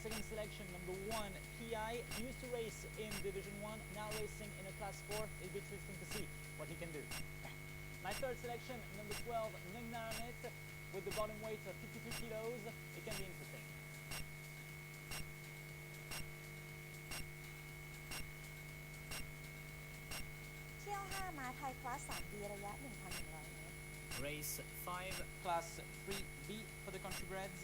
second selection, number 1, PI, used to race in Division 1, now racing in a Class 4. It'll be interesting to see what he can do. My third selection, number 12, Ningnaramit, with the bottom weight of 52 kilos. It can be interesting. เที่ยว 5 ม้าไทยคลาส 3B ระยะ 1,100 เมตร Race 5, Class 3B for the country breds,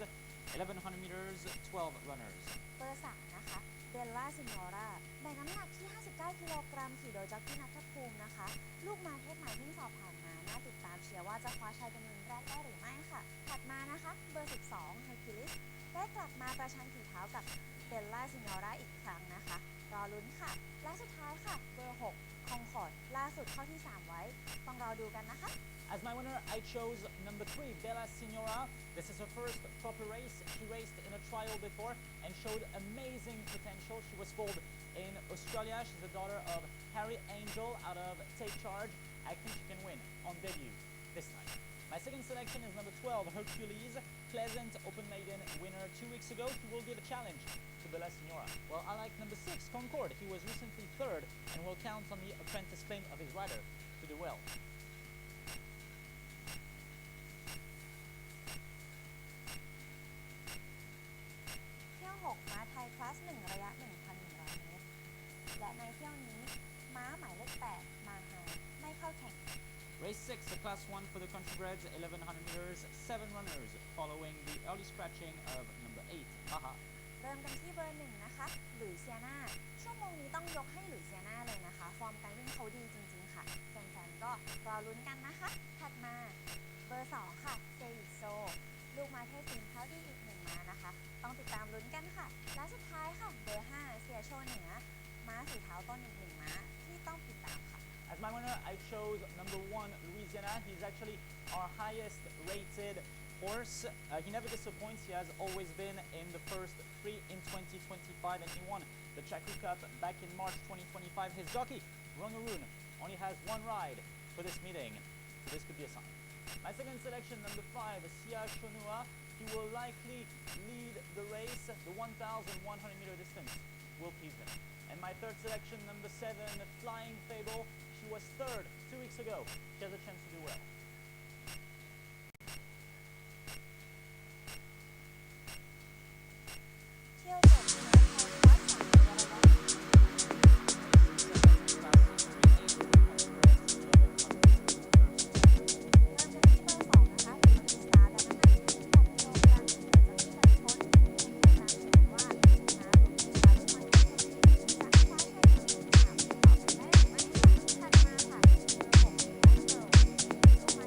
1100 meters, 12 runners. เบอร์ 3 นะคะเบลล่าซินอร่าแบกน้ำหนักที่ 59 กิโลกรัมขี่โดยจ็อกกี้นัทภูมินะคะลูกม้าเพศใหม่ที่สอบผ่านมาน่าติดตามเชียร์ว่าจะคว้าชัยเป็นมือแรกได้หรือไม่ค่ะถัดมานะคะเบอร์ 12 เฮอร์คิวลิสได้กลับมาประชันฝีเท้ากับเบลล่าซินอร่าอีกครั้งนะคะรอลุ้นค่ะและสุดท้ายค่ะเบอร์ 6 คองคอร์ดล่าสุดเข้าที่ 3 ไว้ต้องรอดูกันนะคะ As my winner, I chose number 3, Bella Signora. This is her first proper race. She raced in a trial before and showed amazing potential. She was foaled in Australia. She's the daughter of Harry Angel out of Take Charge. I think she can win on debut this time. My second selection is number 12, Hercules, Pleasant Open Maiden winner 2 weeks ago. He will give a challenge to Bella Signora. Well, I like number 6, Concord. He was recently third and will count on the apprentice claim of his rider to do well. เที่ยว 6 ม้าไทยคลาส 1 ระยะ 1,100 เมตรและในเที่ยวนี้ม้าหมายเลข 8 มาฮาไม่เข้าแข่ง Race 6, the Class 1 for the country breds, 1100 meters, 7 runners, following the early scratching of number 8, Maha. เริ่มกันที่เบอร์ 1 นะคะหลุยเซียนาชั่วโมงนี้ต้องยกให้หลุยเซียนาเลยนะคะฟอร์มการวิ่งเขาดีจริงๆค่ะแฟนๆก็รอลุ้นกันนะคะถัดมาเบอร์ 2 ค่ะเซอิโซลูกม้าเทพสีเขาดีอีก1ม้านะคะต้องติดตามลุ้นกันค่ะและสุดท้ายค่ะเบอร์ 5 เสียโชเหนือม้าสีเท้าต้นอีก1ม้าที่ต้องติดตามค่ะ As my winner, I chose number 1, Louisiana. He's actually our highest rated horse. He never disappoints. He has always been in the first 3 in 2025 and he won the Chaku Cup back in March 2025. His jockey, Rongaroon, only has 1 ride for this meeting, so this could be a sign. My second selection, number 5, Sia Shonua. He will likely lead the race. The 1,100 meter distance will please him. And my third selection, number 7, Flying Fable. She was third 2 weeks ago. She has a chance to do well. เที่ยว 7 ม้าไทยคลาส 3 ระยะ เริ่มกันที่เบอร์ 2 นะคะเดอะสตาร์และน้ำหนัก28 กิโลกรัมขี่โดยจ็อกกี้นัทพลให้การยืนยันว่าม้าหลุยสตาร์ทุกคนจะคว้าชัยเป็นมือที่ 3 ต่อไปได้หรือไม่ค่ะถัดมาค่ะเบอร์ 6 แอสเซลลูก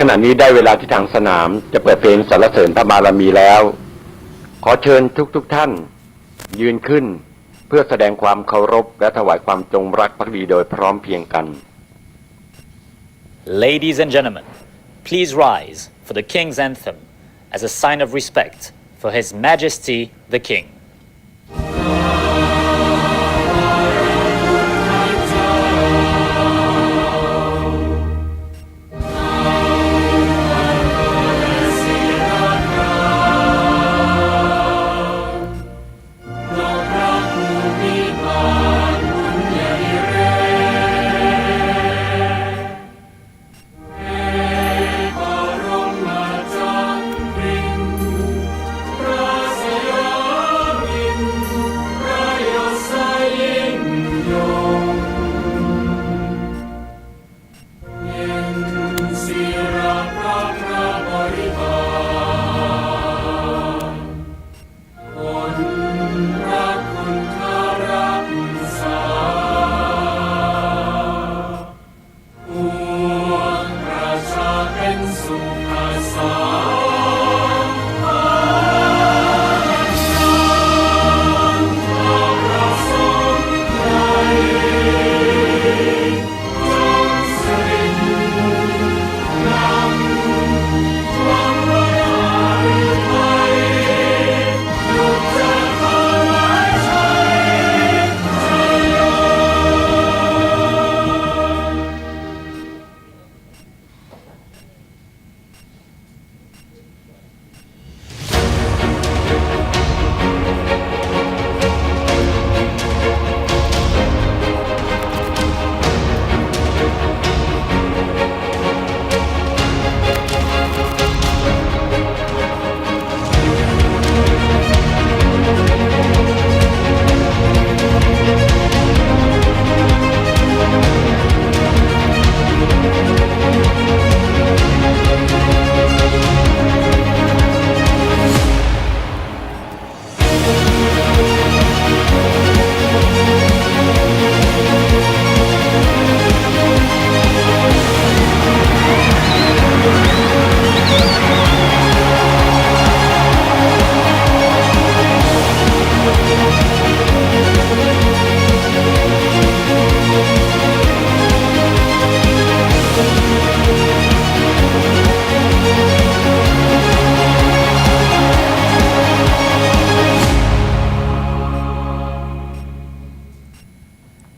ณะนี้ได้เวลาที่ทางสนามจะเปิดเพลงสรรเสริญพระบารมีแล้วขอเชิญทุกท่านยืนขึ้นเพื่อแสดงความเคารพและถวายความจงรักภักดีโดยพร้อมเพรียงกัน Ladies and gentlemen, please rise for the King's Anthem as a sign of respect for His Majesty the King.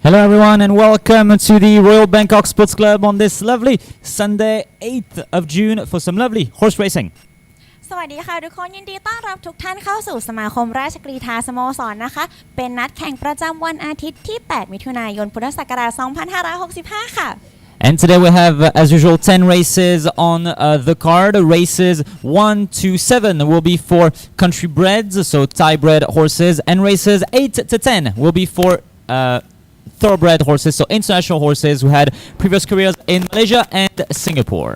Hello everyone and welcome to the Royal Bangkok Sports Club on this lovely Sunday 8th of June for some lovely horse racing. สวัสดีค่ะทุกคนยินดีต้อนรับทุกท่านเข้าสู่สมาคมราชกรีฑาสโมสรนะคะเป็นนัดแข่งประจำวันอาทิตย์ที่ 8 มิถุนายน พุทธศักราช 2565 ค่ะ And today we have, as usual, 10 races on the card. Races 1 to 7 will be for country breds, so Thai-bred horses, and races 8 to 10 will be for thoroughbred horses, so international horses who had previous careers in Malaysia and Singapore.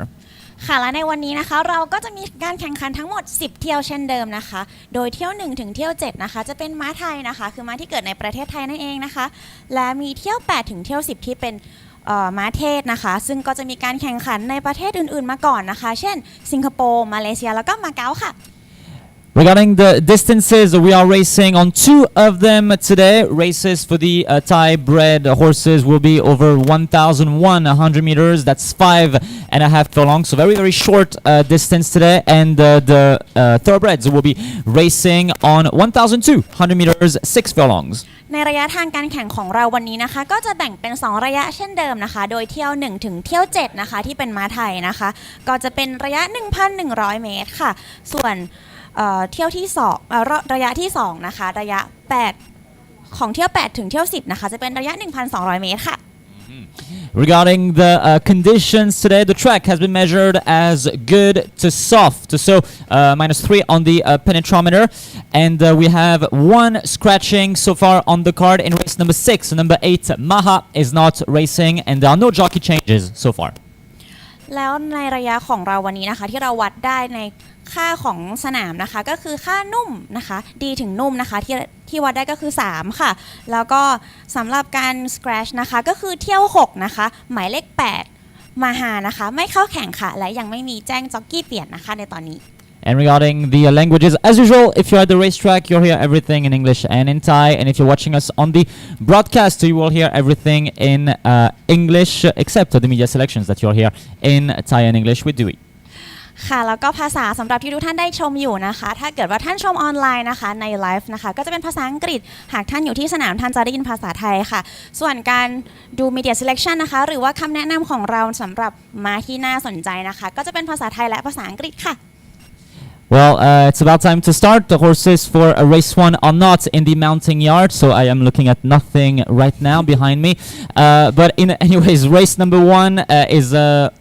ค่ะและในวันนี้นะคะเราก็จะมีการแข่งขันทั้งหมด10เที่ยวเช่นเดิมนะคะโดยเที่ยว1ถึงเที่ยว7นะคะจะเป็นม้าไทยนะคะคือม้าที่เกิดในประเทศไทยนั่นเองนะคะและมีเที่ยว8ถึงเที่ยว10ที่เป็นม้าเทศนะคะซึ่งก็จะมีการแข่งขันในประเทศอื่นๆมาก่อนนะคะเช่นสิงคโปร์มาเลเซียแล้วก็มาเก๊าค่ะ Regarding the distances, we are racing on 2 of them today. Races for the Thai-bred horses will be over 1,100 meters. That's 5.5 furlongs, so very, very short distance today. And the thoroughbreds will be racing on 1,200 meters, 6 furlongs. ในระยะทางการแข่งของเราวันนี้นะคะก็จะแบ่งเป็น2ระยะเช่นเดิมนะคะโดยเที่ยว1ถึงเที่ยว7นะคะที่เป็นม้าไทยนะคะก็จะเป็นระยะ 1,100 เมตรค่ะส่วนเที่ยวที่2ระยะที่2นะคะระยะ8ของเที่ยว8ถึงเที่ยว10นะคะจะเป็นระยะ 1,200 เมตรค่ะ Regarding the conditions today, the track has been measured as good to soft, so -3 on the penetrometer, and we have 1 scratching so far on the card in race number 6. So number 8, Maha, is not racing, and there are no jockey changes so far. แล้วในระยะของเราวันนี้นะคะที่เราวัดได้ในค่าของสนามนะคะก็คือค่านุ่มนะคะดีถึงนุ่มนะคะที่วัดได้ก็คือ3ค่ะแล้วก็สำหรับการ scratch นะคะก็คือเที่ยว6นะคะหมายเลข8 มาหานะคะไม่เข้าแข่งค่ะและยังไม่มีแจ้งจ็อกกี้เปลี่ยนนะคะในตอนนี้ And regarding the languages, as usual, if you're at the racetrack, you'll hear everything in English and in Thai. And if you're watching us on the broadcast, you will hear everything in English, except the media selections that you'll hear in Thai and English with Dewey. ค่ะแล้วก็ภาษาสำหรับที่ทุกท่านได้ชมอยู่นะคะถ้าเกิดว่าท่านชมออนไลน์นะคะในไลฟ์นะคะก็จะเป็นภาษาอังกฤษหากท่านอยู่ที่สนามท่านจะได้ยินภาษาไทยค่ะส่วนการดู media selection นะคะหรือว่าคำแนะนำของเราสำหรับม้าที่น่าสนใจนะคะก็จะเป็นภาษาไทยและภาษาอังกฤษค่ะWell, it's about time to start. The horses for race 1 are not in the mounting yard, so I am looking at nothing right now behind me. But anyways, race number 1 is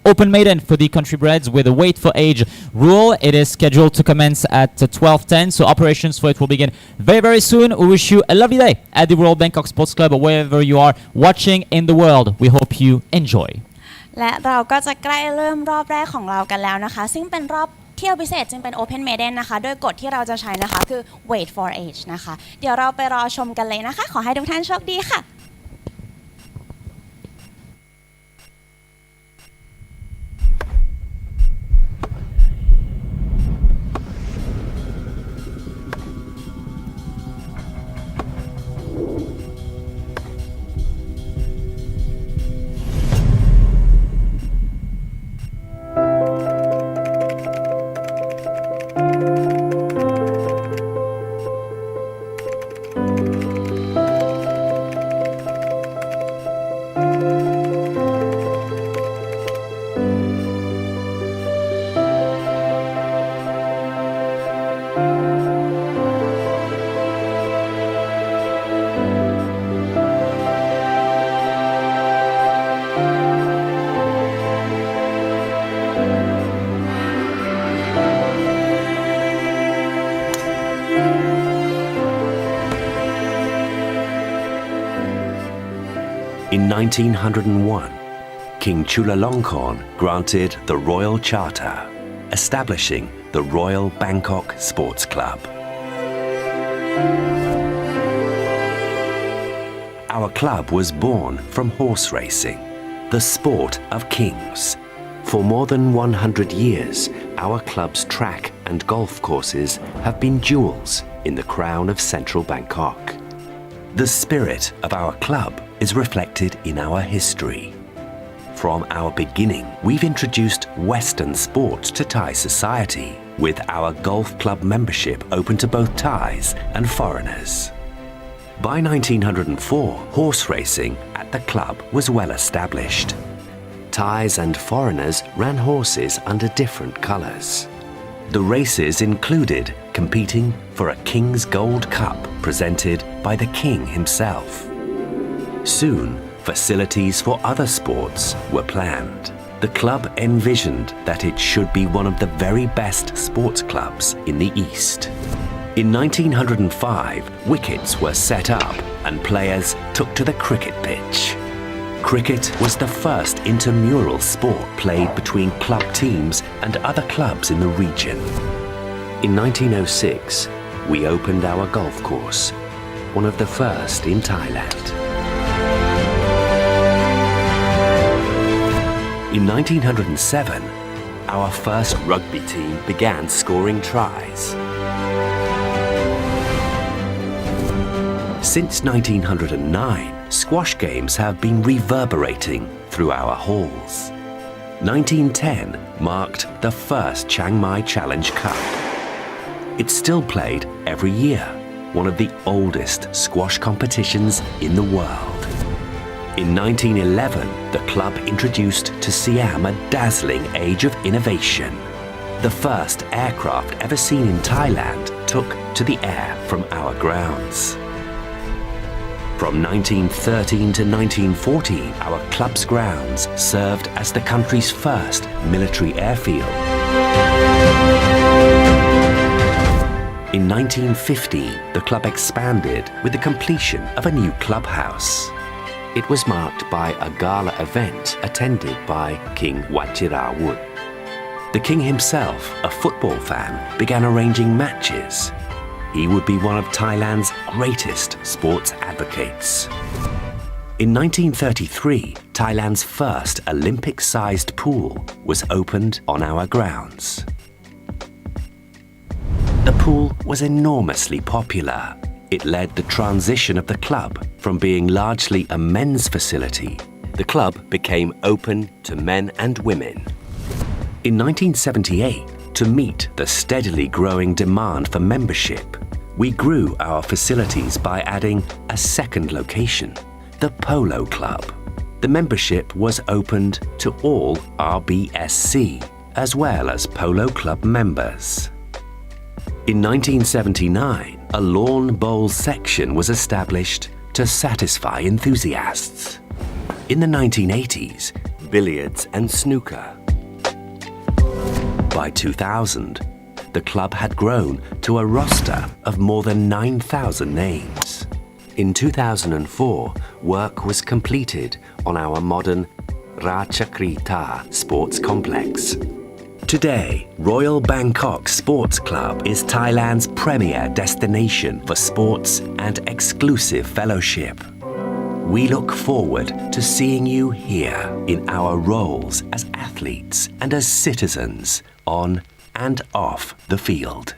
open maiden for the country breds with a weight for age rule. It is scheduled to commence at 12:10, so operations for it will begin very, very soon. We wish you a lovely day at the Royal Bangkok Sports Club or wherever you are watching in the world. We hope you enjoy. และเราก็จะใกล้เริ่มรอบแรกของเรากันแล้วนะคะซึ่งเป็นรอบเที่ยวพิเศษจึงเป็น Open Maiden นะคะโดยกฎที่เราจะใช้นะคะคือ Wait for Age นะคะเดี๋ยวเราไปรอชมกันเลยนะคะขอให้ทุกท่านโชคดีค่ะIn 1901, King Chulalongkorn granted the Royal Charter, establishing the Royal Bangkok Sports Club. Our club was born from horse racing, the sport of kings. For more than 100 years, our club's track and golf courses have been jewels in the crown of central Bangkok. The spirit of our club is reflected in our history. From our beginning, we've introduced Western sports to Thai society, with our golf club membership open to both Thais and foreigners. By 1904, horse racing at the club was well established. Thais and foreigners ran horses under different colours. The races included competing for a King's Gold Cup presented by the King himself. Soon, facilities for other sports were planned. The club envisioned that it should be one of the very best sports clubs in the East. In 1905, wickets were set up and players took to the cricket pitch. Cricket was the first intramural sport played between club teams and other clubs in the region. In 1906, we opened our golf course, one of the first in Thailand. In 1907, our first rugby team began scoring tries. Since 1909, squash games have been reverberating through our halls. 1910 marked the first Chiang Mai Challenge Cup. It's still played every year, one of the oldest squash competitions in the world. In 1911, the club introduced to Siam a dazzling age of innovation. The first aircraft ever seen in Thailand took to the air from our grounds. From 1913 to 1914, our club's grounds served as the country's first military airfield. In 1950, the club expanded with the completion of a new clubhouse. It was marked by a gala event attended by King Wachirawut. The king himself, a football fan, began arranging matches. He would be one of Thailand's greatest sports advocates. In 1933, Thailand's first Olympic-sized pool was opened on our grounds. The pool was enormously popular. It led the transition of the club from being largely a men's facility. The club became open to men and women. In 1978, to meet the steadily growing demand for membership, we grew our facilities by adding a second location, the Polo Club. The membership was opened to all RBSC, as well as Polo Club members. In 1979, a lawn bowls section was established to satisfy enthusiasts. In the 1980s, billiards and snooker. By 2000, the club had grown to a roster of more than 9,000 names. In 2004, work was completed on our modern Ratchakrita sports complex. Today, Royal Bangkok Sports Club is Thailand's premier destination for sports and exclusive fellowship. We look forward to seeing you here in our roles as athletes and as citizens on and off the field.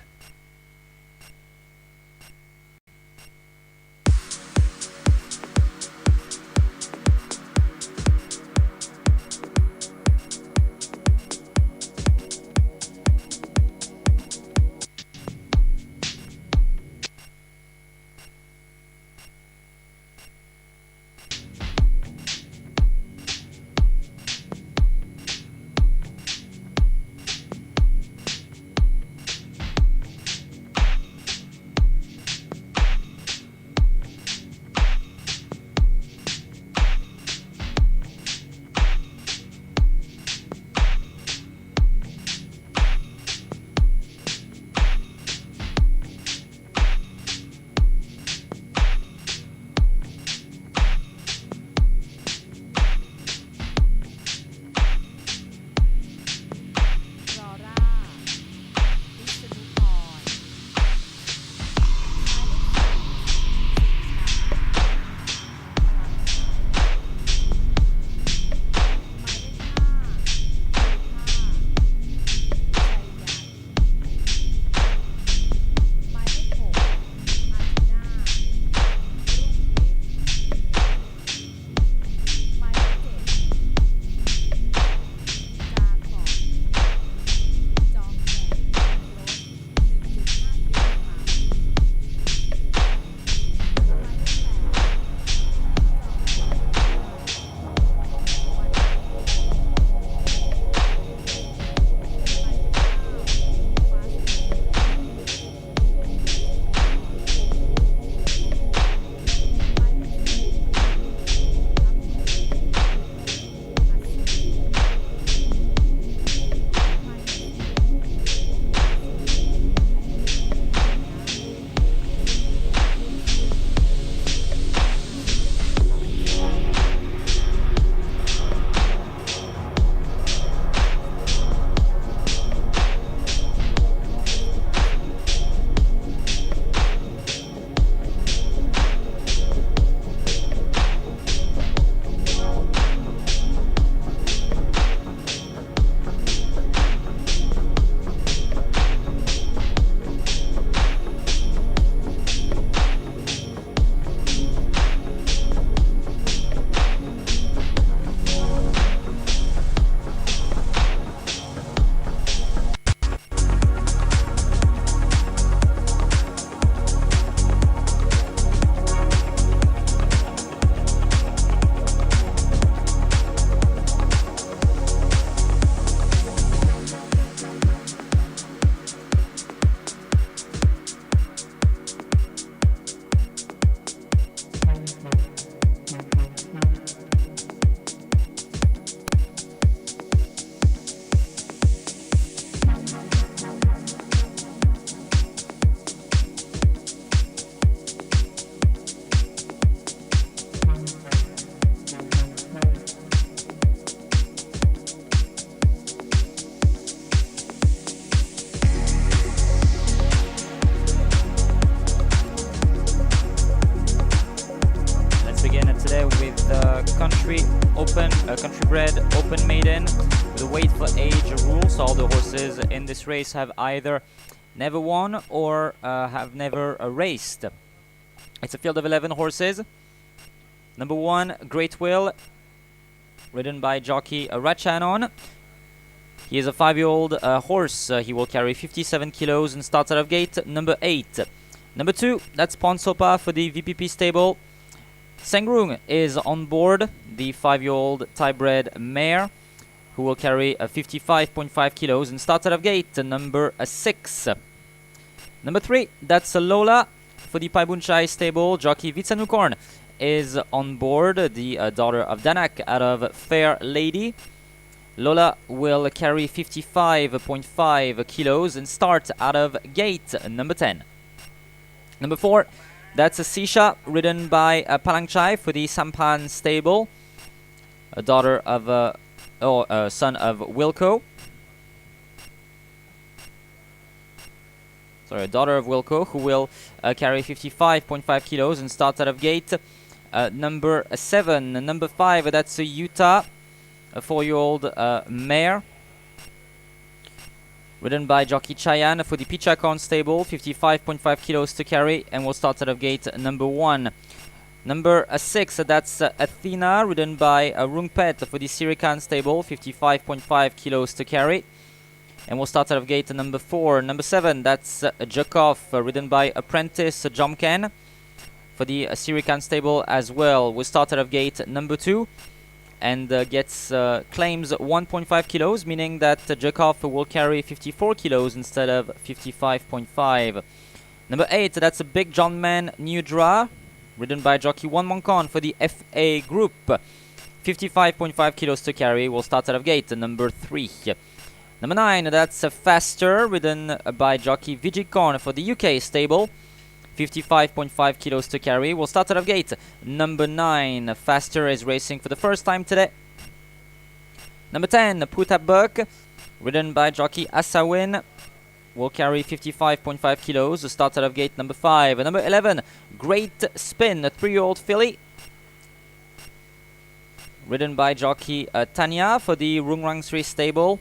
country bred open maiden with a weight for age rule. So all the horses in this race have either never won or have never raced. It's a field of 11 horses. Number 1, Great Will, ridden by jockey Ratchanon. He is a 5-year-old horse. He will carry 57 kilos and starts out of gate. Number 8. Number 2, that's Ponsopa for the VPP stable. Sengrung is on board, the 5-year-old Thai-bred mare, who will carry 55.5 kilos and starts out of gate. Number 6. Number 3, that's Lola for the Paibunchai stable. Jockey Vitsanukorn is on board, the daughter of Danak out of Fair Lady. Lola will carry 55.5 kilos and start out of gate. Number 10. Number 4, that's a Sisha, ridden by Palangchai for the Sampan stable, a daughter of son of Wilco. Sorry, a daughter of Wilco, who will carry 55.5 kilos and start out of gate. Number 7. Number 5, that's a Utah, a 4-year-old mare, ridden by jockey Chayan for the Pichakon stable, 55.5 kilos to carry, and will start out of gate number 1. Number 6, that's Athena, ridden by Rungpet for the Sirikan stable, 55.5 kilos to carry, and will start out of gate number 4. Number 7, that's Jakov, ridden by apprentice Jomken for the Sirikan stable as well. Will start out of gate number 2. And claims 1.5 kilos, meaning that Jakov will carry 54 kilos instead of 55.5. Number 8, that's a Big John Man Nudra, ridden by jockey Wan Monkon for the FA group. 55.5 kilos to carry, will start out of gate. Number 3. Number 9, that's a Faster, ridden by jockey Vigikon for the UK stable. 55.5 kilos to carry, will start out of gate. Number 9, Faster is racing for the first time today. Number 10, Putabuk, ridden by jockey Asawin, will carry 55.5 kilos, starts out of gate number 5. Number 11, Great Spin, a 3-year-old filly, ridden by jockey Tanya for the Rungrangsri stable,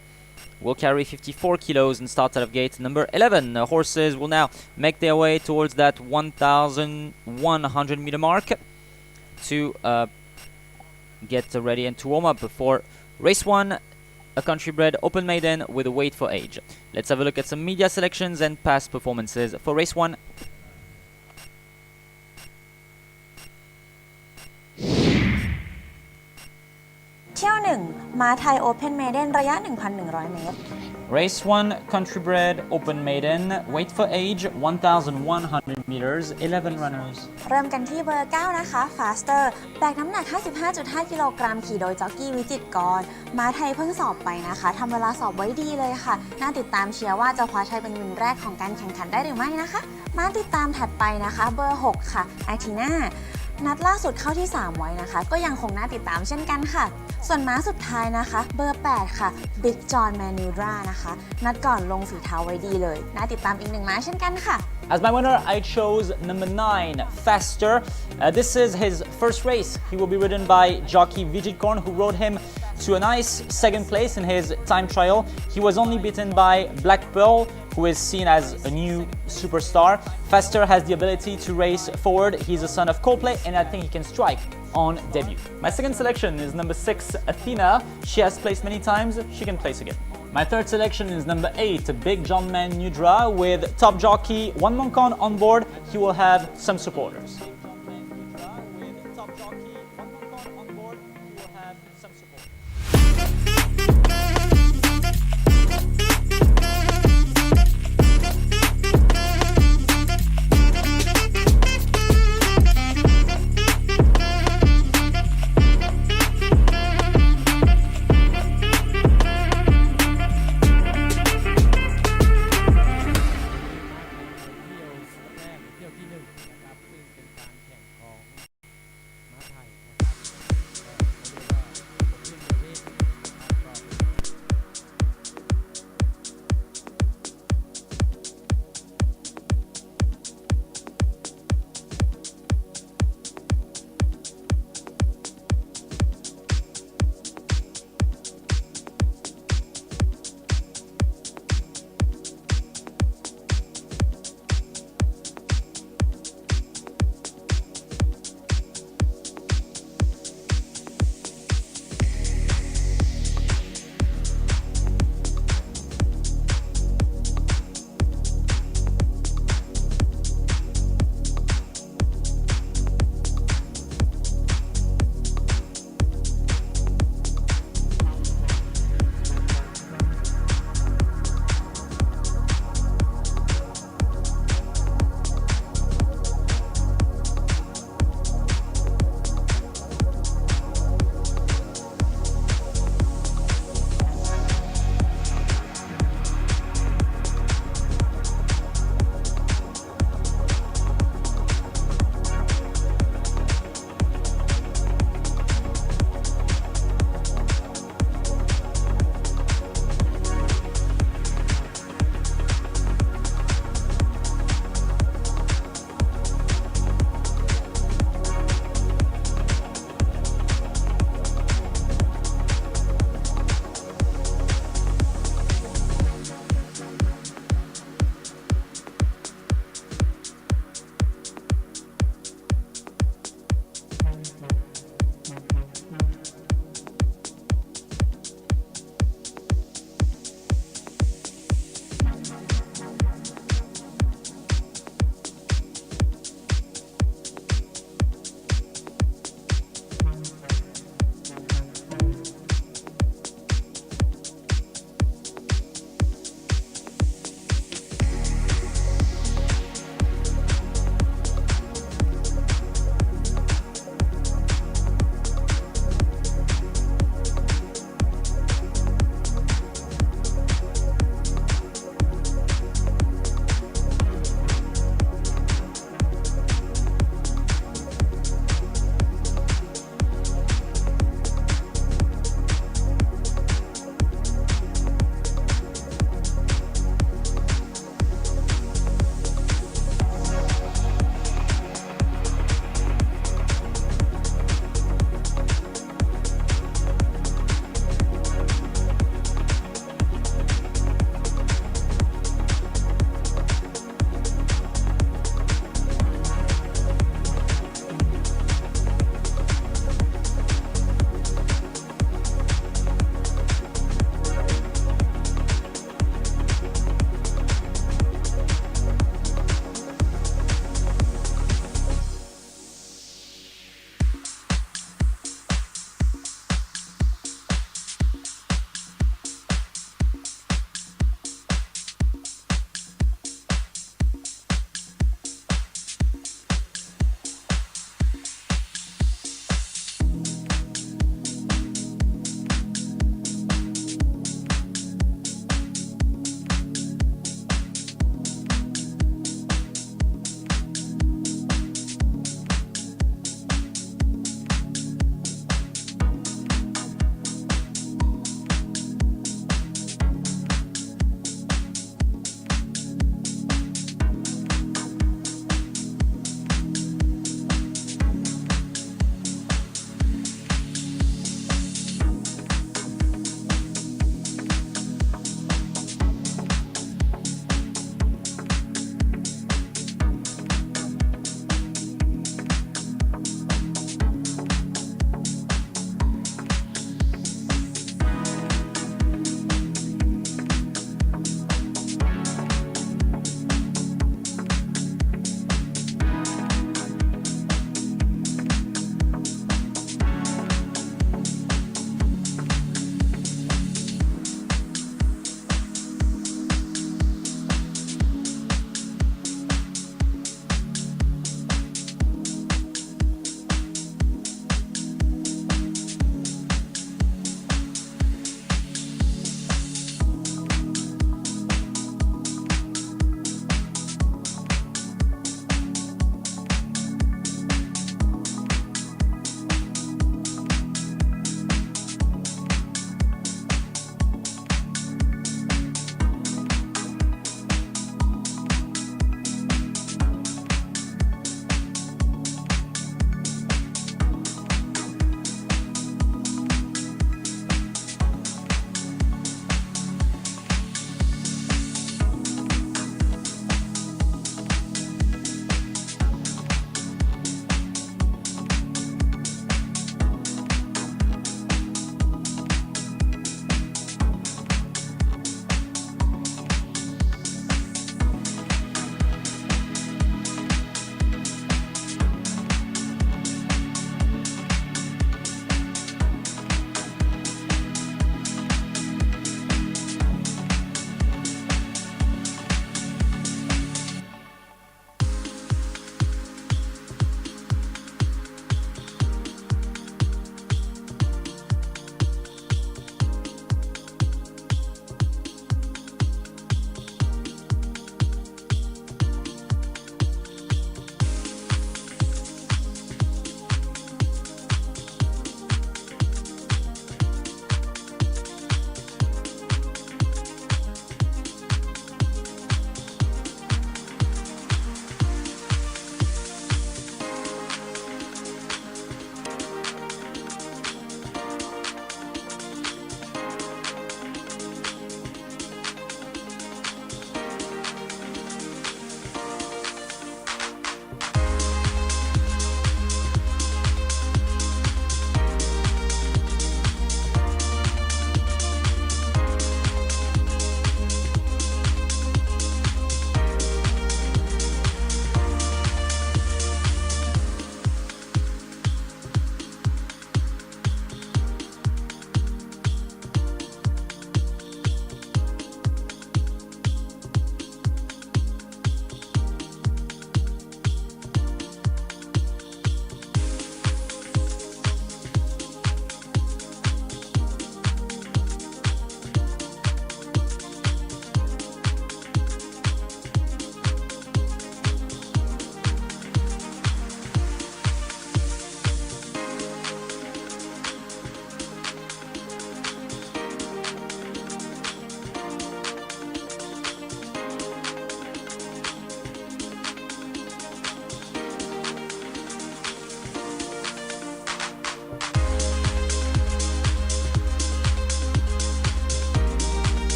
will carry 54 kilos and start out of gate number 11. Horses will now make their way towards that 1,100 meter mark to get ready and to warm up for race 1, a country bred open maiden with a weight for age. Let's have a look at some media selections and past performances for race 1.ม้าไทย Open Maiden ระยะ 1,100 เมตร Race 1, country bred open maiden, weight for age 1,100 meters, 11 runners. เริ่มกันที่เบอร์ 9 นะคะ Faster แบกน้ำหนัก 55.5 กิโลกรัมขี่โดยจ็อกกี้วิจิตรกรม้าไทยเพิ่งสอบไปนะคะทำเวลาสอบไว้ดีเลยค่ะน่าติดตามเชียร์ว่าจะคว้าชัยเป็นวินแรกของการแข่งขันได้หรือไม่นะคะม้าติดตามถัดไปนะคะเบอร์ 6 ค่ะ Athenaนัดล่าสุดเข้าที่ 3 ไว้นะคะก็ยังคงน่าติดตามเช่นกันค่ะส่วนม้าสุดท้ายนะคะเบอร์ 8 ค่ะ Big John Manudra นะคะนัดก่อนลงฝีเท้าไว้ดีเลยน่าติดตามอีกหนึ่งม้าเช่นกันค่ะ As my winner, I chose number 9, Faster. This is his first race. He will be ridden by jockey Vigitkorn, who rode him to a nice second place in his time trial. He was only beaten by Black Pearl, who is seen as a new superstar. Faster has the ability to race forward. He's a son of Colt, and I think he can strike on debut. My second selection is number 6, Athena. She has placed many times. She can place again. My third selection is number 8, Big John Man Nudra, with top jockey Wan Monkon on board. He will have some supporters.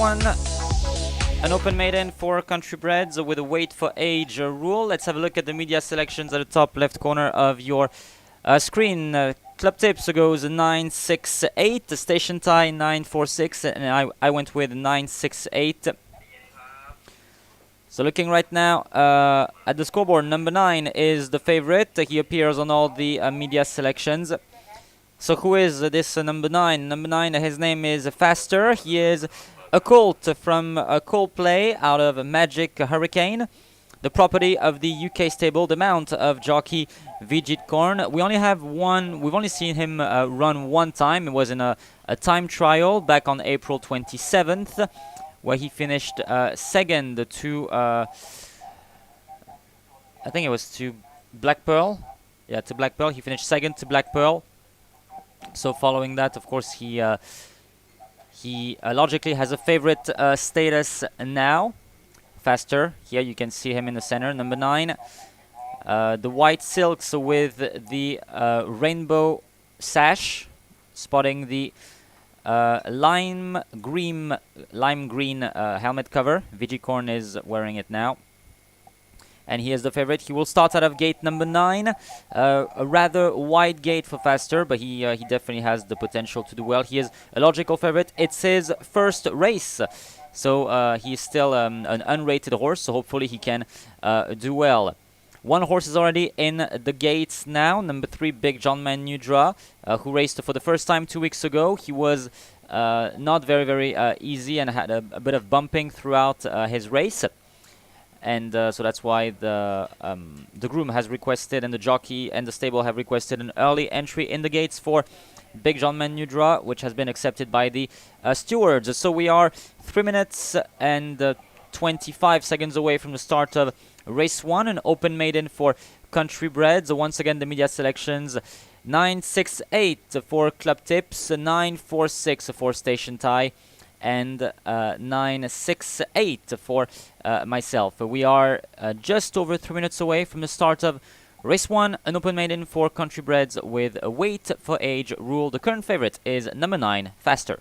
one, an open maiden for country breds with a weight for age rule. Let's have a look at the media selections at the top left corner of your screen. Club tips goes 968, station tie 946, and I went with 968. So looking right now at the scoreboard, number 9 is the favorite. He appears on all the media selections. So who is this number 9? Number 9, his name is Faster. He is a colt from Coldplay out of Magic Hurricane, the property of the UK stable, the mount of jockey Jargon. We only have one. We've only seen him run one time. It was in a time trial back on April 27th, where he finished second to, I think it was to Black Pearl. Yeah, to Black Pearl. He finished second to Black Pearl. So following that, of course, he logically has a favorite status now. Faster. Here you can see him in the center, number 9. The white silks with the rainbow sash, spotting the lime green helmet cover. Jargon is wearing it now, and he is the favorite. He will start out of gate number 9, a rather wide gate for Faster, but he definitely has the potential to do well. He is a logical favorite. It's his first race, so he's still an unrated horse, so hopefully he can do well. One horse is already in the gates now, number 3, Big John Man Nudra, who raced for the first time 2 weeks ago. He was not very easy and had a bit of bumping throughout his race. And so that's why the groom has requested, and the jockey and the stable have requested, an early entry in the gates for Big John Man Nudra, which has been accepted by the stewards. So we are 3 minutes and 25 seconds away from the start of race 1, an open maiden for country breds. Once again, the media selections: 968 for club tips, 946 for station tie, and 968 for myself. We are just over 3 minutes away from the start of race 1, an open maiden for country breds with a weight for age rule. The current favorite is number 9, Faster.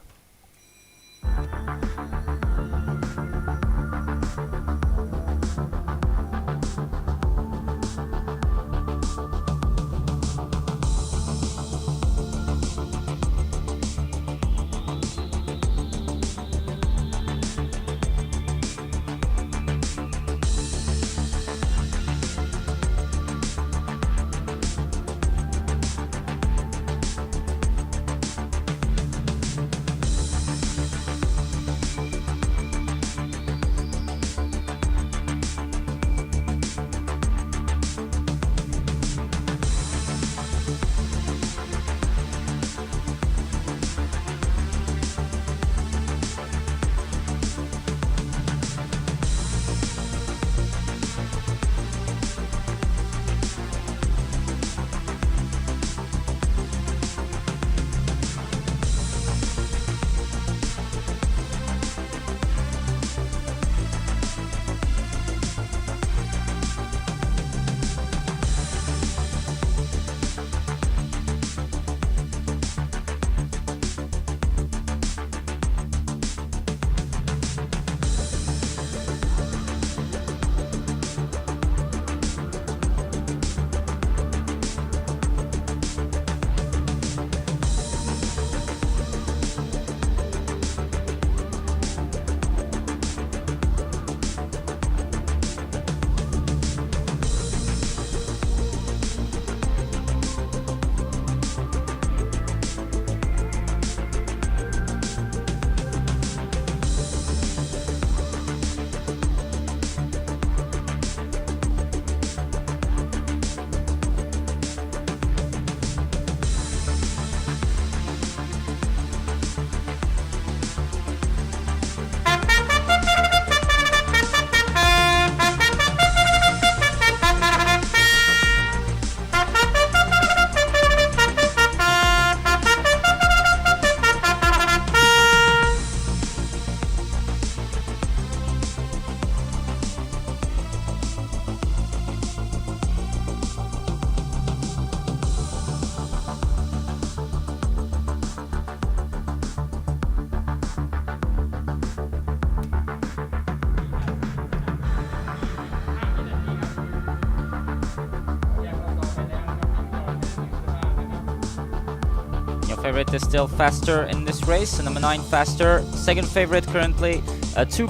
favorite is still faster in this race. Number 9 faster. Second favorite currently, two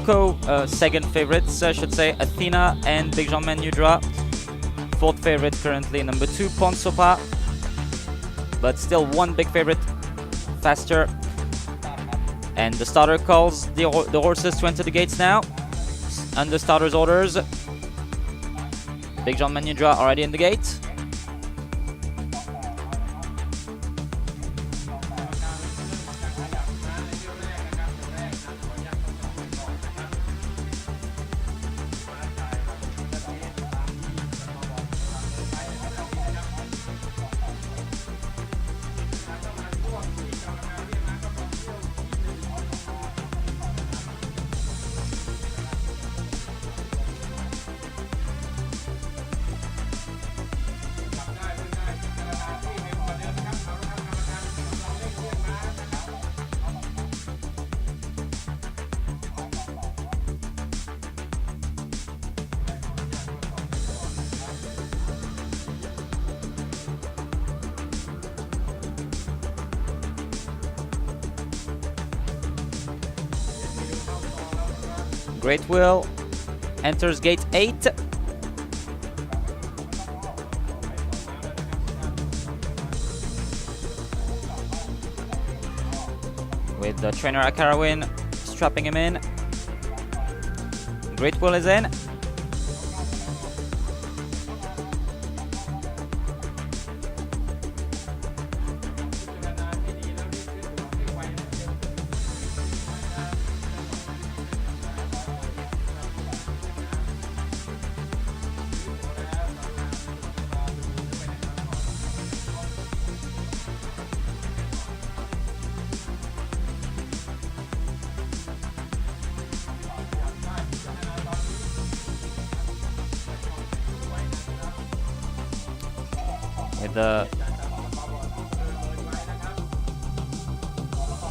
second favorites, I should say, Athena and Big Jean Manudra. Fourth favorite currently, number 2 Ponsopa. But still one big favorite faster. And the starter calls the horses to enter the gates now. Under starter's orders. Big Jean Manudra already in the gate. Great Will enters gate 8. With the trainer Akarawin strapping him in. Great Will is in.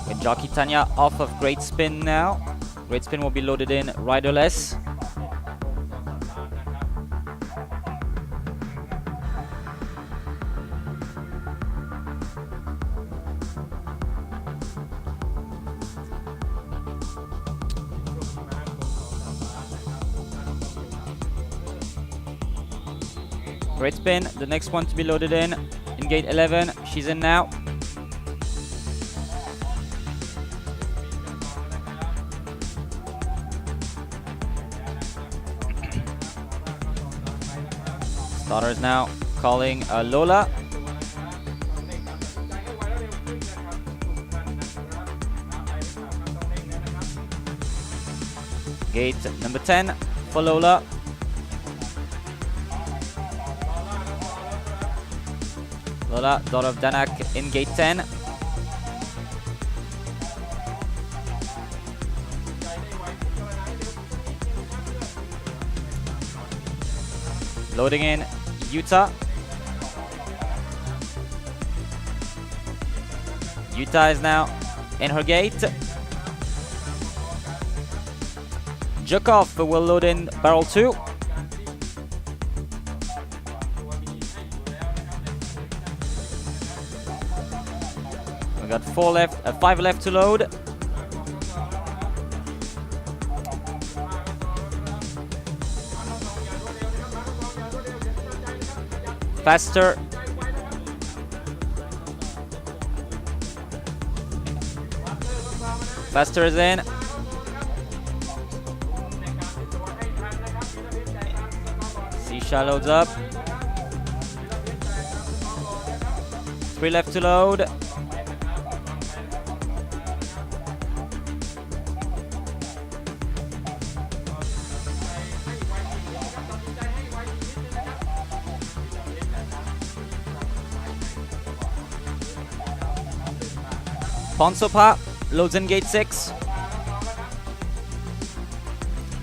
With Jockey Tanya off of Great Spin now. Great Spin will be loaded in riderless. Great Spin, the next one to be loaded in gate 11. She's in now. Starters now calling Lola. Gate number 10 for Lola. Lola, daughter of Danak in gate 10. Loading in Utah. Utah is now in her gate. Jukov will load in barrel 2. We got 5 left to load. Faster. Faster is in. Sisha loads up. 3 left to load. Ponsopa loads in gate 6.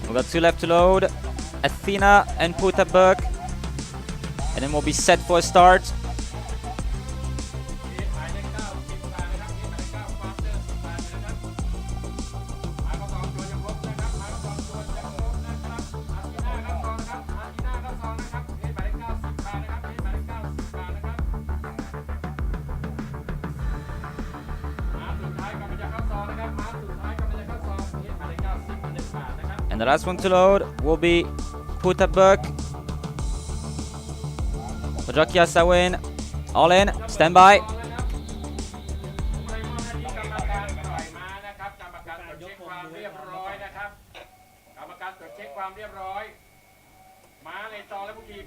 We've got 2 left to load. Athena and Putabuk. And then we'll be set for a start. And the last one to load will be Putabuk. For Jockey Asawin. All in. Stand by.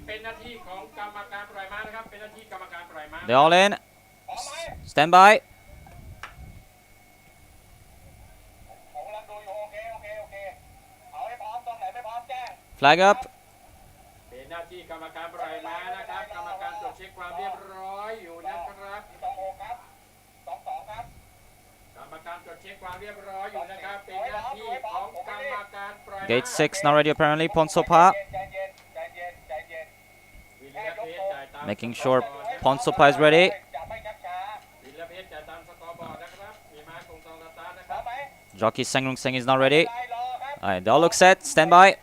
เป็นหน้าที่ของกรรมการปล่อยม้านะครับเป็นหน้าที่กรรมการปล่อยม้า They all in. Stand by. ผมกำลังดูอยู่โอเคเอาให้พร้อมตรงไหนไม่พร้อมแจ้ง Flag up. เป็นหน้าที่กรรมการปล่อยม้านะครับกรรมการตรวจเช็คความเรียบร้อยอยู่นะครับ26ครับ22ครับกรรมการตรวจเช็คความเรียบร้อยอยู่นะครับเป็นหน้าที่ของกรรมการปล่อยม้า Gate 6 not ready apparently. Ponsopa. Making sure Ponsopa is ready. Jockey Sangrung Seng is not ready. Alright, they all look set. Stand by.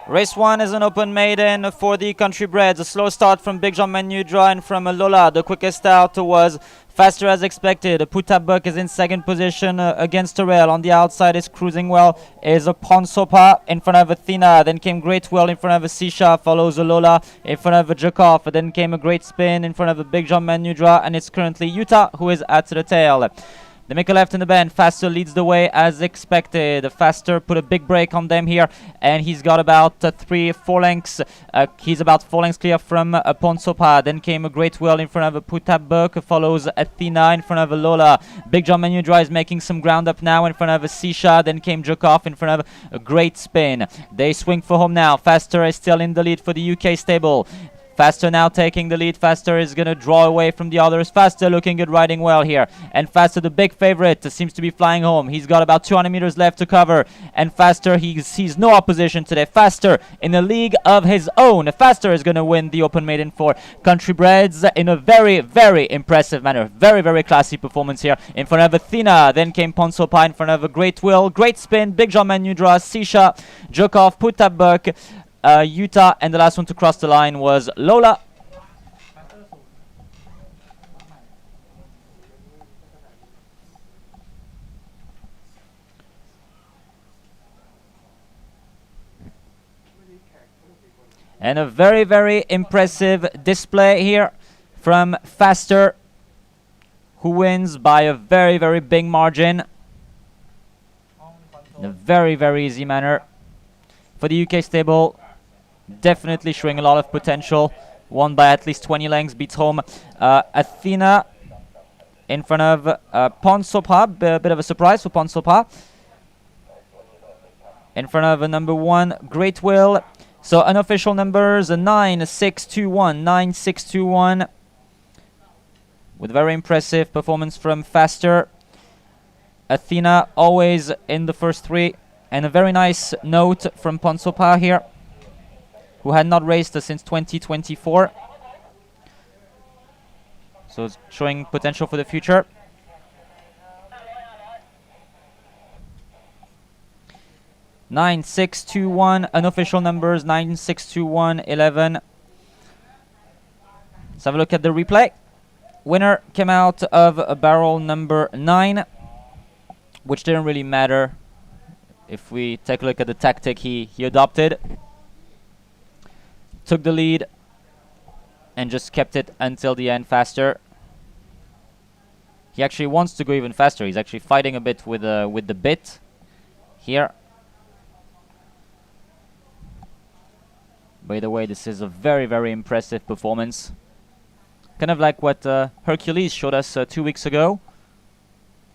Race 1 is an open maiden for the country breds. A slow start from Big John Manudra and from Lola. The quickest out was faster as expected. Putabuk is in second position against Terrell. On the outside is cruising well is a Ponsopa in front of Athena. Then came Great Will in front of Sisha. Follows a Lola in front of a Jakov. Then came a Great Spin in front of a Big John Manudra. And it's currently Utah who is at the tail. They make a left in the bend. Faster leads the way as expected. Faster put a big break on them here, and he's got about 3-4 lengths. He's about 4 lengths clear from Ponsopa. Then came a Great Will in front of Putabuk. Follows Athena in front of Lola. Big John Manudra is making some ground up now in front of Sisha. Then came Jakov in front of a Great Spin. They swing for home now. Faster is still in the lead for the UK stable. Faster now taking the lead. Faster is going to draw away from the others. Faster looking good, riding well here. And Faster, the big favorite, seems to be flying home. He's got about 200 meters left to cover. And Faster, he sees no opposition today. Faster in a league of his own. Faster is going to win the Open Maiden for Country Breds in a very, very impressive manner. Very, very classy performance here. In front of Athena. Then came Ponsopa in front of a Great Will. Great Spin. Big John Manudra. Sisha. Jakov. Putabuk. Utah, and the last one to cross the line was Lola. And a very, very impressive display here from Faster, who wins by a very, very big margin in a very, very easy manner. For the UK stable, definitely showing a lot of potential. Won by at least 20 lengths. Beats home Athena in front of Ponsopa. A bit of a surprise for Ponsopa. In front of number 1, Great Will. So unofficial numbers 9-6-2-1. 9-6-2-1. With very impressive performance from Faster. Athena always in the first 3. And a very nice note from Ponsopa here, who had not raced since 2024. So it's showing potential for the future. Nine, 6, 2, 1. Unofficial numbers 9, 6, 2, 1, 11. Let's have a look at the replay. Winner came out of a barrel number 9, which didn't really matter. If we take a look at the tactic he adopted, took the lead and just kept it until the end. Faster. He actually wants to go even faster. He's actually fighting a bit with the bit here. By the way, this is a very, very impressive performance. Kind of like what Hercules showed us 2 weeks ago.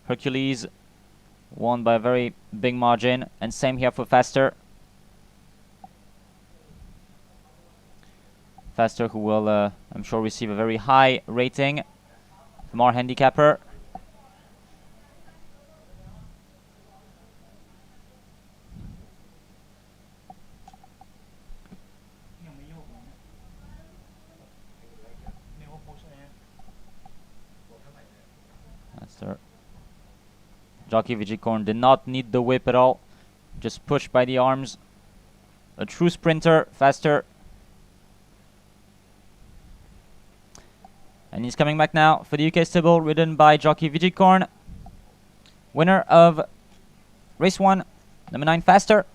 Hercules won by a very big margin, and same here for Faster. Faster, who will, I'm sure, receive a very high rating from our handicapper. Faster Jockey Vigicorn did not need the whip at all, just pushed by the arms. A true sprinter, faster. And he's coming back now for the UK stable, ridden by Jockey Vigicorn. Winner of race 1, number 9, Faster.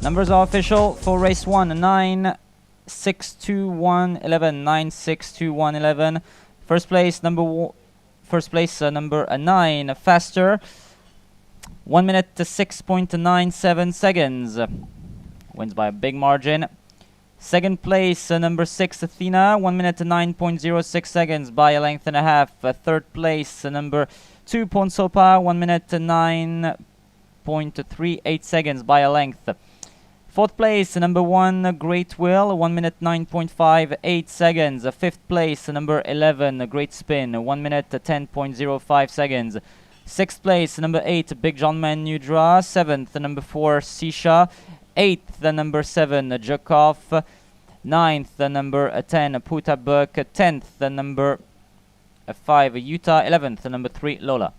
Numbers are official for race 1, 9, 6, 2, 1, 11, 9, 6, 2, 1, 11. First place, number 9, Faster. 1 minute to 6.97 seconds. Wins by a big margin. Second place, number 6, Athena. 1 minute to 9.06 seconds by a length and a half. Third place, number 2, Ponsopa. 1 minute to 9.38 seconds by a length. Fourth place, number 1, Great Will, 1 minute 9.58 seconds. Fifth place, number 11, Great Spin, 1 minute 10.05 seconds. Sixth place, number 8, Big John Man Nudra. Seventh, number 4, Sisha. Eighth, number 7, Jakov. Ninth, number 10, Puta Buck. 10th, number 5, Utah. 11th, number 3, Lola.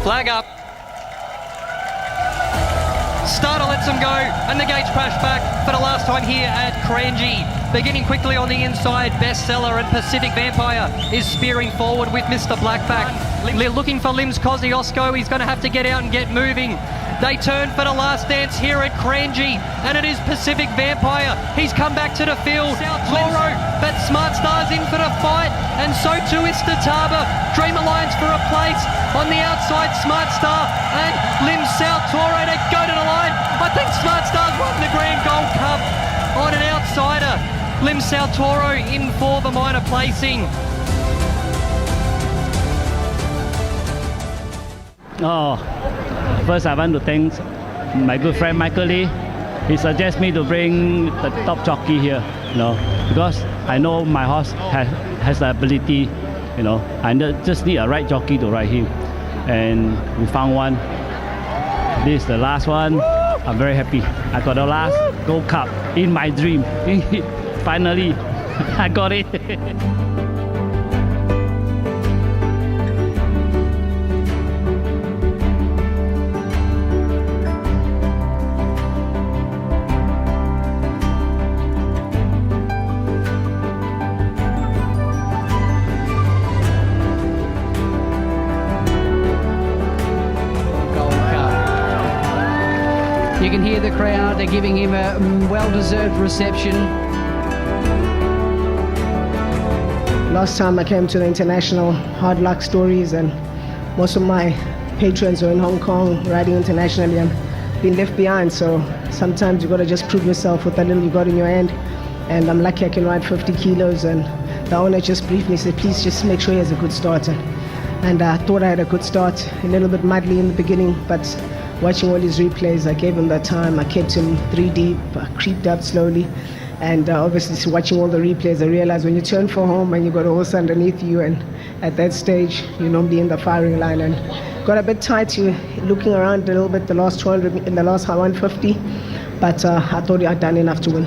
Flag up. Start on the them go, and the gates crash back for the last time here at Cranji. Beginning quickly on the inside, Bestseller and Pacific Vampire is spearing forward with Mr. Blackback. Looking for Lims Kosciuszko, he's going to have to get out and get moving. They turn for the last dance here at Cranji, and it is Pacific Vampire. He's come back to the field. Toro, but Smart Star's in for the fight, and so too is Stataba. Dream Alliance for a place on the outside, Smart Star and Lims South Toro. They go to the line. I think Smart Star's won the Grand Gold Cup on an outsider. Lims South Toro in for the minor placing. First, I want to thank my good friend Michael Lee. He suggests me to bring the top jockey here, because I know my horse has the ability, I just need a right jockey to ride him. And we found one. This is the last one. I'm very happy. I got the last Gold Cup in my dream. Finally, I got it. You can hear the crowd, they're giving him a well-deserved reception. Last time I came to the international, hard luck stories, and most of my patrons are in Hong Kong riding internationally and been left behind, so sometimes you got to just prove yourself with that little you got in your hand. And I'm lucky I can ride 50 kilos, and the owner just briefly said, please just make sure he has a good start. And I thought I had a good start, a little bit muddly in the beginning, but watching all his replays, I gave him that time. I kept him 3 deep, I creeped up slowly. And obviously watching all the replays, I realized when you turn for home and you got a horse underneath you, and at that stage, you're normally in the firing line. And got a bit tight, looking around a little bit the last 200, in the last 150, but I thought I'd done enough to win.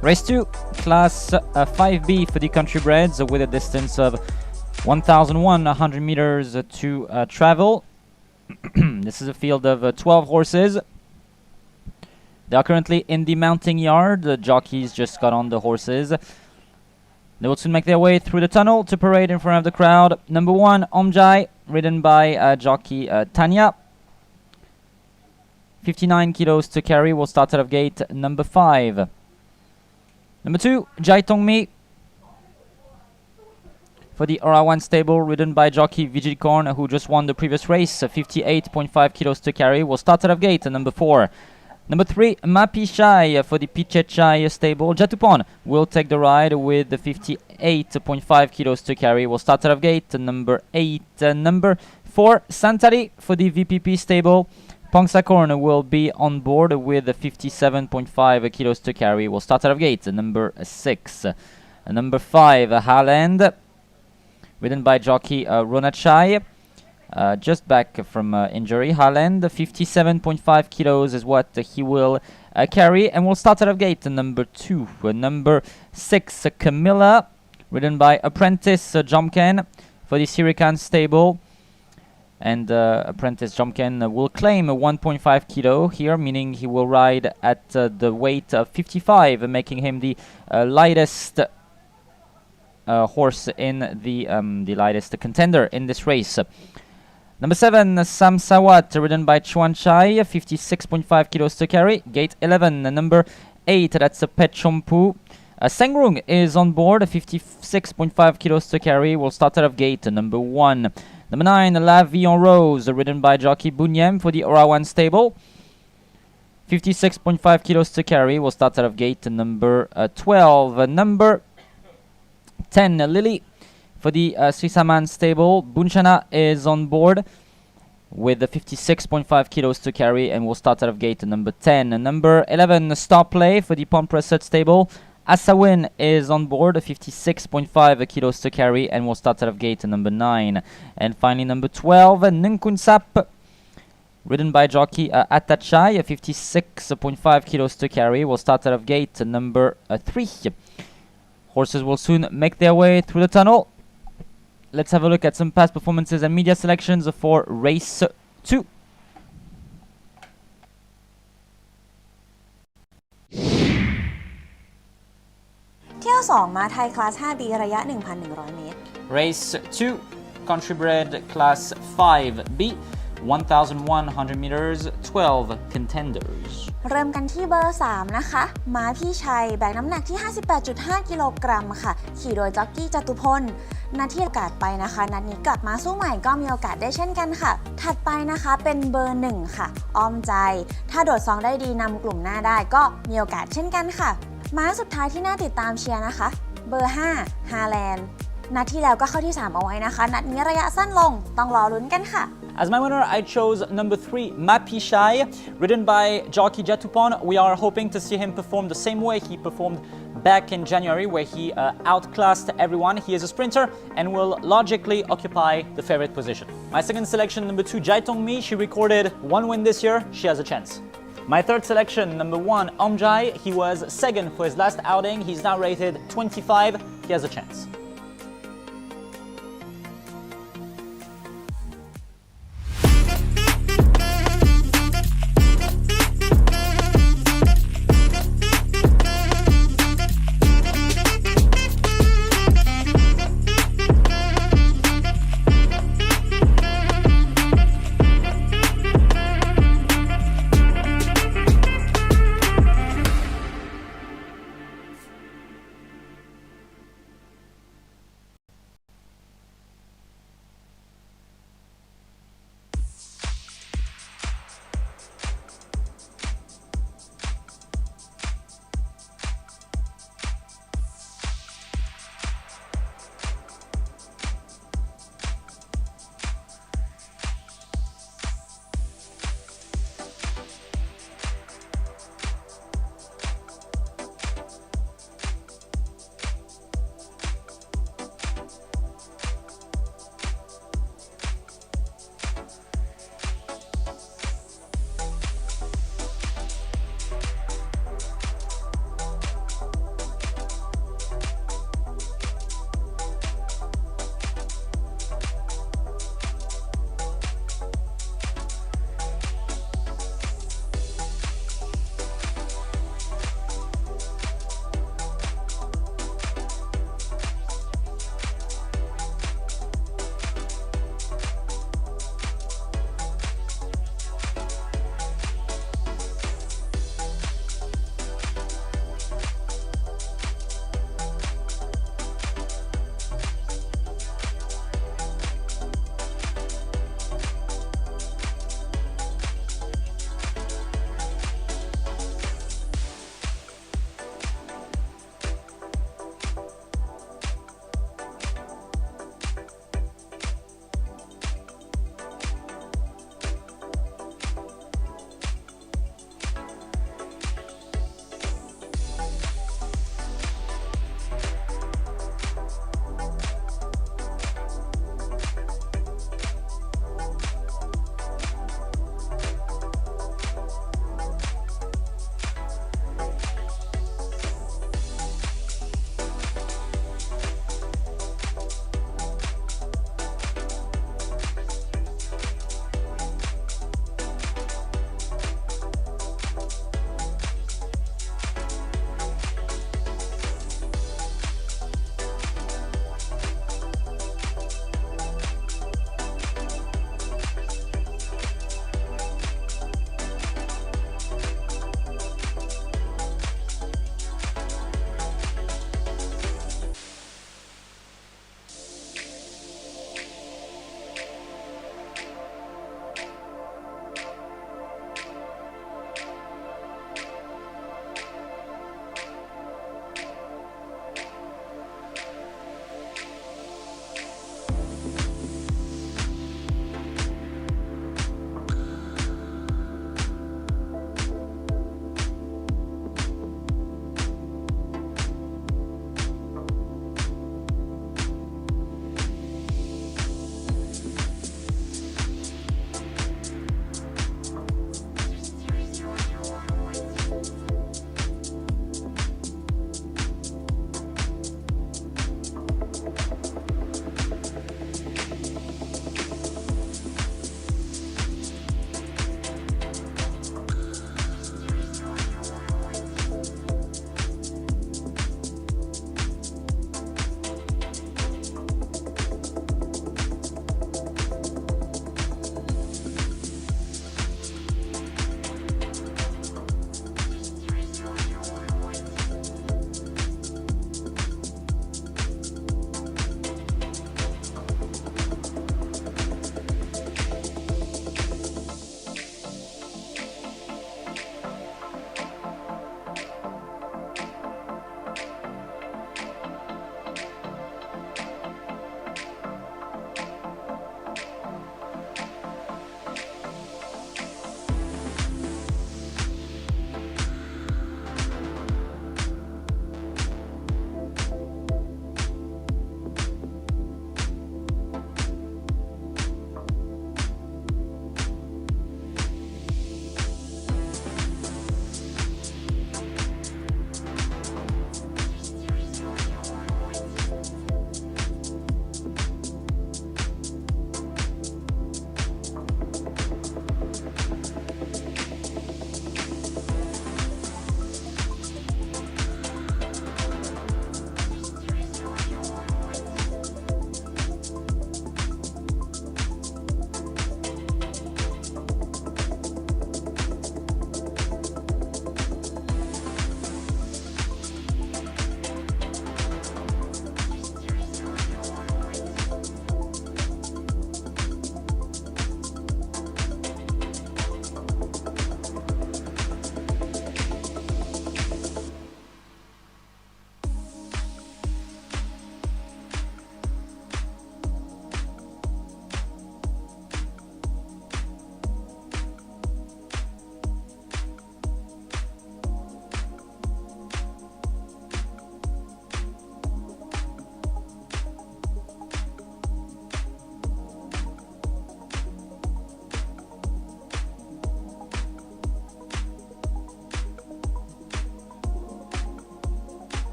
Race 2, class 5B for the country breds with a distance of 1,100 meters to travel. This is a field of 12 horses. They are currently in the mounting yard. The jockeys just got on the horses. They will soon make their way through the tunnel to parade in front of the crowd. Number 1, Omjai, ridden by jockey Tanya. 59 kilos to carry, will start out of gate number 5. Number 2, Jai Tongmi, for the Orawan stable, ridden by jockey Vigikorn, who just won the previous race. 58.5 kilos to carry, will start out of gate number 4. Number 3, Mapi Shai, for the Pichechai stable. Jatupon will take the ride with the 58.5 kilos to carry, will start out of gate number 8. Number 4, Santari, for the VPP stable. Pongsakorn will be on board with the 57.5 kilos to carry, will start out of gate number 6. Number 5, Thailand, ridden by jockey Ronachai. Just back from injury. Thailand, 57.5 kilos is what he will carry, and will start out of gate number 2. Number 6, Camilla, ridden by apprentice Jomken for the Sirikan stable. And apprentice Jomken will claim 1.5 kilo here, meaning he will ride at the weight of 55, making him the lightest horse in the lightest contender in this race. Number 7, Sam Sawat, ridden by Chuan Chai, 56.5 kilos to carry. Gate 11, number 8, that's a Pechompu. Sengrung is on board, 56.5 kilos to carry, will start out of gate number 1. Number 9, La Vie en Rose, ridden by jockey Bunyem for the Orawan stable. 56.5 kilos to carry, will start out of gate number 12. Number 10, Lily, for the Swisaman stable. Bunchana is on board with the 56.5 kilos to carry, and will start out of gate number 10. Number 11, Star Play, for the Pompresset stable. Asawin is on board, 56.5 kilos to carry, and will start out of gate number 9. And finally, number 12, Nunkunsap, ridden by jockey Atachai, 56.5 kilos to carry, will start out of gate number 3. Horses will soon make their way through the tunnel. Let's have a look at some past performances and media selections for race 2.เที่ยว 2 มาไทยคลาส 5B ระยะ 1,100 เมตร Race 2, Country Bred Class 5B, 1,100 meters, 12 contenders. เริ่มกันที่เบอร์ 3 นะคะม้าพี่ชัยแบกน้ำหนักที่ 58.5 กิโลกรัมค่ะขี่โดยจ็อกกี้จตุพลนัดที่โอกาสไปนะคะนัดนี้กลับมาสู้ใหม่ก็มีโอกาสได้เช่นกันค่ะถัดไปนะคะเป็นเบอร์ 1 ค่ะอ้อมใจถ้าโดด2ได้ดีนำกลุ่มหน้าได้ก็มีโอกาสเช่นกันค่ะม้าสุดท้ายที่น่าติดตามเชียร์นะคะเบอร์ 5 Thailand นัดที่แล้วก็เข้าที่ 3 เอาไว้นะคะนัดนี้ระยะสั้นลงต้องรอลุ้นกันค่ะAs my winner, I chose number 3, Mapi Shai, ridden by jockey Jatupon. We are hoping to see him perform the same way he performed back in January, where he outclassed everyone. He is a sprinter and will logically occupy the favorite position. My second selection, number 2, Jai Tongmi. She recorded 1 win this year. She has a chance. My third selection, number 1, Omjai. He was second for his last outing. He's now rated 25. He has a chance.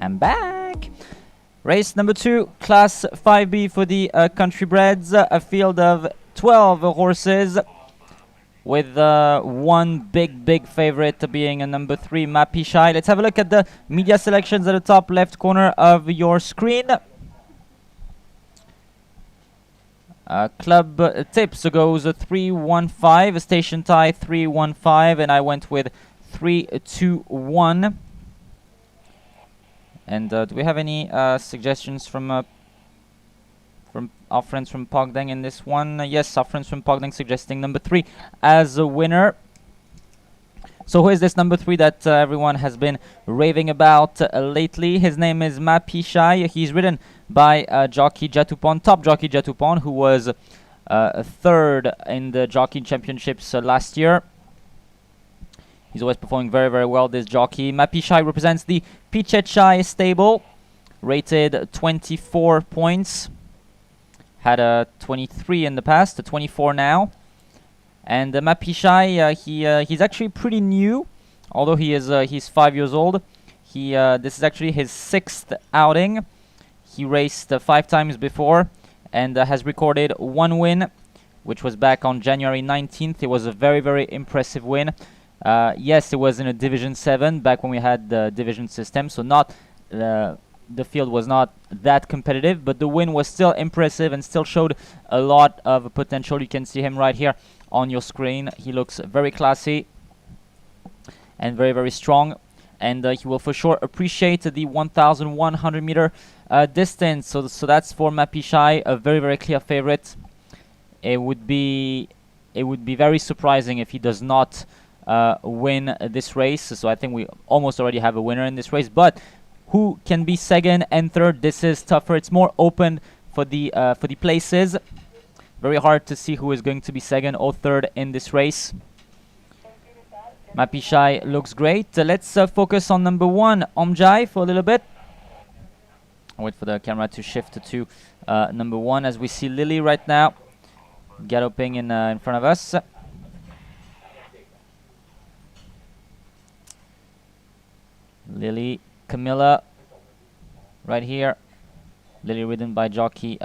I'm back. Race number 2, Class 5B for the country breds. A field of 12 horses, with one big favorite being a number 3, Mapishai. Let's have a look at the media selections at the top left corner of your screen. Club tips goes 3-1-5, station tie 3-1-5, and I went with 3-2-1. And do we have any suggestions from our friends from Pogdang in this one? Yes, our friends from Pogdang suggesting number 3 as a winner. So who is this number 3 that everyone has been raving about lately? His name is Mapishai. He's ridden by jockey Jatupon, top jockey Jatupon, who was third in the jockey championships last year. He's always performing very well, this jockey. Mapishai represents the Pichechai stable, rated 24 points. Had a 23 in the past, a 24 now. And Mapishai, he's actually pretty new, although he's 5 years old. This is actually his 6th outing. He raced 5 times before and has recorded 1 win, which was back on January 19th. It was a very impressive win. Yes, it was in a Division 7 back when we had the division system, so not the field was not that competitive, but the win was still impressive and still showed a lot of potential. You can see him right here on your screen. He looks very classy and very strong, and he will for sure appreciate the 1,100 meter distance. So that's for Mapishai, a very clear favorite. It would be very surprising if he does not win this race. So I think we almost already have a winner in this race, but who can be second and third? This is tougher. It's more open for the places. Very hard to see who is going to be second or third in this race. Mapishai looks great. Let's focus on number 1, Omjai, for a little bit. I'll wait for the camera to shift to number 1 as we see Lily right now galloping in front of us. Lily, Camilla, right here. Lily ridden by jockey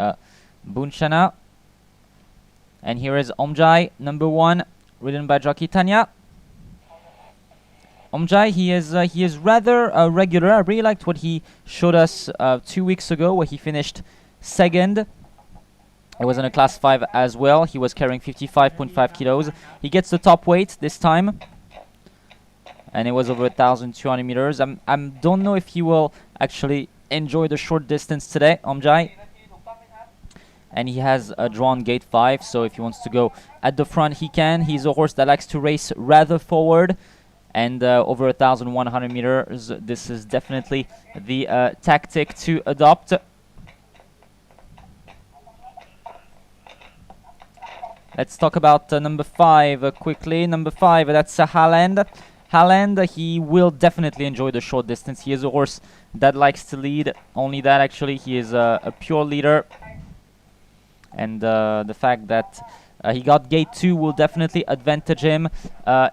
Bunchana. And here is Omjai, number 1, ridden by jockey Tanya. Omjai, he is rather regular. I really liked what he showed us 2 weeks ago, where he finished second. It was in a class 5 as well. He was carrying 55.5 kilos. He gets the top weight this time, and it was over 1,200 meters. I don't know if he will actually enjoy the short distance today, Omjai. And he has a drawn gate 5, so if he wants to go at the front, he can. He's a horse that likes to race rather forward, and over 1,100 meters, this is definitely the tactic to adopt. Let's talk about number 5 quickly. Number 5, that's Haaland. Haaland, he will definitely enjoy the short distance. He is a horse that likes to lead. Only that, actually, he is a pure leader. And the fact that he got gate 2 will definitely advantage him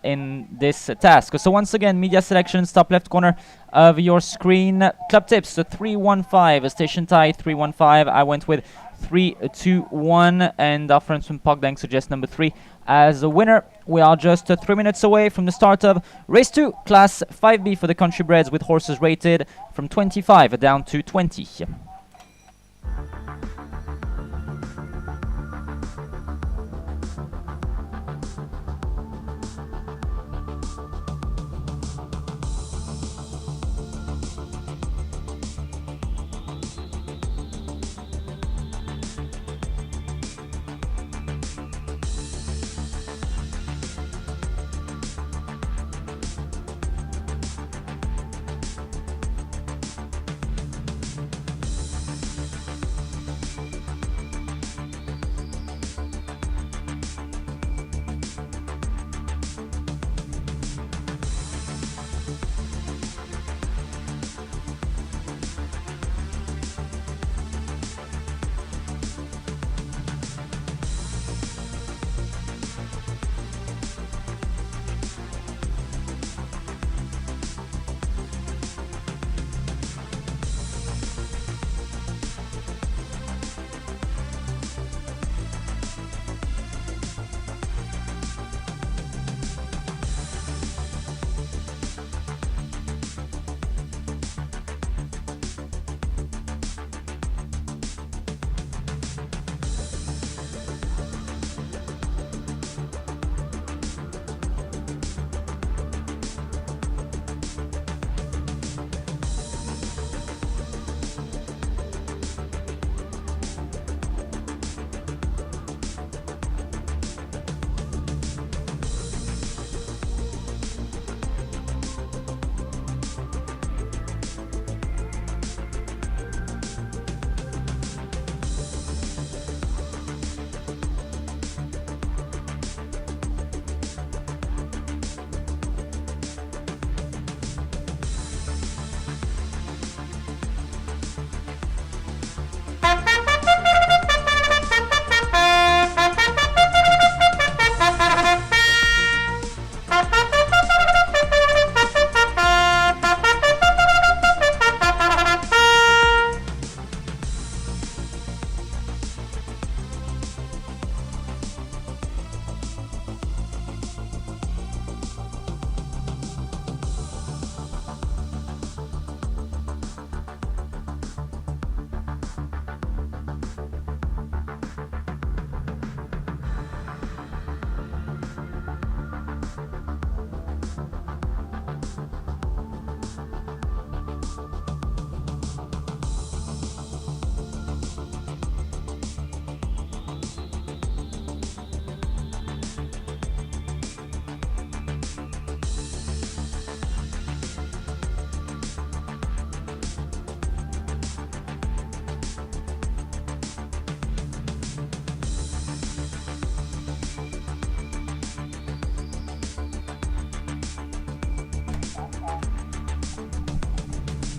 in this task. So once again, media selections, top left corner of your screen. Club tips, 3-1-5, station tie 3-1-5. I went with 3-2-1, and our friends from Pogdang suggest number 3 as a winner. We are just 3 minutes away from the start of race 2, class 5B for the country breds, with horses rated from 25 down to 20.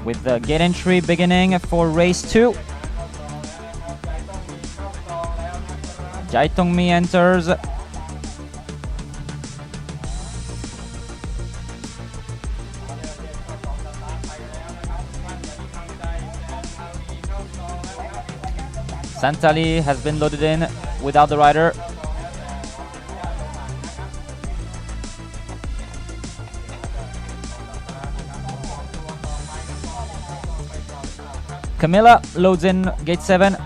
with the gate entry beginning for race 2. Jai Tongmi enters. Santali has been loaded in without the rider. Camilla loads in gate 7.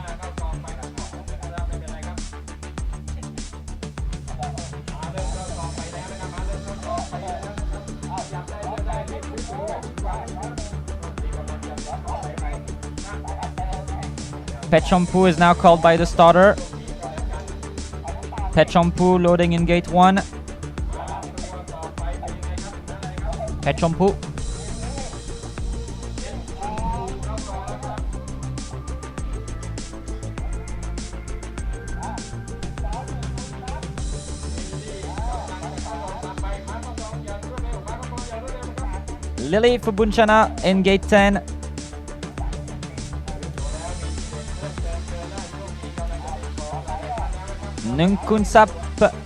Pechompu is now called by the starter. Pechompu loading in gate 1. Pechompu. Lily Fubunchana in gate 10. Nungkunsap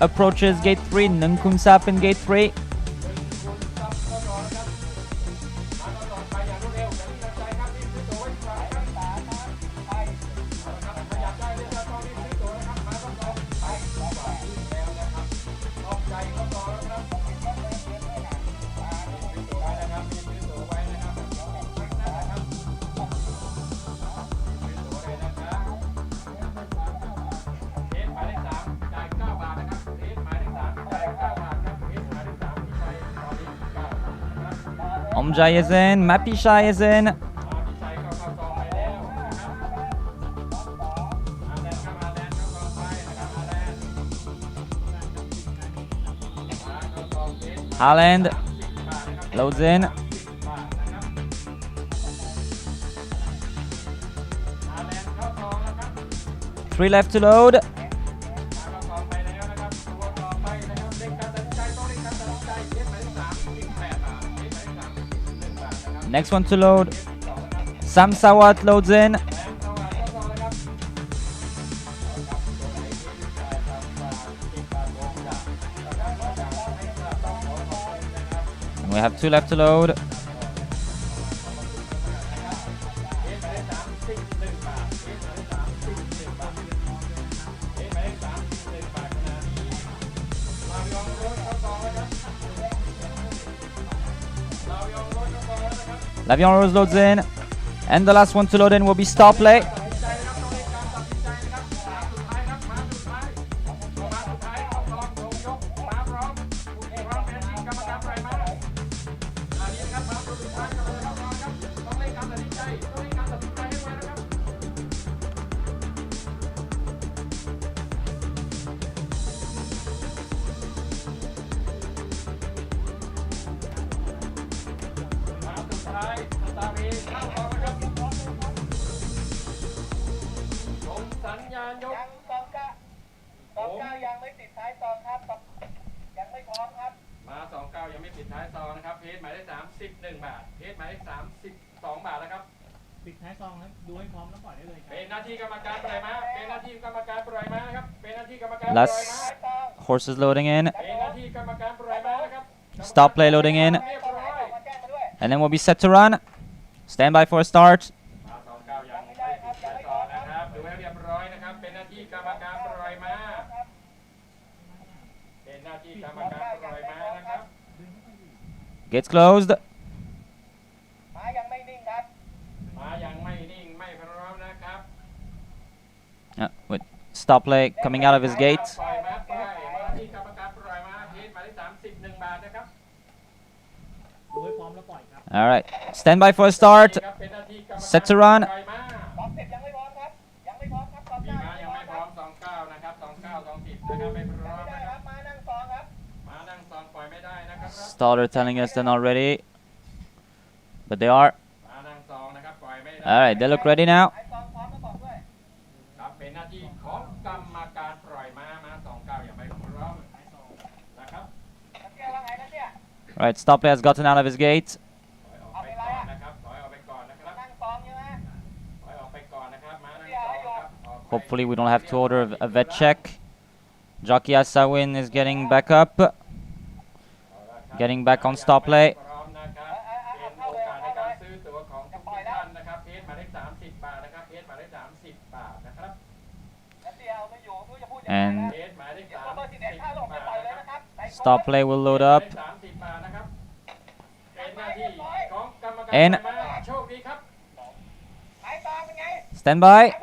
approaches gate 3. Nungkunsap in gate 3. Omjai is in, Mapishai is in. Haaland loads in. Three left to load. Next one to load. Sam Sawat loads in. And we have 2 left to load. Lavion Rose loads in, and the last one to load in will be Star Play. Last horses loading in. Stop play loading in. And then we'll be set to run. Stand by for a start. Gates closed. With stop play coming out of his gate. All right, stand by for a start. Set to run. Starter telling us they're not ready, but they are. All right, they look ready now. Right, stop play has gotten out of his gate. Hopefully we don't have to order a vet check. Jockey Asawin is getting back up. Getting back on stop play. And stop play will load up. And stand by.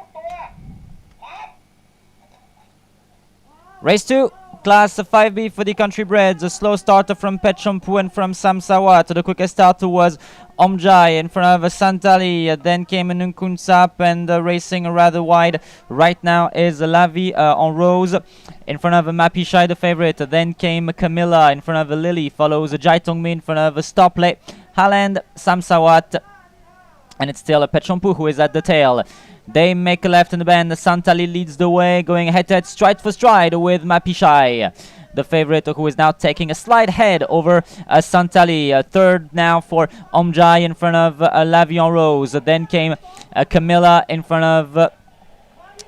Race 2, class 5B for the country breds. A slow starter from Petchampu and from Samsawat. The quickest starter was Omjai in front of Santali. Then came Nunkunsap and racing rather wide. Right now is Lavi on Rose in front of Mapishai, the favorite. Then came Camilla in front of Lily. Follows Jaitongmi in front of Stopley, Thailand, Samsawat. And it's still Petchampu who is at the tail. They make a left in the bend. Santali leads the way, going head-to-head, stride for stride with Mapishai, the favorite, who is now taking a slight head over Santali. Third now for Omjai in front of Lavion Rose. Then came Camilla in front of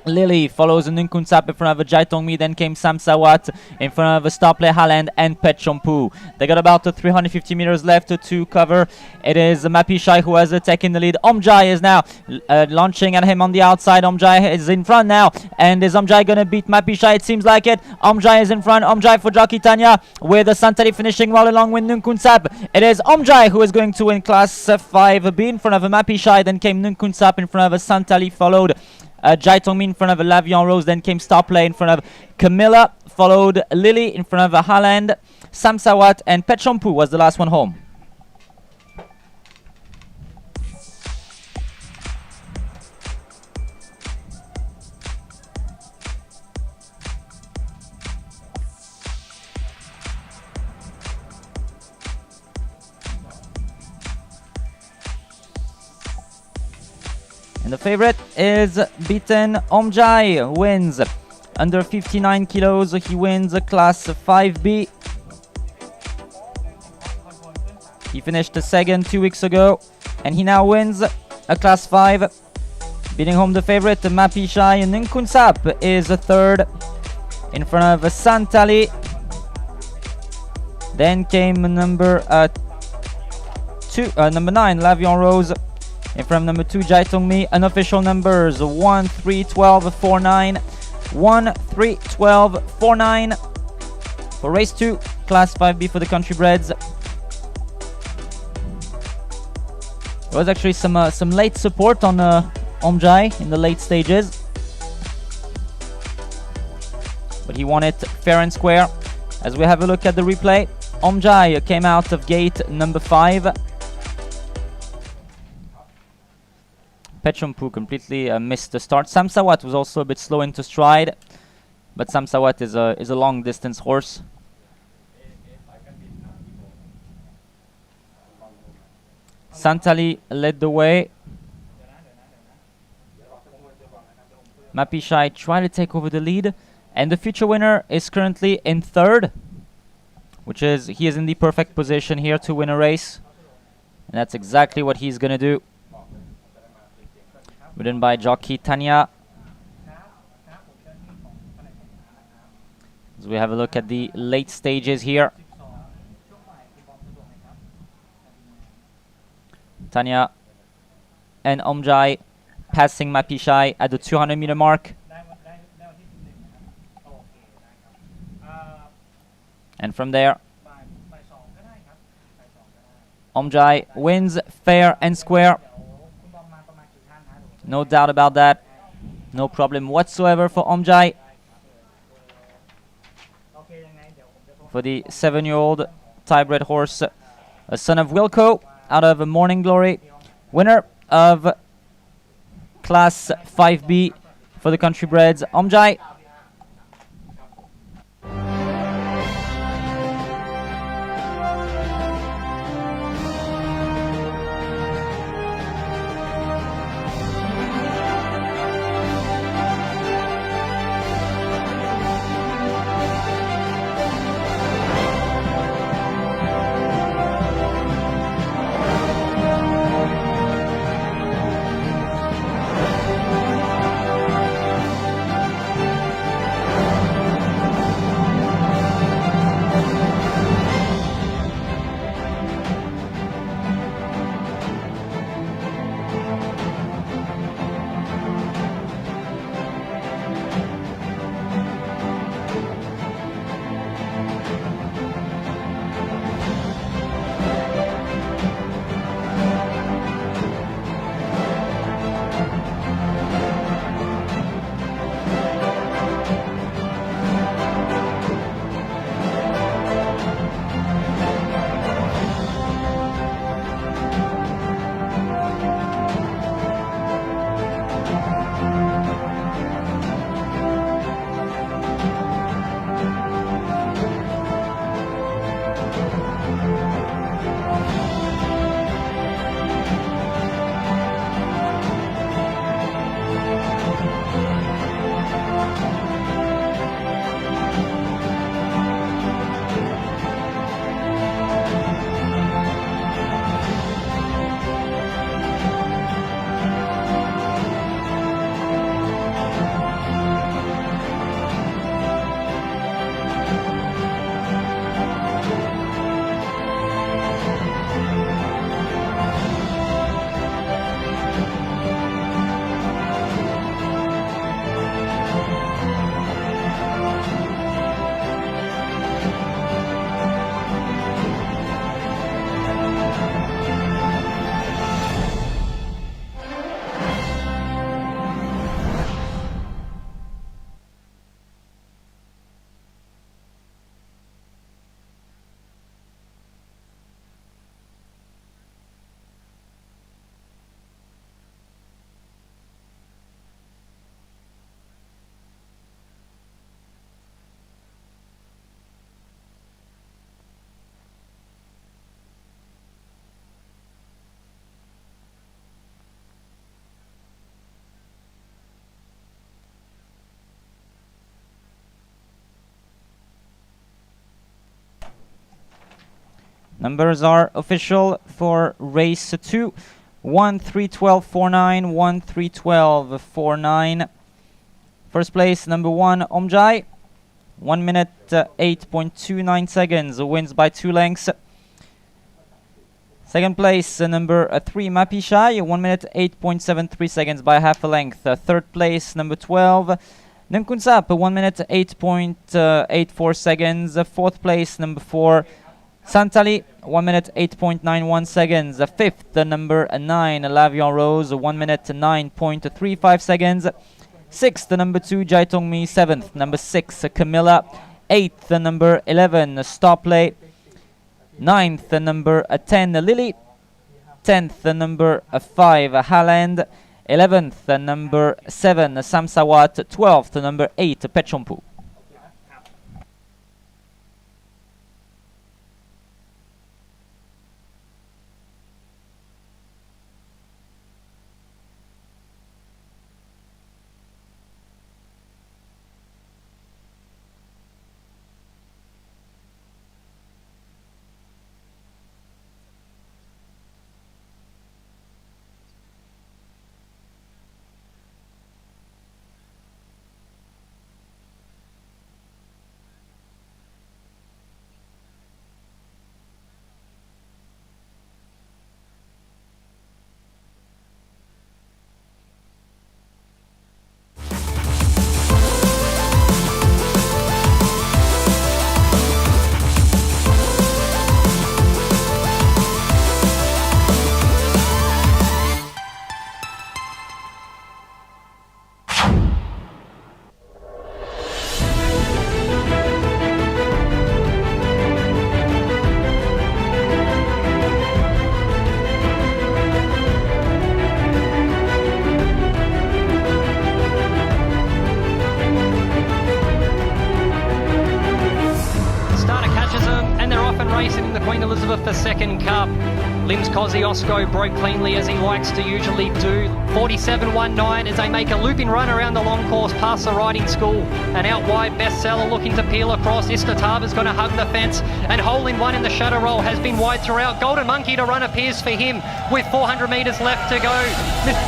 Lily. Follows Nunkunsap in front of Jaitongmi. Then came Samsawat in front of Stopley, Haaland and Petchampu. They got about 350 meters left to cover. It is Mapishai who has taken the lead. Omjai is now launching at him on the outside. Omjai is in front now. And is Omjai going to beat Mapishai? It seems like it. Omjai is in front. Omjai for Jockey Tanya, with Santali finishing well along with Nunkunsap. It is Omjai who is going to win class 5B in front of Mapishai. Then came Nunkunsap in front of Santali, followed Jaitongmi in front of Lavion Rose. Then came Stopley in front of Camilla, followed Lily in front of Haaland. Samsawat and Petchampu was the last one home. And the favorite is beaten. Omjai wins under 59 kilos. He wins class 5B. He finished second 2 weeks ago, and he now wins a class 5, beating home the favorite Mapishai. And Nunkunsap is third in front of Santali. Then came number 9 Lavion Rose in front of number 2 Jaitongmi. Unofficial numbers 1, 3, 12, 4, 9. 1, 3, 12, 4, 9 for race 2, class 5B for the country breds. There was actually some late support on Omjai in the late stages, but he won it fair and square. As we have a look at the replay, Omjai came out of gate number 5. Petchampu completely missed the start. Samsawat was also a bit slow into stride, but Samsawat is a long distance horse. Santali led the way. Mapishai tried to take over the lead, and the future winner is currently in third, which is, he is in the perfect position here to win a race, and that's exactly what he's gonna do. Ridden by Jockey Tanya. As we have a look at the late stages here. Tanya and Omjai passing Mapishai at the 200 meter mark. And from there, Omjai wins fair and square. No doubt about that. No problem whatsoever for Omjai. For the 7-year-old Thai-bred horse, a son of Wilco out of Morning Glory, winner of class 5B for the country breds, Omjai. Numbers are official for race 2. 1-3-12-4-9, 1-3-12-4-9. First place, number 1, Omjai. 1 minute 8.29 seconds, wins by 2 lengths. Second place, number 3, Mapishai, 1 minute 8.73 seconds by half a length. Third place, number 12, Nimkunsap, 1 minute 8.84 seconds. Fourth place, number 4, Santali, 1 minute 8.91 seconds. Fifth, number 9, Lavion Rose, 1 minute 9.35 seconds. Sixth, number 2, Jaitongmi. Seventh, number 6, Camilla. Eighth, number 11, Stopley. Ninth, number 10, Lily. 10th, number 5, Haaland. 11th, number 7, Samsawat. 12th, number 8, Pechompu. Second Cup. Limbs Kosciuszko broke cleanly as he likes to usually do. 47.19 as they make a looping run around the long course past the riding school. And out wide, Bestseller looking to peel across. Istatava's going to hug the fence. And hole in one in the shadow roll has been wide throughout. Golden Monkey to run appears for him with 400 metres left to go.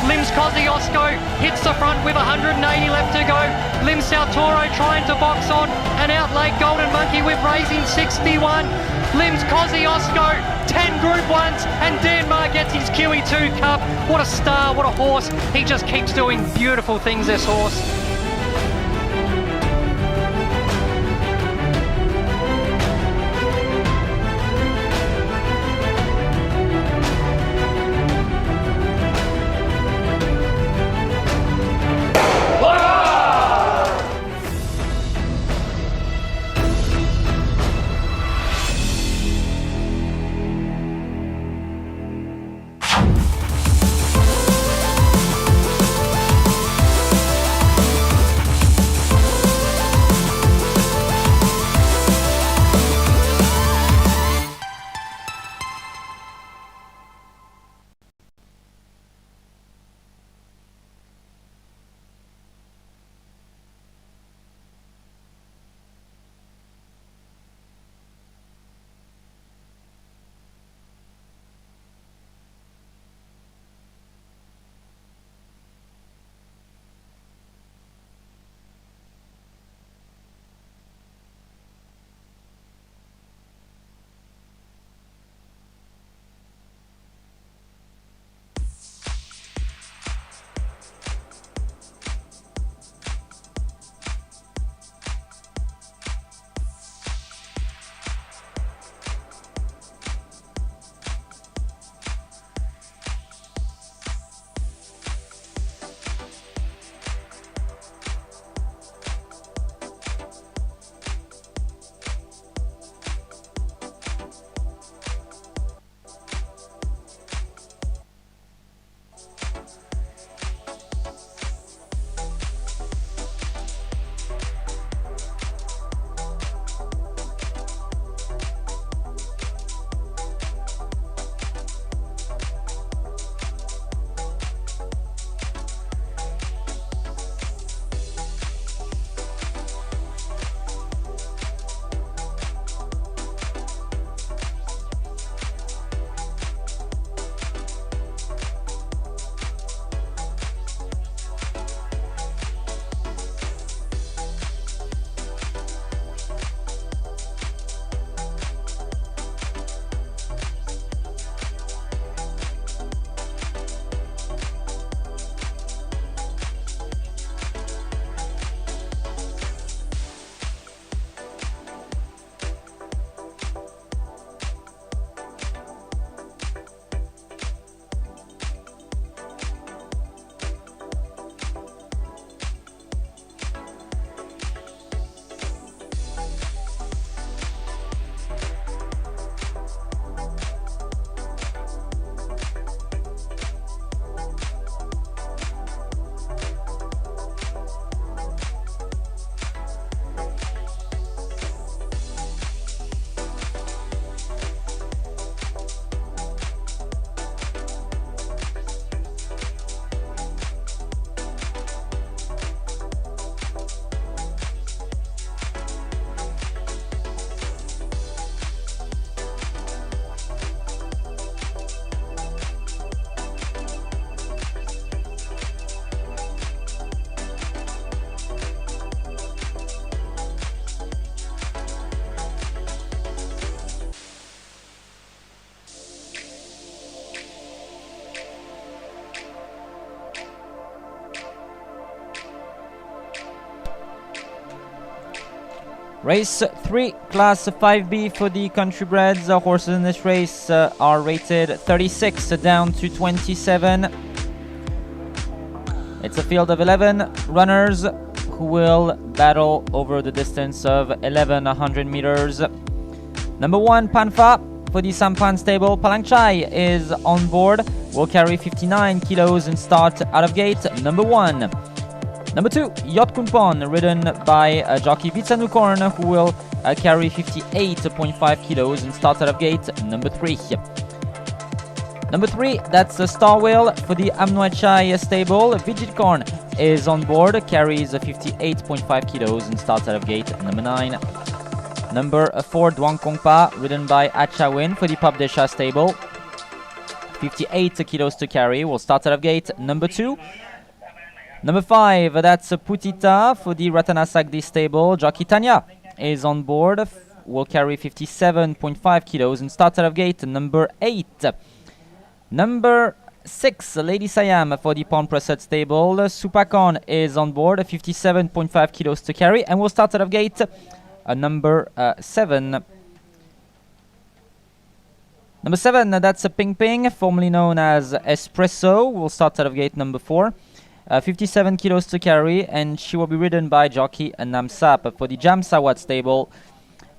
Limbs Kosciuszko hits the front with 180 left to go. Limbs Saltoro trying to box on. And out late Golden Monkey with raising 61. Limbs Kosciuszko, 10 Group 1s, and Denmark gets his QE2 Cup. What a star, what a horse. He just keeps doing beautiful things, this horse. Race 3, Class 5B for the country breds. Horses in this race are rated 36 down to 27. It's a field of 11 runners who will battle over the distance of 1100 meters. Number 1, Panfa for the Sampan stable. Palangchai is on board, will carry 59 kilos and start out of gate. Number 1. Number 2, Yot Kunpon, ridden by jockey Vitsanukorn, who will carry 58.5 kilos and start out of gate. Number 3. Number 3, that's a Star Whale for the Amnoachai stable. Vigitkorn is on board, carries 58.5 kilos and starts out of gate. Number 9. Number 4, Duang Kongpa, ridden by Achawin for the Papdesha stable. 58 kilos to carry, will start out of gate. Number 2. Number 5, that's Putita for the Ratanasagdi stable. Jockey Tanya is on board, will carry 57.5 kilos and start out of gate. Number 8. Number 6, Lady Siam for the Pon Prasad stable. Supakon is on board, 57.5 kilos to carry, and will start out of gate. Number 7. Number 7, that's a Ping Ping, formerly known as Espresso, will start out of gate. Number 4. 57 kilos to carry, and she will be ridden by jockey Namsap for the Jamsawat stable.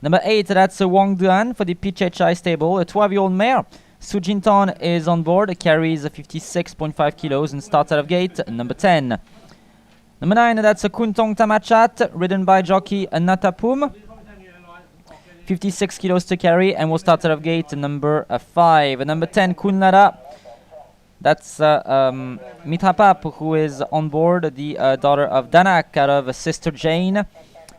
Number 8, that's a Wang Duan for the Pichechai stable. A 12-year-old mare, Sujinton, is on board, carries 56.5 kilos and starts out of gate. Number 10. Number 9, that's a Kuntong Tamachat, ridden by jockey Natapum. 56 kilos to carry and will start out of gate. Number 5. Number 10, Kunlara. That's Mithapap, who is on board, the daughter of Danak out of Sister Jane.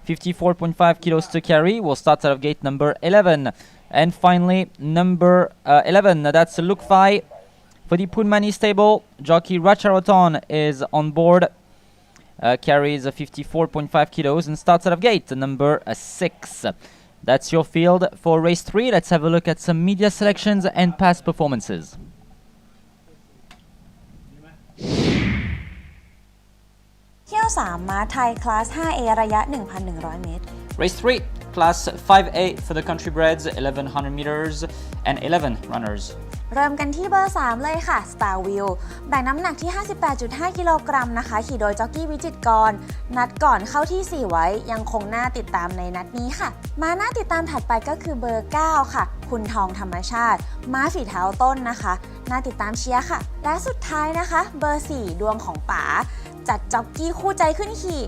54.5 kilos to carry, will start out of gate. Number 11. And finally, number 11, that's Lukfai for the Punmani stable. Jockey Racharoton is on board, carries 54.5 kilos and starts out of gate. Number 6. That's your field for race 3. Let's have a look at some media selections and past performances. เที่ยว 3 ม้าไทย Class 5A ระยะ 1,100 เมตร Race 3, Class 5A for the country breds, 1100 meters and 11 runners. เริ่มกันที่เบอร์ 3 เลยค่ะ Star Wheel แบกน้ำหนักที่ 58.5 กิโลกรัมนะคะ ขี่โดยจ็อกกี้วิจิตรกร นัดก่อนเข้าที่ 4 ไว้ ยังคงน่าติดตามในนัดนี้ค่ะ ม้าน่าติดตามถัดไปก็คือเบอร์ 9 ค่ะ คุณทองธรรมชาติ ม้าฝีเท้าต้นนะคะ น่าติดตามเชียร์ค่ะ และสุดท้ายนะคะ เบอร์ 4 ดวงของป๋า จัดจ็อกกี้คู่ใจขึ้นขี่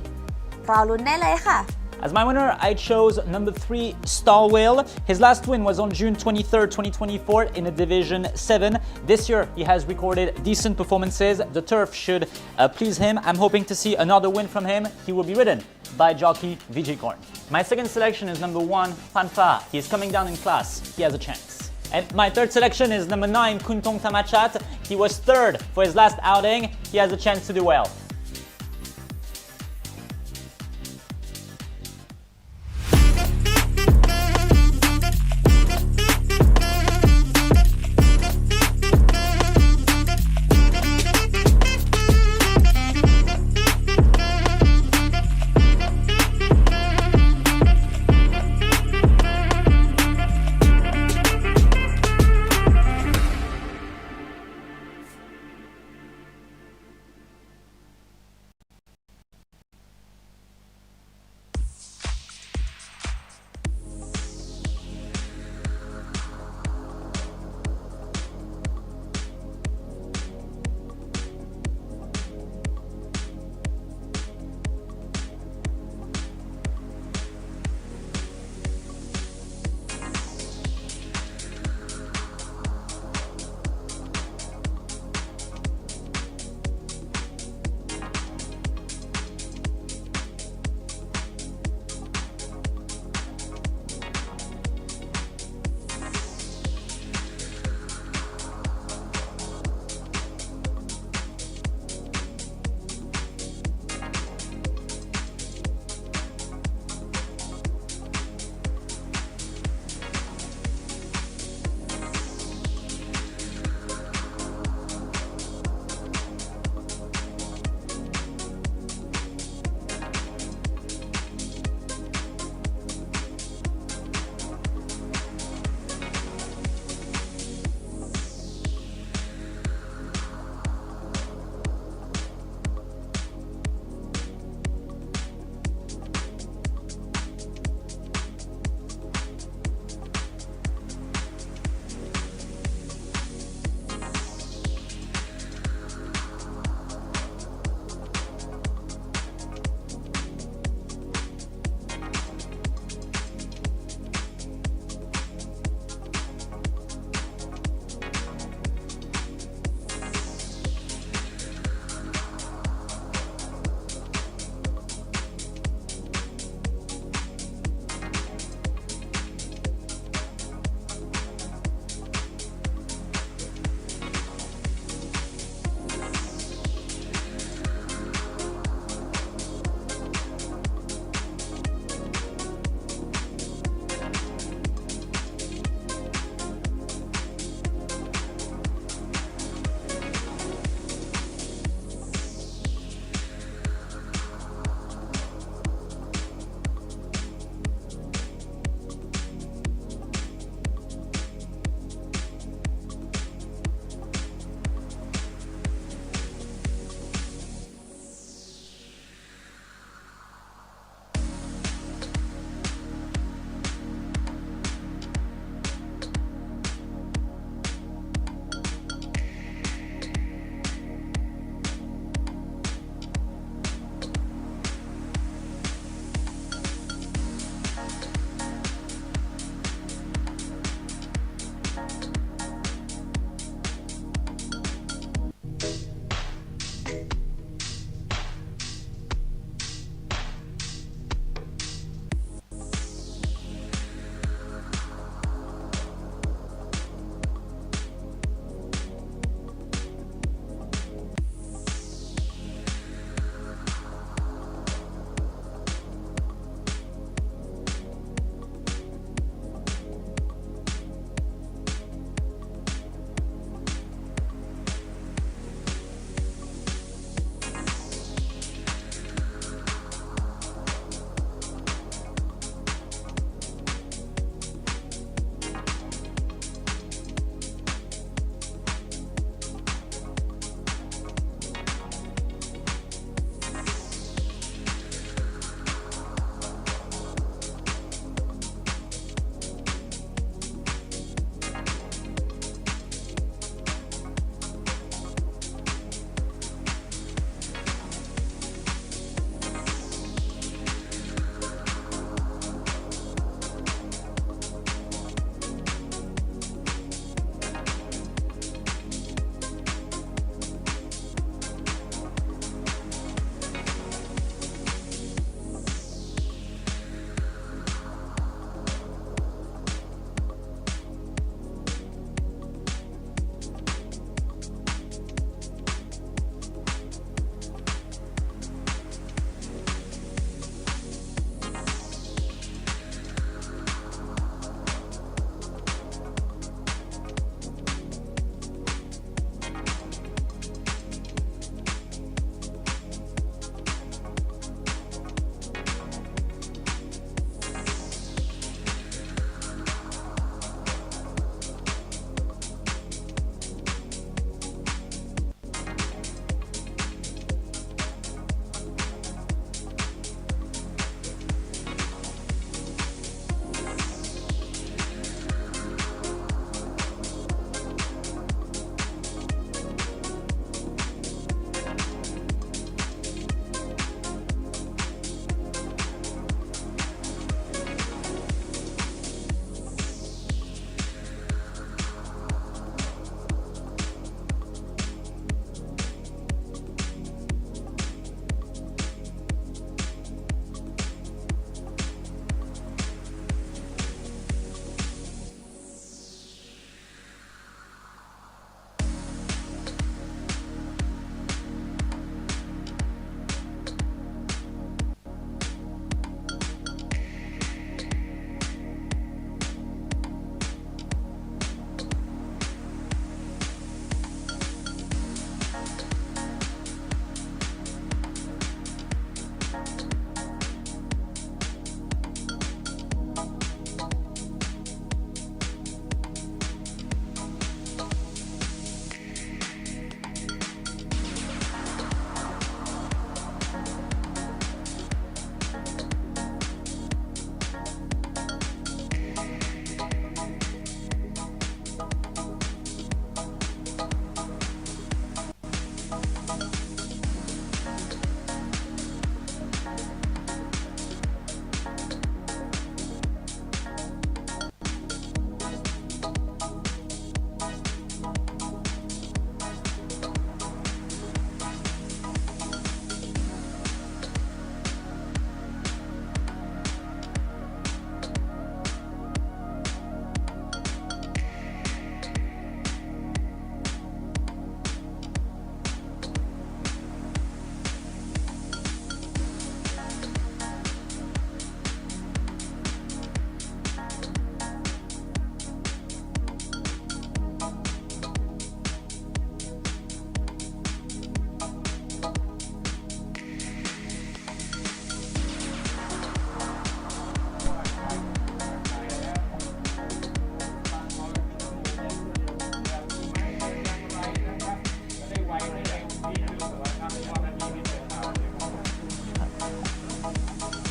รอลุ้นได้เลยค่ะ As my winner, I chose number 3, Star Whale. His last win was on June 23rd, 2024 in a Division 7. This year, he has recorded decent performances. The turf should please him. I'm hoping to see another win from him. He will be ridden by jockey Vijikorn. My second selection is number 1, Panfa. He is coming down in class. He has a chance. And my third selection is number 9, Kuntong Tamachat. He was 3rd for his last outing. He has a chance to do well.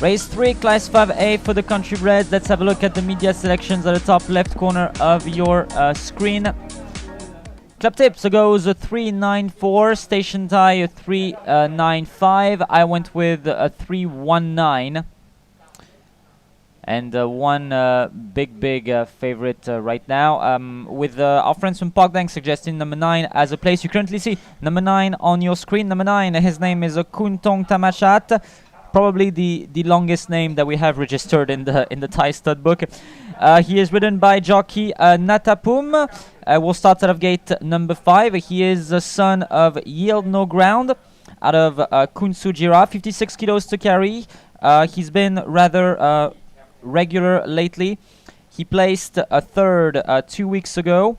Race 3, Class 5A for the country breds. Let's have a look at the media selections at the top left corner of your screen. Club tips goes 394, station tie 395. I went with 319. And one big favorite right now, with our friends from Pogdang suggesting number 9 as a place. You currently see number 9 on your screen. Number 9, his name is Kuntong Tamachat, probably the longest name that we have registered in the Thai stud book. He is ridden by jockey Natapum. We'll start out of gate number 5. He is the son of Yield No Ground out of Kunsujira, 56 kilos to carry. He's been rather regular lately. He placed a third 2 weeks ago.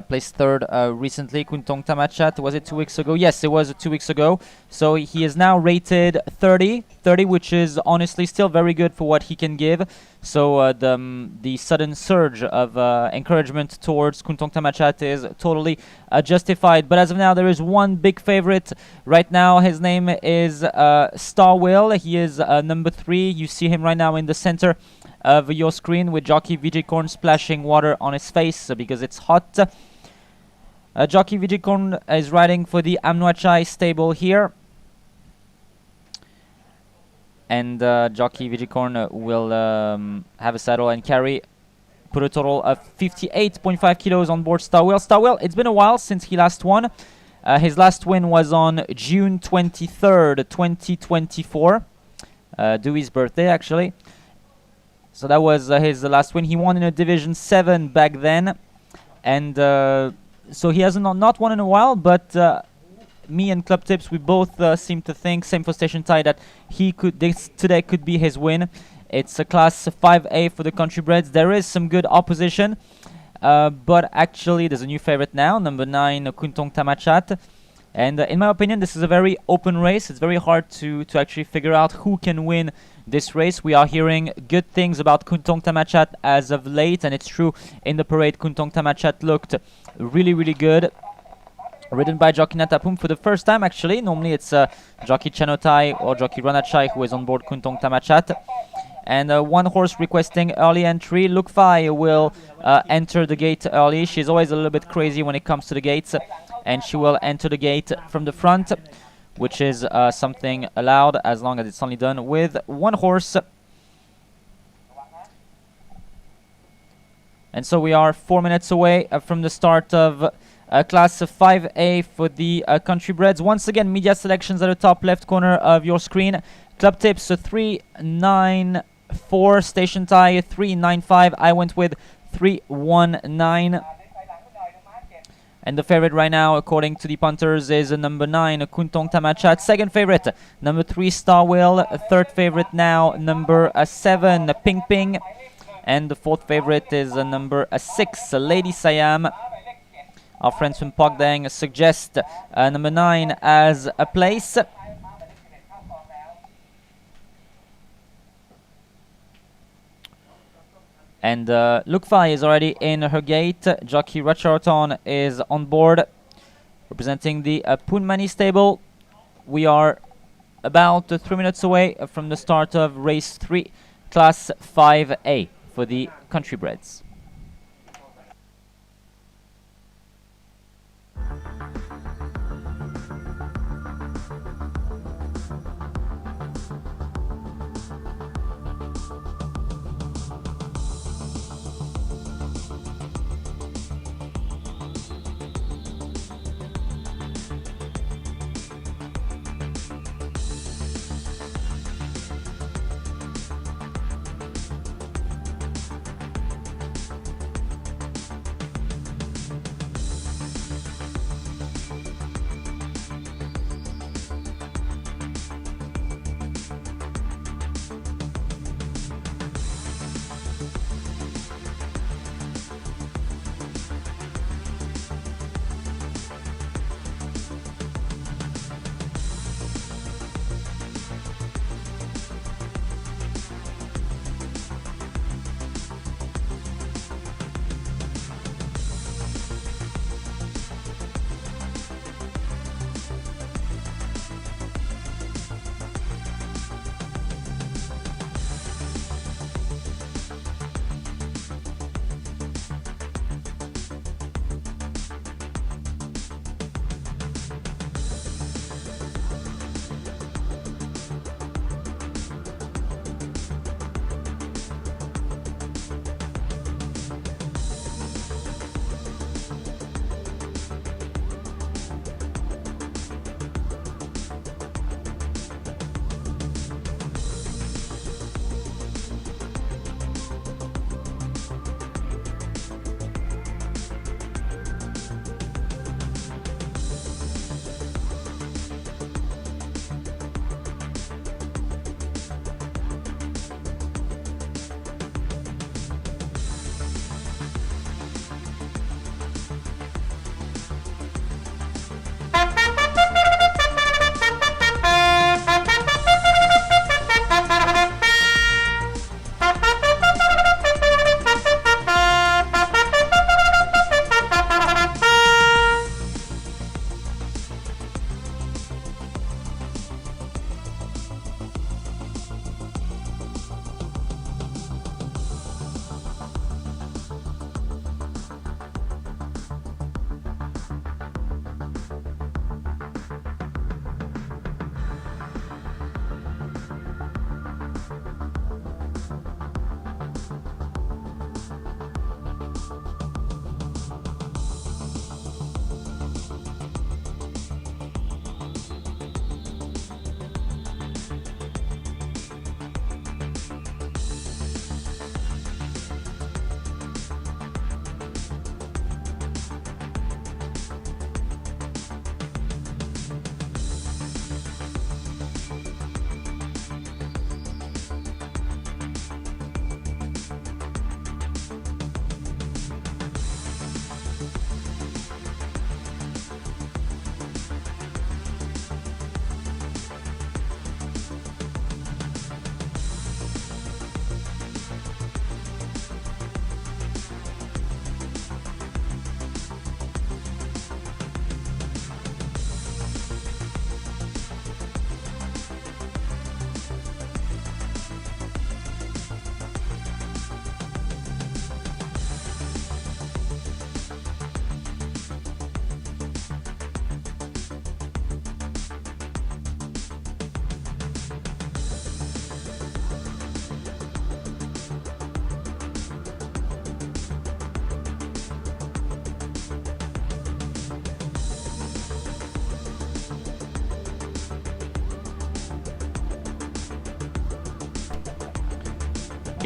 Placed third recently. Kuntong Tamachat, was it 2 weeks ago? Yes, it was 2 weeks ago. So he is now rated 30, which is honestly still very good for what he can give. So the sudden surge of encouragement towards Kuntong Tamachat is totally justified. But as of now, there is one big favorite right now. His name is Star Will. He is number 3. You see him right now in the center of your screen with jockey Vijikorn splashing water on his face because it's hot. Jockey Vijikorn is riding for the Amnuachai stable here. And jockey Vijikorn will have a saddle and carry, put a total of 58.5 kilos on board Star Will. Star Will, it's been a while since he last won. His last win was on June 23rd, 2024. Dewey's birthday, actually. So that was his last win. He won in a Division 7 back then. And so he has not won in a while, but me and Club Tips, we both seem to think, same for Station Tie, that today could be his win. It's a Class 5A for the country breds. There is some good opposition, but actually there's a new favorite now, number 9, Kuntong Tamachat. And in my opinion, this is a very open race. It's very hard to actually figure out who can win this race. We are hearing good things about Kuntong Tamachat as of late, and it's true, in the parade Kuntong Tamachat looked really good. Ridden by jockey Natapum for the first time, actually. Normally it's jockey Chanotai or jockey Ranachai who is on board Kuntong Tamachat. And one horse requesting early entry. Lukfai will enter the gate early. She's always a little bit crazy when it comes to the gates, and she will enter the gate from the front, which is something allowed as long as it's only done with one horse. And so we are 4 minutes away from the start of Class 5A for the country breds. Once again, media selections at the top left corner of your screen. Club tips 394, station tie 395. I went with 319. And the favorite right now, according to the punters, is number 9, Kuntong Tamachat. Second favorite, number 3, Star Will. Third favorite now, number 7, Ping Ping. And the fourth favorite is number 6, Lady Siam. Our friends from Pogdang suggest number 9 as a place. And Lukfai is already in her gate. Jockey Ratcharaton is on board, representing the Punmani stable. We are about 3 minutes away from the start of race 3, Class 5A for the country breds.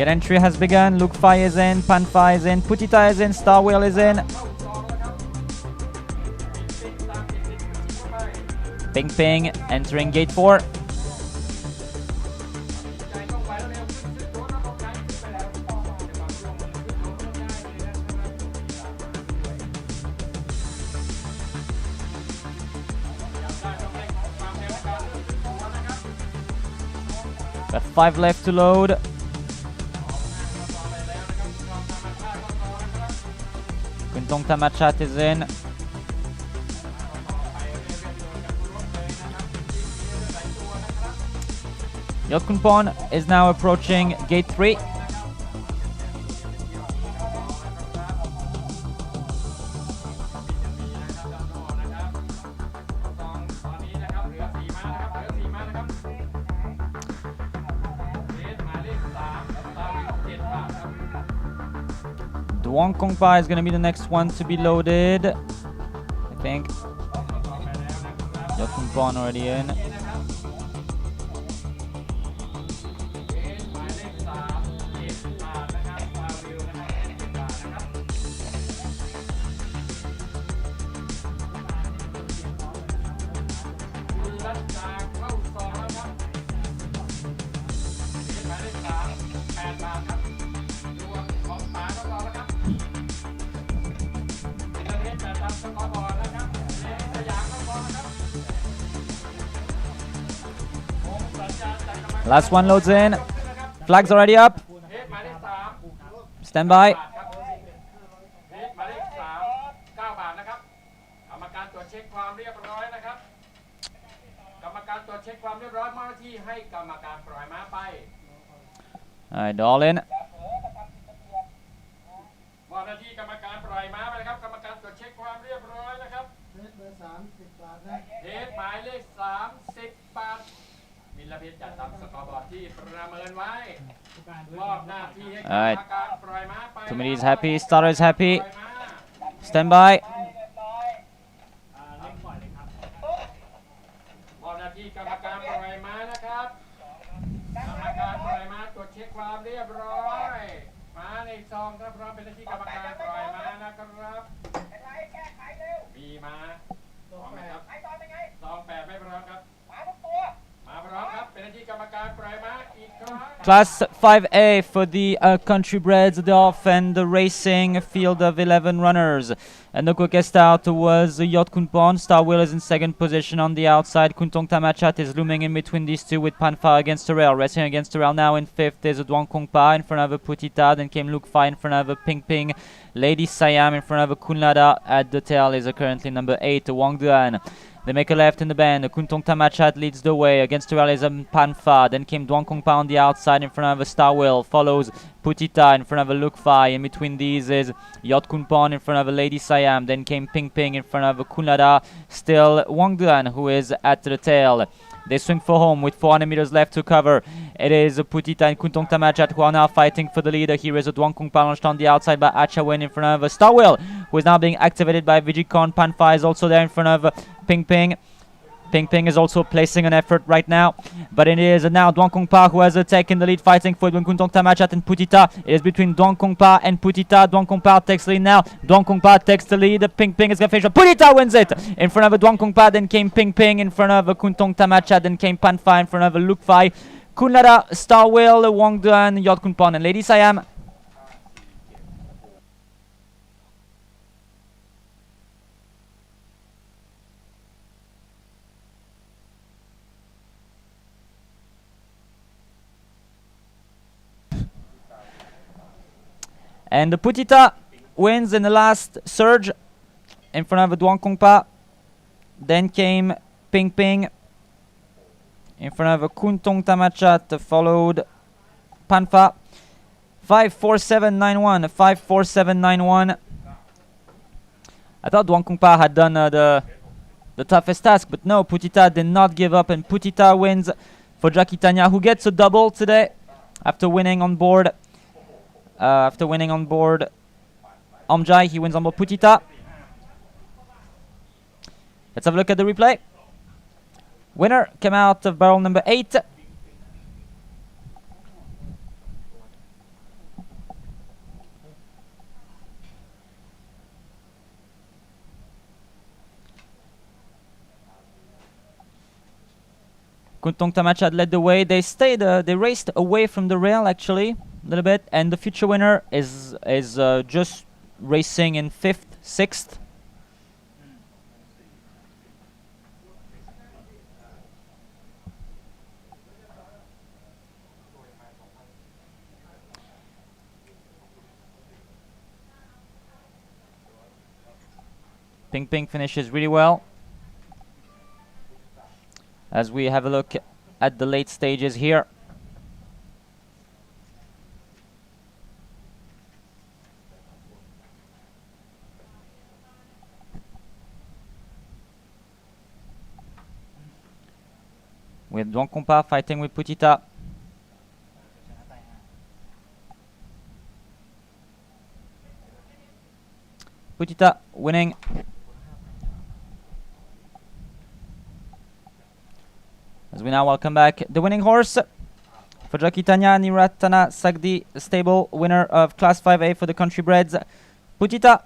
Gate entry has begun. Luke Fai is in, Pan Fai is in, Putita is in, Star Wheel is in. Ping Ping entering gate 4. Got 5 left to load. Kuntong Tamachat is in. Yotkunpon is now approaching gate 3. Duong Kongpa is going to be the next one to be loaded, I think. Yotkunpon already in. Last one loads in. Flags already up. Stand by. Alright, all in. Alright. Committee is happy, starter is happy. Stand by. Class 5A for the country breds, the off and the racing field of 11 runners. And the quickest out was Yotkunpon. Star Wheel is in second position on the outside. Kuntong Tamachat is looming in between these two with Panfa against the rail. Racing against the rail now in fifth is Duong Kongpa in front of a Putita. Then came Luke Fai in front of a Ping Ping. Lady Siam in front of a Kunlada. At the tail is currently number 8, Wang Duan. They make a left in the bend. Kuntong Tamachat leads the way. Against the rail is Panfa. Then came Duong Kongpa on the outside in front of a Star Wheel. Follows Putita in front of a Luke Fai. In between these is Yotkunpon in front of a Lady Siam. Then came Ping Ping in front of a Kunlada. Still Wang Duan who is at the tail. They swing for home with 400 meters left to cover. It is Putita and Kuntong Tamachat who are now fighting for the leader. Here is a Duong Kongpa launched on the outside by Achawen in front of a Star Wheel, who is now being activated by Vigicon. Panfa is also there in front of Ping Ping. Ping Ping is also placing an effort right now, but it is now Duong Kongpa who has taken the lead, fighting for it when Kuntong Tamachat and Putita. It is between Duong Kongpa and Putita. Duong Kongpa takes the lead now. Duong Kongpa takes the lead. Ping Ping is going to finish. Putita wins it in front of Duong Kongpa. Then came Ping Ping in front of Kuntong Tamachat. Then came Panfa in front of Luke Fai. Kunlada, Star Wheel, Wang Duan, Yotkunpon, and Lady Siam. And the Putita wins in the last surge in front of Duong Kongpa. Then came Ping Ping in front of Kuntong Tamachat, followed Panfa. 5-4-7-9-1, 5-4-7-9-1. I thought Duong Kongpa had done the toughest task, but no, Putita did not give up, and Putita wins for Jackie Tanya, who gets a double today after winning on board. Omjai, he wins on board Putita. Let's have a look at the replay. Winner came out of barrel number 8. Kuntong Tamach had led the way. They stayed, they raced away from the rail actually a little bit, and the future winner is just racing in 5th, 6th. Ping Ping finishes really well. As we have a look at the late stages here. With Duan Kompa fighting with Putita. Putita winning. As we now welcome back the winning horse for Jockey Tanya Niratana Sagdi stable, winner of Class 5A for the country breds, Putita.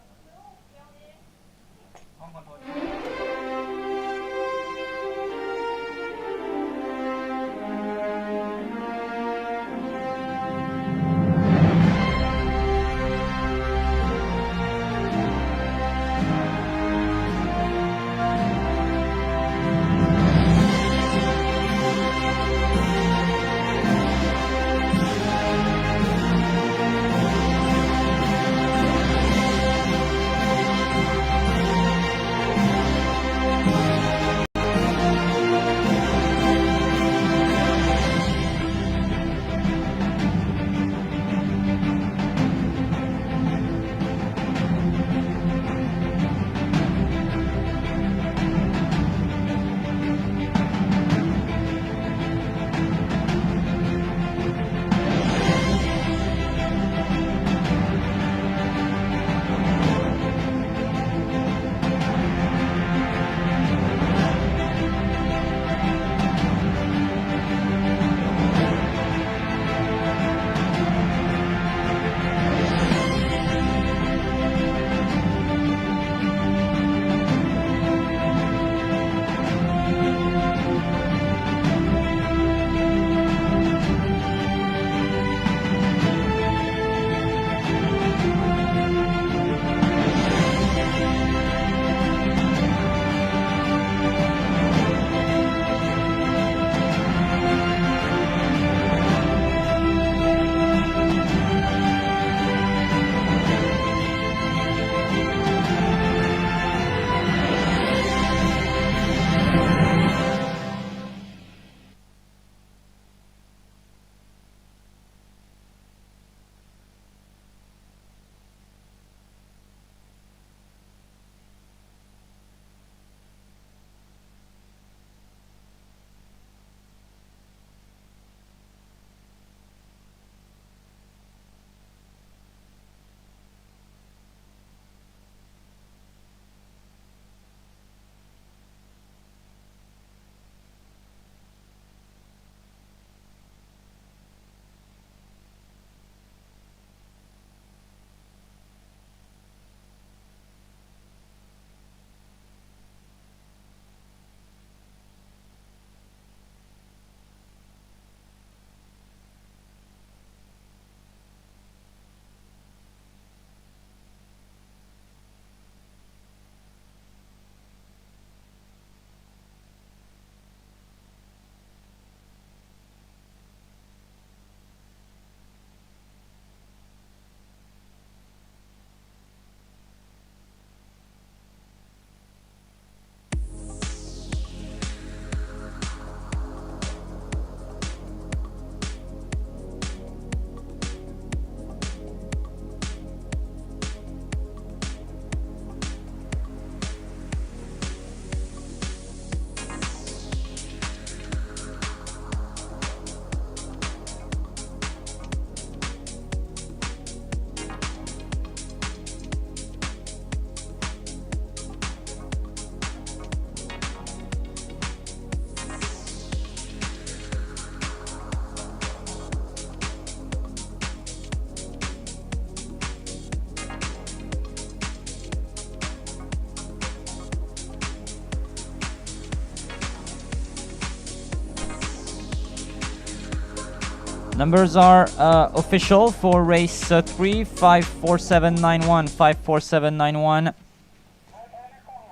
Numbers are official for race 3, 54791, 54791.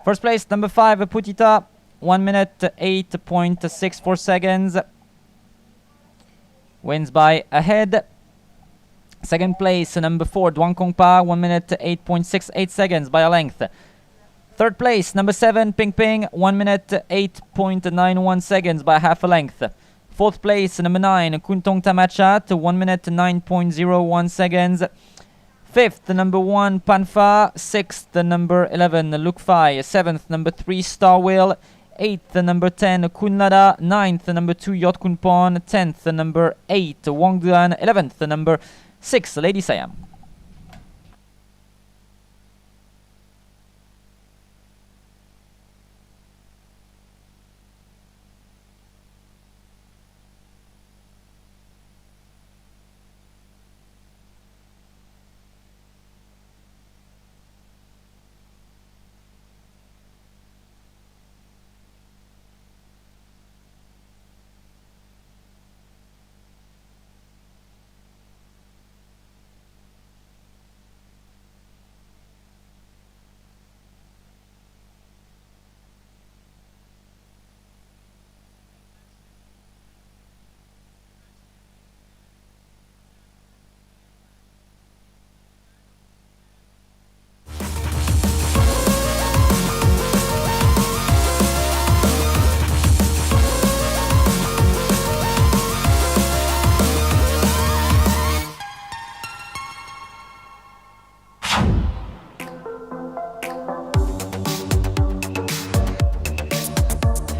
First place, number 5, Putita, 1 minute 8.64 seconds. Wins by a head. Second place, number 4, Duan Kongpa, 1 minute 8.68 seconds by a length. Third place, number 7, Ping Ping, 1 minute 8.91 seconds by half a length. Fourth place, number 9, Kuntong Tamachat, 1 minute 9.01 seconds. Fifth, number 1, Panfa. Sixth, number 11, Lukfai. Seventh, number 3, Star Wheel. Eighth, number 10, Kunlada. Ninth, number 2, Yot Kunpon. 10th, number 8, Wongduan. 11th, number 6, Lady Siam.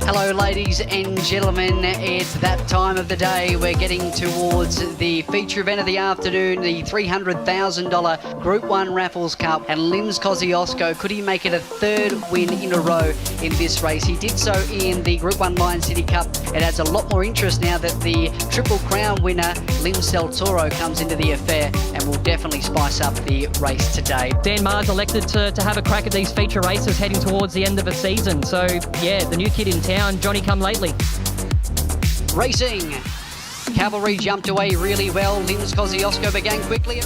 Hello ladies and gentlemen, it's that time of the day. We're getting towards the feature event of the afternoon, the $300,000 Group 1 Raffles Cup, and Lims Kosciuszko, could he make it a third win in a row in this race? He did so in the Group 1 Lion City Cup. It adds a lot more interest now that the Triple Crown winner, Lims Del Toro, comes into the affair and will definitely spice up the race today. Dan Marr's elected to have a crack at these feature races heading towards the end of a season. So, yeah, the new kid in town, Johnny come lately. Racing. Cavalry jumped away really well. Lims Kosciuszko began quickly.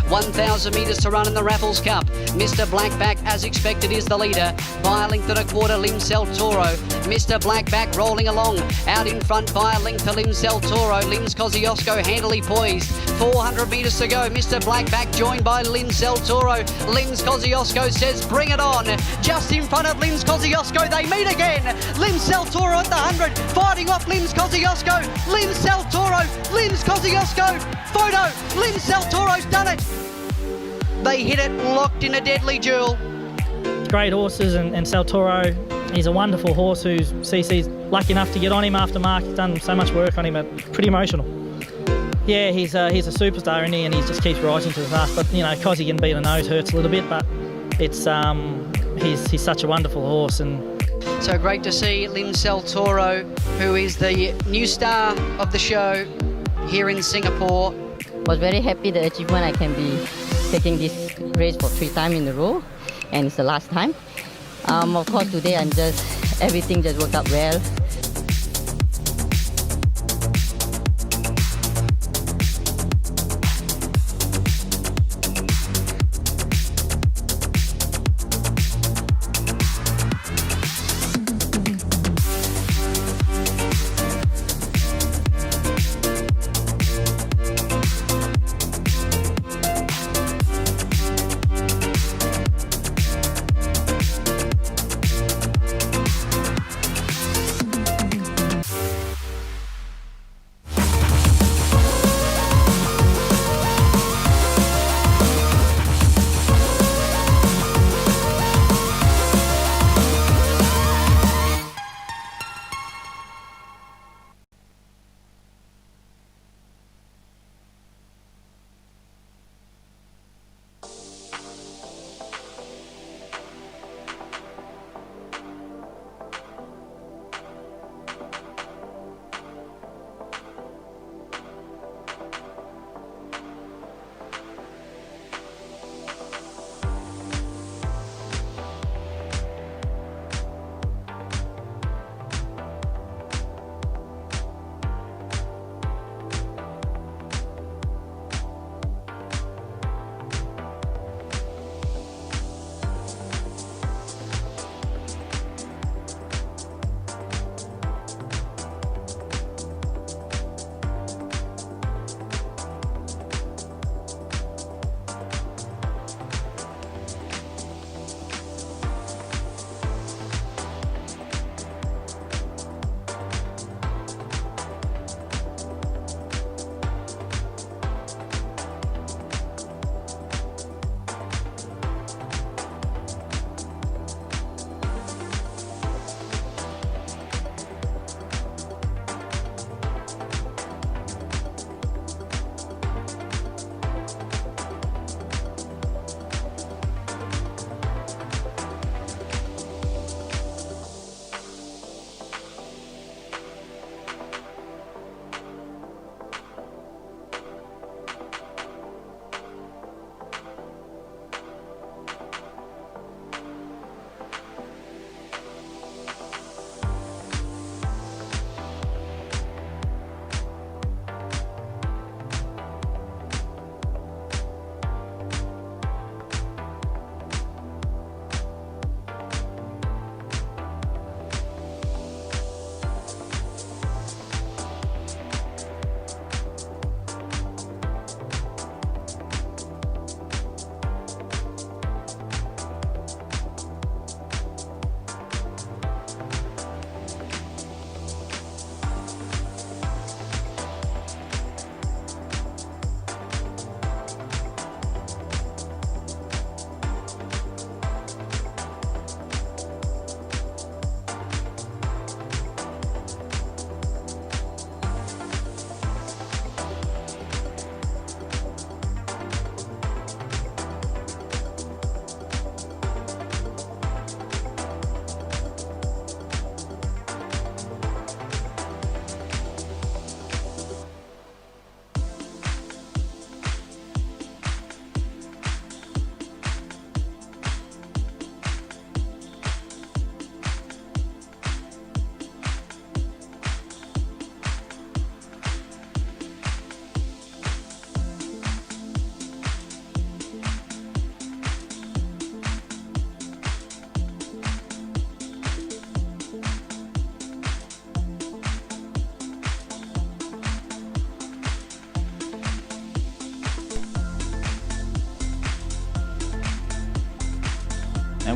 1,000 metres to run in the Raffles Cup. Mr. Blackback, as expected, is the leader. By a length and a quarter, Lims Del Toro. Mr. Blackback rolling along. Out in front by a length for Lims Del Toro. Lims Kosciuszko handily poised. 400 metres to go. Mr. Blackback joined by Lims Del Toro. Lims Kosciuszko says, bring it on. Just in front of Lims Kosciuszko, they meet again. Lims Del Toro at the 100. Fighting off Lims Kosciuszko. Lims Del Toro. Lims Kosciuszko. Photo. Lims Del Toro's done it. They hit it, locked in a deadly duel. Great horses, and Del Toro, he's a wonderful horse who CC's lucky enough to get on him after Mark. He's done so much work on him, pretty emotional. Yeah, he's a superstar, isn't he? And he just keeps rising to the task. But, you know, Cosy getting beat on the nose hurts a little bit, but it's he's such a wonderful horse. And so great to see Lims Del Toro, who is the new star of the show here in Singapore. Was very happy the achievement I can be taking this race for 3 times in a row, and it's the last time. Of course today everything just worked out well.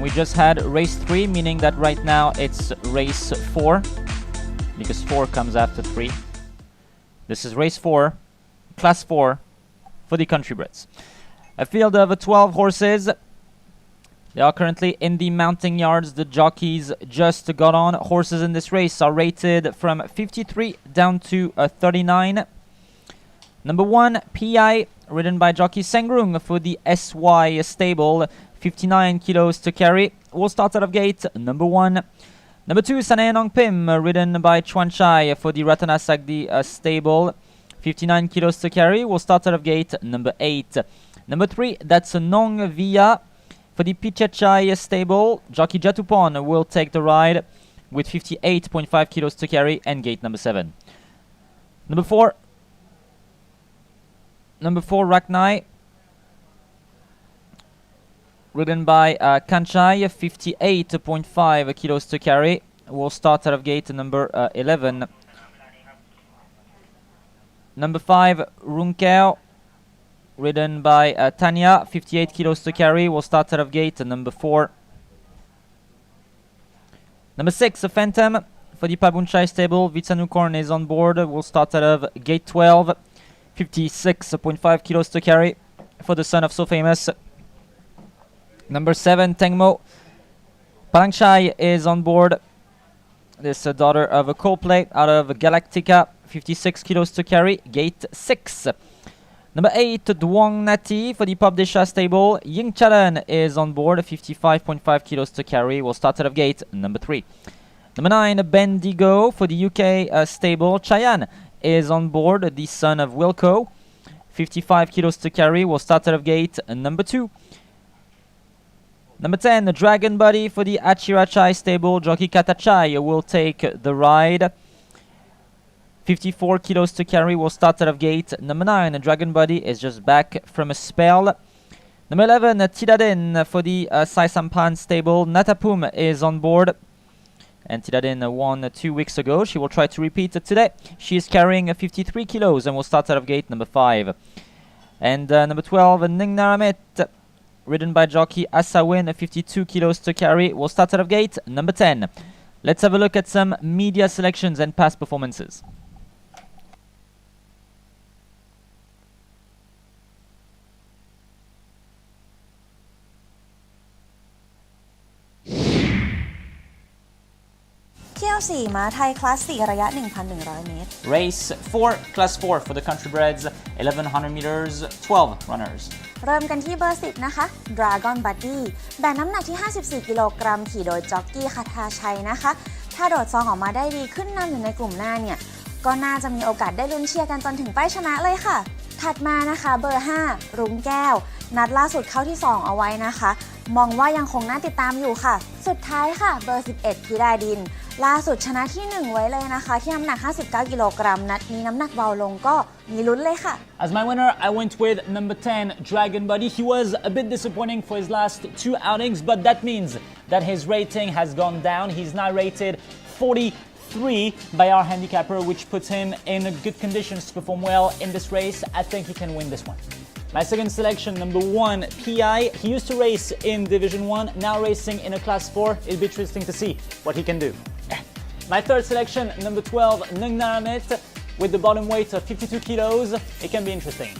we just had race 3, meaning that right now it's race 4, because 4 comes after 3. This is race 4, class 4 for the country breds. A field of 12 horses. They are currently in the mounting yards. The jockeys just got on. Horses in this race are rated from 53 down to 39. Number 1, PI, ridden by jockey Sengrung for the SY stable, 59 kilos to carry. Will start out of gate number 1. Number 2, Sanayanong Pim, ridden by Chuan Chai for the Ratana Sagdi stable, 59 kilos to carry. Will start out of gate number 8. Number 3, that's Nong Via for the Pichachai stable. Jockey Jatupon will take the ride with 58.5 kilos to carry and gate number 7. Number 4, Raknai, ridden by Kanchai, 58.5 kilos to carry. Will start out of gate number 11. Number 5, Runkeo, ridden by Tanya, 58 kilos to carry. Will start out of gate number 4. Number 6, a Phantom for the Pabunchai stable. Vitsanukorn is on board. Will start out of gate 12. 56.5 kilos to carry for the son of So Famous. Number 7, Tengmo. Palangchai is on board. This daughter of a Colt plate out of Galactica. 56 kilos to carry. Gate 6. Number 8, Duong Nati for the Pabdesha stable. Ying Charan is on board. 55.5 kilos to carry. Will start out of gate number 3. Number 9, Bendigo for the UK stable. Chayan is on board, the son of Wilco. 55 kilos to carry. Will start out of gate number 2. Number 10, the Dragon Buddy for the Achirachai stable. Jockey Katachai will take the ride. 54 kilos to carry. Will start out of gate number 9. The Dragon Buddy is just back from a spell. Number 11, Tidadin for the Sai Sampan stable. Natapum is on board. And Tidadin won 2 weeks ago. She will try to repeat it today. She is carrying 53 kilos and will start out of gate number 5. And number 12, Ning Naramit, ridden by jockey Asawin, 52 kilos to carry. Will start out of gate number 10. Let's have a look at some media selections and past performances.4 ม้าไทยคลาส4ระยะ 1,100 เมตร Race 4, Class 4 for the country breds, 1100 meters, 12 runners. เริ่มกันที่เบอร์ 10 นะคะ Jargon Buddy แบกน้ำหนักที่ 54 กิโลกรัมขี่โดยจ็อกกี้คาทาชัยนะคะ ถ้าโดดซองออกมาได้ดีขึ้นนำอยู่ในกลุ่มหน้าเนี่ย ก็น่าจะมีโอกาสได้ลุ้นเชียร์กันจนถึงป้ายชนะเลยค่ะ ถัดมานะคะเบอร์ 5 รุ้งแก้ว นัดล่าสุดเข้าที่ 2 เอาไว้นะคะ มองว่ายังคงน่าติดตามอยู่ค่ะ สุดท้ายค่ะเบอร์ 11 พิดาดิน ล่าสุดชนะที่ 1 ไว้เลยนะคะที่น้ำหนัก 59 กิโลกรัม นัดนี้น้ำหนักเบาลงก็มีลุ้นเลยค่ะ As my winner, I went with number 10, Dragon Buddy. He was a bit disappointing for his last 2 outings, but that means that his rating has gone down. He's now rated 43 by our handicapper, which puts him in good conditions to perform well in this race. I think he can win this one. My second selection, number 1, PI. He used to race in Division 1, now racing in a Class 4. It'll be interesting to see what he can do. My third selection, number 12, Nung Naramit, with the bottom weight of 52 kilos. It can be interesting.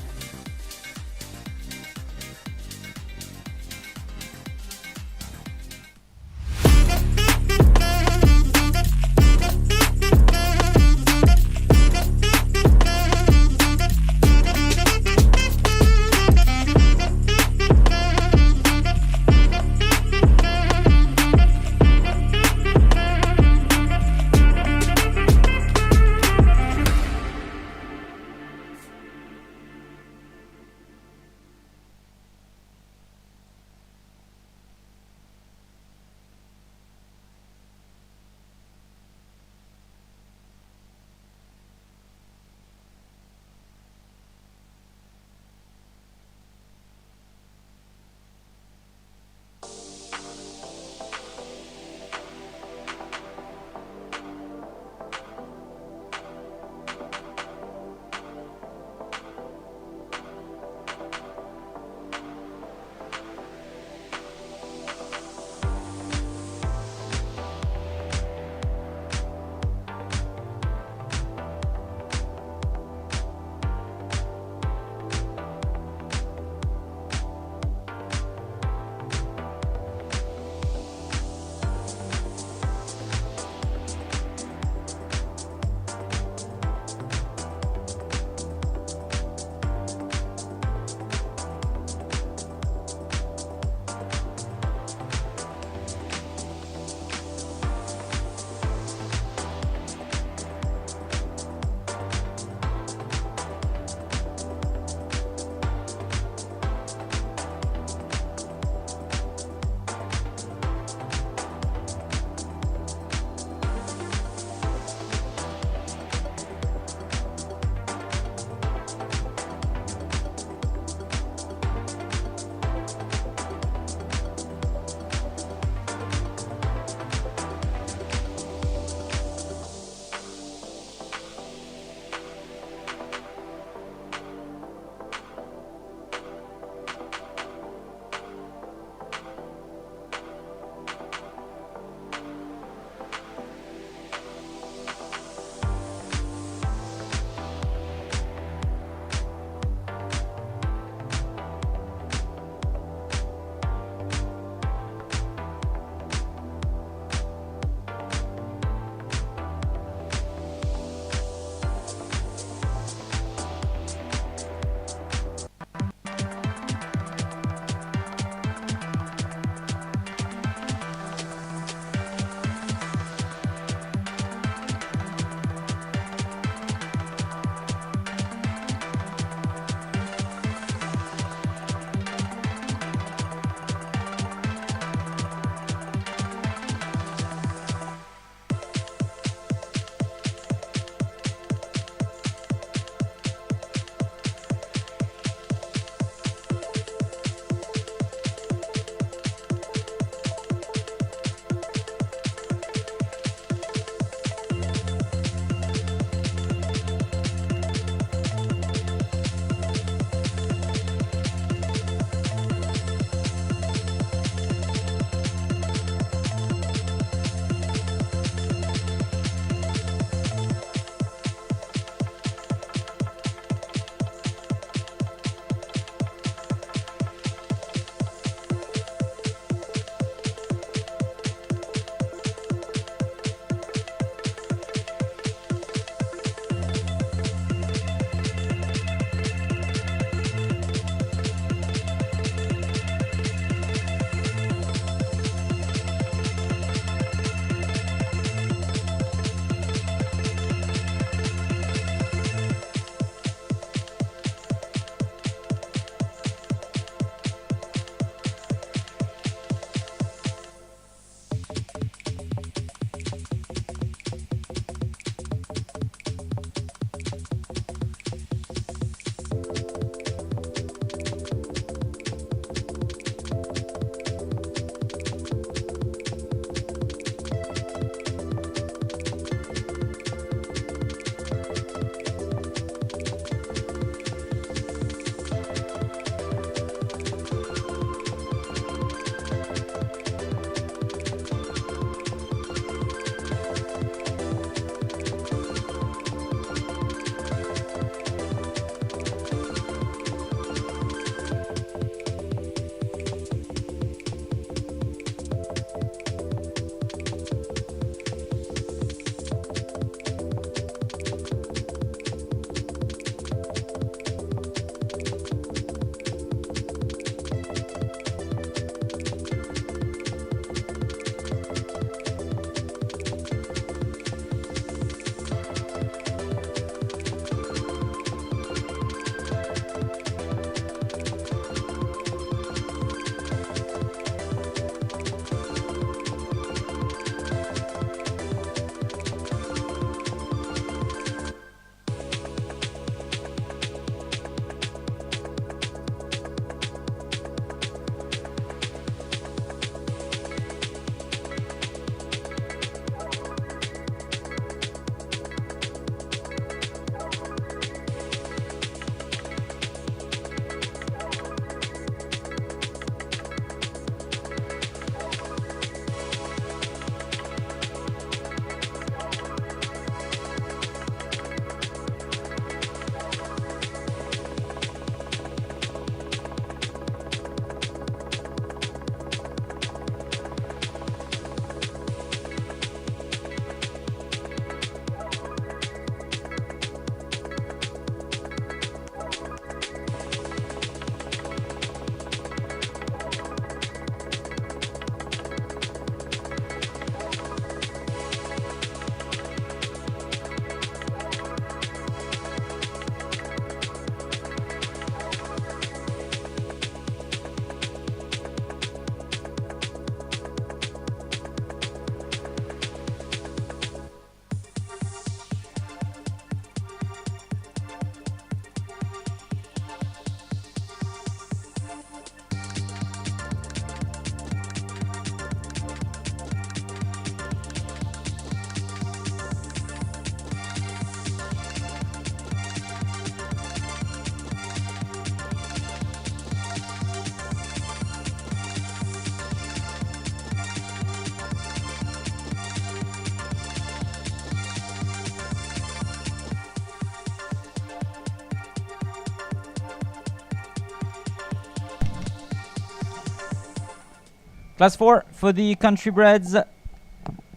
Class 4 for the country breds.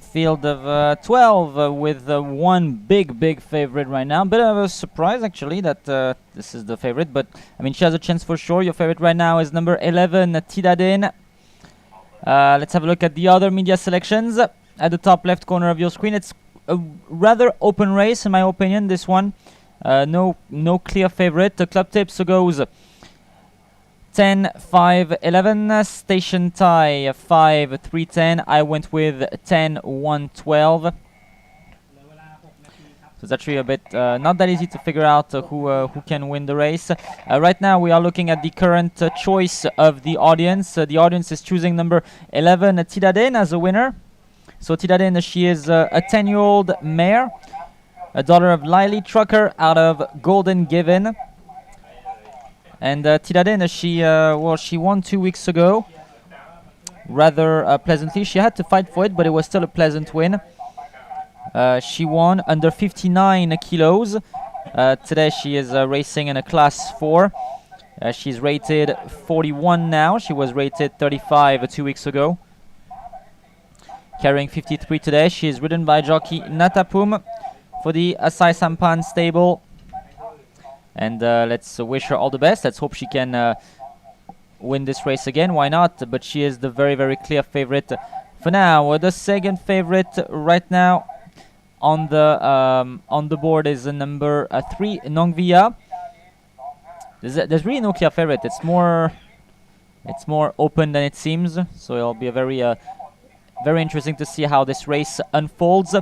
Field of 12 with one big favorite right now. Bit of a surprise actually that this is the favorite, but I mean she has a chance for sure. Your favorite right now is number 11, Tidadin. Let's have a look at the other media selections. At the top left corner of your screen, it's a rather open race in my opinion, this one. No clear favorite. The club tips goes 10, 5, 11, station tie 5, 3, 10. I went with 10, 1, 12. So it's actually a bit not that easy to figure out who can win the race. Right now we are looking at the current choice of the audience. The audience is choosing number 11, Tidadin, as a winner. So Tidadin, she is a 10-year-old mare, a daughter of Lily Trucker out of Golden Given. And Tidadin, she won 2 weeks ago, rather pleasantly. She had to fight for it, but it was still a pleasant win. She won under 59 kilos. Today she is racing in a class 4. She's rated 41 now. She was rated 35 2 weeks ago. Carrying 53 today. She is ridden by jockey Natapum for the Asai Sampan stable. And let's wish her all the best. Let's hope she can win this race again. Why not? But she is the very clear favorite for now. The second favorite right now on the board is number 3, Nongvia. There's really no clear favorite. It's more open than it seems. So it'll be a very interesting to see how this race unfolds.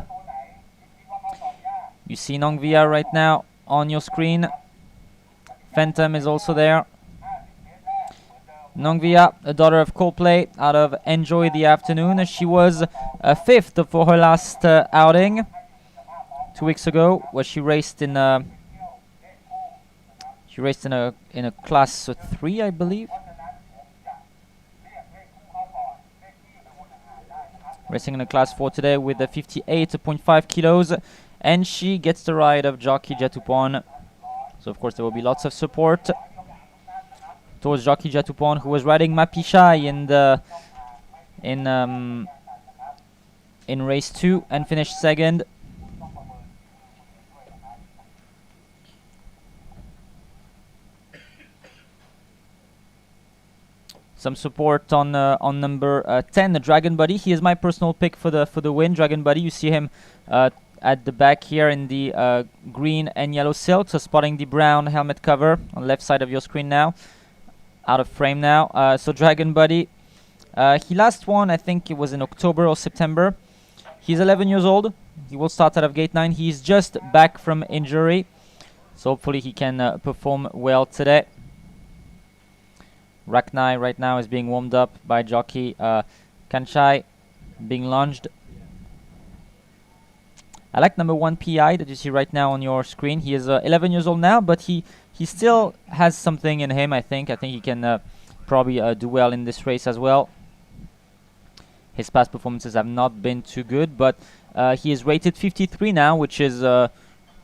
You see Nongvia right now on your screen. Phantom is also there. Nongvia, a daughter of Coldplay out of Enjoy the Afternoon. She was 5th for her last outing 2 weeks ago, where she raced in a class 3, I believe. Racing in a class 4 today with 58.5 kilos, and she gets the ride of jockey Jatupon. So of course there will be lots of support towards jockey Jatupon, who was riding Mapishai in race 2 and finished 2nd. Some support on number 10, the Dragon Buddy. He is my personal pick for the win. Dragon Buddy, you see him at the back here in the green and yellow silk, so spotting the brown helmet cover on the left side of your screen now, out of frame now. So Dragon Buddy, he last won, I think it was in October or September. He's 11 years old. He will start out of gate 9. He's just back from injury, so hopefully he can perform well today. Raknai right now is being warmed up by jockey Kanchai, being lunged. I like number 1 PI that you see right now on your screen. He is 11 years old now, but he still has something in him, I think. I think he can probably do well in this race as well. His past performances have not been too good, but he is rated 53 now, which is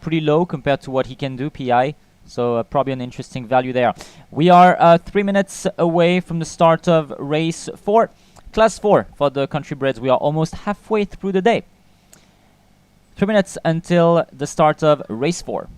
pretty low compared to what he can do, PI. So probably an interesting value there. We are 3 minutes away from the start of race 4. Class 4 for the country breds. We are almost halfway through the day. 3 minutes until the start of race 4.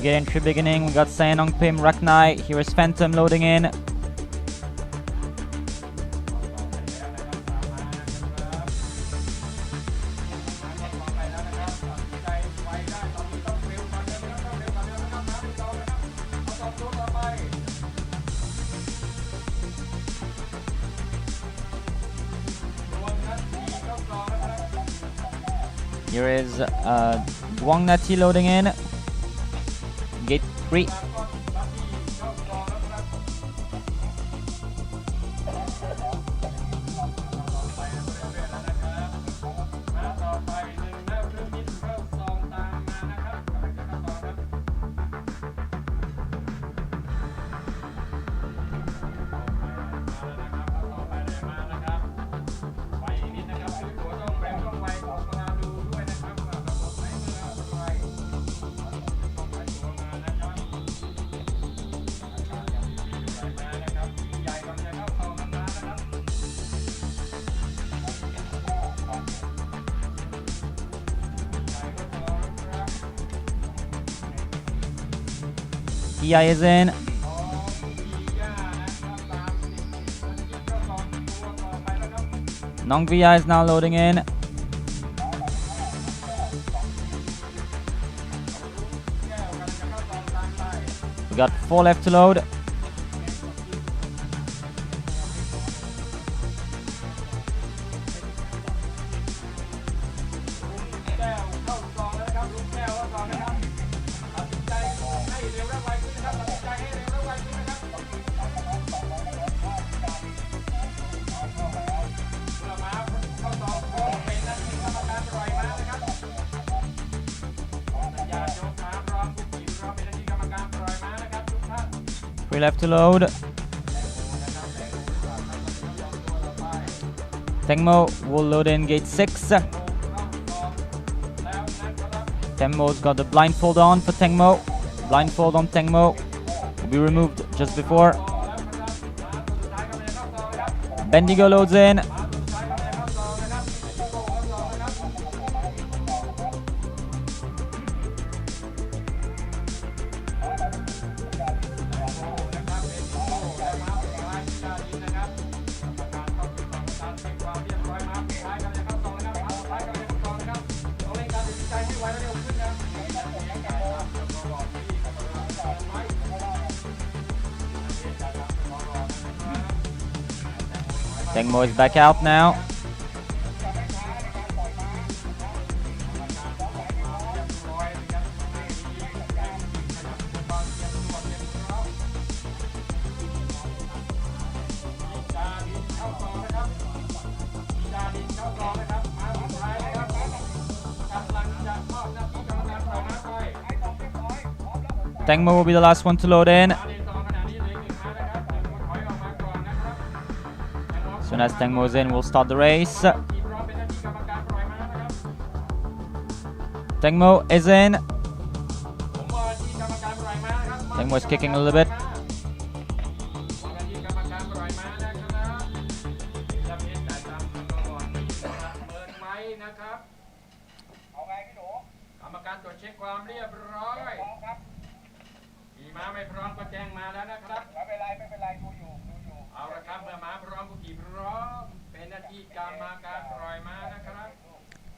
Gate entry beginning. We got Sayanong Pim, Raknai. Here is Phantom loading in. Here is Guang Nati loading in. Gate 3. EI is in. Nong VI is now loading in. We got 4 left to load. We left to load. Tengmo will load in gate 6. Tengmo's got the blindfold on for Tengmo. Blindfold on Tengmo will be removed just before. Bendigo loads in. Tengmo is back out now. Tengmo will be the last one to load in. As soon as Tengmo is in, we'll start the race. Tengmo is in. Tengmo is kicking a little bit.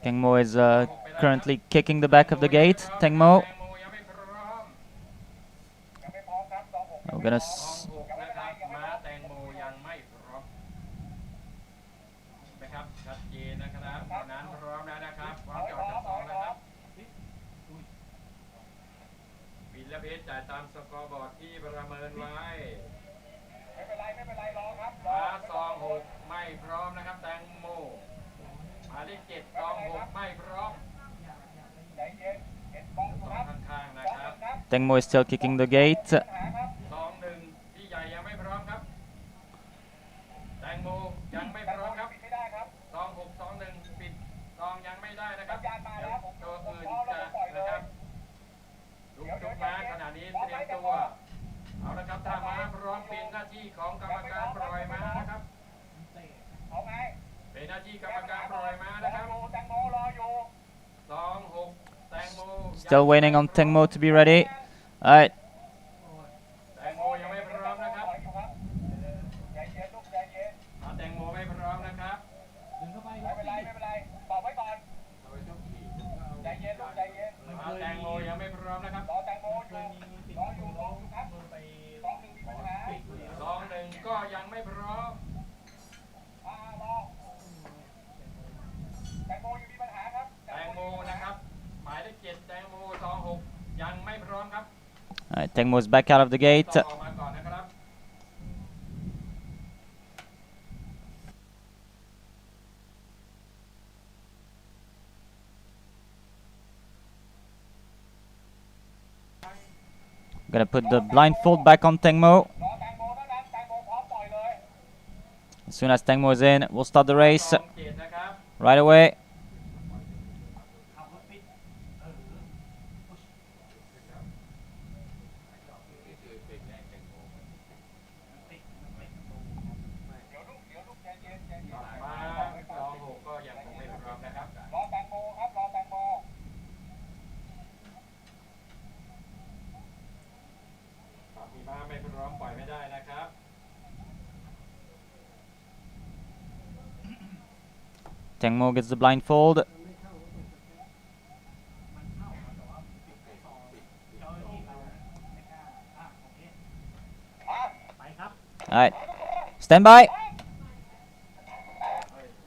Tengmo is currently kicking the back of the gate. Tengmo. We're gonna Tengmo is still kicking the gate. Still waiting on Tengmo to be ready. Alright. แตงโมยังไม่พร้อมนะครับใจเย็นลูกใจเย็นแตงโมไม่พร้อมนะครับดึงเข้าไปไม่เป็นไรบอกไว้ก่อนใจเย็นลูกใจเย็นแตงโมยังไม่พร้อมนะครับรอแตงโมอยู่ครับ2-1มีปัญหา2-1ก็ยังไม่พร้อมรอแตงโมยังมีปัญหาครับแตงโมนะครับหมายเลข7แตงโม26ยังไม่พร้อมครับ Alright, Tengmo's back out of the gate. Gonna put the blindfold back on Tengmo. As soon as Tengmo is in, we'll start the race right away. Tengmo gets the blindfold. Alright, stand by.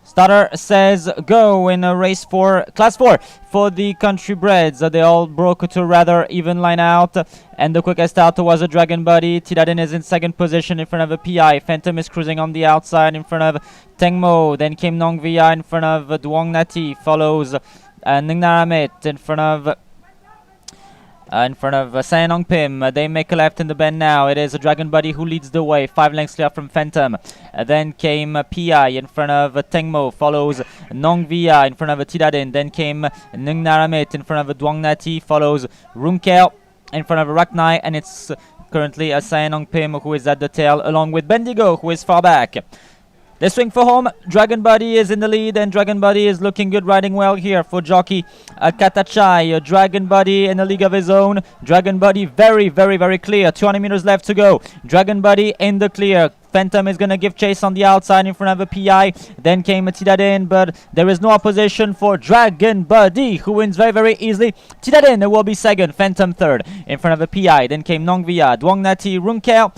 Starter says go in a race for class 4 for the country breds. They all broke to a rather even line out, and the quickest out was a Dragon Buddy. Tidadin is in second position in front of a PI. Phantom is cruising on the outside in front of Tengmo. Then came Nong Via in front of Duong Nati. Follows Ningnaramet in front of Sanong Pim. They make a left in the bend now. It is a Dragon Buddy who leads the way, 5 lengths clear from Phantom. Then came PI in front of Tengmo. Follows Nong Via in front of Tidadin. Then came Ningnaramet in front of Duong Nati. Follows Runkel in front of Raknai. And it's currently a Sanong Pim who is at the tail, along with Bendigo who is far back. They swing for home. Dragon Buddy is in the lead, and Dragon Buddy is looking good, riding well here for jockey Katachai. Dragon Buddy in a league of his own. Dragon Buddy very, very, very clear. 200 meters left to go. Dragon Buddy in the clear. Phantom is going to give chase on the outside in front of a PI. Then came Tidadin, but there is no opposition for Dragon Buddy, who wins very, very easily. Tidadin will be second. Phantom third in front of a PI. Then came Nongvia, Duong Nati, Runkel.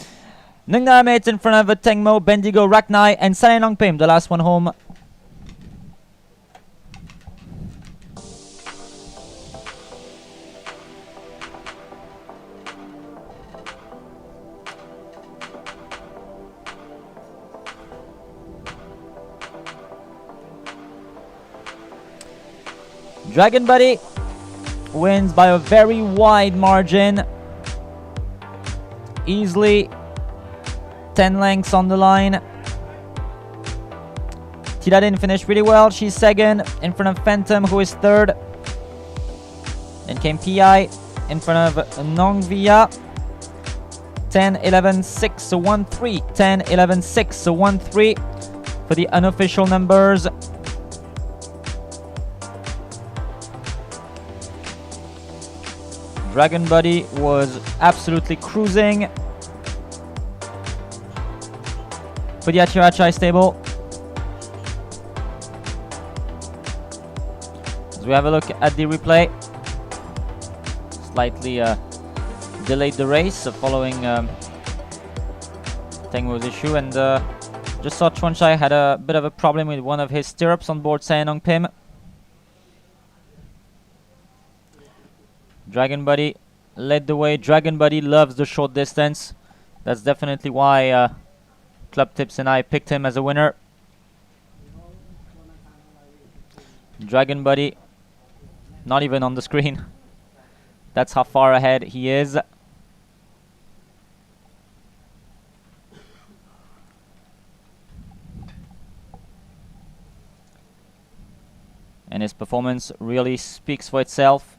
Ningnaramet in front of Tengmo, Bendigo, Raknai, and Sanong Pim, the last one home. Dragon Buddy wins by a very wide margin. Easily 10 lengths on the line. Tidadin finished really well. She's second in front of Phantom, who is third. Then came PI in front of Nongvia. 10, 11, 6, 1, 3. 10, 11, 6, 1, 3 for the unofficial numbers. Dragon Buddy was absolutely cruising for the Achirachai stable. As we have a look at the replay, slightly delayed the race following Tengmo's issue, and just saw Chuanchai had a bit of a problem with one of his stirrups on board Sanong Pim. Dragon Buddy led the way. Dragon Buddy loves the short distance. That's definitely why Club Tips and I picked him as a winner. Dragon Buddy, not even on the screen. That's how far ahead he is. And his performance really speaks for itself.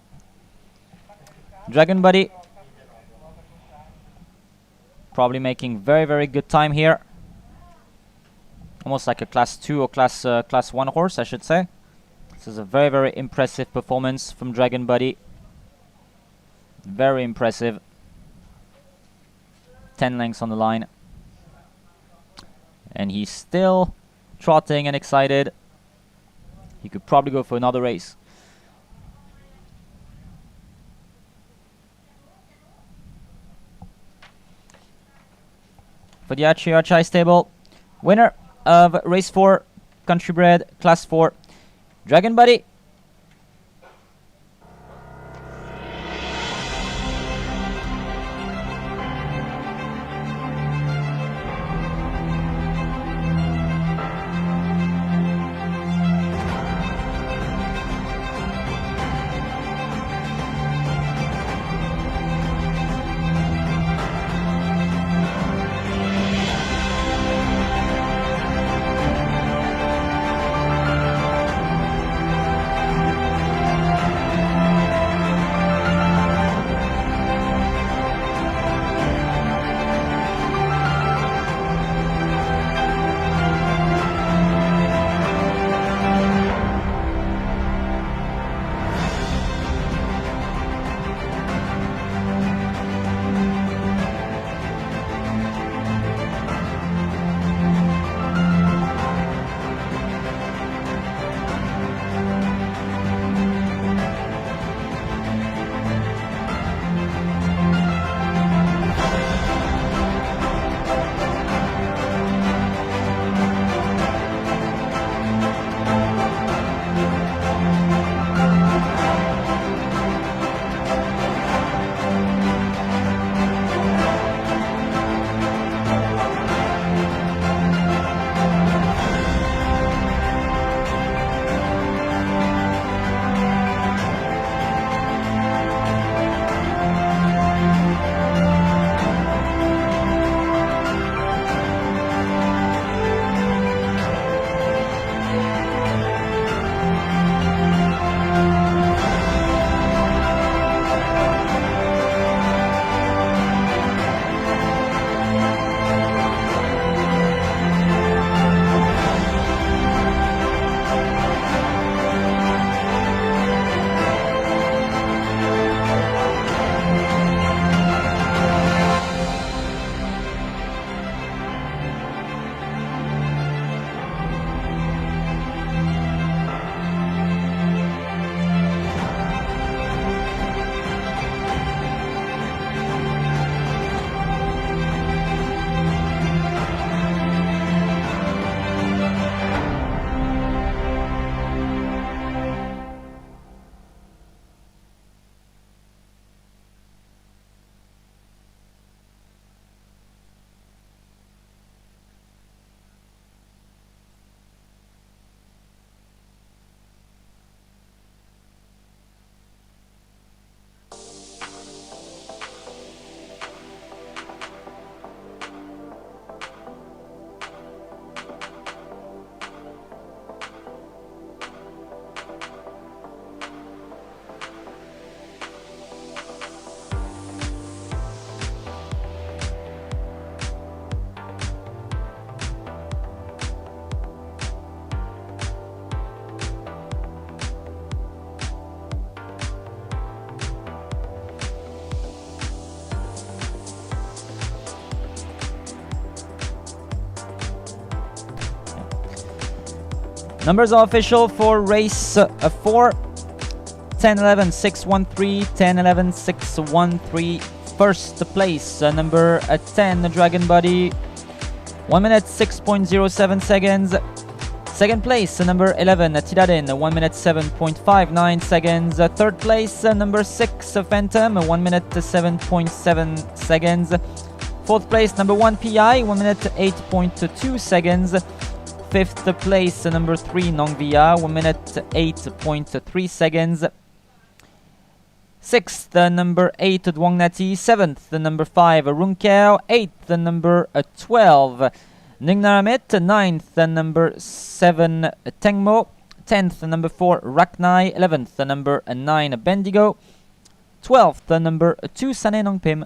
Dragon Buddy probably making very, very good time here. Almost like a class 2 or class 1 horse, I should say. This is a very, very impressive performance from Dragon Buddy. Very impressive. 10 lengths on the line. And he's still trotting and excited. He could probably go for another race. For the Archie stable, winner of race 4, country bred, class 4, Dragon Buddy. Numbers are official for race 4. 10, 11, 6, 1, 3, 10, 11, 6, 1, 3. First place, number 10, Dragon Buddy, 1 minute 6.07 seconds. Second place, number 11, Tidadin, 1 minute 7.59 seconds. Third place, number 6, Phantom, 1 minute 7.7 seconds. Fourth place, number 1, PI, 1 minute 8.2 seconds. Fifth place, number 3, Nongvia, 1 minute 8.3 seconds. Sixth, number 8, Duong Nati. Seventh, number 5, Runkeo. Eighth, number 12, Ningnaramit. Ninth, number 7, Tengmo. 10th, number 4, Raknai. 11th, number 9, Bendigo. 12th, number 2, Sanenong Pim.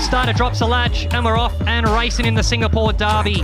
Starter drops a latch and we're off and racing in the Singapore Derby.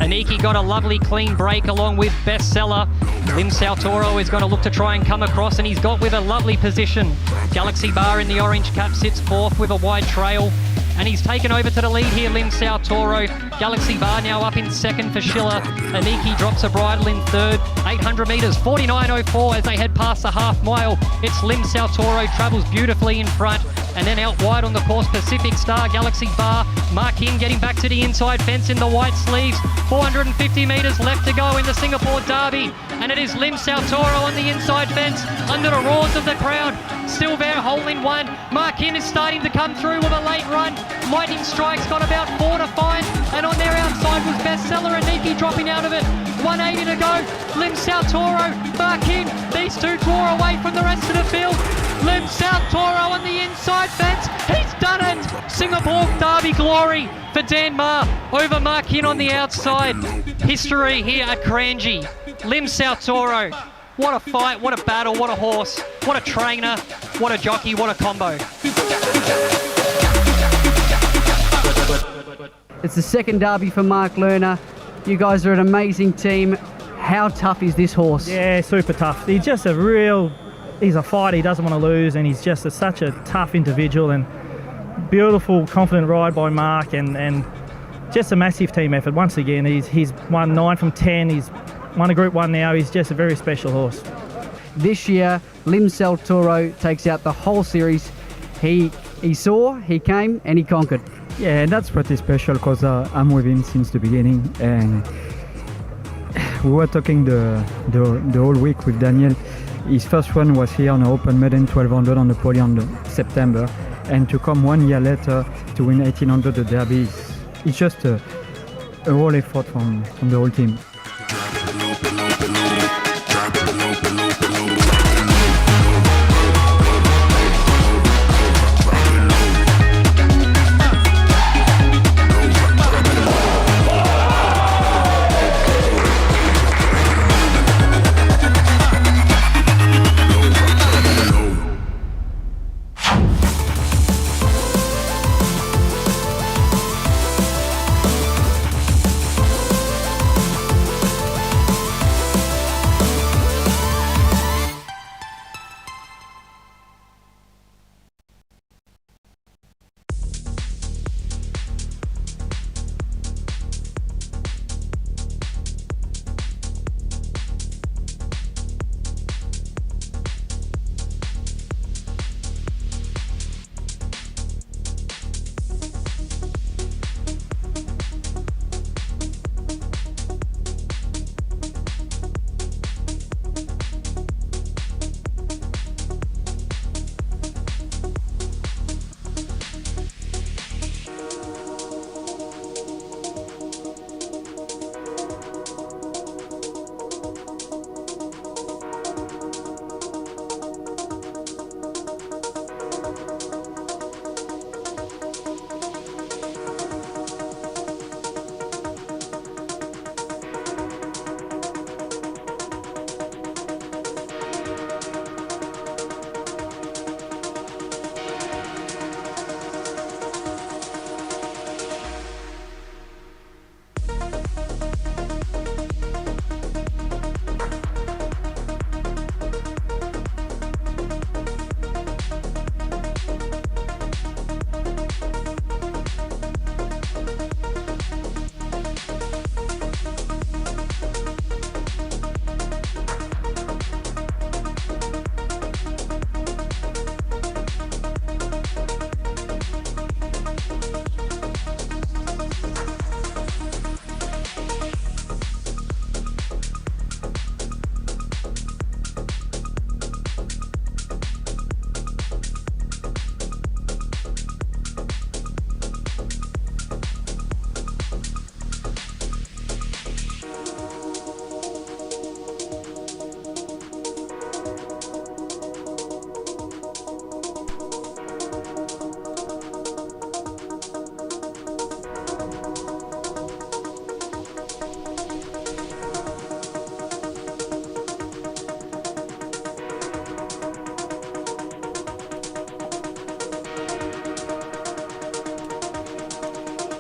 Aniki got a lovely clean break along with Bestseller. Lim Saltoro is going to look to try and come across, and he's got with a lovely position. Galaxy Bar in the orange cap sits fourth with a wide trail. And he's taken over to the lead here, Lim Saltoro. Galaxy Bar now up in second for Schiller. Aniki drops a bridle in third. 800 metres, 49.04 as they head past the half mile. It's Lim Saltoro, travels beautifully in front. And then out wide on the course, Pacific Star, Galaxy Bar. Markin getting back to the inside fence in the white sleeves. 450 metres left to go in the Singapore Derby. And it is Lim Saltoro on the inside fence under the roars of the crowd. Still there, hole in one. Markin is starting to come through with a late run. Lightning Strike's got about 4 to find. And on their outside was Bestseller and Niki dropping out of it. 180 to go. Lim Saltoro, Markin. These two draw away from the rest of the field. Lim Saltoro on the inside fence. He's done it. Singapore Derby glory for Dan Ma over Markin on the outside. History here at Kranji. Lim Saltoro. What a fight, what a battle, what a horse, what a trainer, what a jockey, what a combo. It's the second derby for Mark Lerner. You guys are an amazing team. How tough is this horse? Yeah, super tough. He's just he's a fighter, he doesn't want to lose, and he's just such a tough individual, and beautiful, confident ride by Mark, and just a massive team effort. Once again, he's won 9 from 10, he's won a Group 1 now, he's just a very special horse. This year, Lim Saltoro takes out the whole series. He saw, he came, and he conquered. Yeah, and that's pretty special because I'm with him since the beginning, and we were talking the whole week with Daniel. His first one was here on the Open Maiden 1200 on the podium on September, and to come 1 year later to win 1800 the Derby, it's just a whole effort from the whole team.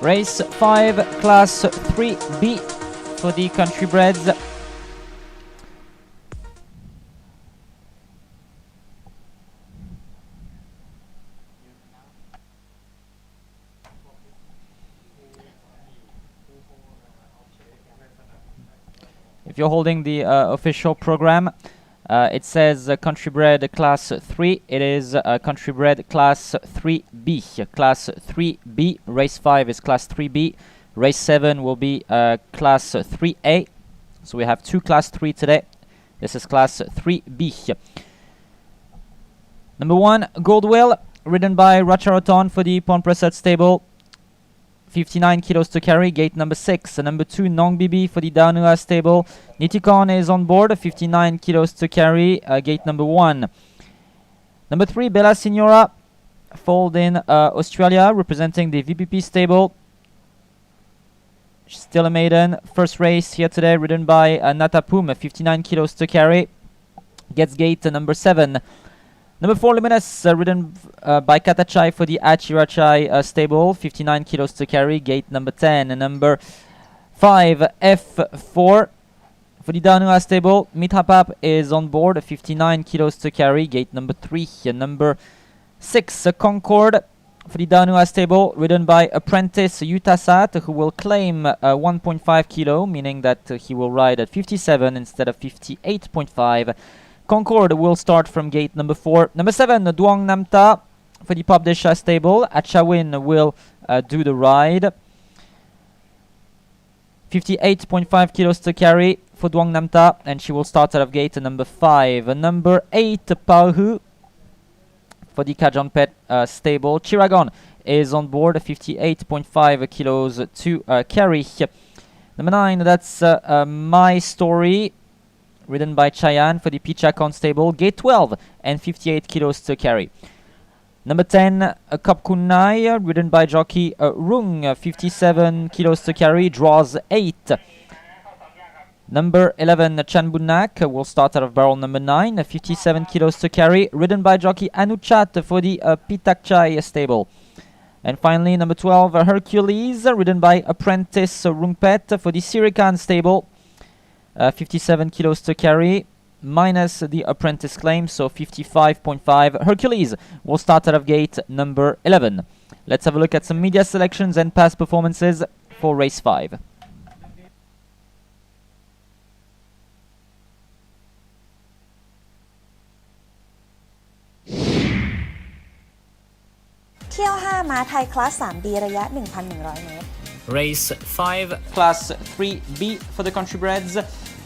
Race 5, Class 3B for the country breds. If you're holding the official program, it says country bred class 3. It is country bred class 3B. Class 3B. Race 5 is class 3B. Race 7 will be class 3A. So we have two class 3 today. This is class 3B. Number 1, Goldwill, ridden by Ratcharoton for the Pont-Pressat stable. 59 kilos to carry, gate number 6. Number 2, Nong Bibi for the Daunua stable. Nitikon is on board, 59 kilos to carry, gate number 1. Number 3, Bella Signora, foaled in Australia, representing the VPP stable. She's still a maiden. First race here today, ridden by Natapum, 59 kilos to carry. Gets gate number 7. Number 4, Luminous, ridden by Katachai for the Achirachai stable, 59 kilos to carry, gate number 10. And number 5, F4 for the Daunua stable. Mithapap is on board, 59 kilos to carry, gate number 3. And number 6, Concord for the Daunua stable, ridden by apprentice Yutasat, who will claim 1.5 kilo, meaning that he will ride at 57 instead of 58.5. Concord will start from gate number 4. Number 7, Duong Namta for the Pop Desha stable. Achawin will do the ride. 58.5 kilos to carry for Duong Namta, and she will start out of gate number 5. Number 8, Pauhu for the Kajon Pet stable. Chiragon is on board, 58.5 kilos to carry. Number 9, that's My Story, ridden by Chayan for the Pichakon stable, gate 12 and 58 kilos to carry. Number 10, Kapkunai, ridden by jockey Rung, 57 kilos to carry, draws 8. Number 11, Chanbunak, will start out of barrel number 9, 57 kilos to carry, ridden by jockey Anuchat for the Pitakchai stable. And finally, number 12, Hercules, ridden by apprentice Rungpet for the Sirikan stable. 57 kilos to carry, minus the apprentice claim, so 55.5. Hercules will start out of gate number 11. Let's have a look at some media selections and past performances for race 5. Class 3B ระยะ 1,100 เมตร Race 5, Class 3B for the country breds,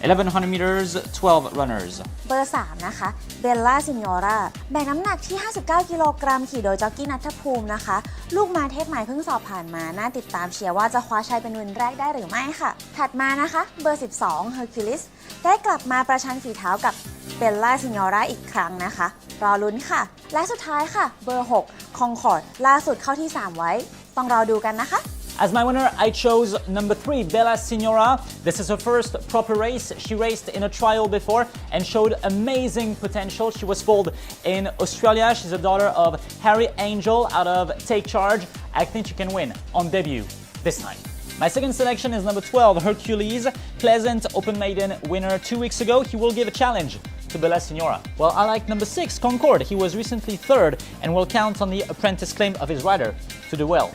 1100 meters, 12 runners. เบอร์ 3 นะคะ เบลล่าซินโยราแบกน้ำหนักที่ 59 กิโลกรัมขี่โดยจ็อกกี้ณัฐภูมินะคะ ลูกม้าเทพใหม่เพิ่งสอบผ่านมา น่าติดตามเชียร์ว่าจะคว้าชัยเป็นวินแรกได้หรือไม่ค่ะ ถัดมานะคะ เบอร์ 12 Hercules ได้กลับมาประชันฝีเท้ากับเบลล่าซินโยราอีกครั้งนะคะ รอลุ้นค่ะ และสุดท้ายค่ะ เบอร์ 6 Concord ล่าสุดเข้าที่ 3 ไว้ ต้องรอดูกันนะคะ As my winner, I chose number 3, Bella Signora. This is her first proper race. She raced in a trial before and showed amazing potential. She was foaled in Australia. She's a daughter of Harry Angel out of Take Charge. I think she can win on debut this time. My second selection is number 12, Hercules. Pleasant Open Maiden winner 2 weeks ago. He will give a challenge to Bella Signora. Well, I like number 6, Concord. He was recently third and will count on the apprentice claim of his rider to do well.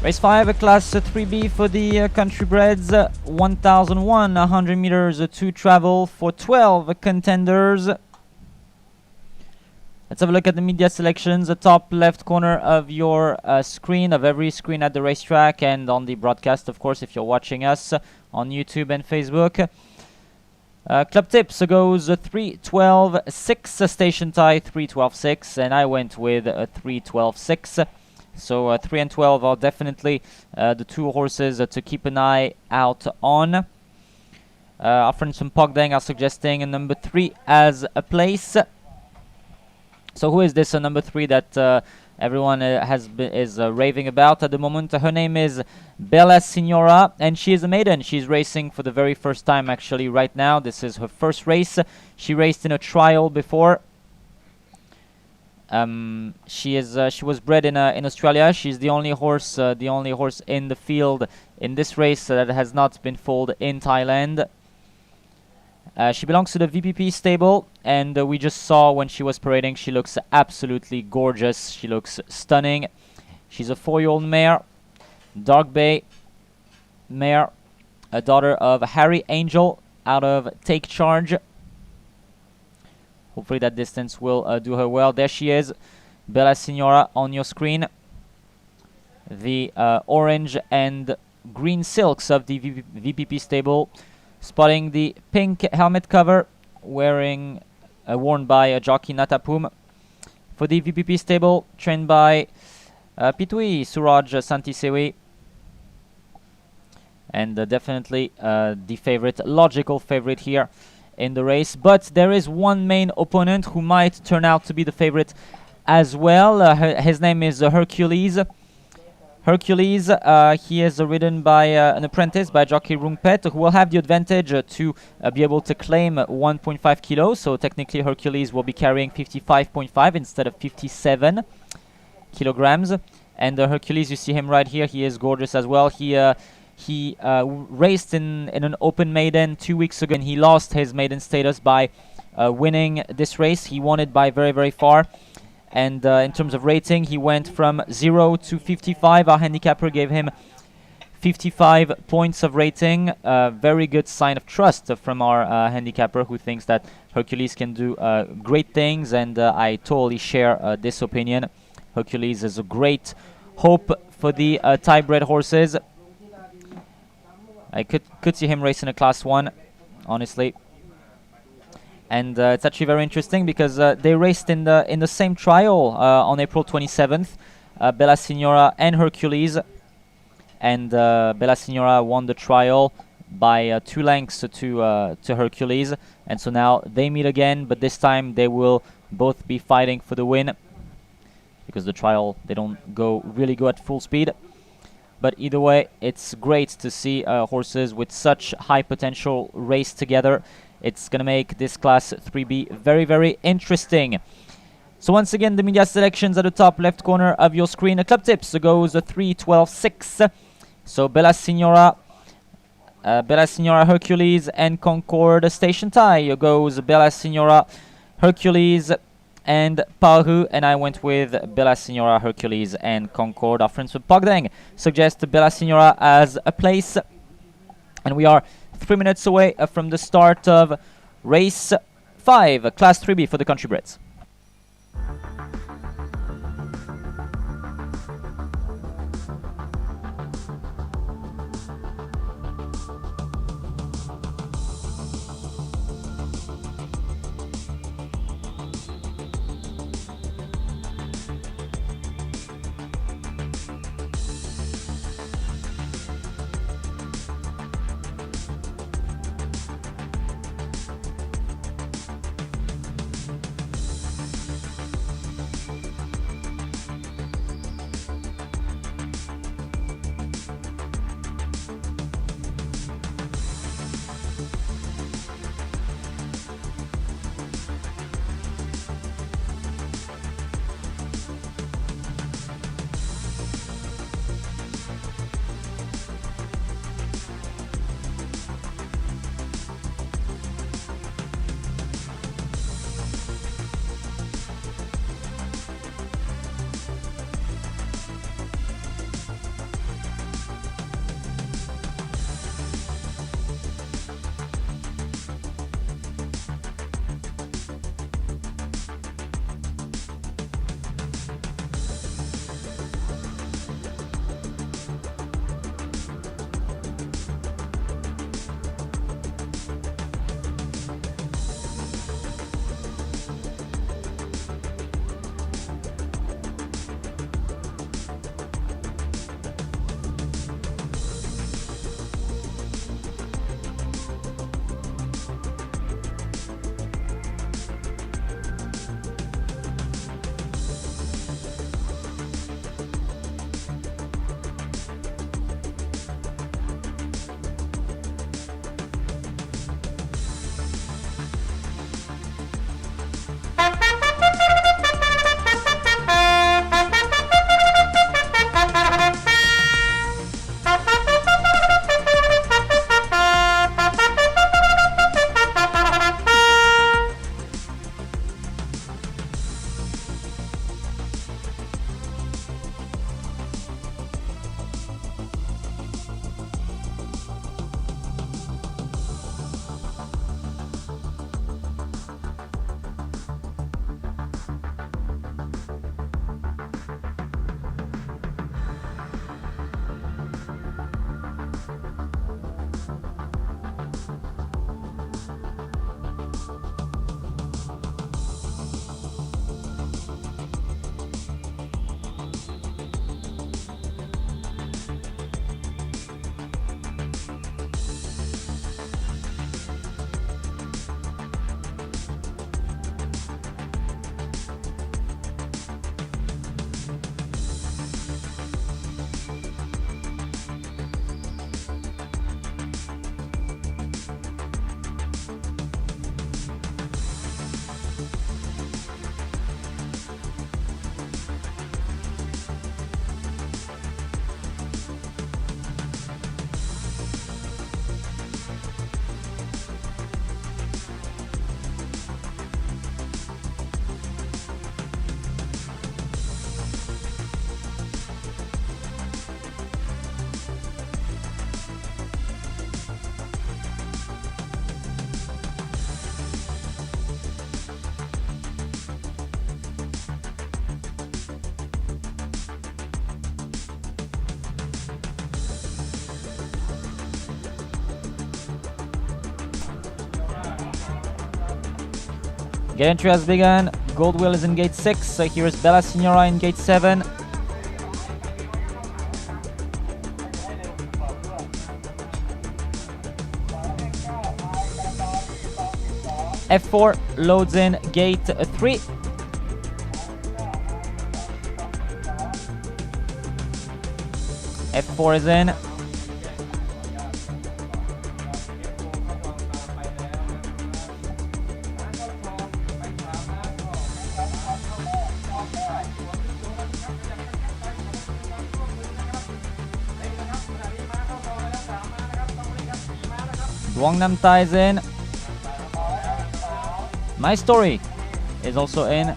Race 5, class 3B for the country breds, 1,100 meters to travel for 12 contenders. Let's have a look at the media selections, the top left corner of your screen, of every screen at the racetrack, and on the broadcast, of course, if you're watching us on YouTube and Facebook. Club tips goes 3-12-6, station tie 3-12-6, and I went with 3-12-6. So 3 and 12 are definitely the two horses to keep an eye out on. Our friends from Pogdang are suggesting number 3 as a place. So who is this number 3 that everyone is raving about at the moment? Her name is Bella Signora, and she is a maiden. She's racing for the very first time actually right now. This is her first race. She raced in a trial before. She was bred in Australia. She's the only horse in the field in this race that has not been foaled in Thailand. She belongs to the VPP stable, and we just saw when she was parading, she looks absolutely gorgeous. She looks stunning. She's a 4-year-old mare, dark bay mare, a daughter of Harry Angel out of Take Charge. Hopefully that distance will do her well. There she is, Bella Signora on your screen. The orange and green silks of the VPP stable. Spotting the pink helmet cover, worn by jockey Natapum. For the VPP stable, trained by Pitui Suraj Santisewi. And definitely the favorite, logical favorite here in the race. But there is one main opponent who might turn out to be the favorite as well. His name is Hercules. Hercules, he is ridden by an apprentice, by jockey Rungpet, who will have the advantage to be able to claim 1.5 kilos. So technically Hercules will be carrying 55.5 instead of 57 kilograms. And Hercules, you see him right here, he is gorgeous as well. He raced in an open maiden 2 weeks ago, and he lost his maiden status by winning this race. He won it by very, very far. And in terms of rating, he went from 0 to 55. Our handicapper gave him 55 points of rating. Very good sign of trust from our handicapper, who thinks that Hercules can do great things, and I totally share this opinion. Hercules is a great hope for the Thai-bred horses. I could see him racing a Class 1, honestly. And it's actually very interesting because they raced in the same trial on April 27th, Bella Signora and Hercules, and Bella Signora won the trial by 2 lengths to Hercules, and so now they meet again, but this time they will both be fighting for the win because the trial they don't really go at full speed. But either way, it's great to see horses with such high potential race together. It's going to make this Class 3B very, very interesting. So once again, the media selections at the top left corner of your screen. Club tips goes 3-12-6. So Bella Signora, Hercules, and Concord. Station tie goes Bella Signora, Hercules, and Pahu, and I went with Bella Signora, Hercules, and Concord. Our friends from Pogdang suggest Bella Signora as a place. And we are 3 minutes away from the start of race 5, Class 3B for the country breds. Gate entry has begun. Goldwheel is in gate 6. So here is Bella Signora in gate 7. F4 loads in gate 3. F4 is in. Duangnam Tai is in. My Story is also in.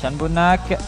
Chanbunak.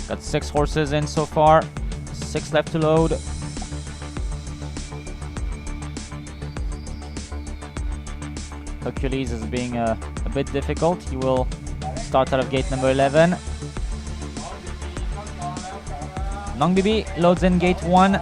Got 6 horses in so far, 6 left to load. Hercules is being a bit difficult. He will start out of gate number 11. Nong Bibi loads in gate 1.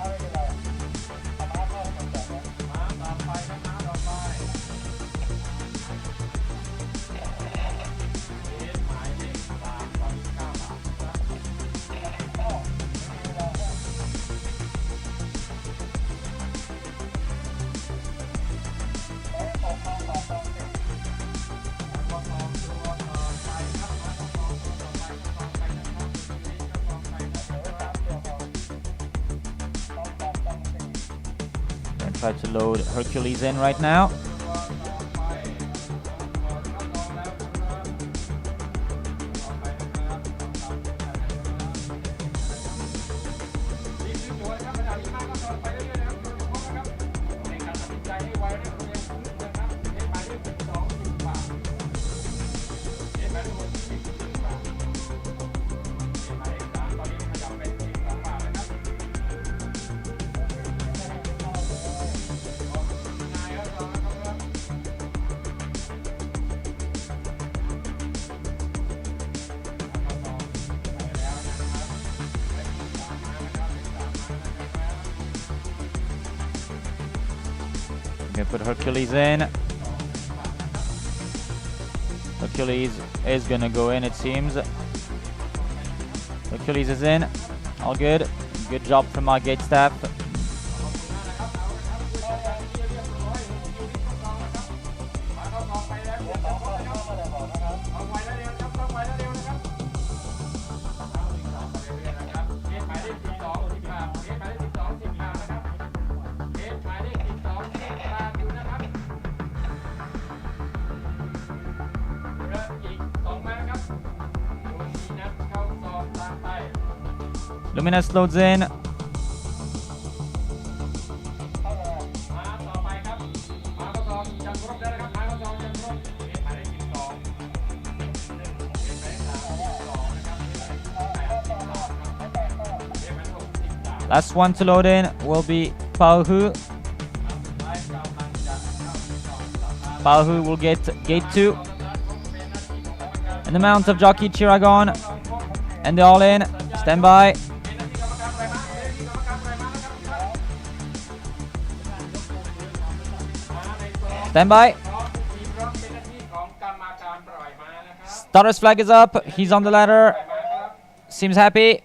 Try to load Hercules in right now. Put Hercules in. Hercules is gonna go in, it seems. Hercules is in. All good. Good job from our gate staff. Luminous loads in. Last one to load in will be Pao Hu. Pao Hu will get gate 2. And the mount of jockey Jargon. And they're all in. Stand by. Stand by. Starter's flag is up. He's on the ladder. Seems happy.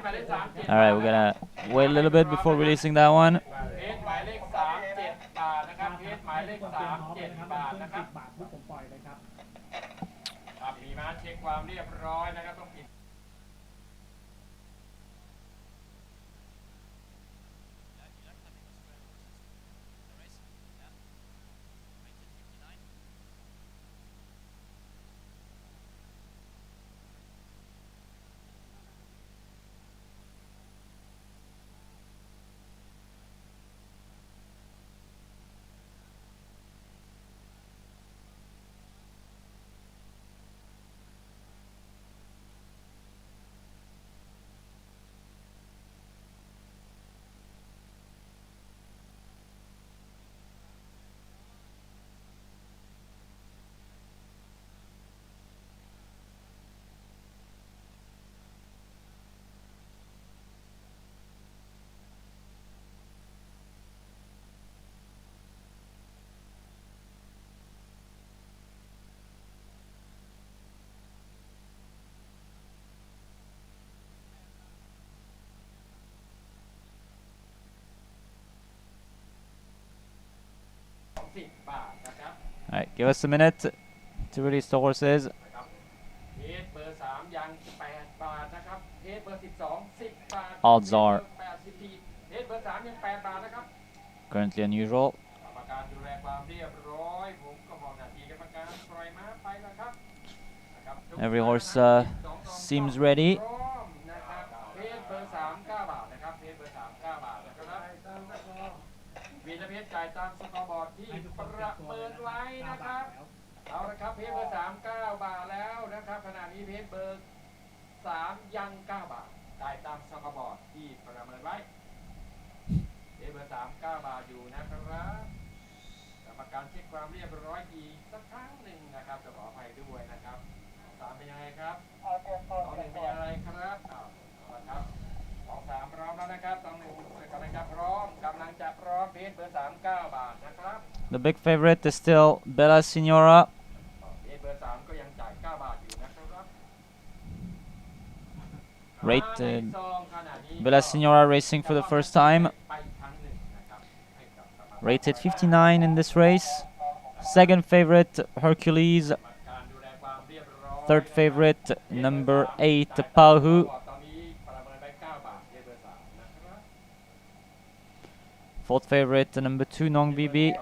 Alright, we're gonna wait a little bit before releasing that one. เพชรหมายเลข37 บาทนะครับเพชรหมายเลข37 บาทนะครับมีม้าเช็คความเรียบร้อยนะครับต้องปิด Alright, give us a minute to release the horses. Odds are currently unusual. Every horse seems ready. The big favorite is still Bella Signora. Rated Bella Signora racing for the first time. Rated 59 in this race. Second favorite Hercules. Third favorite number 8 Pauhu. Fourth favorite number 2 Nong Bibi.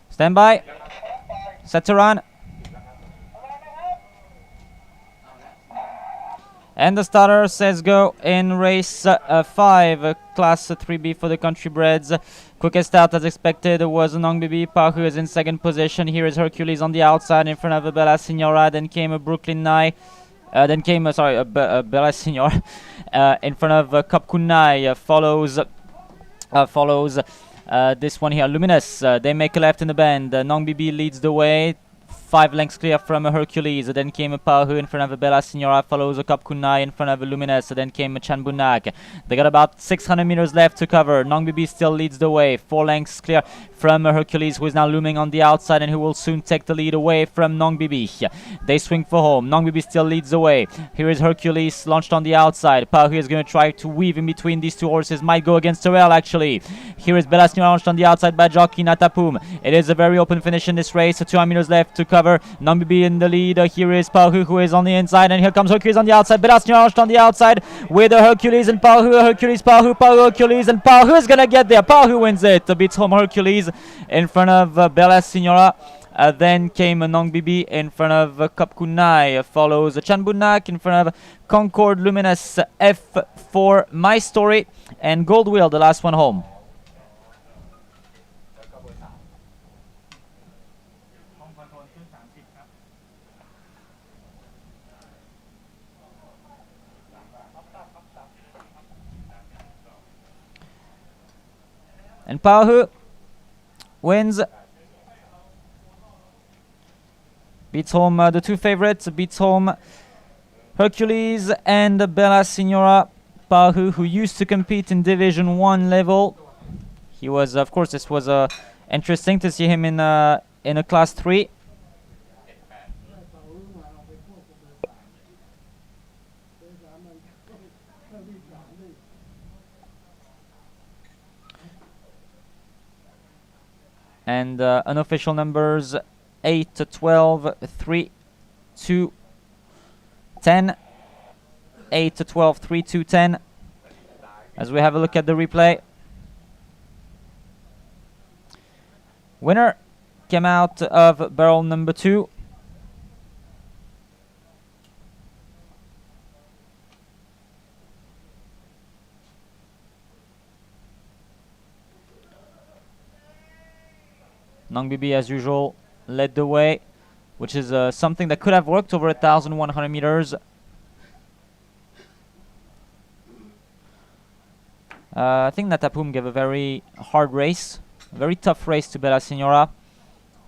Stand by. Set to run. And the starter says go in race 5, class 3B for the country breds. Quickest out as expected was Nong Bibi. Pahu is in second position. Here is Hercules on the outside in front of Bella Signora. Then came a Brooklyn Nye. Bella Signora in front of Cup Kunai. Follows this one here, Luminous. They make a left in the bend. Nong Bibi leads the way. 5 lengths clear from Hercules. Then came a Pahu in front of Bella Signora. Follows a Cup Kunai in front of Luminous. Then came a Chanbunak. They got about 600 meters left to cover. Nong Bibi still leads the way. 4 lengths clear from Hercules, who is now looming on the outside and who will soon take the lead away from Nong Bibi. They swing for home. Nong Bibi still leads the way. Here is Hercules launched on the outside. Pahu is going to try to weave in between these two horses. Might go against Terrell actually. Here is Bella Signora launched on the outside by Jockey Natapum. It is a very open finish in this race. 200 meters left to cover. Nong Bibi in the lead. Here is Pahu, who is on the inside, and here comes Hercules on the outside. Bella Signora launched on the outside with Hercules and Pahu. Hercules, Pahu, Hercules, and Pahu is gonna get there. Pahu wins it. Beats home Hercules in front of Bella Signora. Then came Nong Bibi in front of Cup Kunai. Follows Chanbunak in front of Concord, Luminous, F4, My Story, and Gold Wheel, the last one home. And Pauhu wins. Beats home the two favorites, beats home Hercules and Bella Signora. Pauhu, who used to compete in Division 1 level. He was, of course, this was interesting to see him in a Class 3. And unofficial numbers 8 to 12, 3 2 10, 8 to 12, 3 2 10. As we have a look at the replay, winner came out of barrel number 2. Nong Bibi, as usual, led the way, which is something that could have worked over 1,100 meters. I think Natapum gave a very hard race, a very tough race to Bella Signora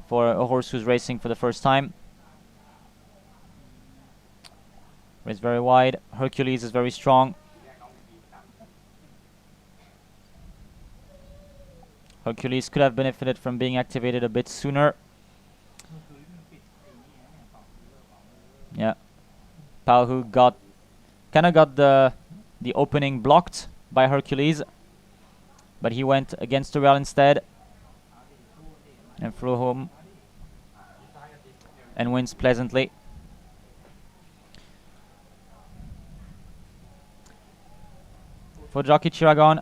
for a horse who's racing for the first time. Race very wide. Hercules is very strong. Hercules could have benefited from being activated a bit sooner. Yeah, Pauhu kind of got the opening blocked by Hercules, but he went against the rail instead and flew home and wins pleasantly. For jockey Jargon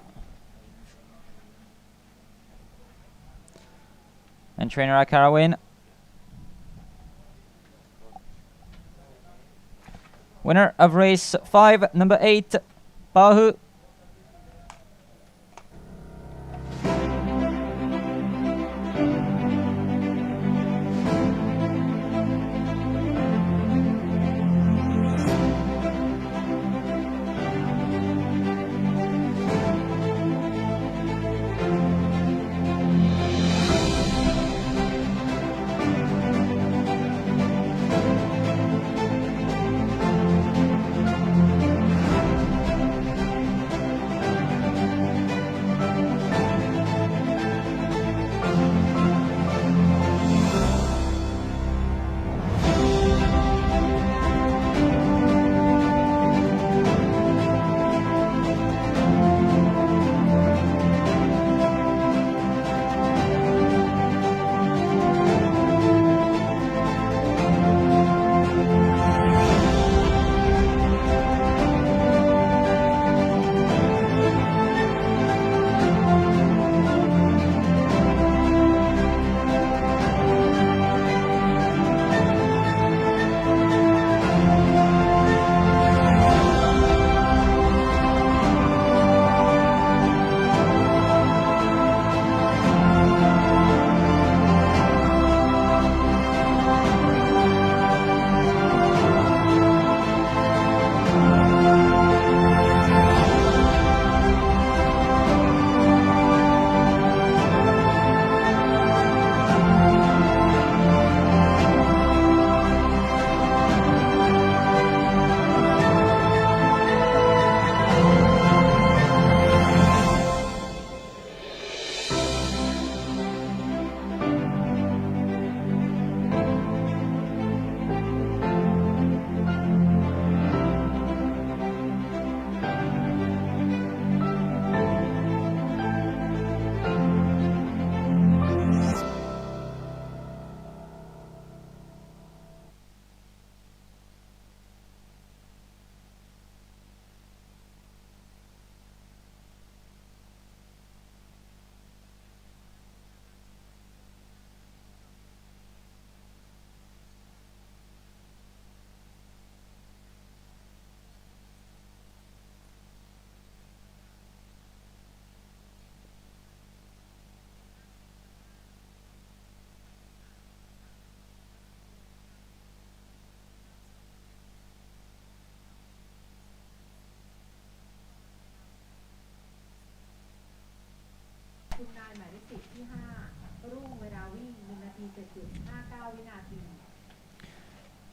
and trainer Akara win. Winner of race 5, number 8, Pauhu. คุณนายหมายเลข10ที่5รุ่งเวลาวิ่ง1นาที7.59 วินาที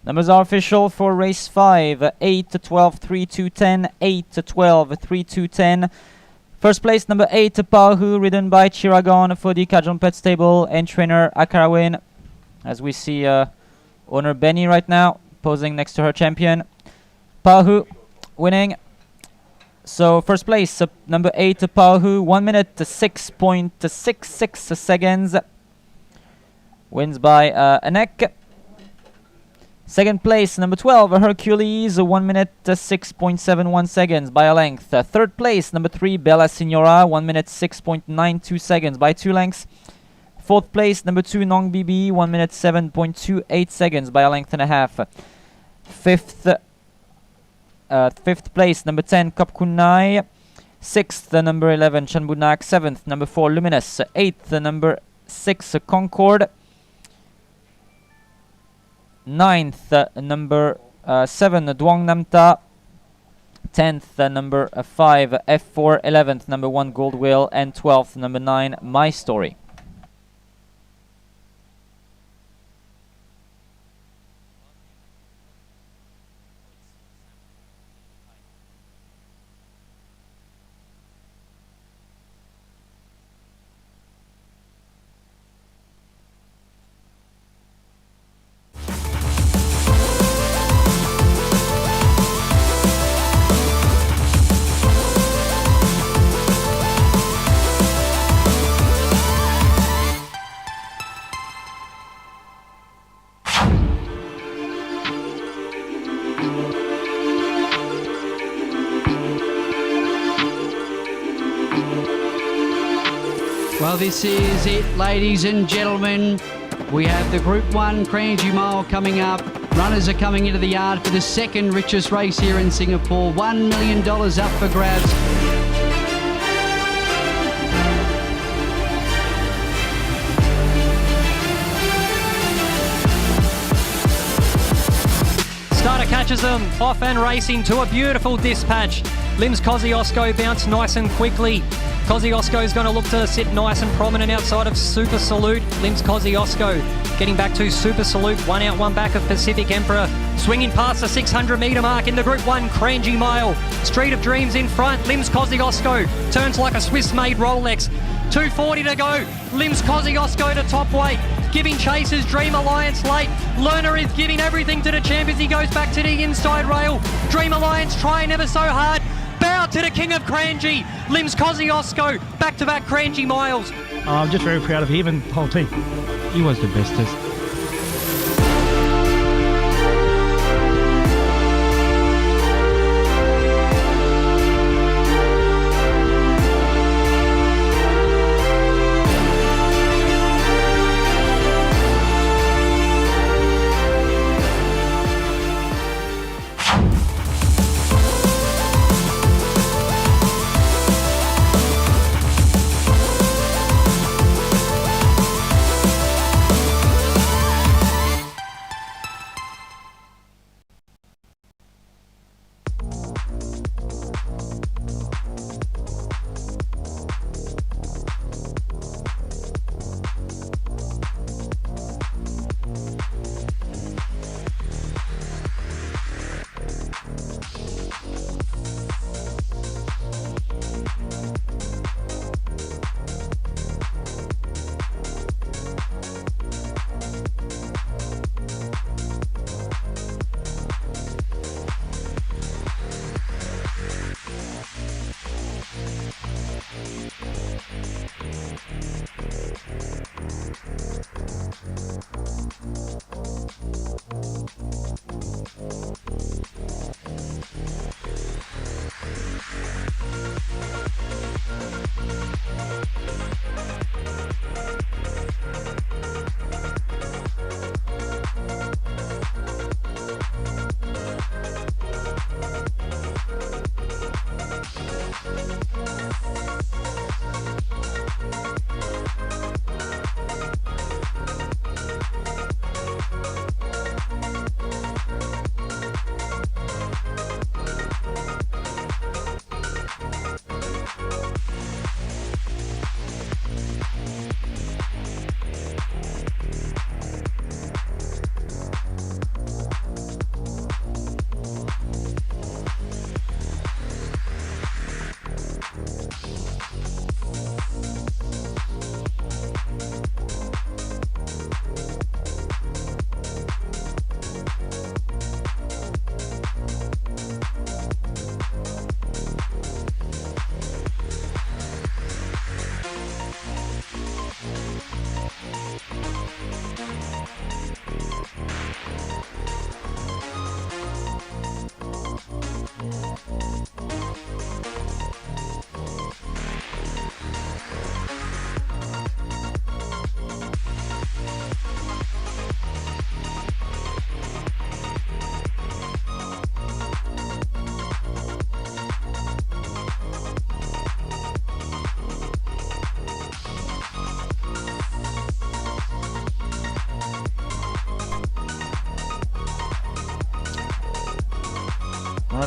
Numbers are official for race 5. 8 to 12, 3 to 10, 8 to 12, 3 to 10. First place, number 8, Pahu, ridden by Jargon for the Jargon Pet Stable and trainer Akarawin. As we see owner Benny right now, posing next to her champion. Pahu winning. So first place, number 8, Pahu, 1 minute 6.66 seconds. Wins by Anek. Second place, number 12, Hercules, 1 minute 6.71 seconds by a length. Third place, number 3, Bella Signora, 1 minute 6.92 seconds by 2 lengths. Fourth place, number 2, Nong Bibi, 1 minute 7.28 seconds by a length and a half. Fifth place, number 10, Kapkunai. Sixth, number 11, Chanbunak. Seventh, number 4, Luminous. Eighth, number 6, Concord. Ninth, number 7, Duong Namta. 10th, number 5, F4. 11th, number 1, Gold Whale. And 12th, number 9, My Story. Well, this is it, ladies and gentlemen. We have the Group 1 Cranji Mile coming up. Runners are coming into the yard for the second richest race here in Singapore. $1 million up for grabs. Starter catches them off and racing to a beautiful dispatch. Limbs Kosciuszko bounced nice and quickly. Kosciuszko is going to look to sit nice and prominent outside of Super Salute. Limbs Kosciuszko getting back to Super Salute. 1 out, 1 back of Pacific Emperor. Swinging past the 600-metre mark in the Group 1 Cranji Mile. Street of Dreams in front. Limbs Kosciuszko turns like a Swiss-made Rolex. 2:40 to go. Limbs Kosciuszko to top weight. Giving chasers Dream Alliance late. Lerner is giving everything to the champ as he goes back to the inside rail. Dream Alliance trying ever so hard. Bow to the king of Cranji. Limbs Kosciuszko, back-to-back Cranji miles. I'm just very proud of him and the whole team. He was the bestest.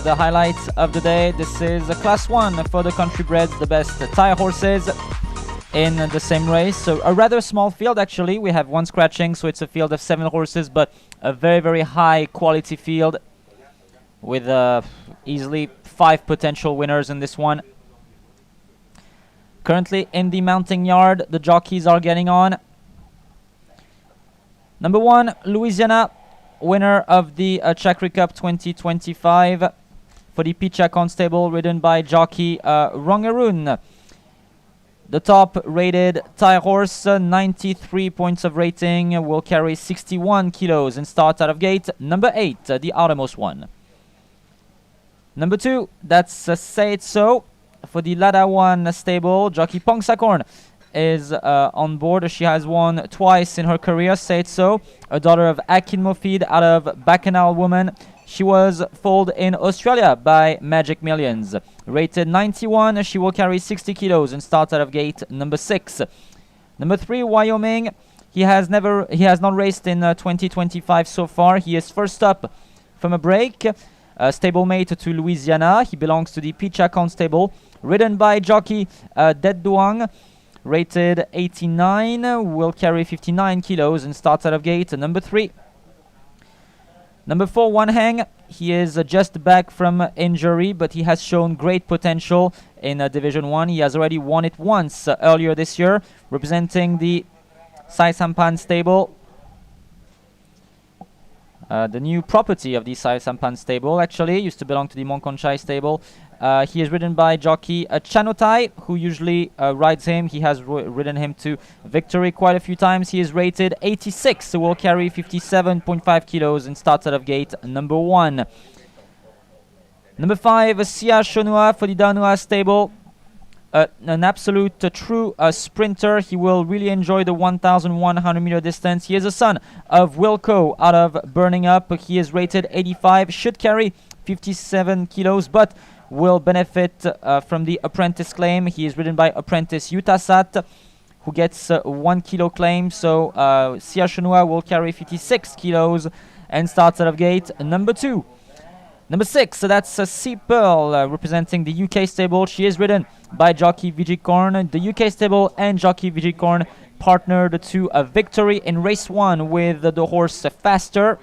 of the highlights of the day. This is a Class 1 for the country breds, the best Thai horses in the same race. So a rather small field actually. We have one scratching, so it's a field of 7 horses, but a very, very high quality field with easily 5 potential winners in this one. Currently in the mounting yard, the jockeys are getting on. Number 1, Louisiana, winner of the Chakri Cup 2025 for the Pichakon stable, ridden by jockey Rongerun. The top rated Thai horse, 93 points of rating, will carry 61 kilos and start out of gate. Number 8, the outermost one. Number 2, that's Say It So for the Lada 1 stable. Jockey Pongsakorn is on board. She has won twice in her career. Say It So, a daughter of Akin Mofid out of Bacchanal Woman. She was foaled in Australia by Magic Millions. Rated 91, she will carry 60 kilos and start out of gate. Number 6. Number 3, Wyoming. He has not raced in 2025 so far. He is first up from a break. Stablemate to Louisiana. He belongs to the Pichakon stable, ridden by jockey Det Duang. Rated 89, will carry 59 kilos and starts out of gate. Number 3. Number 4, One Hang. He is just back from injury, but he has shown great potential in Division 1. He has already won it once earlier this year, representing the Sai Sampan stable. The new property of the Sai Sampan stable, actually, used to belong to the Monkonchai stable. He is ridden by jockey Chanotai, who usually rides him. He has ridden him to victory quite a few times. He is rated 86, so will carry 57.5 kilos and starts out of gate. Number 1. Number 5, Sia Shonua for the Danua stable. An absolute true sprinter. He will really enjoy the 1,100 meter distance. He is a son of Wilco out of Burning Up. He is rated 85, should carry 57 kilos, but will benefit from the apprentice claim. He is ridden by apprentice Yutasat, who gets 1 kilo claim. So Sia Shonua will carry 56 kilos and starts out of gate. Number 2. Number 6, so that's Sea Pearl, representing the UK stable. She is ridden by jockey Vigikorn. The UK stable and jockey Vigikorn partnered to a victory in race 1 with the horse Faster.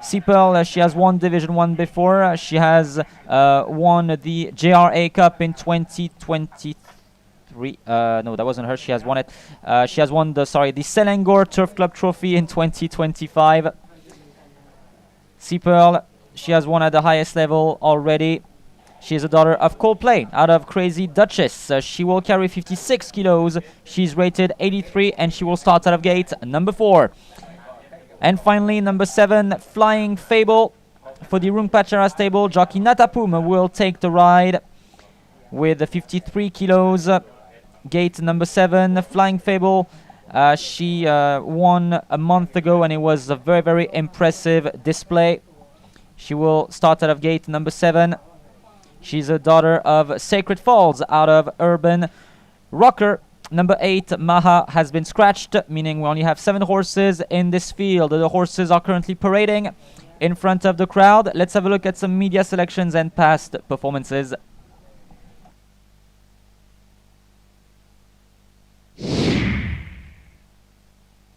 Sea Pearl, she has won Division 1 before. She has won the JRA Cup in 2023. No, that wasn't her. She has won it. She has won the Selangor Turf Club Trophy in 2025. Sea Pearl, she has won at the highest level already. She is a daughter of Coldplay out of Crazy Duchess. She will carry 56 kilos. She's rated 83 and she will start out of gate. Number 4. And finally, number 7, Flying Fable for the Rungpachara stable. Jockey Natapum will take the ride with the 53 kilos. Gate number 7, Flying Fable. She won a month ago and it was a very, very impressive display. She will start out of gate number 7. She's a daughter of Sacred Falls out of Urban Rocker. Number 8, Maha, has been scratched, meaning we only have 7 horses in this field. The horses are currently parading in front of the crowd. Let's have a look at some media selections and past performances.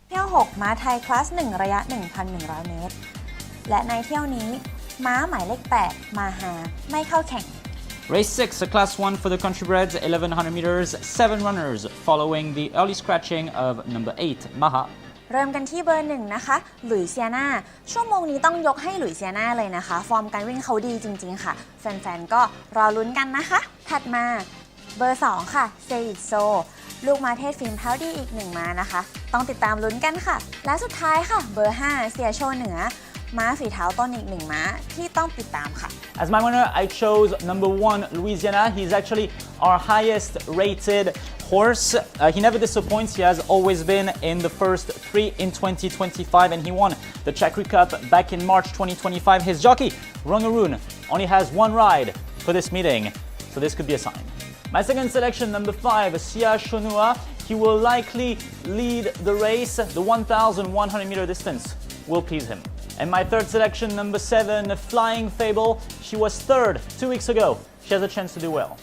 เที่ยว 6 ม้าไทยคลาส 1 ระยะ 1,100 เมตร และในเที่ยวนี้ม้าหมายเลข 8 มาฮาไม่เข้าแข่ง Race 6, a class 1 for the country breds, 1,100 meters, 7 runners following the early scratching of number 8, Maha. เริ่มกันที่เบอร์ 1 นะคะ หลุยเซียนา ชั่วโมงนี้ต้องยกให้หลุยเซียนาเลยนะคะ ฟอร์มการวิ่งเขาดีจริงๆค่ะ แฟนๆ ก็รอลุ้นกันนะคะ ถัดมาเบอร์ 2 ค่ะ เซอิโซ ลูกม้าเทศฟิล์มเท้าดีอีก 1 ม้านะคะ ต้องติดตามลุ้นกันค่ะ และสุดท้ายค่ะ เบอร์ 5 เสียโชเหนือ ม้าฝีเท้าต้นอีก 1 ม้าที่ต้องติดตามค่ะ As my winner, I chose number 1, Louisiana. He's actually our highest rated horse. He never disappoints. He has always been in the first 3 in 2025 and he won the Chakri Cup back in March 2025. His jockey, Rongerun, only has 1 ride for this meeting, so this could be a sign. My second selection, number 5, Sia Shonua. He will likely lead the race. The 1,100 meter distance will please him. And my third selection, number 7, Flying Fable. She was third 2 weeks ago. She has a chance to do well.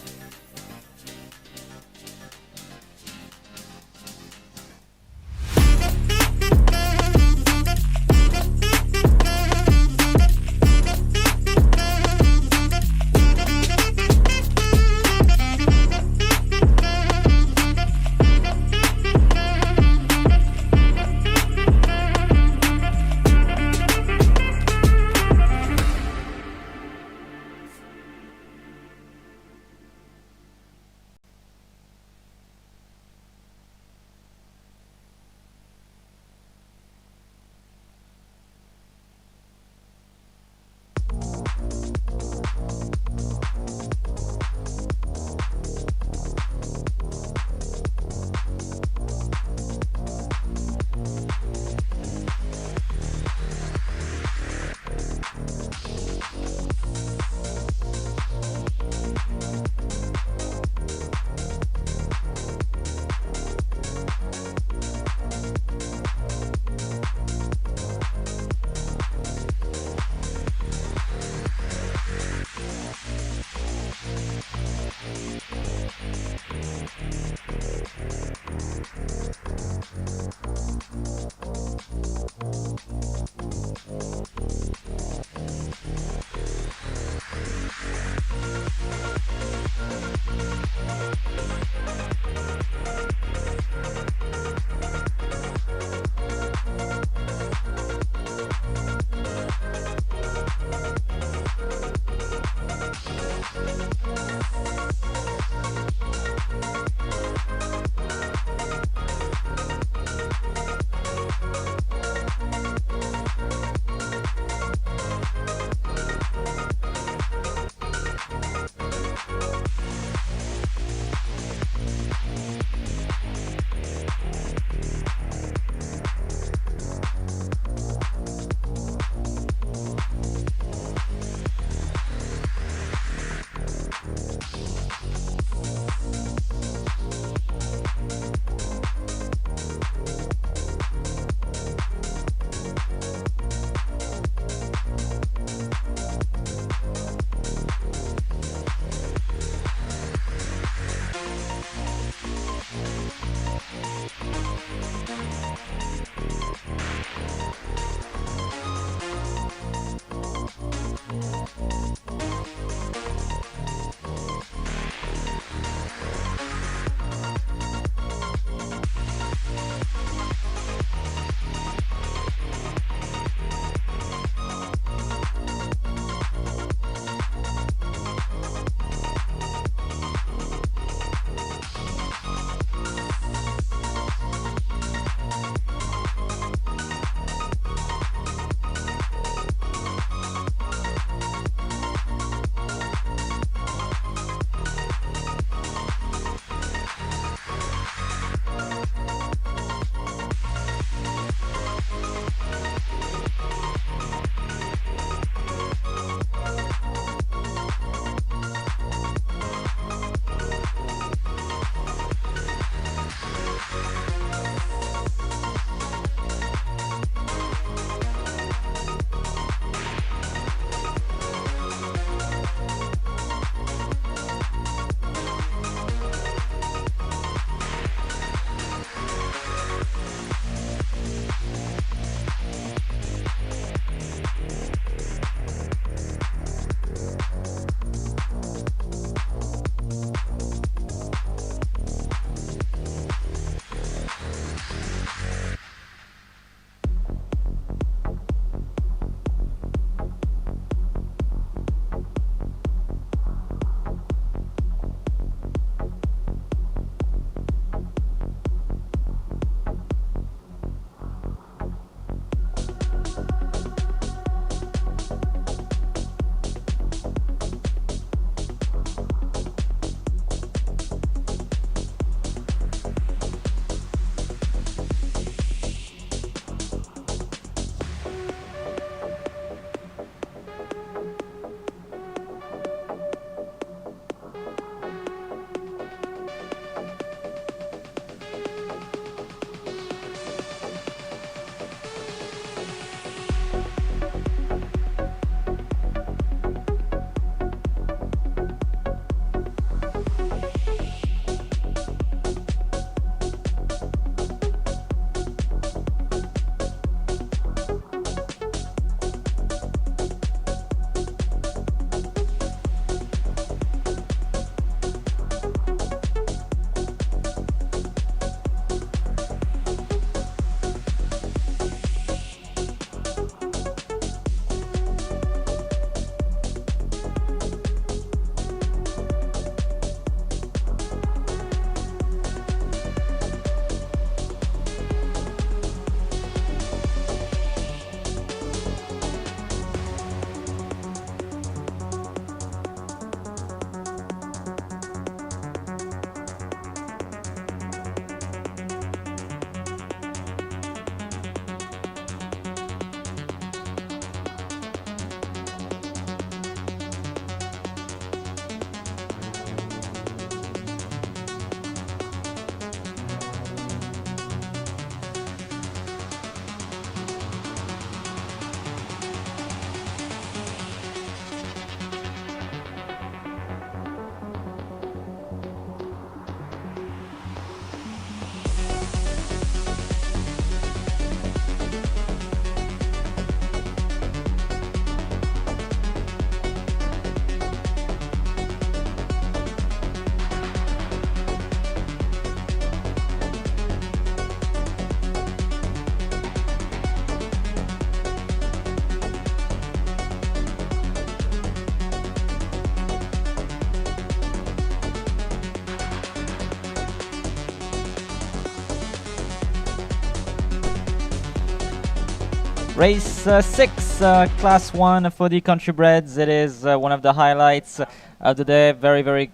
Race 6, Class 1 for the Country Breds. It is one of the highlights of the day. Very, very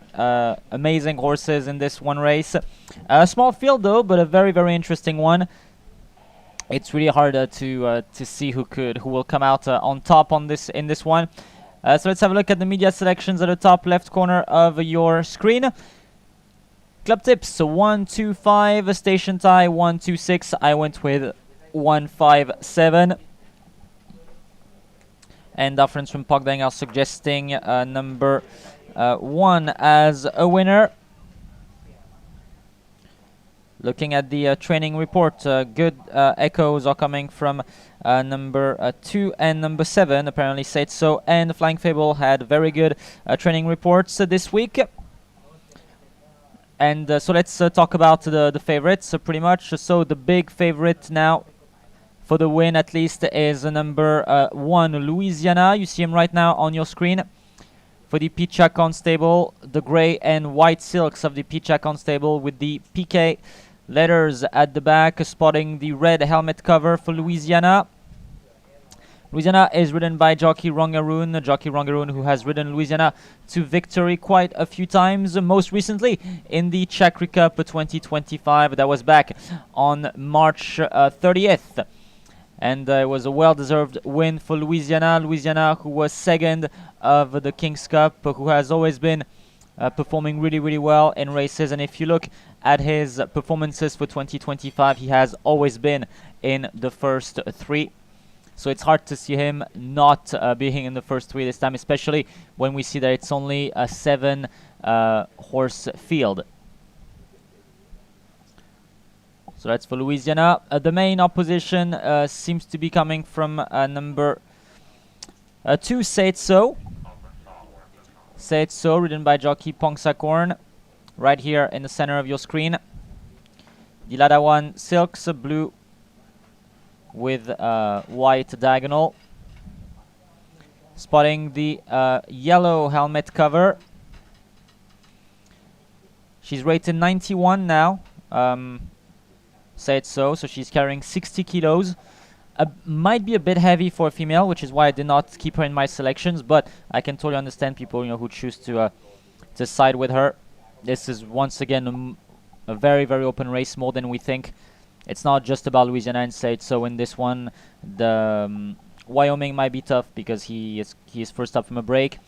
amazing horses in this one race. A small field though, but a very, very interesting one. It's really hard to see who will come out on top in this one. So let's have a look at the media selections at the top left corner of your screen. Club tips, so 1, 2, 5, station tie 1, 2, 6. I went with 1, 5, 7. And our friends from Gelding are suggesting number 1 as a winner. Looking at the training report, good echoes are coming from number 2 and number 7. Apparently Said So and Flying Fable had very good training reports this week. And so let's talk about the favorites pretty much. So the big favorite now for the win at least is number 1, Louisiana. You see him right now on your screen. For the Picha Constable, the grey and white silks of the Picha Constable with the PK letters at the back, spotting the red helmet cover for Louisiana. Louisiana is ridden by Jockey Rongaroon, who has ridden Louisiana to victory quite a few times, most recently in the Chakri Cup 2025. That was back on March 30th. And it was a well-deserved win for Louisiana. Louisiana, who was second of the King's Cup, who has always been performing really, really well in races. And if you look at his performances for 2025, he has always been in the first 3. So it's hard to see him not being in the first 3 this time, especially when we see that it's only a 7 horse field. So that's for Louisiana. The main opposition seems to be coming from number 2, Said So. Said So, ridden by jockey Pongsakorn, right here in the center of your screen. The Ladawan Silks, blue with white diagonal. Spotting the yellow helmet cover. She's rated 91 now. Said So she's carrying 60 kilos. Might be a bit heavy for a female, which is why I did not keep her in my selections, but I can totally understand people who choose to side with her. This is once again a very, very open race, more than we think. It's not just about Louisiana and Said So in this one. The Wyoming might be tough because he is first up from a break.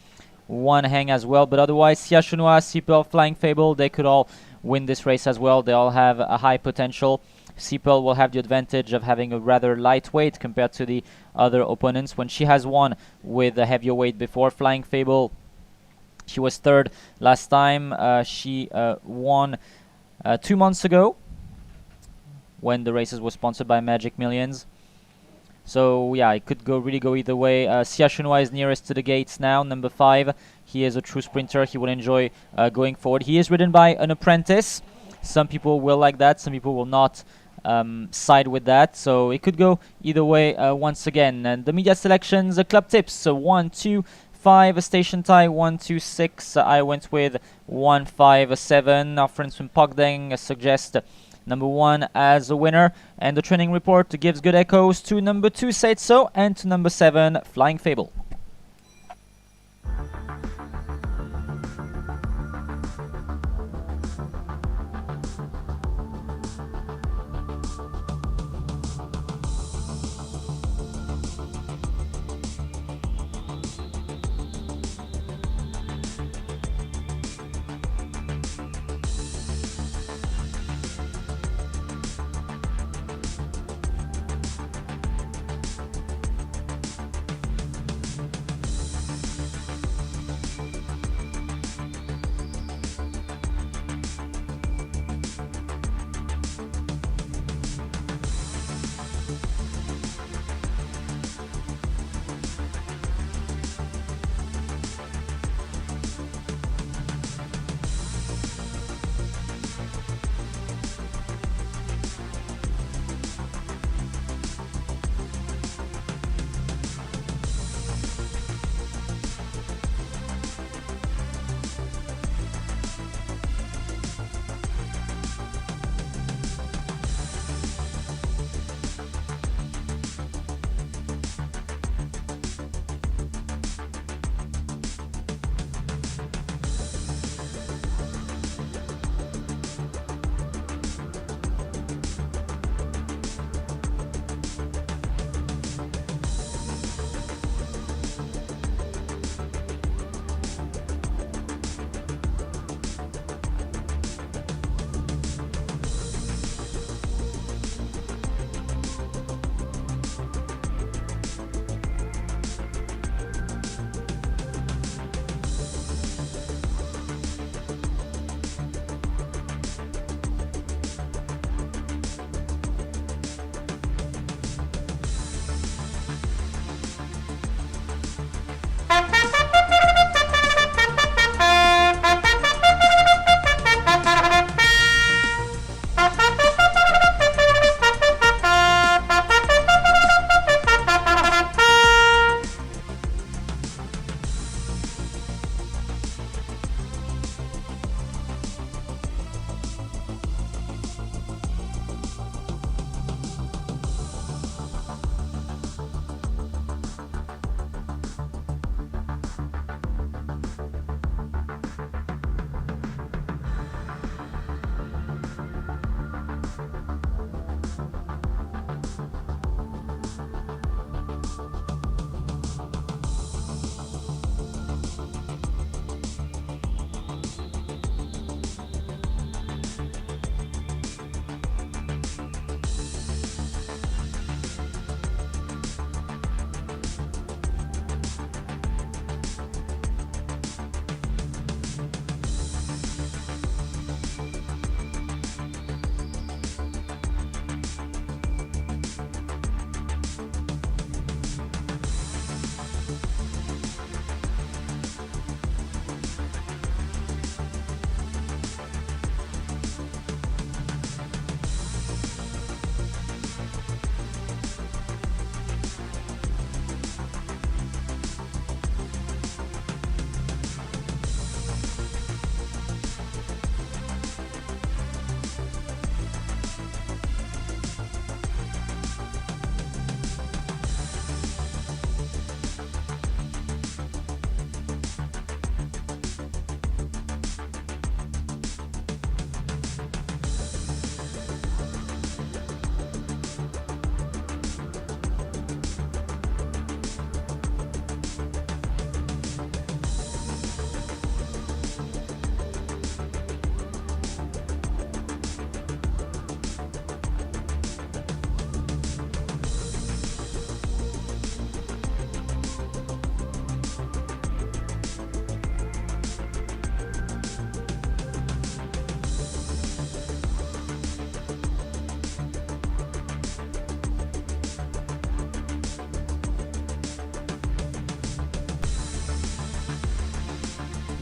One hang as well, but otherwise Sia Chunua, Seapel, Flying Fable, they could all win this race as well. They all have a high potential. Seapel will have the advantage of having a rather light weight compared to the other opponents when she has won with a heavier weight before. Flying Fable, she was 3rd last time. She won 2 months ago when the races were sponsored by Magic Millions. So yeah, it could really go either way. Sia Chunua is nearest to the gates now, number 5. He is a true sprinter. He will enjoy going forward. He is ridden by an apprentice. Some people will like that, some people will not side with that. So it could go either way once again. And the media selections, club tips. So 1, 2, 5, station tie 1, 2, 6. I went with 1, 5, 7. Our friends from Gelding suggest number 1 as a winner. And the training report gives good echoes to number 2, Said So, and to number 7, Flying Fable.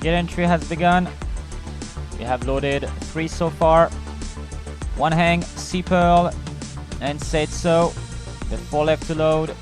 Gate entry has begun. We have loaded 3 so far. One hang, Sea Pearl, and Said So. The 4 left to load.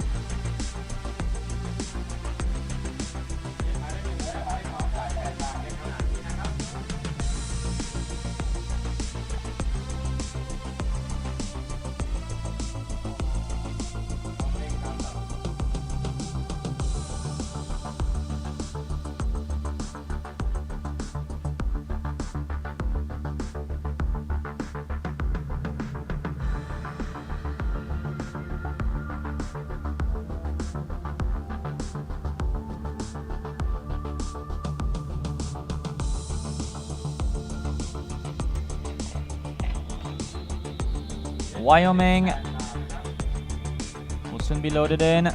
Wyoming will soon be loaded in.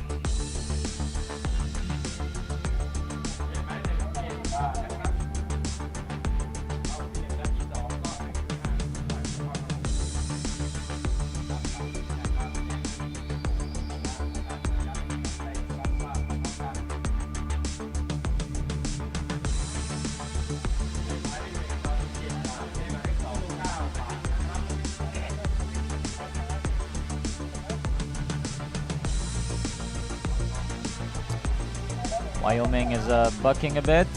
Wyoming is bucking a bit.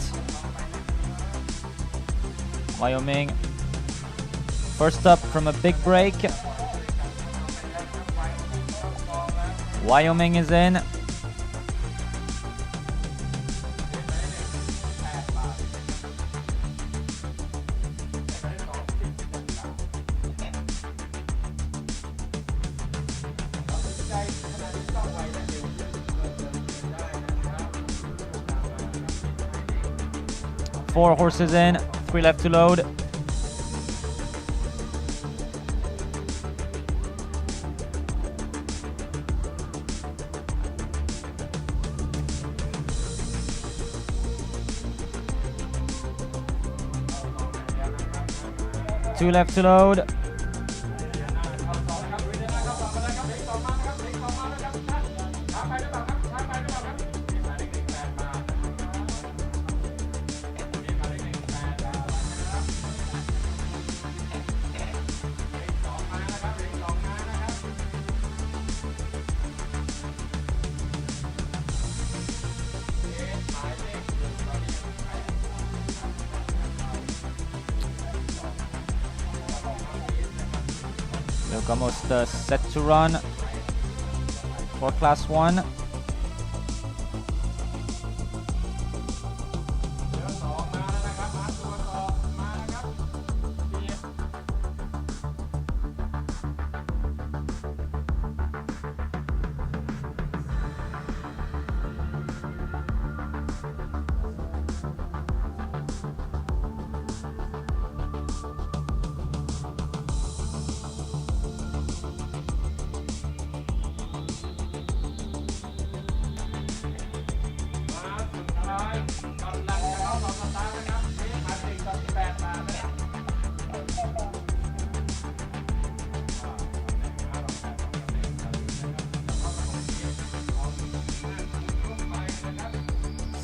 Wyoming first up from a big break. Wyoming is in. Four horses in, 3 left to load. Two left to load. Look, almost set to run for Class 1.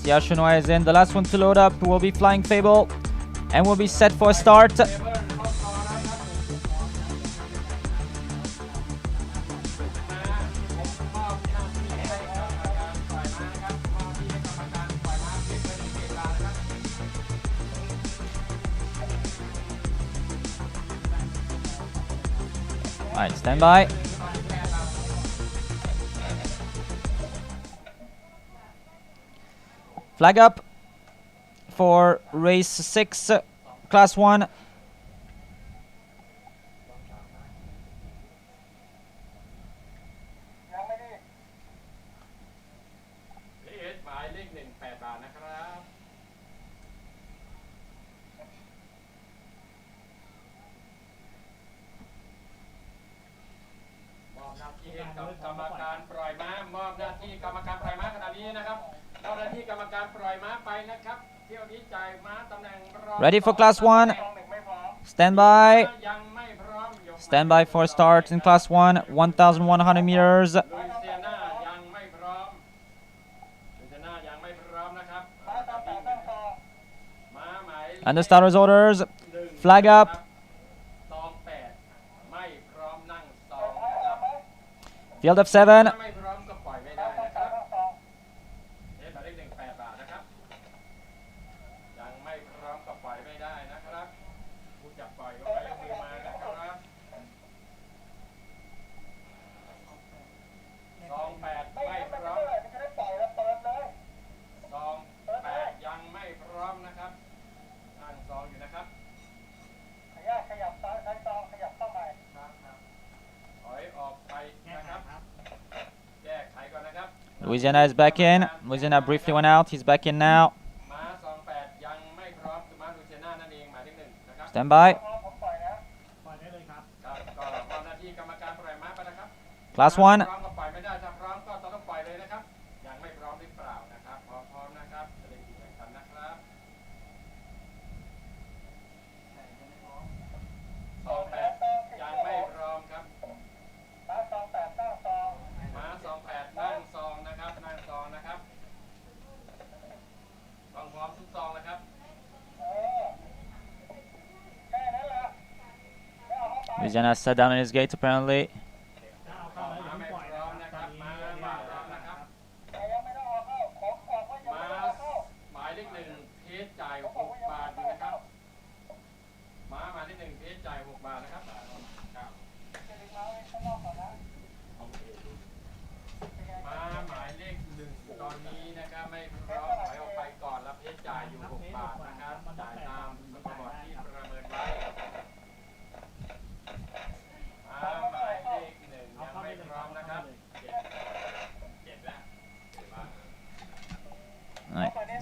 Chenois is in. The last one to load up will be Flying Fable and will be set for a start. Alright, stand by. Flag up for race 6, Class 1. Ready for Class 1. Stand by. Stand by for start in Class 1, 1,100 meters. And the starter's orders, flag up. Field of 7. Louisiana is back in. Louisiana briefly went out. He's back in now. Stand by. Class 1. Louisiana sat down in his gate apparently.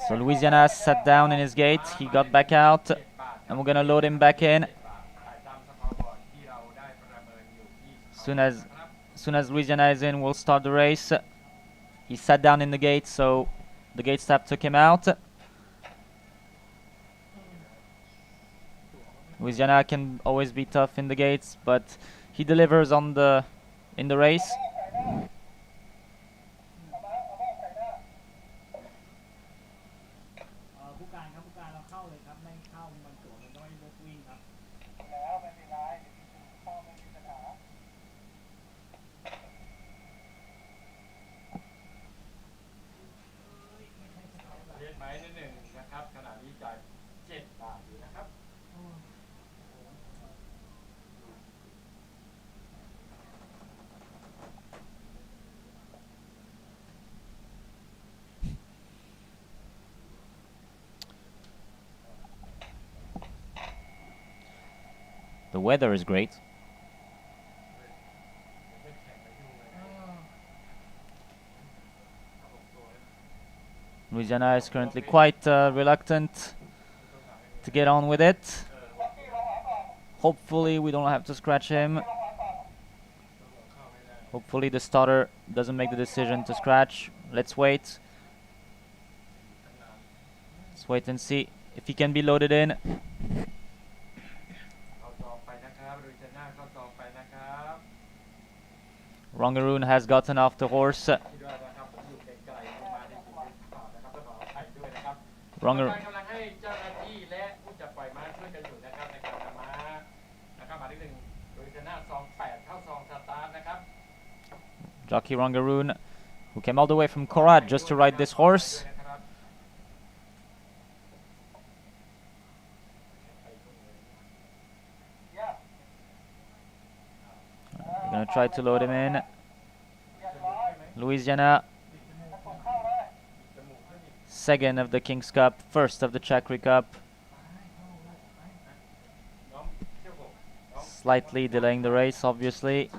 So Louisiana sat down in his gate, he got back out, and we're gonna load him back in. Soon as Louisiana is in, we'll start the race. He sat down in the gate, so the gate staff took him out. Louisiana can always be tough in the gates, but he delivers in the race. The weather is great. Louisiana is currently quite reluctant to get on with it. Hopefully we don't have to scratch him. Hopefully the starter doesn't make the decision to scratch. Let's wait. Let's wait and see if he can be loaded in. Rongaroon has gotten off the horse. Jockey Rongaroon, who came all the way from Korat just to ride this horse. We're gonna try to load him in. Louisiana, second of the King's Cup, first of the Chakri Cup. Slightly delaying the race, obviously.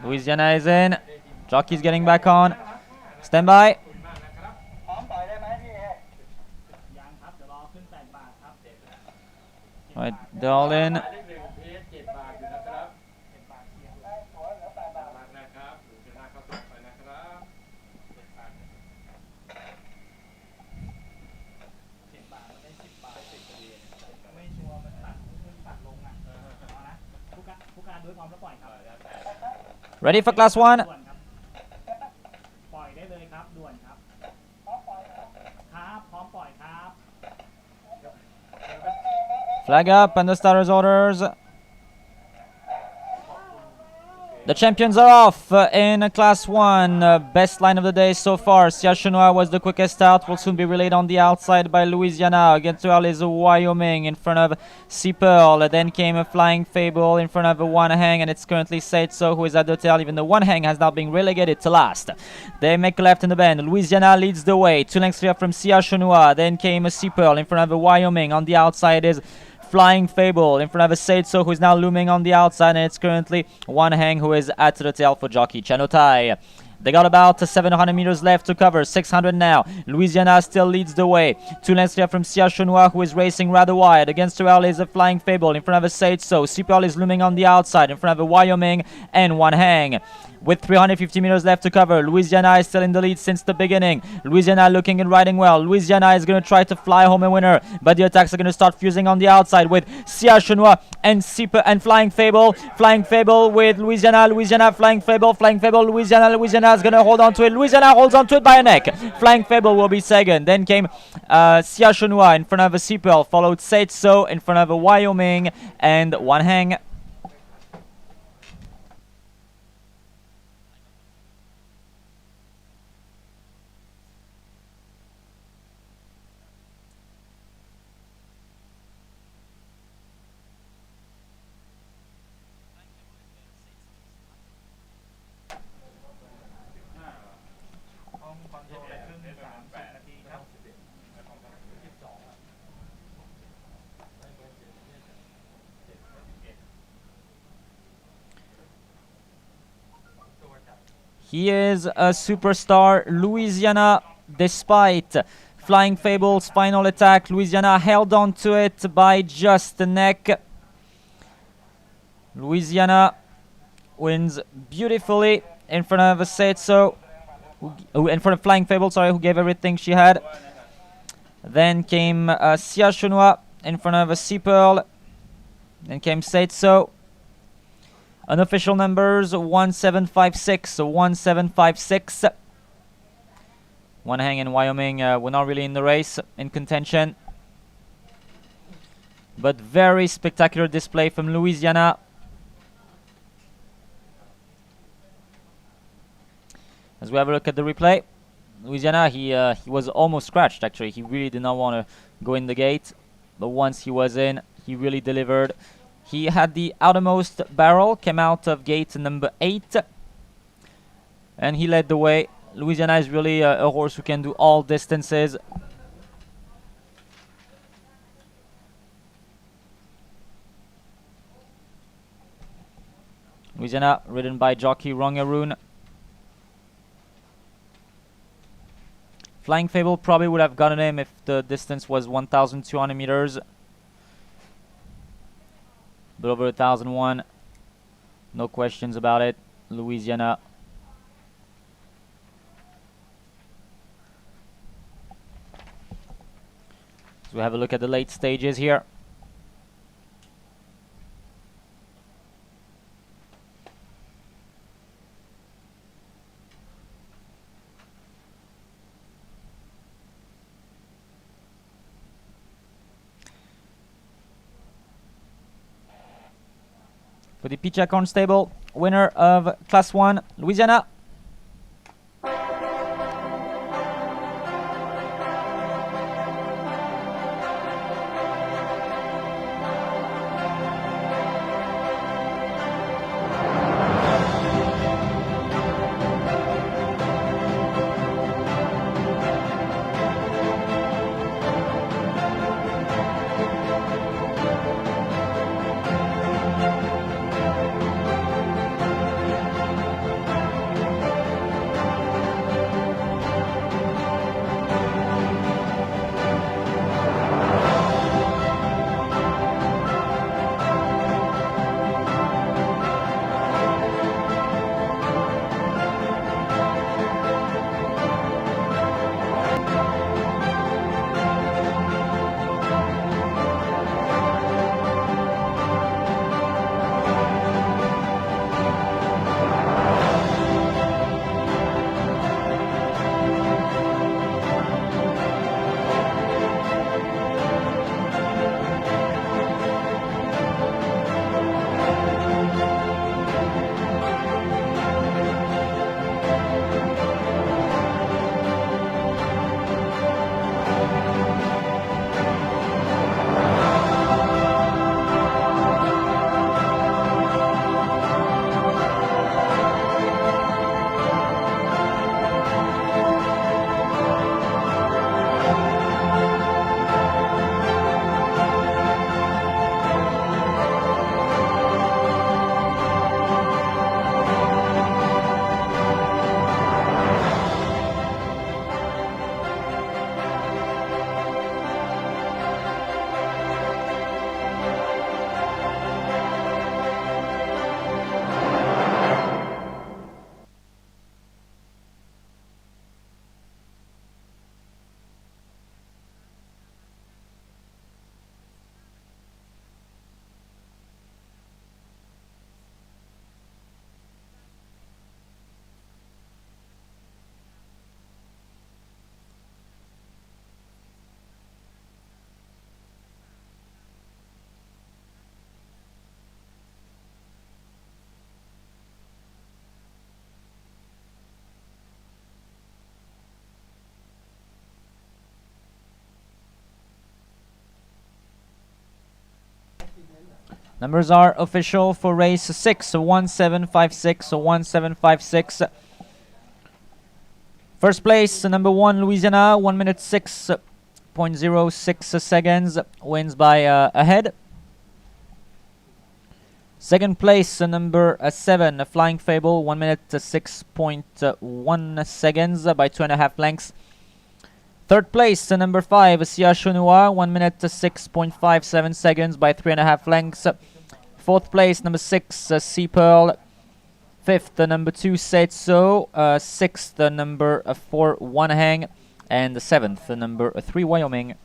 Louisiana is in. Jockey's getting back on. Stand by. Right, they're all in. Ready for class 1? Flag up and the starters' orders. The champions are off in class 1. Best line of the day so far. Sia Chenois was the quickest out. Will soon be relayed on the outside by Louisiana. Against her is Wyoming in front of Sea Pearl. Then came a Flying Fable in front of a One Hang, and it's currently Seitso who is at the tail. Even the One Hang has now been relegated to last. They make a left in the bend. Louisiana leads the way. 2 lengths clear from Sia Chenois. Then came a Sea Pearl in front of a Wyoming. On the outside is Flying Fable in front of a Seitso who is now looming on the outside, and it's currently One Hang who is at the tail for jockey Chanotai. They got about 700 meters left to cover, 600 now. Louisiana still leads the way. 2 lengths clear from Sia Chenois who is racing rather wide. Against her is a Flying Fable in front of a Seitso. Sea Pearl is looming on the outside in front of a Wyoming and One Hang. With 350 meters left to cover, Louisiana is still in the lead since the beginning. Louisiana looking and riding well. Louisiana is going to try to fly home a winner, but the attacks are going to start fusing on the outside with Sia Chenois and Flying Fable. Flying Fable with Louisiana. Louisiana, Flying Fable. Flying Fable, Louisiana. Louisiana is going to hold on to it. Louisiana holds on to it by a neck. Flying Fable will be second. Then came Sia Chenois in front of a Sea Pearl, followed Seitso in front of a Wyoming and One Hang. He is a superstar. Louisiana, despite Flying Fable's final attack, Louisiana held on to it by just the neck. Louisiana wins beautifully in front of a Seitso, in front of Flying Fable, sorry, who gave everything she had. Then came Sia Chenois in front of a Sea Pearl. Then came Seitso. Unofficial numbers 1756, 1756. One Hang in Wyoming were not really in the race, in contention. But very spectacular display from Louisiana. As we have a look at the replay, Louisiana, he was almost scratched actually. He really did not want to go in the gate, but once he was in, he really delivered. He had the outermost barrel, came out of gate number 8, and he led the way. Louisiana is really a horse who can do all distances. Louisiana, ridden by jockey Rongaroon. Flying Fable probably would have gotten him if the distance was 1,200 meters. But over 1,001, no questions about it. Louisiana. So we have a look at the late stages here. For the Pichacorn stable, winner of Class 1, Louisiana. Numbers are official for race 6, 1756, 1756. First place, number 1, Louisiana, 1 minute 6.06 seconds, wins by a head. Second place, number 7, Flying Fable, 1 minute 6.1 seconds by 2.5 lengths. Third place, number 5, Sia Shunua, 1 minute 6.57 seconds by 3.5 lengths. Fourth place, number 6, Sea Pearl. Fifth, number 2, Setso. Sixth, number 4, One Hang. And seventh, number 3, Wyoming.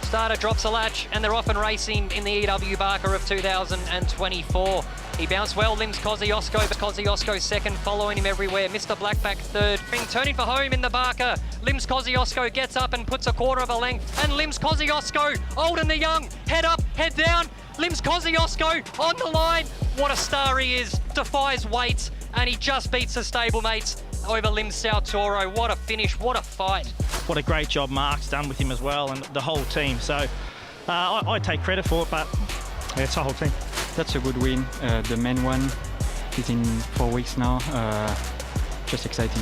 Starter drops a latch and they're off and racing in the EW Barker of 2024. He bounced well, Limbs Kosciuszko second, following him everywhere. Mr. Blackback third. Turning for home in the Barker. Limbs Kosciuszko gets up and puts a quarter of a length. And Limbs Kosciuszko, old and the young, head up, head down. Limbs Kosciuszko on the line. What a star he is, defies weight, and he just beats the stablemates over Limbs Sao Toro. What a finish, what a fight. What a great job Mark's done with him as well, and the whole team. So I take credit for it, but it's the whole team. That's a good win. The main one is in 4 weeks now. Just exciting.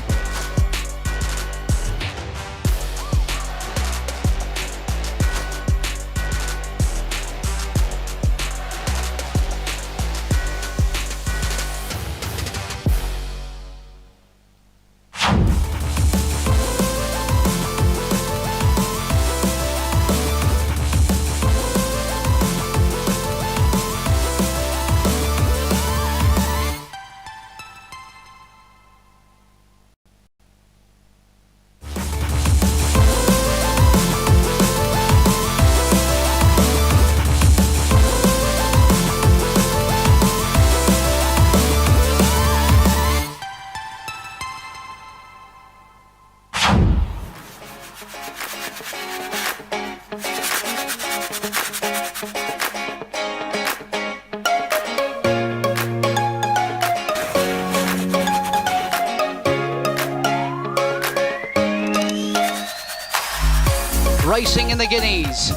Racing in the Guineas.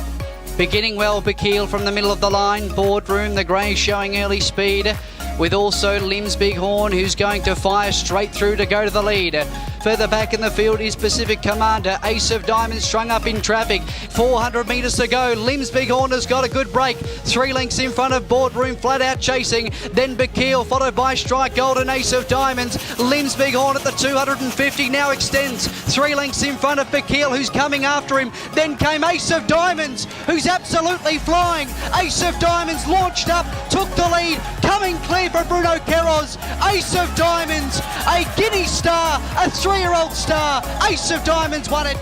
Beginning well, Bakil from the middle of the line. Boardroom, the grey showing early speed, with also Limbs Bighorn, who's going to fire straight through to go to the lead. Further back in the field is Pacific Commander. Ace of Diamonds strung up in traffic. 400 metres to go. Limbs Bighorn has got a good break. 3 lengths in front of Boardroom, flat out chasing. Then Bakil, followed by Strike Gold and Ace of Diamonds. Limbs Bighorn at the 250 now extends. 3 lengths in front of Bakil, who's coming after him. Then came Ace of Diamonds, who's absolutely flying. Ace of Diamonds launched up, took the lead, coming clear for Bruno Queiroz. Ace of Diamonds, a Guinea star, a 3-year-old star. Ace of Diamonds won it.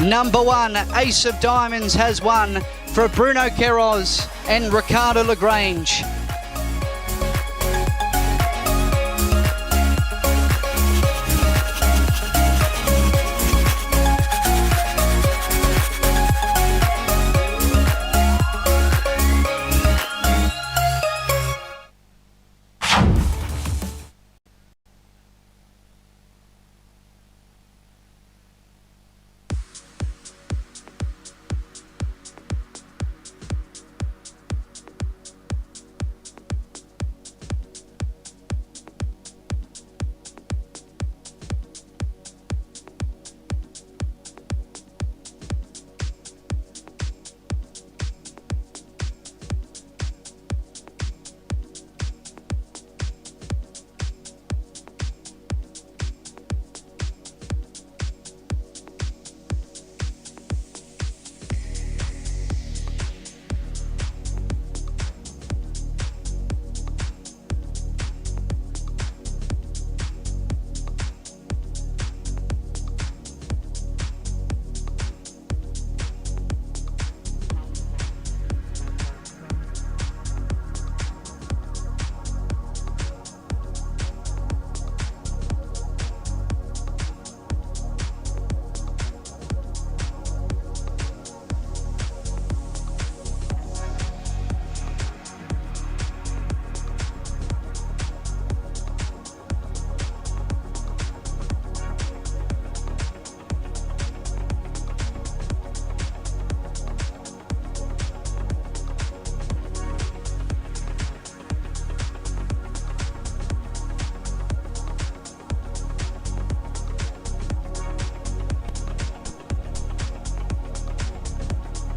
Number 1, Ace of Diamonds has won for Bruno Queiroz and Ricardo Lagrange.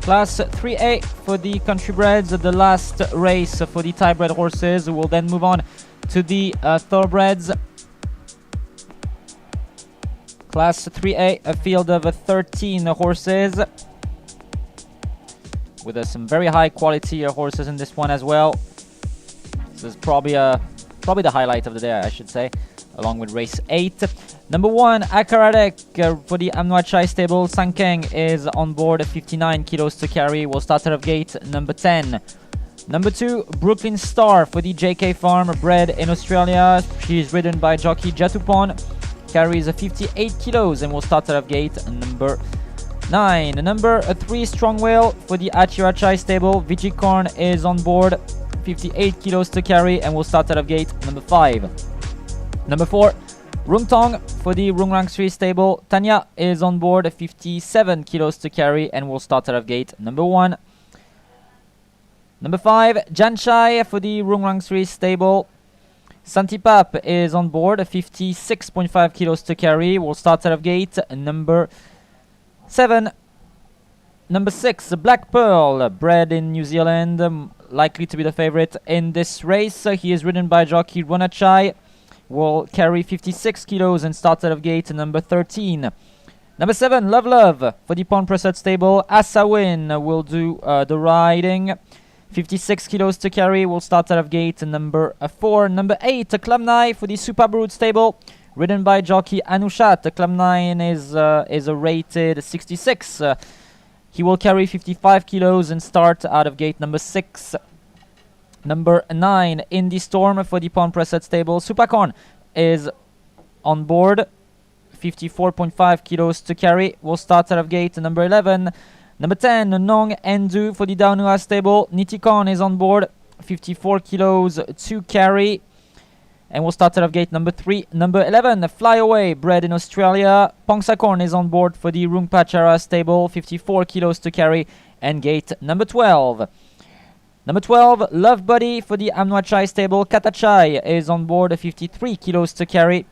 Class 3A for the country breds, the last race for the Thai bred horses. We'll then move on to the thoroughbreds. Class 3A, a field of 13 horses with some very high quality horses in this one as well. This is probably the highlight of the day, I should say, along with race 8. Number 1, Akaradek for the Amnuachai stable. Sankeng is on board, 59 kilos to carry. Will start out of gate number 10. Number 2, Brooklyn Star for the JK Farm, bred in Australia. She is ridden by jockey Jatupon. Carries 58 kilos and will start out of gate number 9. Number 3, Strong Whale for the Achirachai stable. Vigicorn is on board, 58 kilos to carry and will start out of gate number 5. Number 4, Rungtong for the Rungrang Sri stable. Tanya is on board, 57 kilos to carry and will start out of gate number 1. Number 5, Janshai for the Rungrang Sri stable. Santipap is on board, 56.5 kilos to carry, will start out of gate number 7. Number 6, Black Pearl, bred in New Zealand, likely to be the favorite in this race. He is ridden by jockey Ronachai. Will carry 56 kilos and start out of gate number 13. Number 7, Love Love for the Pond Prasad stable. Asawin will do the riding. 56 kilos to carry, will start out of gate number 4. Number 8, Club 9 for the Super Brood stable. Ridden by jockey Anushat. Club 9 is a rated 66. He will carry 55 kilos and start out of gate number 6. Number 9, Indie Storm for the Pond Prasad stable. Supacorn is on board, 54.5 kilos to carry, will start out of gate number 11. Number 10, Nong Endu for the Daunua stable. Nitikon is on board, 54 kilos to carry and will start out of gate number 3. Number 11, Fly Away, bred in Australia. Pongsakorn is on board for the Rungpachara stable, 54 kilos to carry and gate number 12. Number 12, Love Buddy for the Amnuachai stable. Katachai is on board, 53 kilos to carry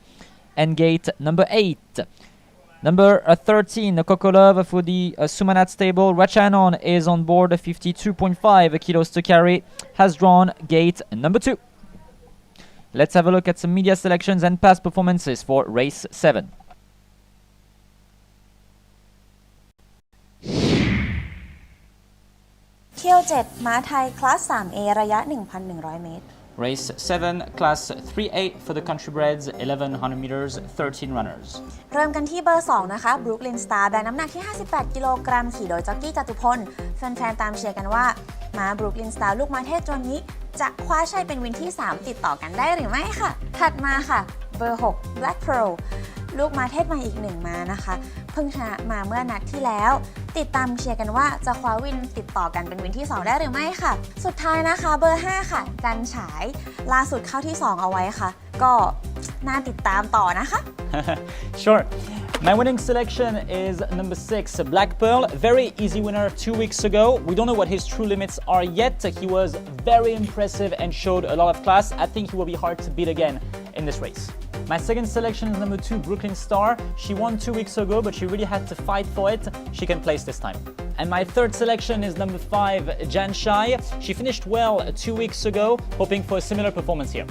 and gate number 8. Number 13, Kokolov for the Sumanat stable. Rachanon is on board, 52.5 kilos to carry, has drawn gate number 2. Let's have a look at some media selections and past performances for race 7. Q7 ม้าไทยคลาส 3A ระยะ 1,100 เมตร Race 7, Class 3A for the country breds, 1100 meters, 13 runners. เริ่มกันที่เบอร์ 2 นะคะ Brooklyn Star แบกน้ำหนักที่ 58 กิโลกรัมขี่โดยจ็อกกี้จตุพลแฟนๆ ตามเชียร์กันว่าม้า Brooklyn Star ลูกม้าเทศตัวนี้จะคว้าชัยเป็นวินที่ 3 ติดต่อกันได้หรือไม่ค่ะ ถัดมาค่ะ เบอร์ 6 Black Pearl ลูกม้าเทศใหม่อีก1ม้านะคะเพิ่งชนะมาเมื่อนัดที่แล้วติดตามเชียร์กันว่าจะคว้าวินติดต่อกันเป็นวินที่ 2 ได้หรือไม่ค่ะสุดท้ายนะคะเบอร์ 5 ค่ะจันฉายล่าสุดเข้าที่ 2 เอาไว้ค่ะก็น่าติดตามต่อนะคะ Sure. My winning selection is number 6, Black Pearl. Very easy winner 2 weeks ago. We don't know what his true limits are yet. He was very impressive and showed a lot of class. I think he will be hard to beat again in this race. My second selection is number 2, Brooklyn Star. She won 2 weeks ago, but she really had to fight for it. She can place this time. And my third selection is number 5, Jan Shai. She finished well 2 weeks ago, hoping for a similar performance here.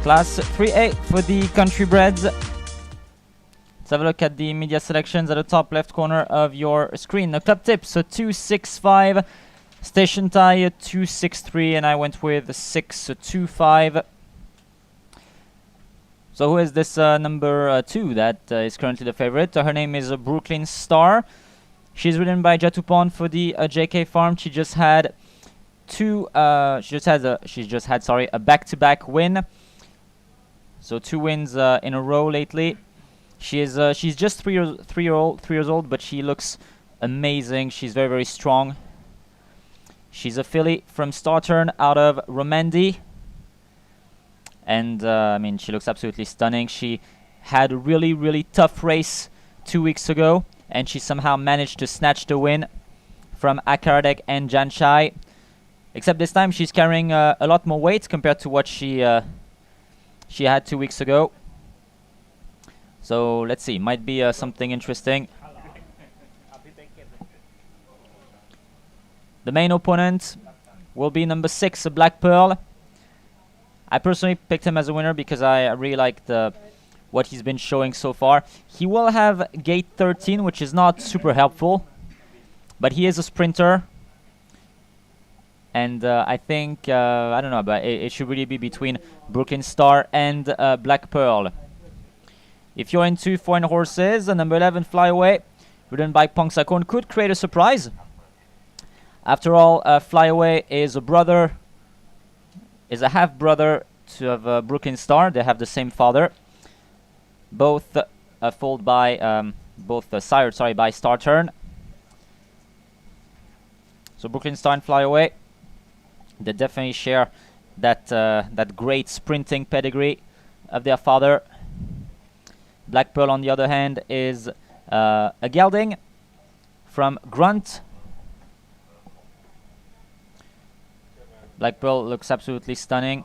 Class 3A for the country breds. Let's have a look at the media selections at the top left corner of your screen. The club tips, so 265, station tie 263, and I went with 625. So who is this number 2 that is currently the favorite? Her name is Brooklyn Star. She's ridden by Jatupon for the JK Farm. She just had a back-to-back win. So 2 wins in a row lately. She's just 3 years old, but she looks amazing. She's very, very strong. She's a filly from Starturn out of Romandie. And I mean, she looks absolutely stunning. She had a really, really tough race 2 weeks ago, and she somehow managed to snatch the win from Akaradek and Janshai. Except this time she's carrying a lot more weight compared to what she had 2 weeks ago. So let's see, might be something interesting. The main opponent will be number 6, Black Pearl. I personally picked him as a winner because I really liked what he's been showing so far. He will have gate 13, which is not super helpful, but he is a sprinter. And I think, I don't know, but it should really be between Brooklyn Star and Black Pearl. If you're into foreign horses, number 11, Flyaway, ridden by Pongsakon, could create a surprise. After all, Flyaway is a half-brother to Brooklyn Star. They have the same father. Both foaled by, sired by Starturn. So Brooklyn Star and Flyaway, they definitely share that great sprinting pedigree of their father. Black Pearl, on the other hand, is a gelding from Grunt. Black Pearl looks absolutely stunning.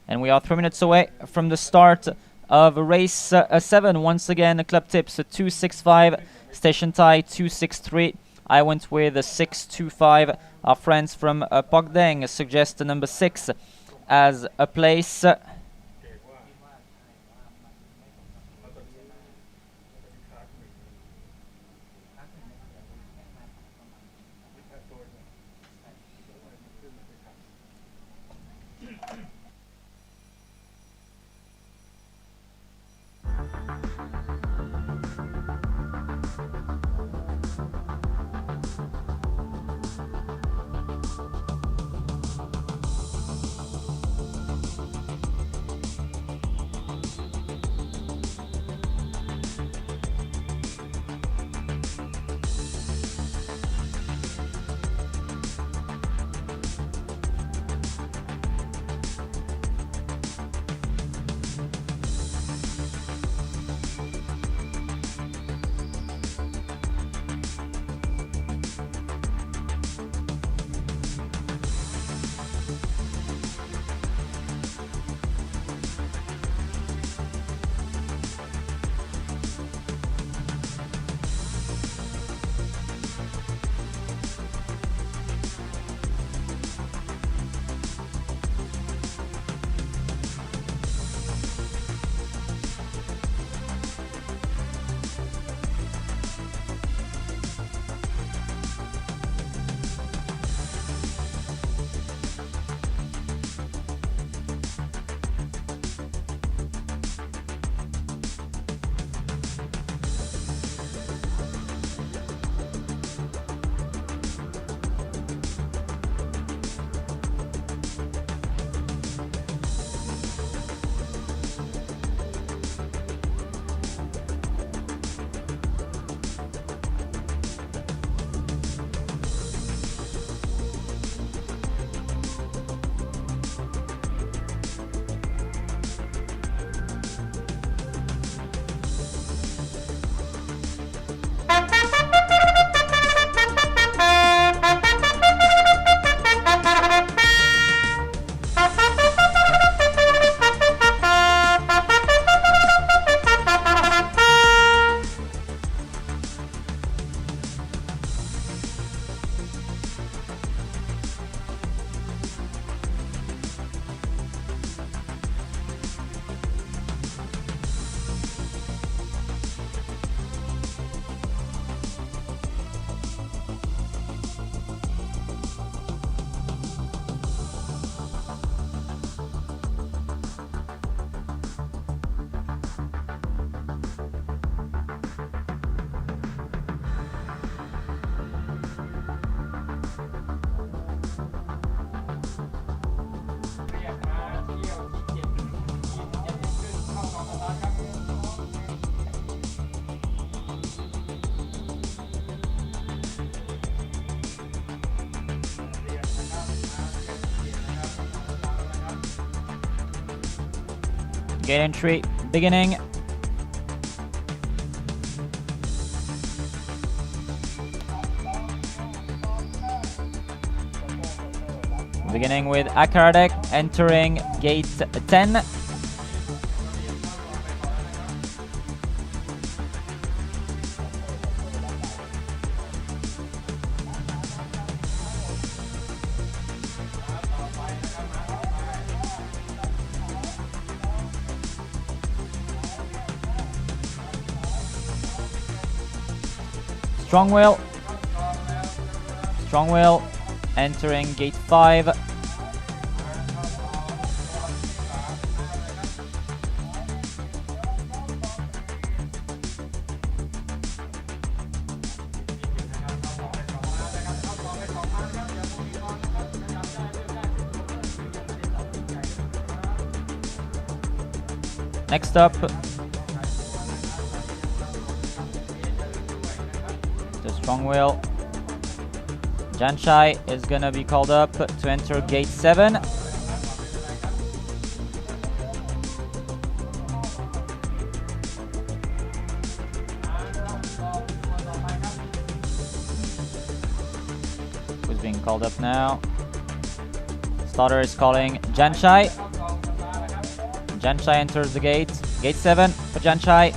And we are 3 minutes away from the start of race 7. Once again, the club tips 265, station tie 263. I went with 625. Our friends from Pogdeng suggest the number 6 as a place. Gate entry beginning. Beginning with Akaradek entering gate 10. Strong Will entering gate 5. Next up, the Strong Will. Janshai is gonna be called up to enter gate 7. Who's being called up now? Starter is calling Janshai. Janshai enters the gate. Gate 7 for Janshai.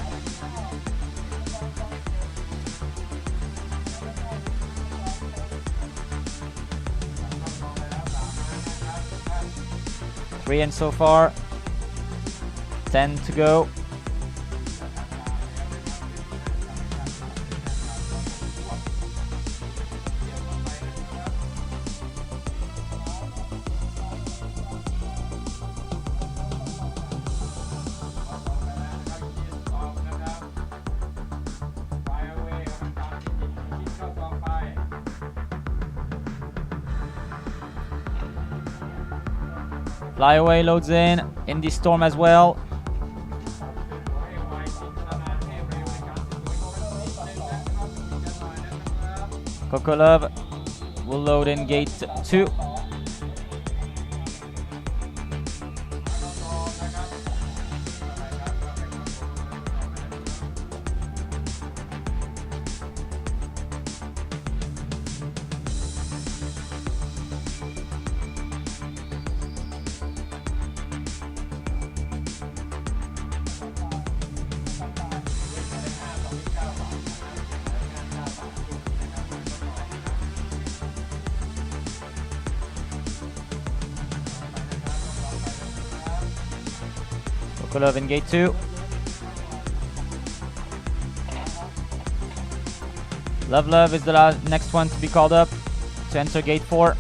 Three in so far. 10 to go. Flyaway loads in the storm as well. Coco Love will load in gate 2. Love in gate 2. Love is the next one to be called up to enter gate 4.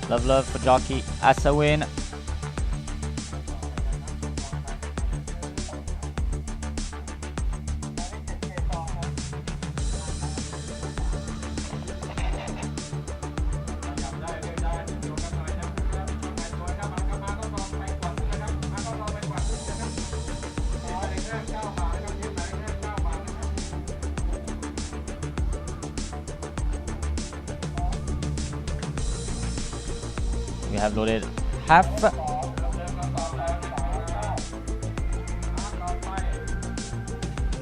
Love for jockey Asawin. We have loaded half.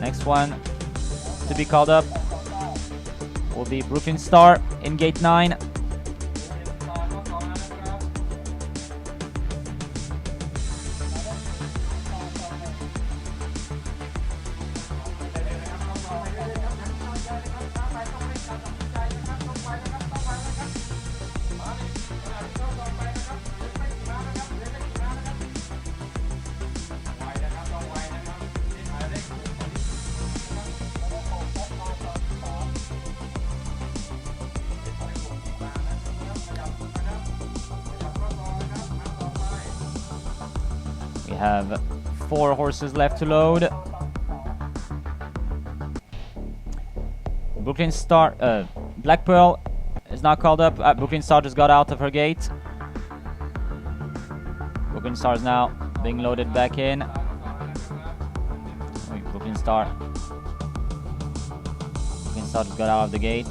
Next one to be called up will be Brooklyn Star in gate 9. We have 4 horses left to load. Brooklyn Star, Black Pearl is not called up. Brooklyn Star just got out of her gate. Brooklyn Star is now being loaded back in. Wait, Brooklyn Star just got out of the gate.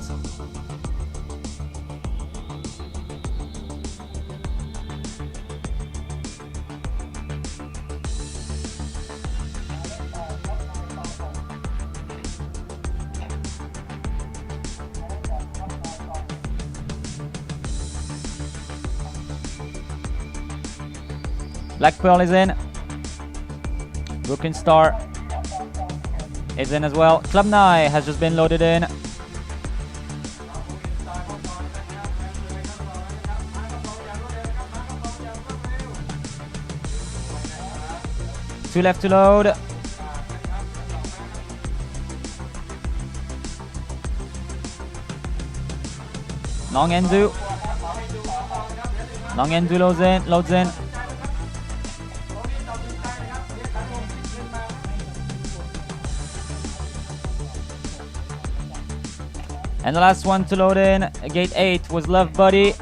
Black Pearl is in. Brooklyn Star is in as well. Club Nye has just been loaded in. Two left to load. Nong Endu. Nong Endu loads in. And the last one to load in, gate 8, was Love Buddy.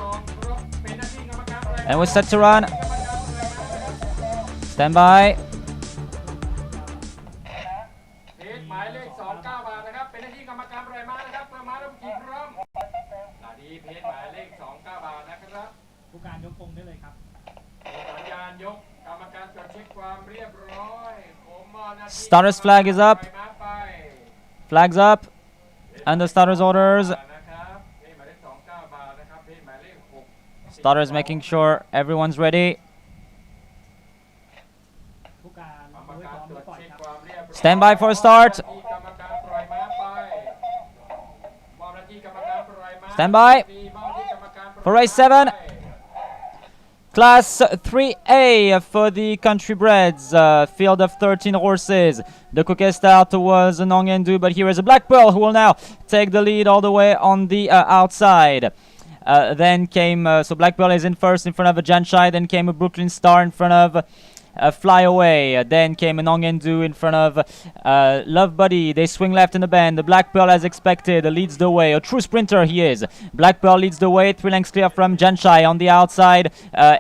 And we're set to run. Stand by. Starter's flag is up. Flag's up. Under starter's orders. Starter's making sure everyone's ready. Stand by for a start. Stand by for race 7. Class 3A for the country breds, field of 13 horses. The quickest out was Nong Endu, but here is a Black Pearl who will now take the lead all the way on the outside. Then came, so Black Pearl is in first in front of a Janshai, then came a Brooklyn Star in front of Fly Away. Then came a Nong Endu in front of Love Buddy. They swing left in the bend. The Black Pearl, as expected, leads the way. A true sprinter he is. Black Pearl leads the way. 3 lengths clear from Janshai on the outside.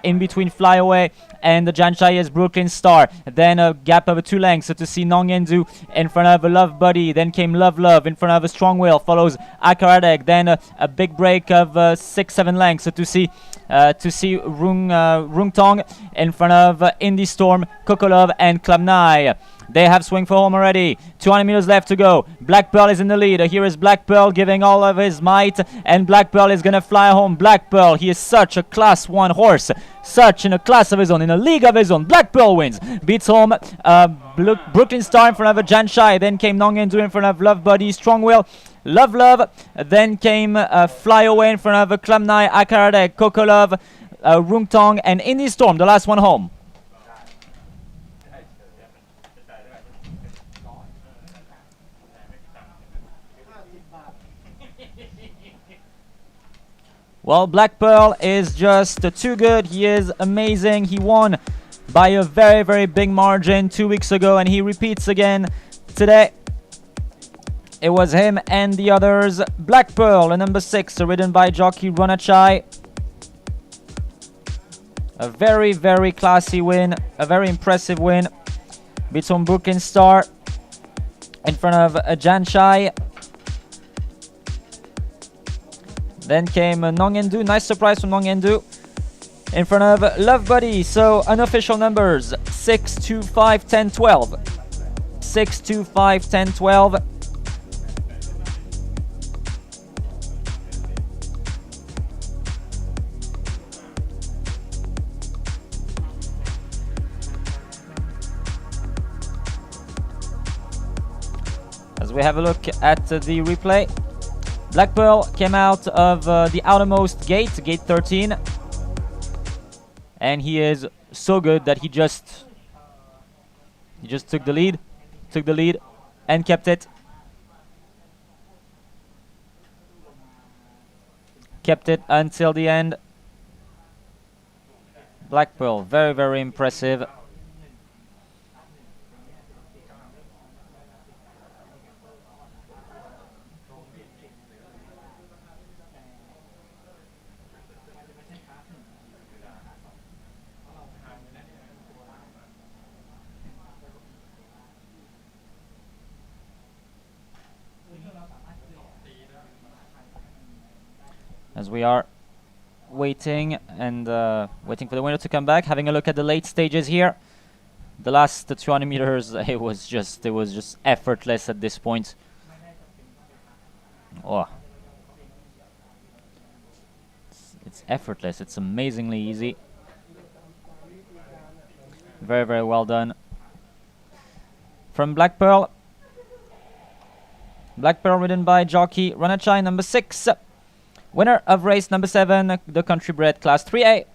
In between Fly Away and the Janshai is Brooklyn Star. Then a gap of 2 lengths to see Nong Endu in front of Love Buddy. Then came Love in front of a Strong Will. Follows Akaradek. Then a big break of 6-7 lengths to see Rung Tong in front of Indie Storm, Kokolov and Club Nye. They have swing for home already. 200 meters left to go. Black Pearl is in the lead. Here is Black Pearl giving all of his might, and Black Pearl is going to fly home. Black Pearl, he is such a class 1 horse. Such in a class of his own, in a league of his own. Black Pearl wins. Beats home Brooklyn Star in front of a Janshai. Then came Nong Endu in front of Love Buddy, Strong Will, Love. Then came Fly Away in front of Club Nye, Akaradek, Kokolov, Rung Tong, and Indie Storm, the last one home. Well, Black Pearl is just too good. He is amazing. He won by a very, very big margin 2 weeks ago, and he repeats again today. It was him and the others. Black Pearl, a number 6, ridden by jockey Ronachai. A very, very classy win. A very impressive win. Beats on Brooklyn Star in front of Janshai. Then came Nong Endu. Nice surprise from Nong Endu in front of Love Buddy. So unofficial numbers 6, 2, 5, 10, 12. 6, 2, 5, 10, 12. As we have a look at the replay, Black Pearl came out of the outermost gate, gate 13, and he is so good that he just took the lead, and kept it. Kept it until the end. Black Pearl, very, very impressive. As we are waiting and waiting for the winner to come back, having a look at the late stages here. The last 200 meters, it was just effortless at this point. Oh, it's effortless. It's amazingly easy. Very, very well done. From Black Pearl. Black Pearl ridden by jockey Ranachai, number 6. Winner of race number 7, the country bred class 3A.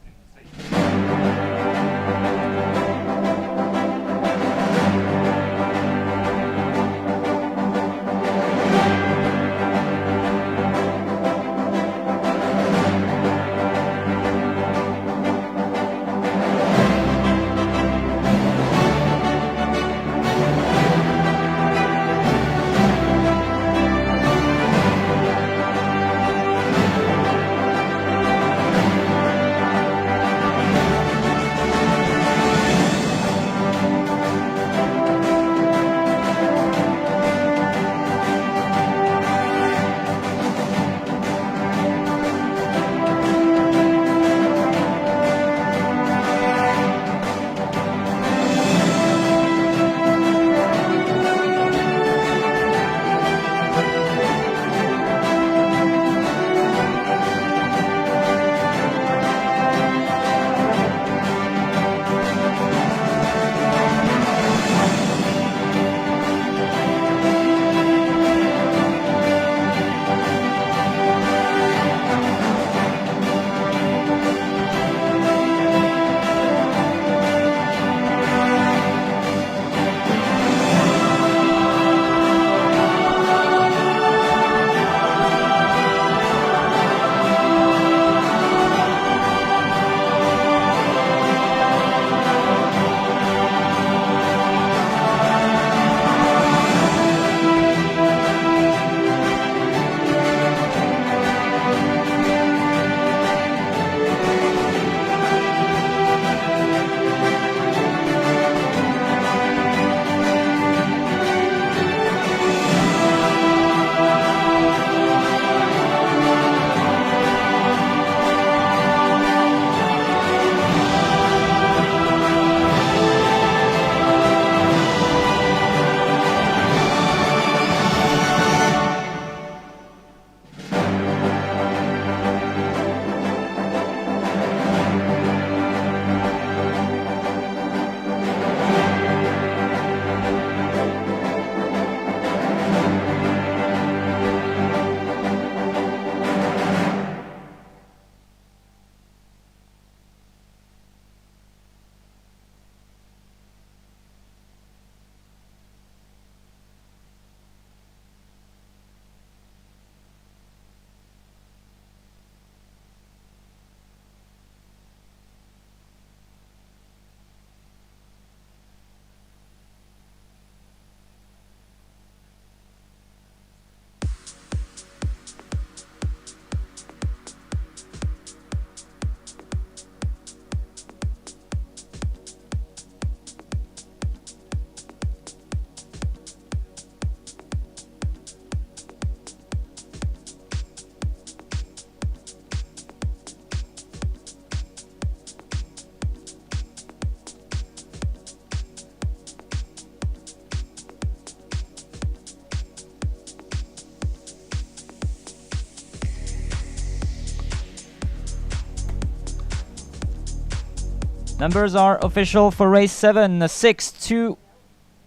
Numbers are official for race 7, 6, 2,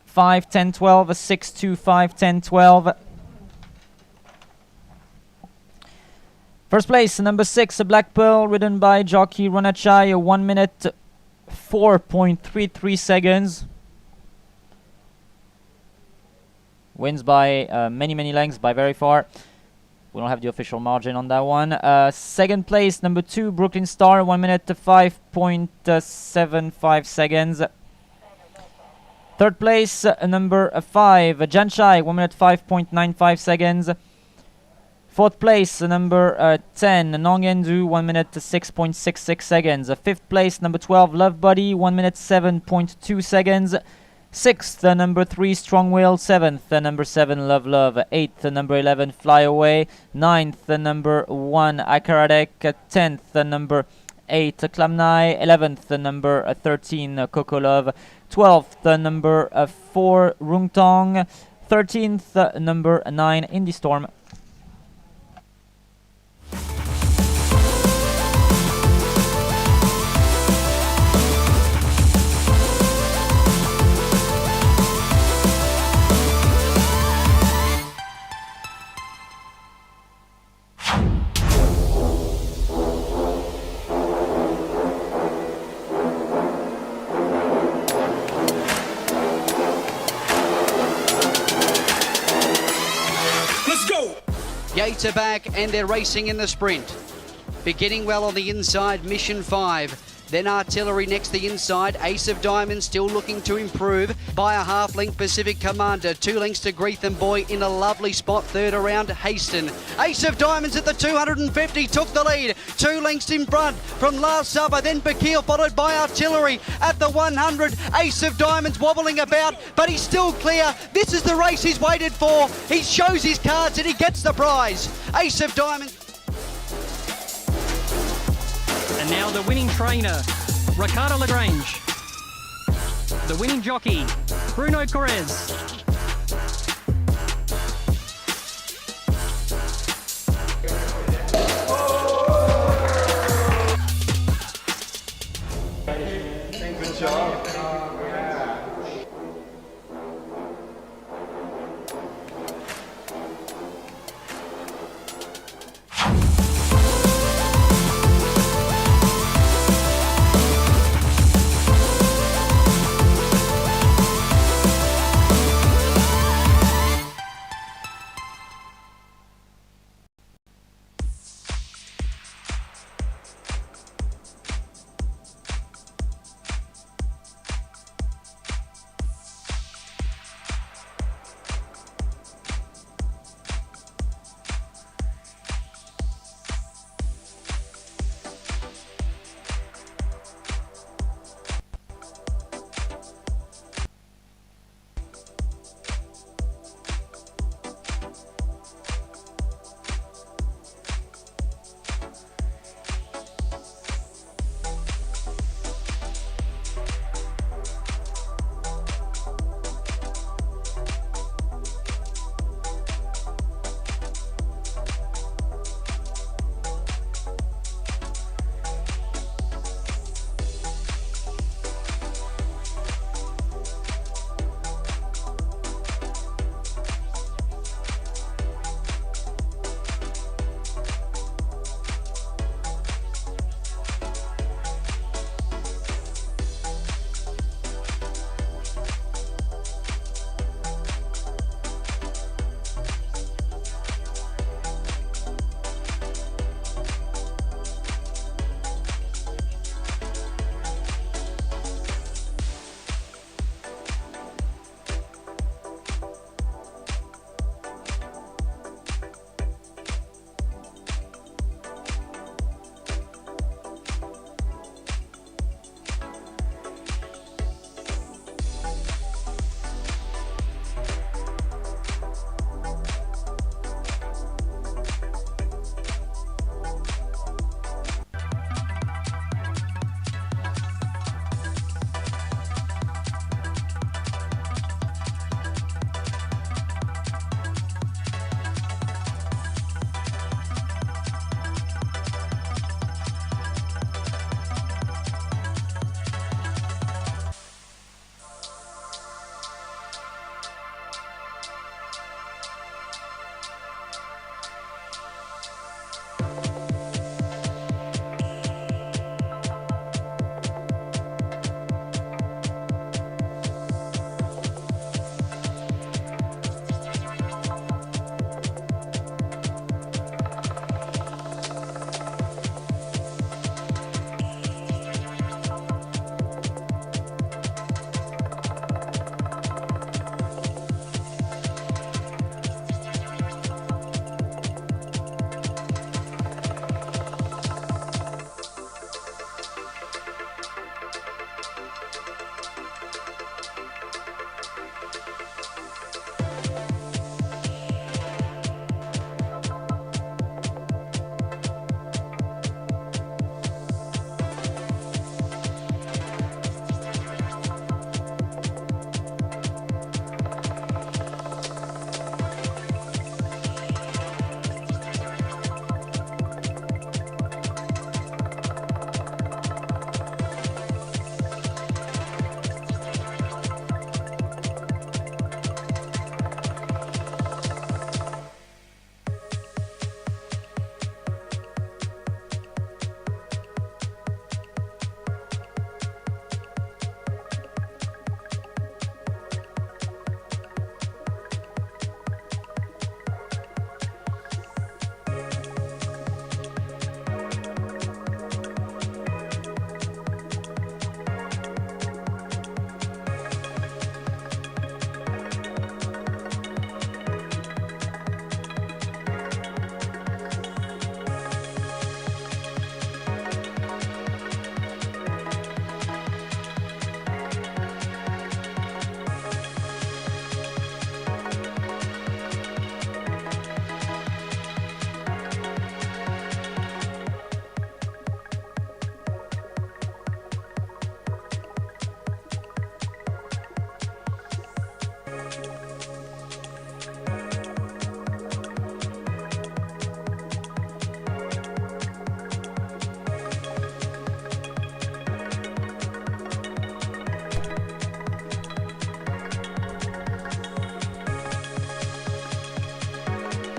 5, 10, 12, 6, 2, 5, 10, 12. First place, number 6, Black Pearl, ridden by jockey Ranachai, 1 minute 4.33 seconds. Wins by many lengths, by very far. We don't have the official margin on that one. Second place, number 2, Brooklyn Star, 1 minute 5.75 seconds. Third place, number 5, Janshai, 1 minute 5.95 seconds. Fourth place, number 10, Nongendu, 1 minute 6.66 seconds. Fifth place, number 12, Love Buddy, 1 minute 7.2 seconds. Sixth, number 3, Strong Will. Seventh, number 7, Love Love. Eighth, number 11, Fly Away. Ninth, number 1, Akaradek. 10th, number 8, Klamnai. 11th, number 13, Coco Love. 12th, number 4, Rungtong. 13th, number 9, Indie Storm. Gates are back and they're racing in the sprint. Beginning well on the inside, Mission 5. Then Artillery next the inside. Ace of Diamonds still looking to improve by a half length. Pacific Commander 2 lengths to Greetham Boy in a lovely spot. Third around Haston. Ace of Diamonds at the 250 took the lead. 2 lengths in front from Last Supper. Then Bakil followed by Artillery at the 100. Ace of Diamonds wobbling about, but he's still clear. This is the race he's waited for. He shows his cards and he gets the prize. Ace of Diamonds. And now the winning trainer, Ricardo Lagrange. The winning jockey, Bruno Correz. Good job.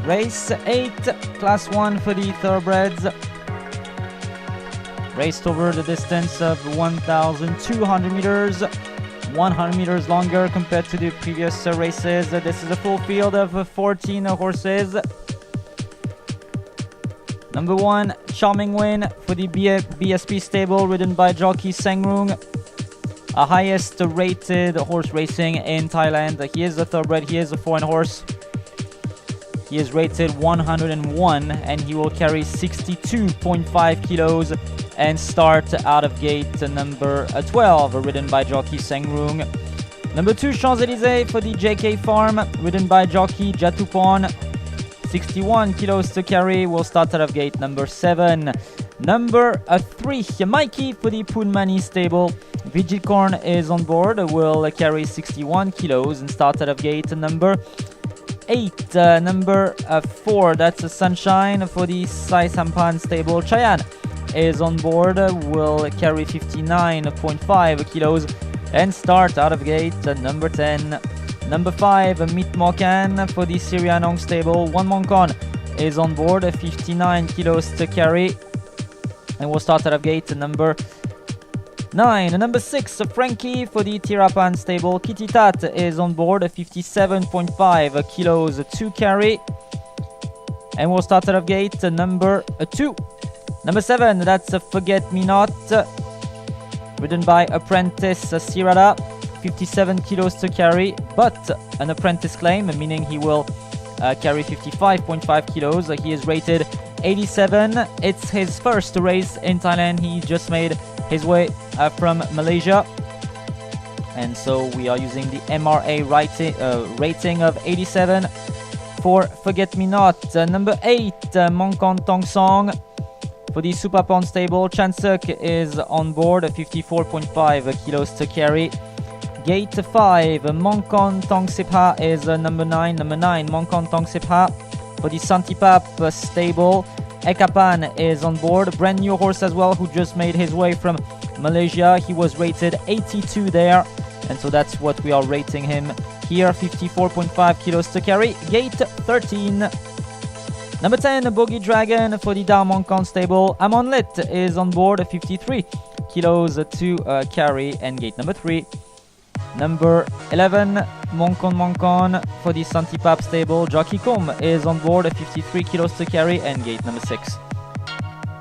Race 8, Class 1 for the thoroughbreds. Raced over the distance of 1,200 meters. 100 meters longer compared to the previous races. This is a full field of 14 horses. Number 1, Charming Win for the BSP stable, ridden by jockey Sangrung. A highest rated horse racing in Thailand. He is a thoroughbred, he is a foreign horse. He is rated 101 and he will carry 62.5 kilos and start out of gate number 12, ridden by jockey Sangrung. Number 2, Champs-Élysées for the JK Farm, ridden by jockey Jatupon. 61 kilos to carry, will start out of gate number 7. Number 3, Mikey for the Punmani stable. Vigicorn is on board, will carry 61 kilos and start out of gate number 8. Number 4, that's a Sunshine for the Sai Sampan stable. Chayan is on board, will carry 59.5 kilos and start out of gate number 10. Number 5, Meet Mokan for the Sirianong stable. One Monkon is on board, 59 kilos to carry and will start out of gate number 9. Number 6, Frankie for the Tirapan stable. Kititat is on board, 57.5 kilos to carry and will start out of gate number 2. Number 7, that's Forget Me Not, ridden by apprentice Sirada. 57 kilos to carry, but an apprentice claim, meaning he will carry 55.5 kilos. He is rated 87. It's his first race in Thailand. He just made his way from Malaysia. And so we are using the MRA rating of 87 for Forget Me Not. Number 8, Mongkon Tong Song for the Supapon stable. Chansuk is on board, 54.5 kilos to carry. Gate 5, Mongkon Tong Sipha is number 9. Number 9, Mongkon Tong Sipha for the Santipap stable. Ekapan is on board, brand new horse as well, who just made his way from Malaysia. He was rated 82 there, and so that's what we are rating him here, 54.5 kilos to carry. Gate 13. Number 10, Bogey Dragon for the Dao Mongkon stable. Amonlit is on board, 53 kilos to carry, and gate number 3. Number 11, Mongkon for the Santipap stable. Jockey Kum is on board, 53 kilos to carry, and gate number 6.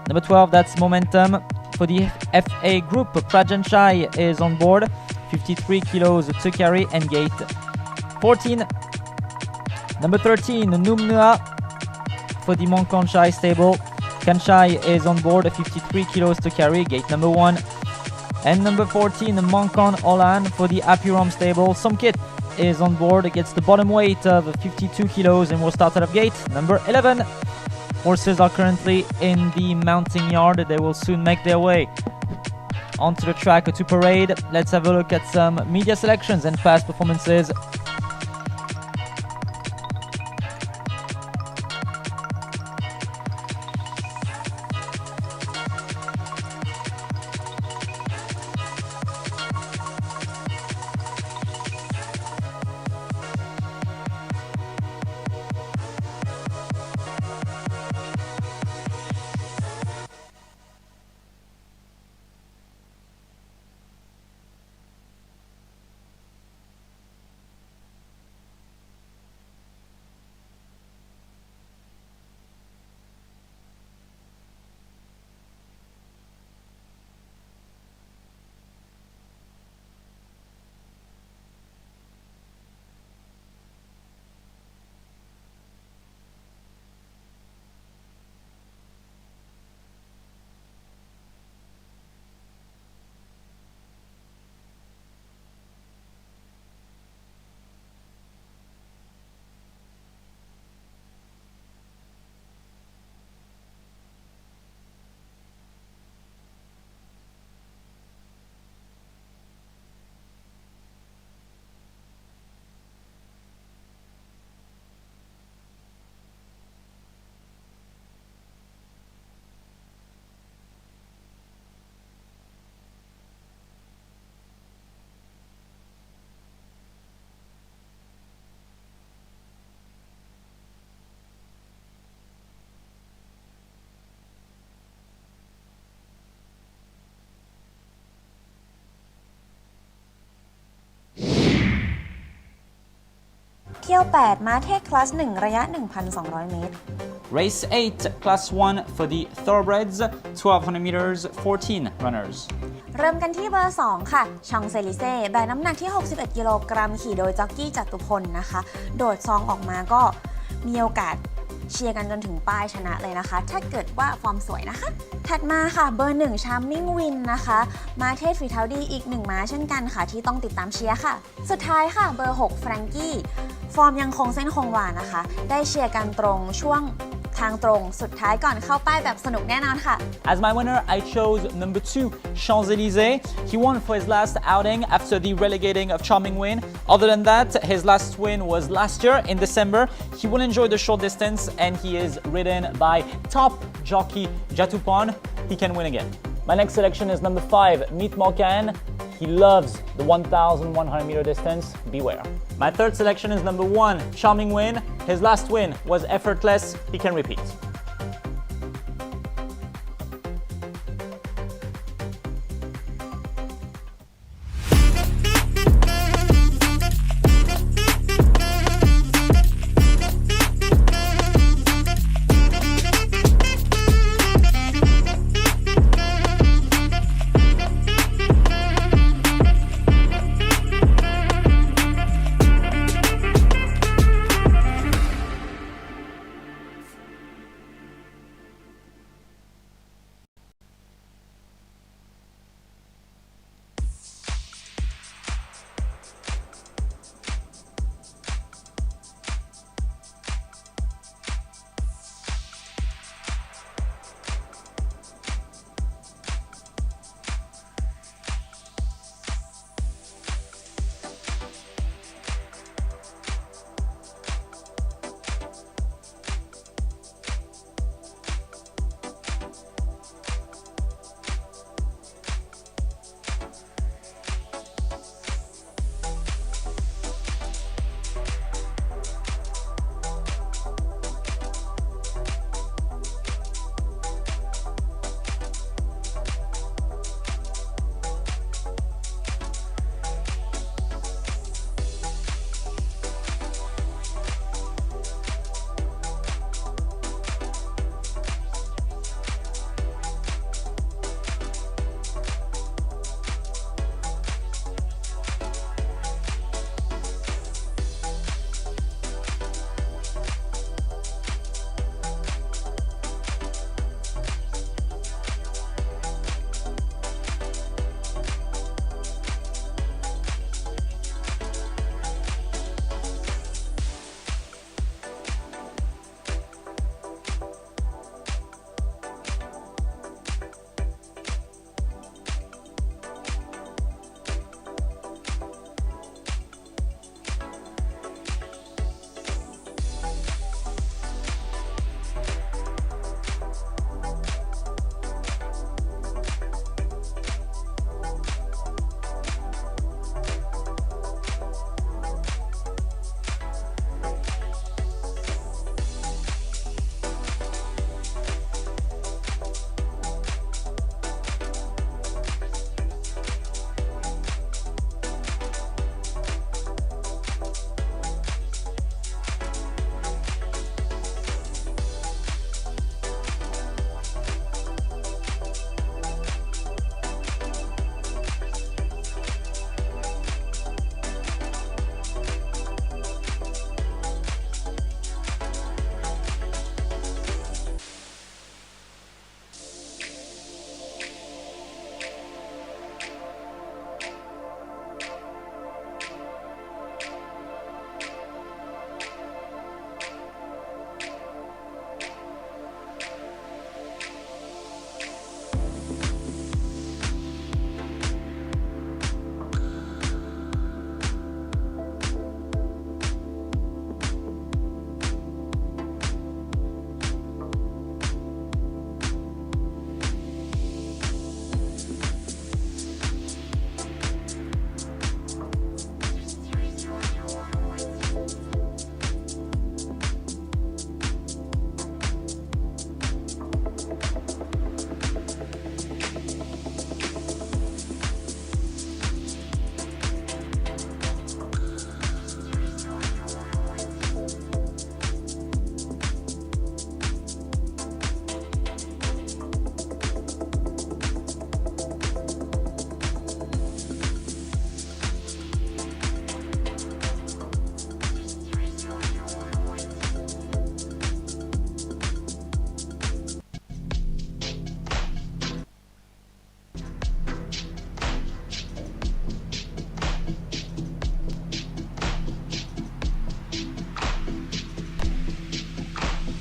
Number 12, that's Momentum for the FA group. Prajan Shai is on board, 53 kilos to carry, and gate 14. Number 13, Numnua for the Mongkon Shai stable. Kanshai is on board, 53 kilos to carry, gate number 1. And number 14, Mongkon Olan for the Apirom stable. Somkit is on board, gets the bottom weight of 52 kilos and will start out of gate number 11. Horses are currently in the mounting yard. They will soon make their way onto the track to parade. Let's have a look at some media selections and past performances. ที่ยว 8 ม้าเทศคลาส 1 ระยะ 1,200 เมตร Race 8, Class 1 for the Thoroughbreds, 1200 meters, 14 runners. เริ่มกันที่เบอร์ 2 ค่ะ ชองเซลิเซ่ แบกน้ำหนักที่ 61 กิโลกรัม ขี่โดยจ็อกกี้จตุพลนะคะ โดดซองออกมาก็มีโอกาสเชียร์กันจนถึงป้ายชนะเลยนะคะ ถ้าเกิดว่าฟอร์มสวยนะคะ ถัดมาค่ะ เบอร์ 1 ชาร์มมิ่งวินนะคะ มาเทศฝีเท้าดีอีก 1 ม้าเช่นกันค่ะ ที่ต้องติดตามเชียร์ค่ะ สุดท้ายค่ะ เบอร์ 6 แฟรงกี้ ฟอร์มยังคงเส้นคงวานะคะ ได้เชียร์กันตรงช่วงทางตรงสุดท้ายก่อนเข้าป้ายแบบสนุกแน่นอนค่ะ As my winner, I chose number 2, Champs-Élysées. He won for his last outing after the relegating of Charming Win. Other than that, his last win was last year in December. He will enjoy the short distance and he is ridden by top jockey Jatupon. He can win again. My next selection is number 5, Meet Morgan. He loves the 1,100 meter distance. Beware. My third selection is number 1, Charming Win. His last win was effortless. He can repeat.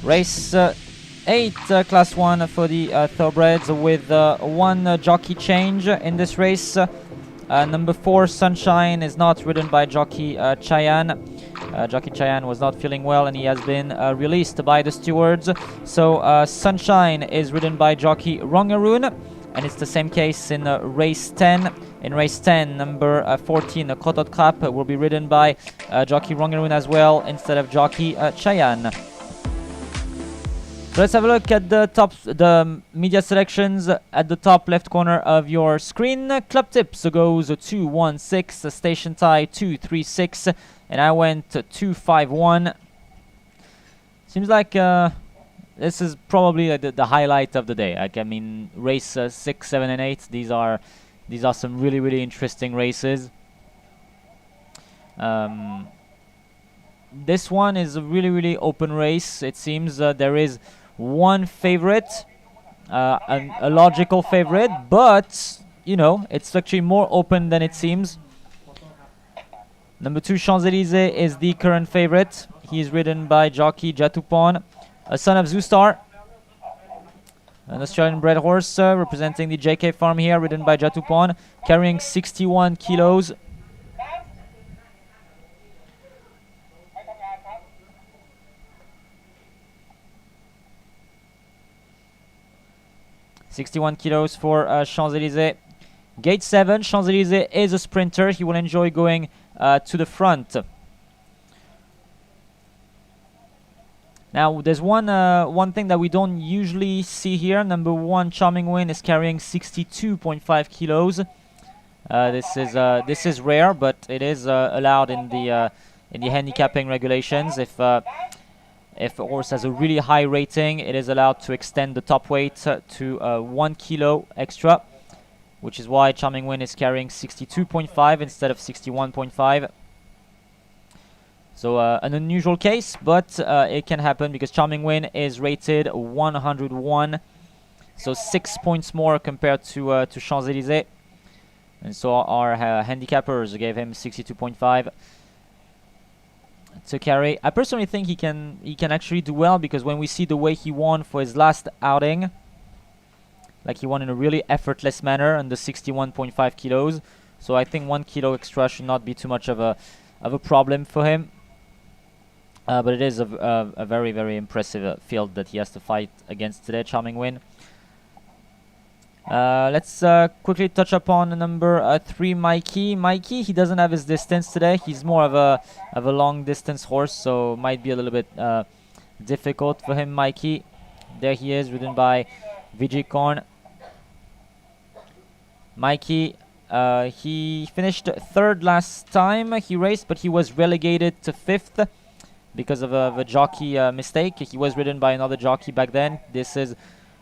Race 8, Class 1 for the thoroughbreds with one jockey change in this race. Number 4, Sunshine, is not ridden by jockey Chayan. Jockey Chayan was not feeling well and he has been released by the stewards. So Sunshine is ridden by jockey Rongaroon, and it's the same case in race 10. In race 10, number 14, Kotot Krap, will be ridden by jockey Rongaroon as well instead of jockey Chayan. So let's have a look at the media selections at the top left corner of your screen. Club tips goes 2-1-6, station tie 2-3-6, and I went 2-5-1. Seems like this is probably the highlight of the day. Like, I mean, race 6, 7, and 8. These are some really interesting races. This one is a really open race. It seems there is one favorite, a logical favorite, but you know, it's actually more open than it seems. Number 2, Champs-Élysées, is the current favorite. He is ridden by jockey Jatupon, a son of Zoustar, an Australian bred horse representing the JK farm here, ridden by Jatupon, carrying 61 kilos. $61 for Champs-Élysées. Gate 7, Champs-Élysées is a sprinter. He will enjoy going to the front. Now, there's one thing that we don't usually see here. Number 1, Charming Win, is carrying 62.5 kilos. This is rare, but it is allowed in the handicapping regulations. If a horse has a really high rating, it is allowed to extend the top weight to 1 kilo extra, which is why Charming Win is carrying 62.5 instead of 61.5. So an unusual case, but it can happen because Charming Win is rated 101, so 6 points more compared to Champs-Élysées. And so our handicappers gave him 62.5. to carry. I personally think he can actually do well, because when we see the way he won for his last outing, like he won in a really effortless manner under 61.5 kilos. So I think 1 kilo extra should not be too much of a problem for him. But it is a very impressive field that he has to fight against today. Charming Win. Let's quickly touch upon number 3, Mikey. Mikey, he doesn't have his distance today. He's more of a long distance horse, so might be a little bit difficult for him. Mikey, there he is, ridden by Vigicorn. Mikey, he finished 3rd last time he raced, but he was relegated to 5th because of a jockey mistake. He was ridden by another jockey back then. This is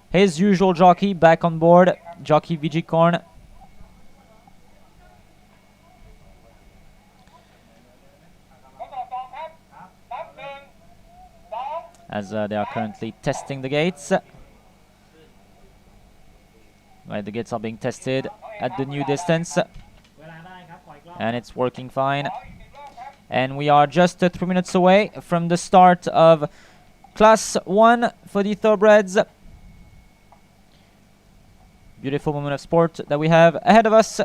his usual jockey back on board, jockey Vigicorn. As they are currently testing the gates. Right, the gates are being tested at the new distance. And it's working fine. And we are just 3 minutes away from the start of Class 1 for the thoroughbreds. Beautiful moment of sport that we have ahead of us.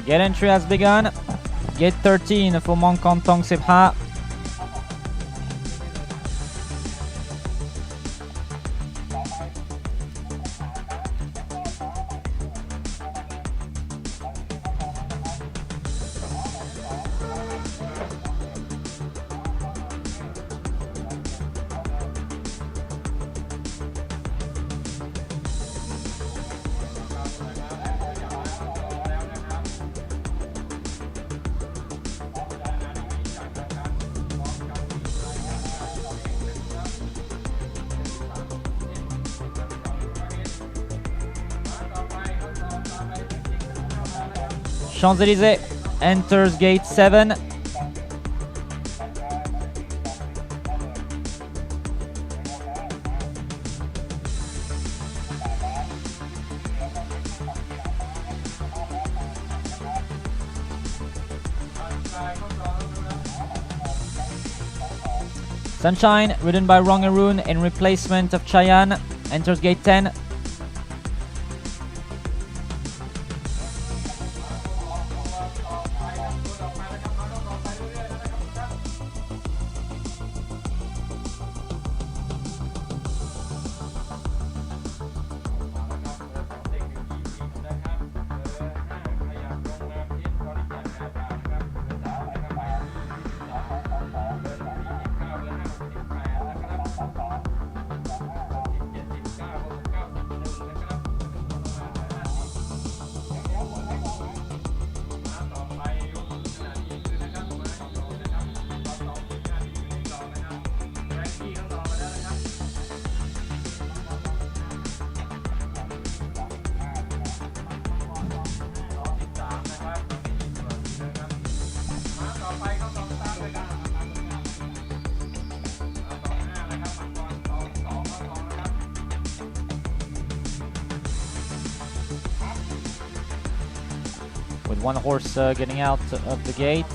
Gate entry has begun. Gate 13 for Mongkon Tong 15. Champs-Élysées enters gate 7. Sunshine, ridden by Rongaroon in replacement of Cheyenne, enters gate 10. With one horse getting out of the gate.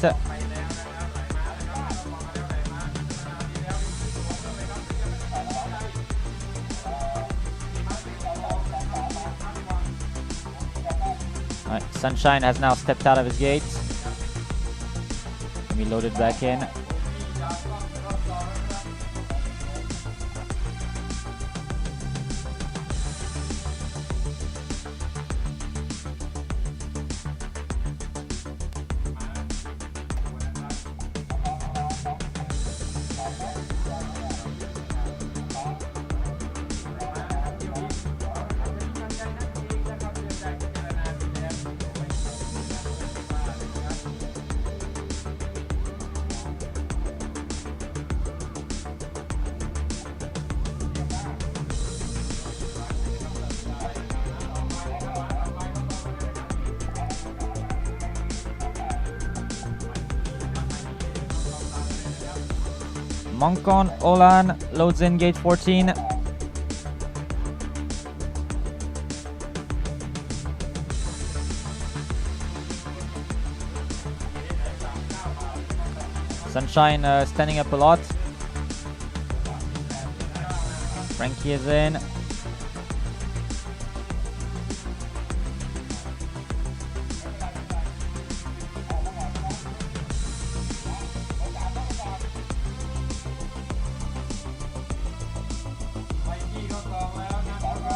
Alright, Sunshine has now stepped out of his gate. Can be loaded back in. Mongkon Olan loads in gate 14. Sunshine standing up a lot. Frankie is in.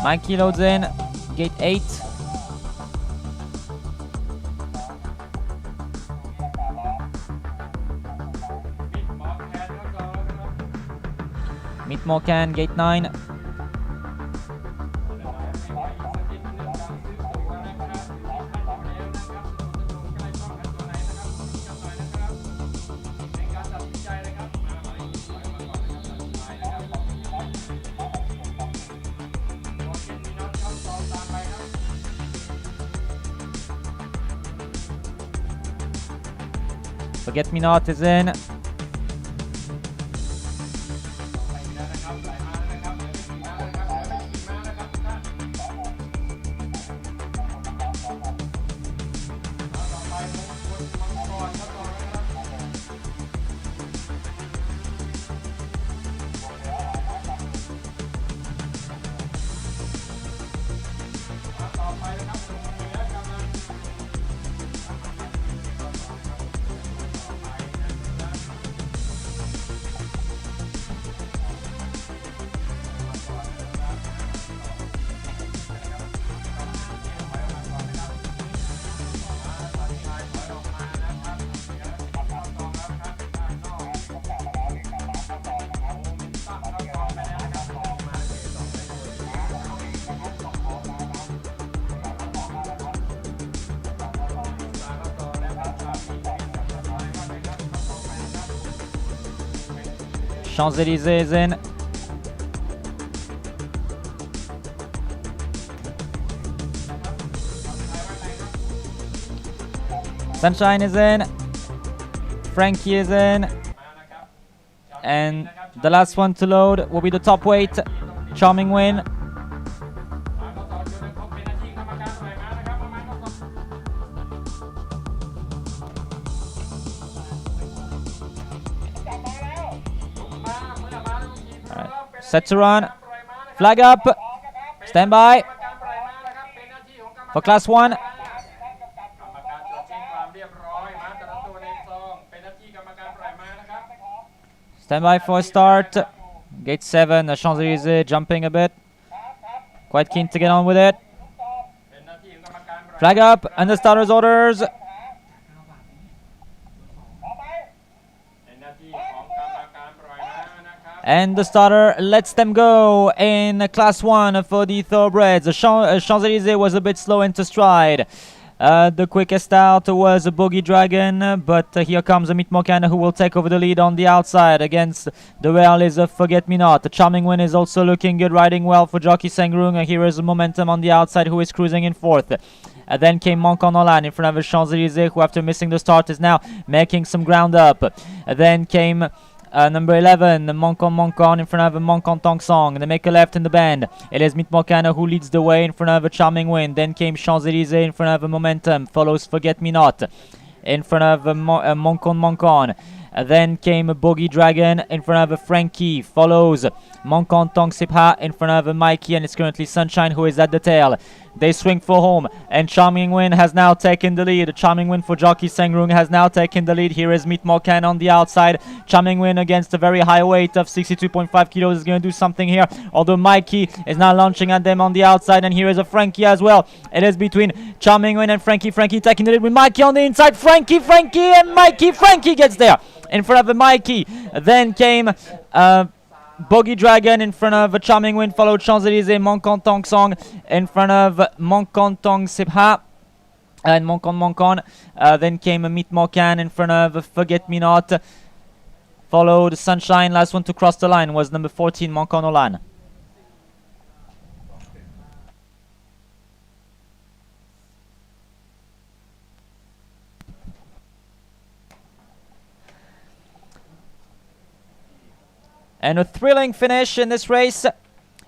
Mikey loads in, gate 8. Meet Mokan, gate 9. Forget Me Not is in. Champs-Élysées is in. Sunshine is in. Frankie is in. And the last one to load will be the top weight, Charming Win. Set to run. Flag up. Stand by. For class 1. Stand by for a start. Gate 7, the Champs-Élysées jumping a bit. Quite keen to get on with it. Flag up and the starter's orders. And the starter lets them go in class 1 for the thoroughbreds. The Champs-Élysées was a bit slow into stride. The quickest out was a Bogey Dragon, but here comes a Meet Mokan who will take over the lead on the outside against the Realis of Forget Me Not. The Charming Win is also looking good, riding well for Jockey Sengrung. Here is Momentum on the outside who is cruising in 4th. Then came Moncon Olan in front of Champs-Élysées, who after missing the start is now making some ground up. Then came number 11, Moncon in front of Moncon Tong Song. They make a left in the bend. It is Meet Mokana who leads the way in front of a Charming Win. Then came Champs-Élysées in front of Momentum. Follows Forget Me Not in front of Moncon. Then came Bogey Dragon in front of Frankie. Follows Moncon Tong Sipha in front of Mikey, and it's currently Sunshine who is at the tail. They swing for home, and Charming Win has now taken the lead. Charming Win for Jockey Sengrung has now taken the lead. Here is Meet Mokan on the outside. Charming Win against a very high weight of 62.5 kilos is going to do something here. Although Mikey is now launching at them on the outside, and here is a Frankie as well. It is between Charming Win and Frankie. Frankie taking the lead with Mikey on the inside. Frankie and Mikey. Frankie gets there in front of Mikey. Then came Bogey Dragon in front of Charming Win, followed Champs-Élysées, Moncon Tong Song in front of Moncon Tong Sipha and Moncon. Then came Meet Mokan in front of Forget Me Not, followed Sunshine. Last one to cross the line was number 14, Moncon Olan. And a thrilling finish in this race.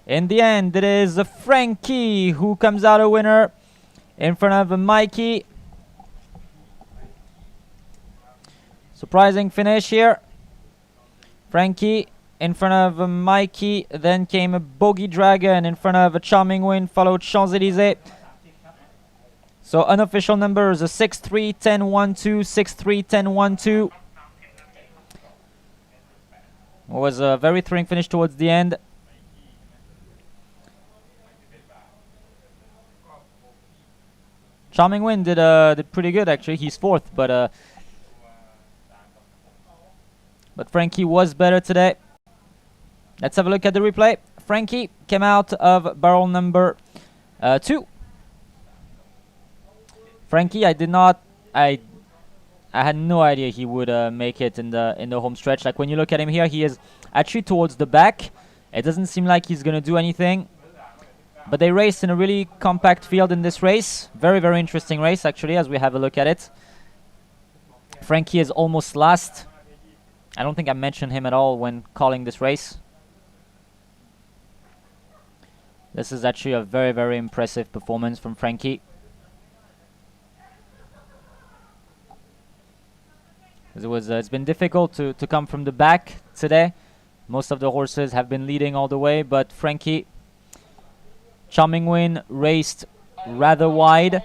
In the end, it is Frankie who comes out a winner in front of Mikey. Surprising finish here. Frankie in front of Mikey. Then came a Bogey Dragon in front of a Charming Win, followed Champs-Élysées. So unofficial numbers, 6-3, 10-1-2, 6-3, 10-1-2. It was a very thrilling finish towards the end. Charming Win did pretty good actually. He's 4th, but Frankie was better today. Let's have a look at the replay. Frankie came out of barrel number 2. Frankie, I had no idea he would make it in the home stretch. Like when you look at him here, he is actually towards the back. It doesn't seem like he's gonna do anything. But they raced in a really compact field in this race. Very, very interesting race actually as we have a look at it. Frankie is almost last. I don't think I mentioned him at all when calling this race. This is actually a very, very impressive performance from Frankie. It's been difficult to come from the back today. Most of the horses have been leading all the way, but Frankie, Charming Win raced rather wide.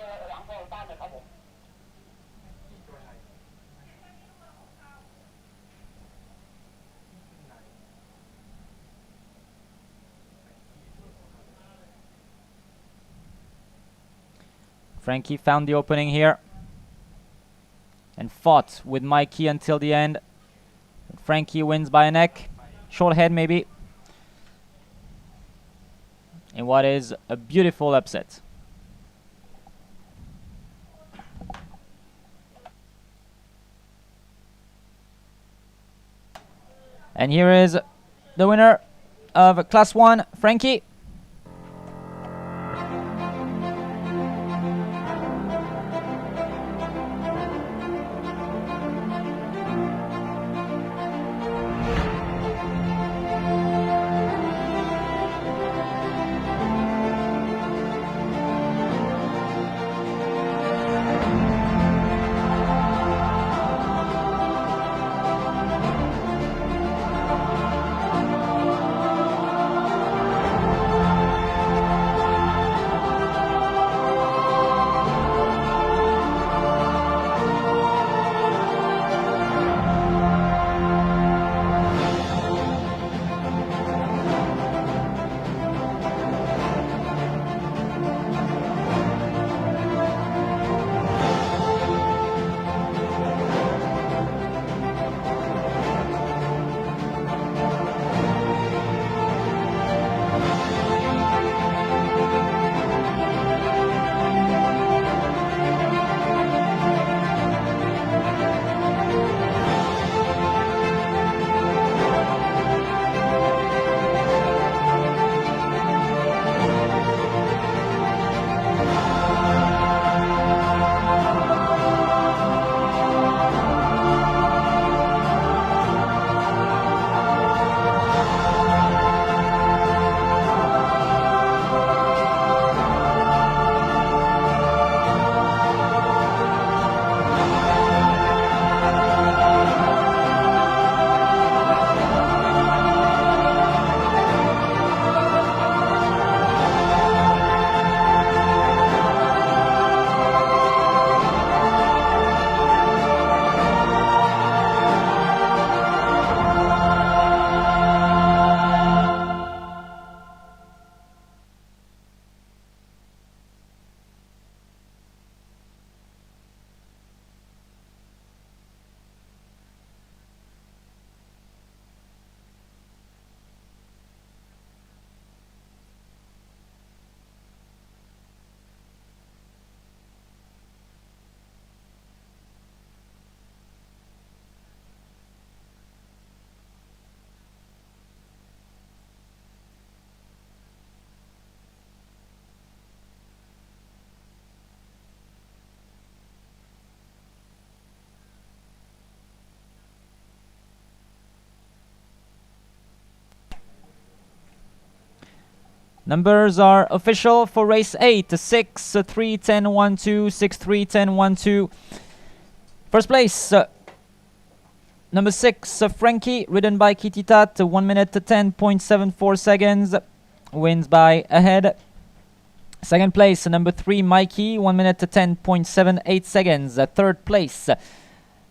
Frankie found the opening here and fought with Mikey until the end. Frankie wins by a neck, short head maybe, in what is a beautiful upset. And here is the winner of Class 1, Frankie. Numbers are official for race 8, 6, 3, 10, 1, 2, 6, 3, 10, 1, 2. First place, number 6, Frankie, ridden by Kititat, 1 minute 10.74 seconds, wins by a head. Second place, number 3, Mikey, 1 minute 10.78 seconds. Third place,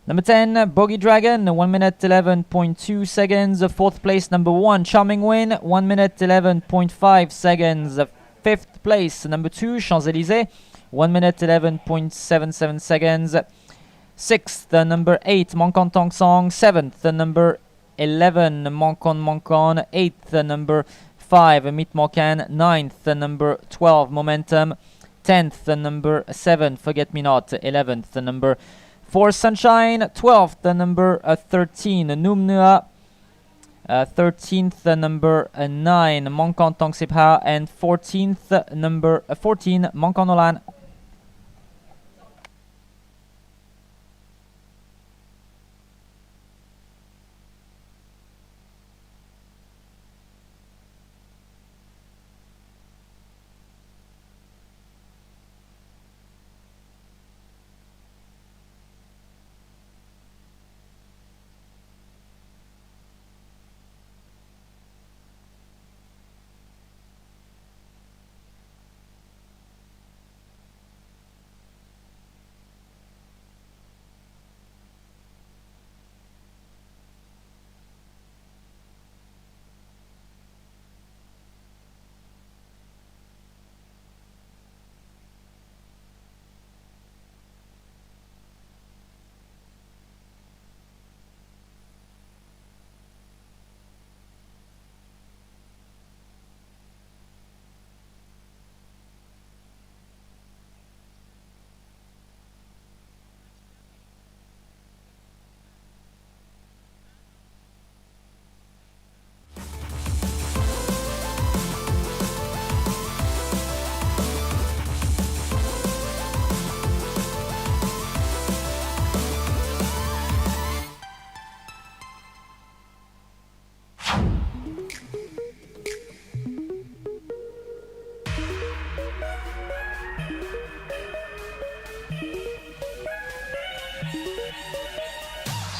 number 10, Bogey Dragon, 1 minute 11.2 seconds. Fourth place, number 1, Charming Win, 1 minute 11.5 seconds. Fifth place, number 2, Champs-Élysées, 1 minute 11.77 seconds. Sixth, number 8, Monkon Tong Song. Seventh, number 11, Monkon. Eighth, number 5, Meet Mokan. Ninth, number 12, Momentum. 10th, number 7, Forget Me Not. 11th, number 4, Sunshine. 12th, number 13, Numnua. 13th, number 9, Monkon Tong Sipha. And 14th, number 14, Monkon Olan.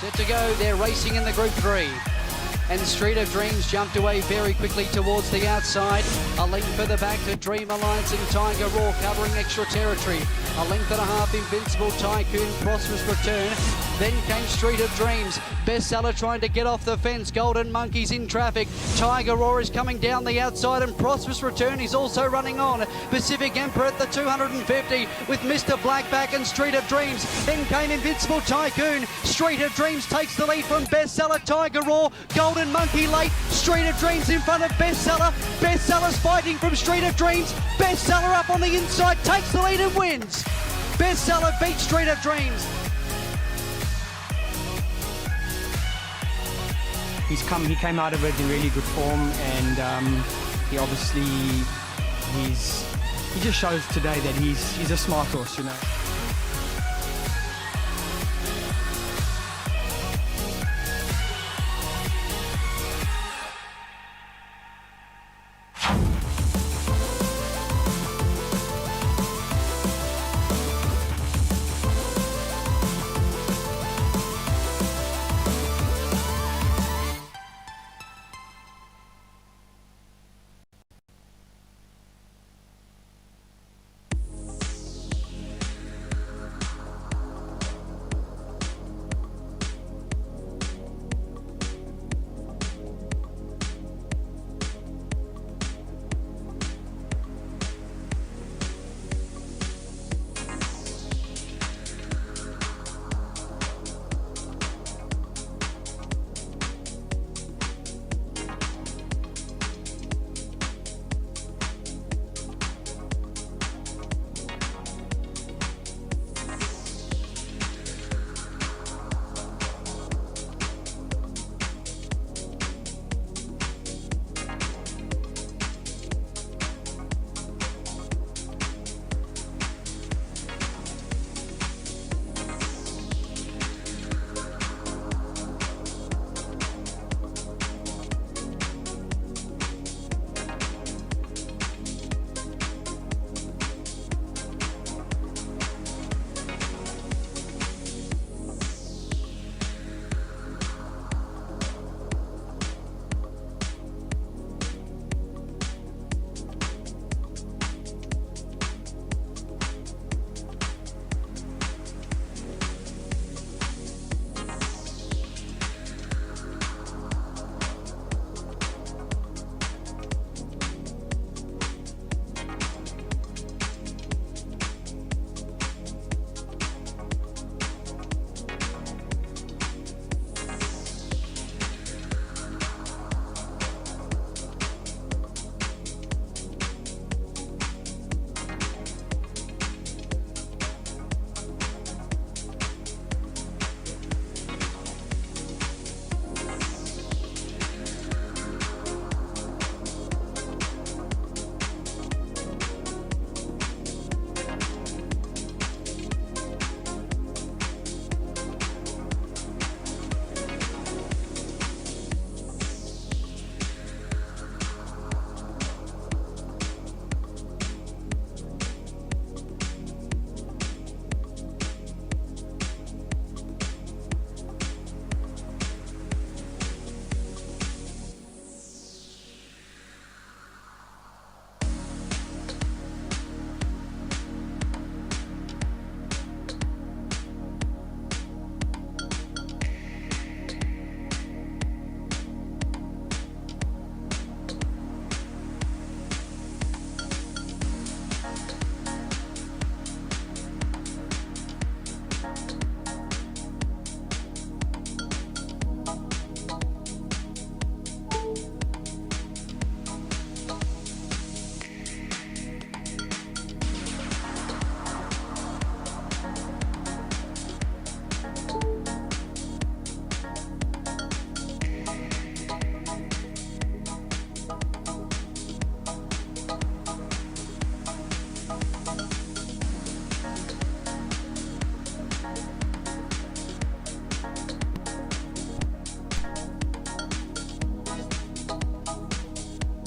Set to go, they're racing in the Group 3. And Street of Dreams jumped away very quickly towards the outside. A length further back to Dream Alliance and Tiger Raw covering extra territory. A length and a half Invincible Tycoon, Prosperous Return. Then came Street of Dreams. Bestseller trying to get off the fence. Golden Monkeys in traffic. Tiger Raw is coming down the outside and Prosperous Return is also running on. Pacific Emperor at the 250 with Mr. Blackback and Street of Dreams. Then came Invincible Tycoon. Street of Dreams takes the lead from Bestseller. Tiger Raw. Golden Monkey late. Street of Dreams in front of Bestseller. Bestseller's fighting from Street of Dreams. Bestseller up on the inside. Takes the lead and wins. Bestseller beats Street of Dreams. He came out of it in really good form, and he obviously he just shows today that he's a smart horse, you know.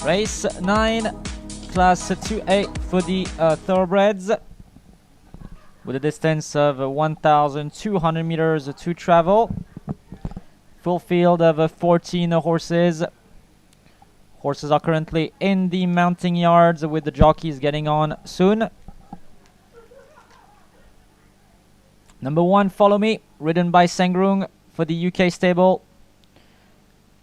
Race 9, Class 2A for the thoroughbreds, with a distance of 1,200 meters to travel. full field of 14 horses. Horses are currently in the mounting yards with the jockeys getting on soon. Number 1, Follow Me, ridden by Sengrung for the UK stable,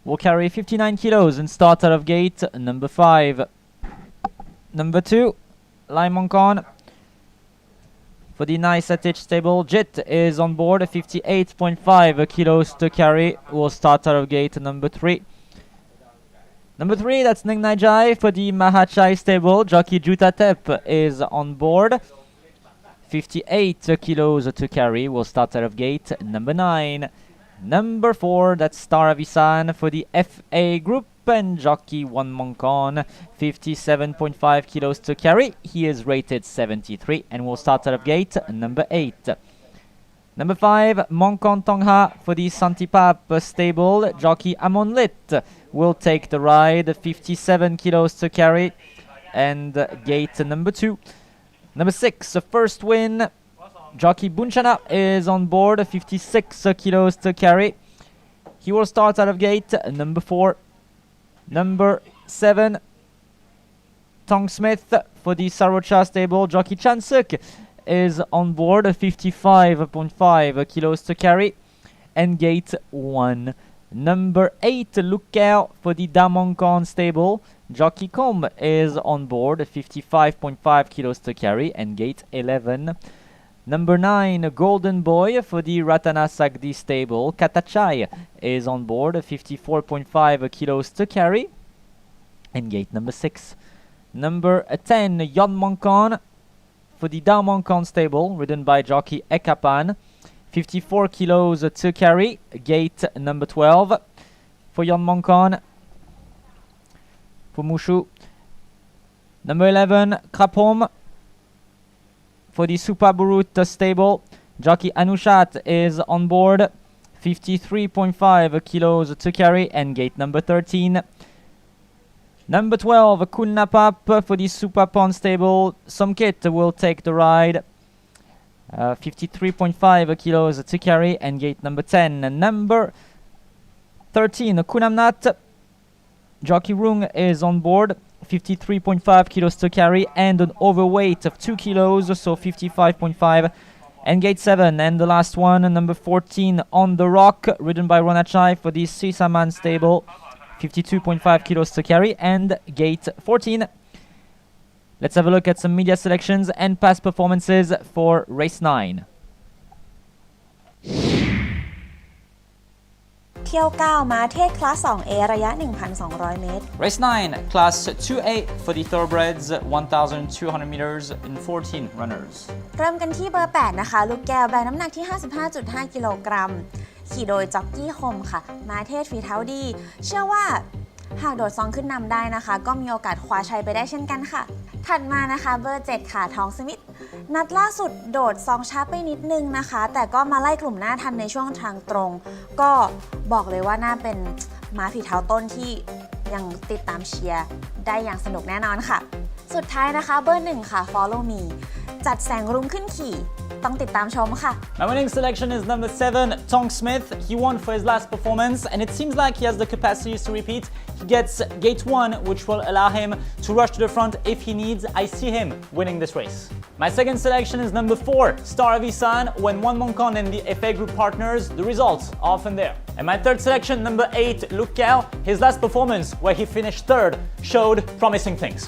will carry 59 kilos and start out of gate. Number 5. Number 2, Lai Mongkon for the Nice Attich stable. Jit is on board, 58.5 kilos to carry, will start out of gate. Number 3. Number 3, that's Ning Naijai for the Mahachai stable. Jockey Jutatep is on board, 58 kilos to carry, will start out of gate. Number 9. Number 4, that's Star Avisan for the FA group, and Jockey Wan Mongkon, 57.5 kilos to carry. He is rated 73 and will start out of gate. Number 8. Number 5, Mongkon Tongha for the Santipap stable. Jockey Amon Lit will take the ride, 57 kilos to carry, and gate number 2. Number 6, first win. Jockey Bunchana is on board, 56 kilos to carry. He will start out of gate. Number 4. Number 7, Tong Smith for the Sarocha stable. Jockey Chansuk is on board, 55.5 kilos to carry, and gate 1. Number 8, Lookout for the Damongkon stable. Jockey Com is on board, 55.5 kilos to carry, and gate 11. Number 9, Golden Boy for the Ratana Sagdi stable. Katachai is on board, 54.5 kilos to carry, and gate number 6. Number 10, Yon Mongkon for the Dao Mongkon stable, ridden by jockey Ekapan, 54 kilos to carry, gate number 12 for Yon Mongkon. For Mushu. Number 11, Krapom for the Supaburut stable. Jockey Anushat is on board, 53.5 kilos to carry, and gate number 13. Number 12, Kunnapap for the Supapon stable. Somkit will take the ride, 53.5 kilos to carry, and gate number 10. Number 13, Kunamnat. Jockey Rung is on board, 53.5 kilos to carry, and an overweight of 2 kilos, so 55.5, and gate 7. And the last one, number 14, On the Rock, ridden by Ronachai for the Sisaman stable, 52.5 kilos to carry, and gate 14. Let's have a look at some media selections and past performances for race 9. เที่ยว 9 ม้าเทศคลาส 2A ระยะ 1,200 เมตร Race 9, Class 2A for the Thoroughbreds, 1,200 meters in 14 runners. เริ่มกันที่เบอร์ 8 นะคะ ลูกแก้วแบกน้ำหนักที่ 55.5 กิโลกรัม ขี่โดยจ็อกกี้คมค่ะ ม้าเทศฝีเท้าดี เชื่อว่าหากโดดซองขึ้นนำได้นะคะ ก็มีโอกาสคว้าชัยไปได้เช่นกันค่ะ ถัดมานะคะเบอร์ 7 ค่ะทองสมิธ นัดล่าสุดโดดซองช้าไปนิดนึงนะคะ แต่ก็มาไล่กลุ่มหน้าทันในช่วงทางตรง ก็บอกเลยว่าน่าเป็นม้าฝีเท้าต้นที่ยังติดตามเชียร์ได้อย่างสนุกแน่นอนค่ะ สุดท้ายนะคะเบอร์ 1 ค่ะ Follow Me จัดแสงรุ้งขึ้นขี่ต้องติดตามชมค่ะ My winning selection is number 7, Tong Smith. He won for his last performance, and it seems like he has the capacities to repeat. He gets gate 1, which will allow him to rush to the front if he needs. I see him winning this race. My second selection is number 4, Star Avisan. When Wan Mongkon and the FA group partners, the results are often there. And my third selection, number 8, Luke Cao. His last performance, where he finished 3rd, showed promising things.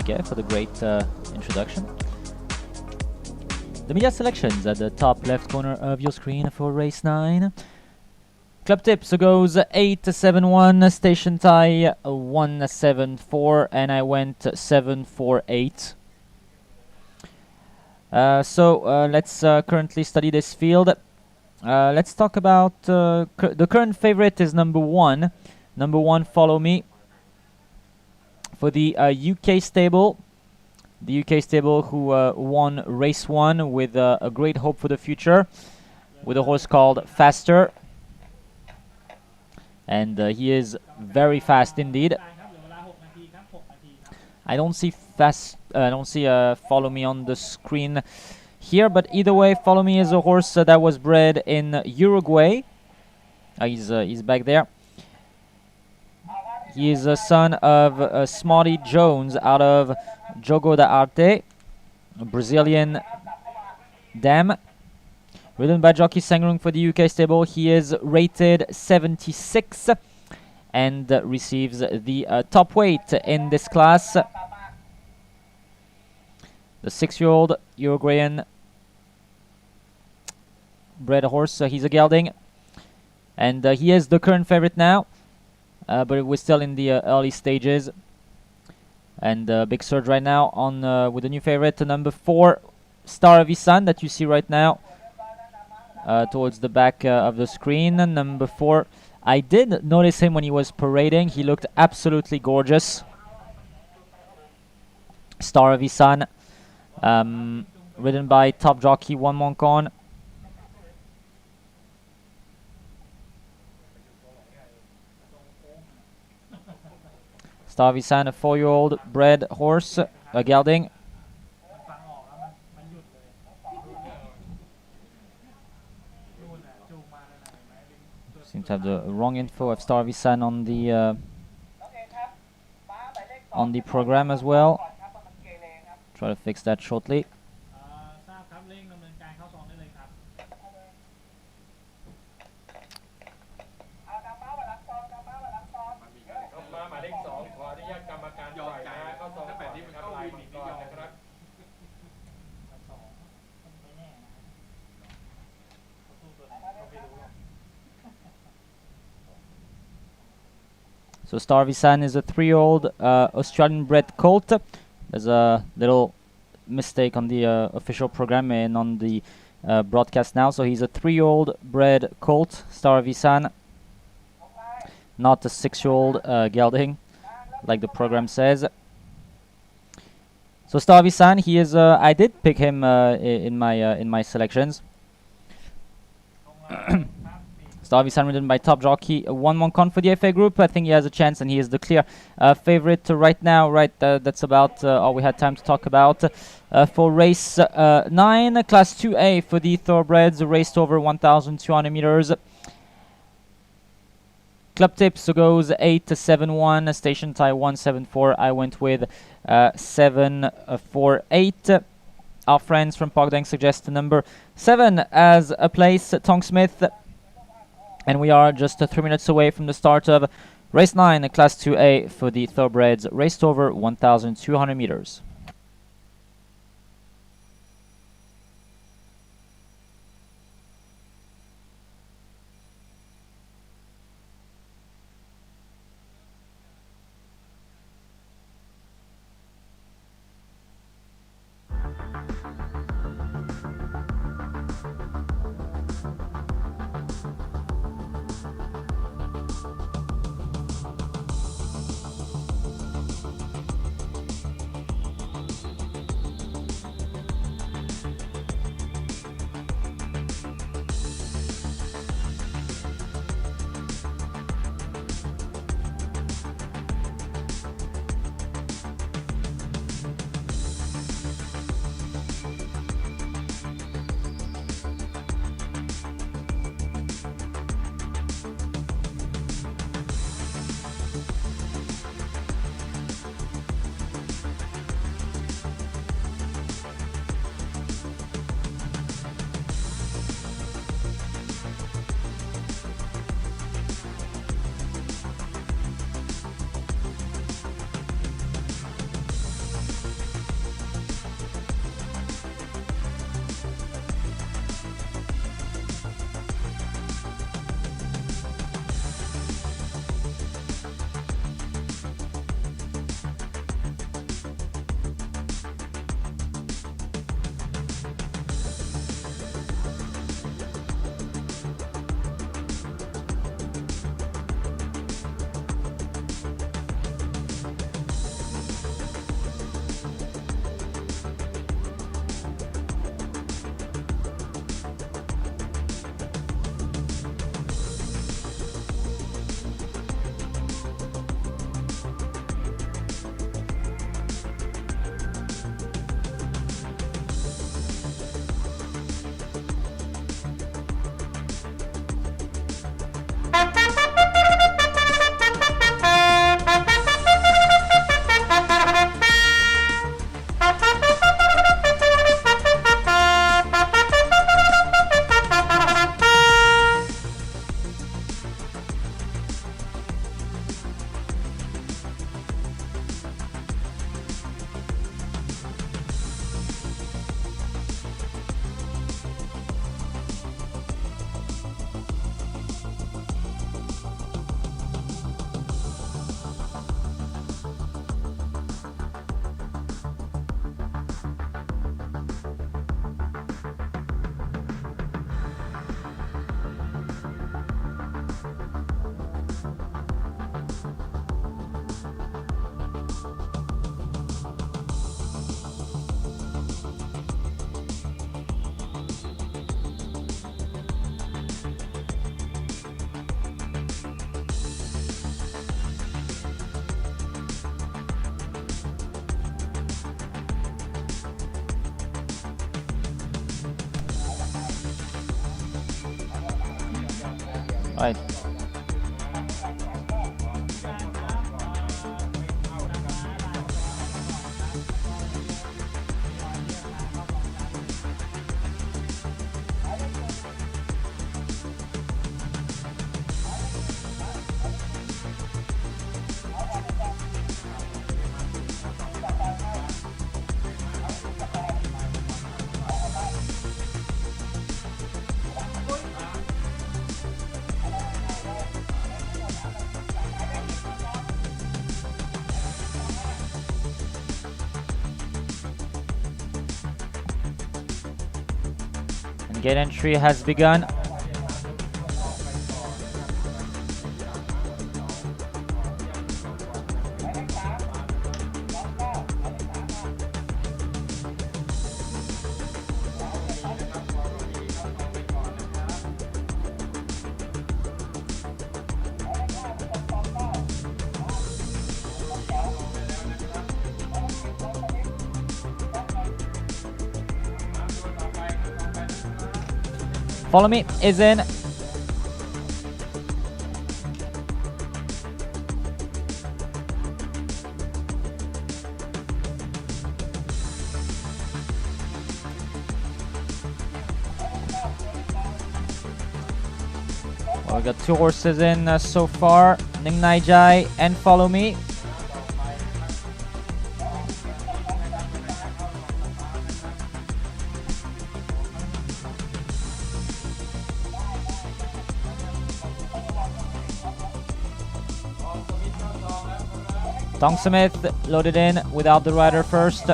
Piquet for the great introduction. The media selections at the top left corner of your screen for race 9. Club tips goes 8-7-1, station tie 1-7-4, and I went 7-4-8. Let's currently study this field. Let's talk about the current favorite is number 1. Number 1, Follow Me. For the UK stable. The UK stable who won race 1 with a great hope for the future. With a horse called Faster. And he is very fast indeed. I don't see Follow Me on the screen here, but either way, Follow Me is a horse that was bred in Uruguay. He's back there. He is a son of Smarty Jones out of Jogo da Arte, a Brazilian dam. Ridden by Jockey Sangrung for the UK stable. He is rated 76 and receives the top weight in this class. The 6-year-old Uruguayan bred horse. He's a gelding. And he is the current favorite now. But we're still in the early stages. And big surge right now on with the new favorite, number 4, Star of Isan, that you see right now. Towards the back of the screen. Number 4, I did notice him when he was parading. He looked absolutely gorgeous. Star of Isan, ridden by top jockey Wan Moncon. Star of Isan, a 4-year-old bred horse, a gelding. Seem to have the wrong info of Star of Isan on the program as well. Try to fix that shortly. So Star of Isan is a 3-year-old Australian bred colt. There's a little mistake on the official program and on the broadcast now. So he's a 3-year-old bred colt, Star of Isan. Not a 6-year-old gelding, like the program says. So Star of Isan, he is. I did pick him in my selections. Star of Isan, ridden by top jockey Wan Moncon for the FA Group. I think he has a chance, and he is the clear favorite right now. That's about all we had time to talk about for race 9, Class 2A for the thoroughbreds, raced over 1,200 meters. Club tips goes 8-7-1, station tie 1-7-4. I went with 7-4-8. Our friends from Pogdang suggest number 7 as a place, Tong Smith. And we are just 3 minutes away from the start of race 9, Class 2A for the thoroughbreds, raced over 1,200 meters. Right. Gate entry has begun. Follow Me is in. Well, we got 2 horses in so far, Ning Naijai and Follow Me. Tong Smith loaded in without the rider first.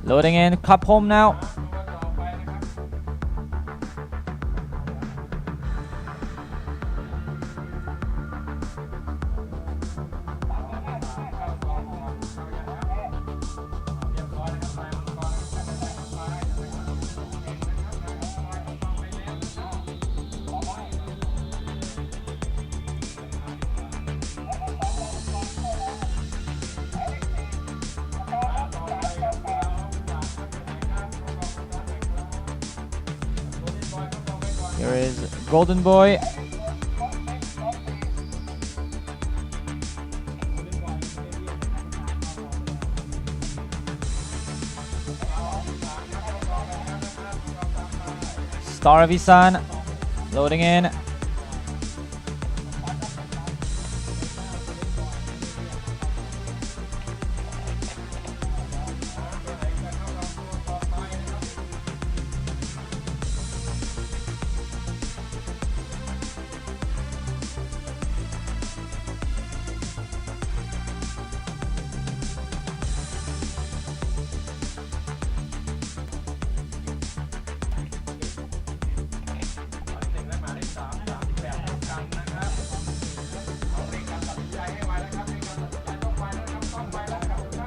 Loading in, Cup home now. Here is Golden Boy. Star of Isan loading in.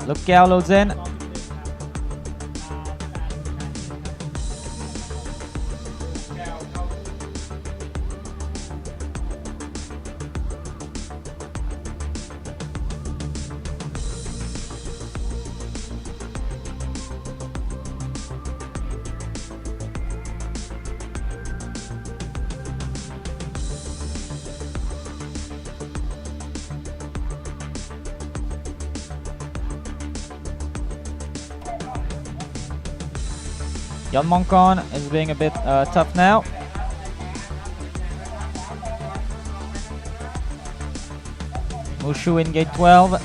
Look, Gal loads in. Yon Monkon is being a bit tough now. Mushu in gate 12.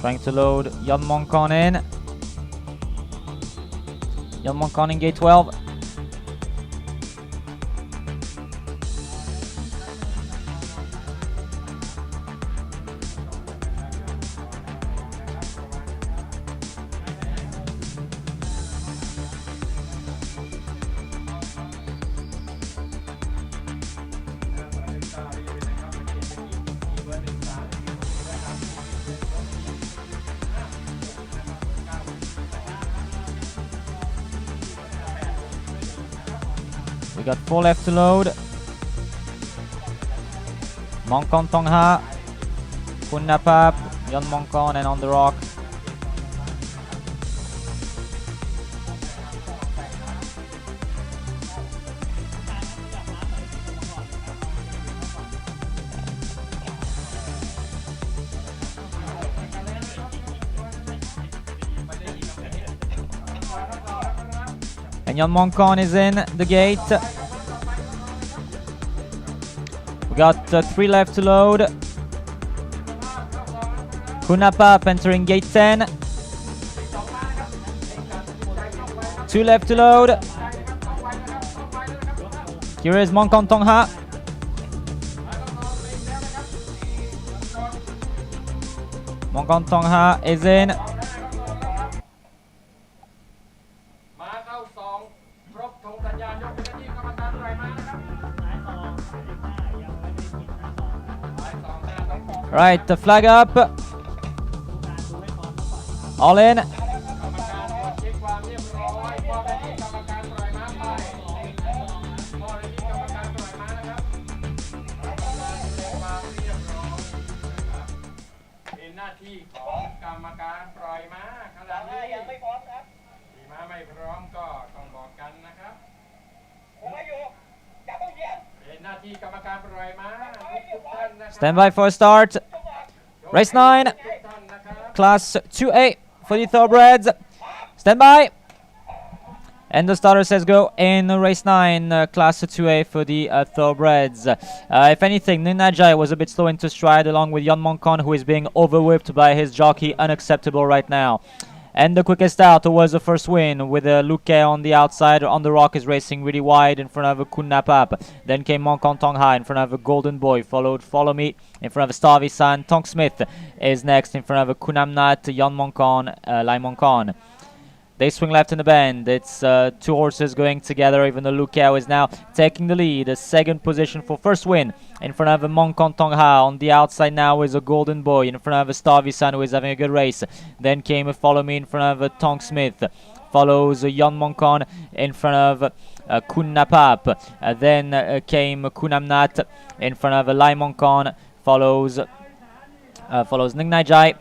Trying to load Yon Monkon in. Yon Monkon in gate 12. got 4 left to load. Mongkon Tongha, Kunnapap, Yon Mongkon, and on the rock. And Yon Mongkon is in the gate. We got 3 left to load. Kunnapap entering gate 10. 2 left to load. Here is Mongkon Tongha. Mongkon Tongha is in. Right, the flag up. All in. Stand by for a start. Race 9, Class 2A for the thoroughbreds. Stand by. And the starter says go in race 9, Class 2A for the thoroughbreds. If anything, Ninajai was a bit slow into stride along with Yon Mongkon, who is being overwhipped by his jockey. Unacceptable right now. And the quickest out was the first win with Luke on the outside. On the rock is racing really wide in front of Kunnapap. Then came Mongkon Tongha in front of a Golden Boy. Followed Follow Me in front of Starvey San. Tong Smith is next in front of Kunnamnat, Yon Mongkon, Lai Mongkon. They swing left in the bend. It's 2 horses going together. Even though Lukao is now taking the lead. A second position for first win in front of Mongkon Tongha. On the outside now is a Golden Boy in front of Starvey San, who is having a good race. Then came a Follow Me in front of Tong Smith. Follows Yon Mongkon in front of Kunnapap. Then came Kunnamnat in front of Lai Mongkon. Follows Ningnai.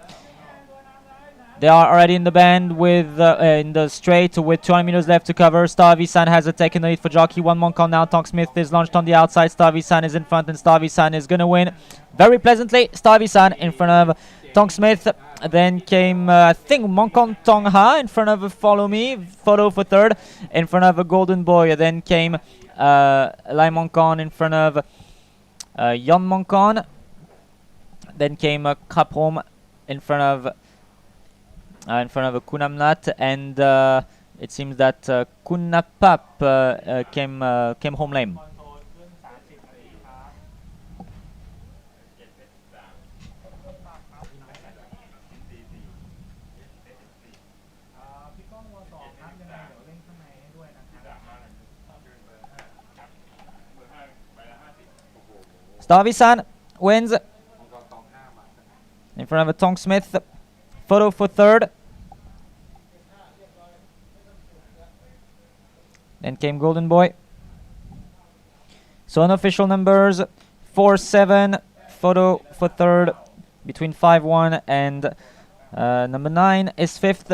They are already in the bend with in the straight with 200 meters left to cover. Starvey San has taken the lead for jockey. One Mongkon now. Tong Smith is launched on the outside. Starvey San is in front, and Starvey San is going to win very pleasantly. Starvey San in front of Tong Smith. Then came, I think, Mongkon Tongha in front of Follow Me. Photo for third in front of a Golden Boy. Then came Lai Mongkon in front of Yon Mongkon. Then came Cup Home in front of Kunnamnat, and it seems that Kunnapap came home lame. Starvey San wins in front of Tong Smith. Photo for third. Then came Golden Boy. So unofficial numbers 4-7. Photo for third. Between 5-1 and number 9 is fifth.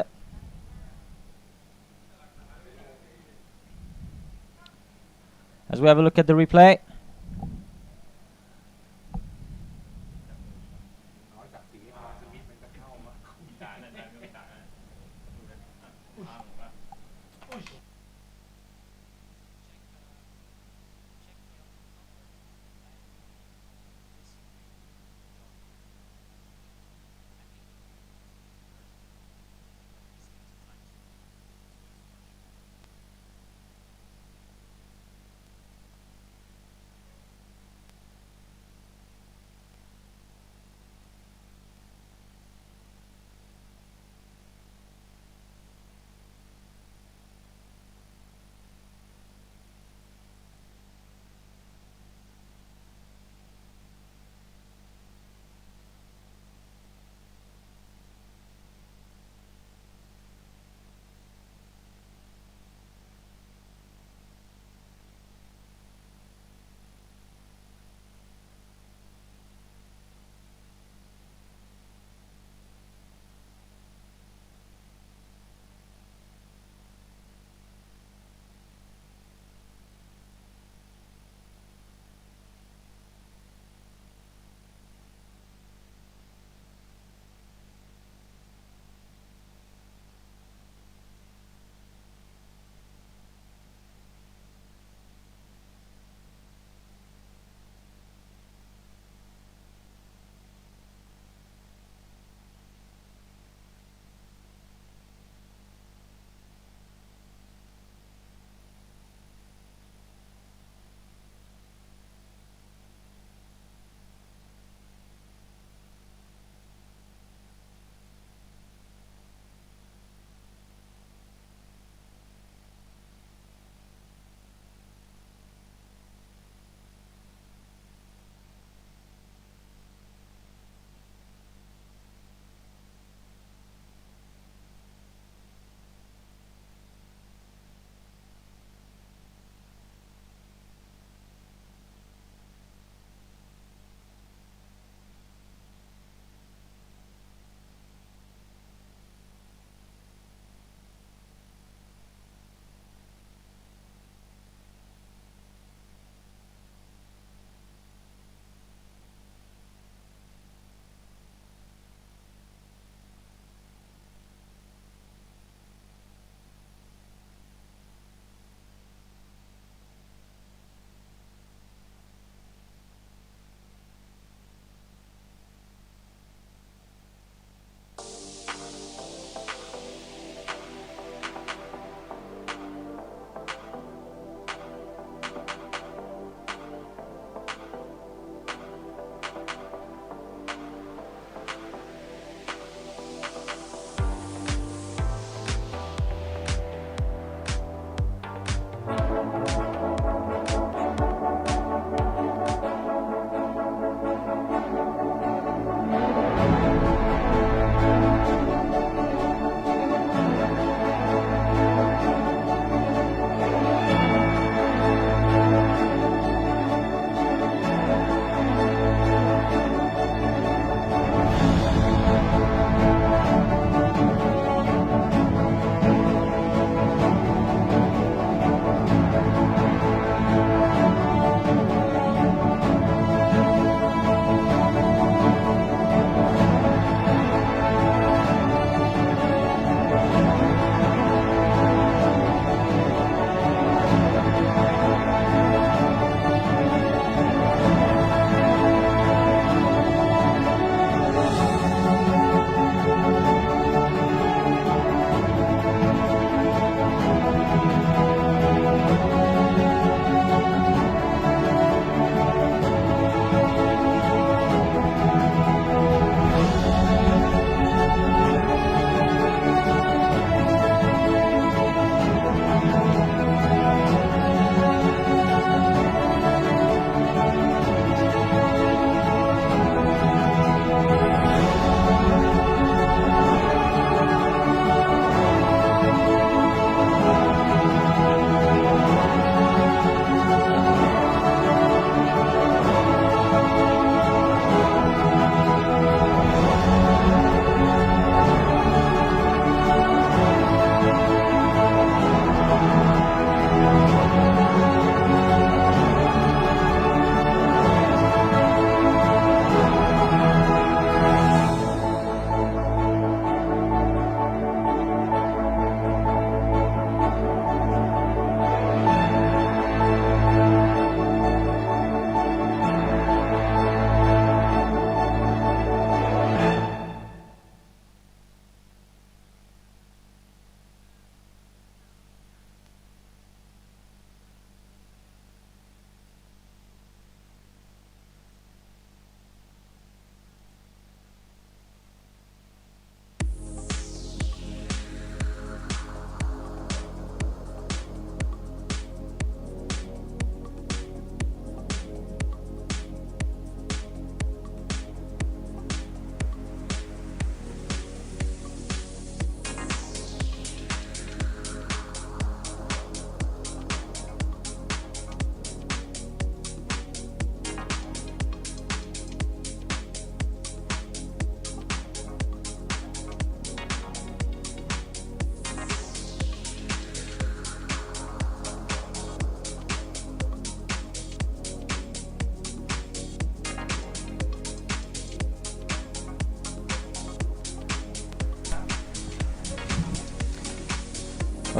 As we have a look at the replay.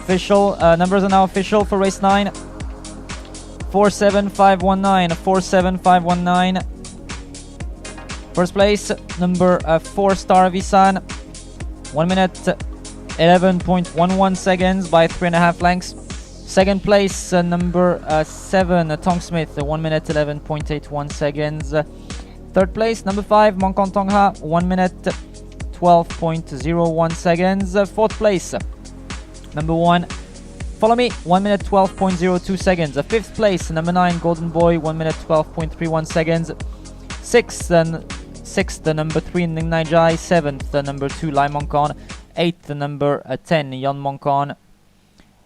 Official numbers are now official for race 9. 47519, 47519. First place, number 4 Star Visan, 1 minute 11.11 seconds by 3.5 lengths. Second place, number 7 Tong Smith, 1 minute 11.81 seconds. Third place, number 5 Mongkon Tongha, 1 minute 12.01 seconds. Fourth place, number 1 Follow Me, 1 minute 12.02 seconds. Fifth place, number 9 Golden Boy, 1 minute 12.31 seconds. Sixth, number 3 Ning Naijai. Seventh, number 2 Lai Mongkon. Eighth, number 10 Yon Mongkon.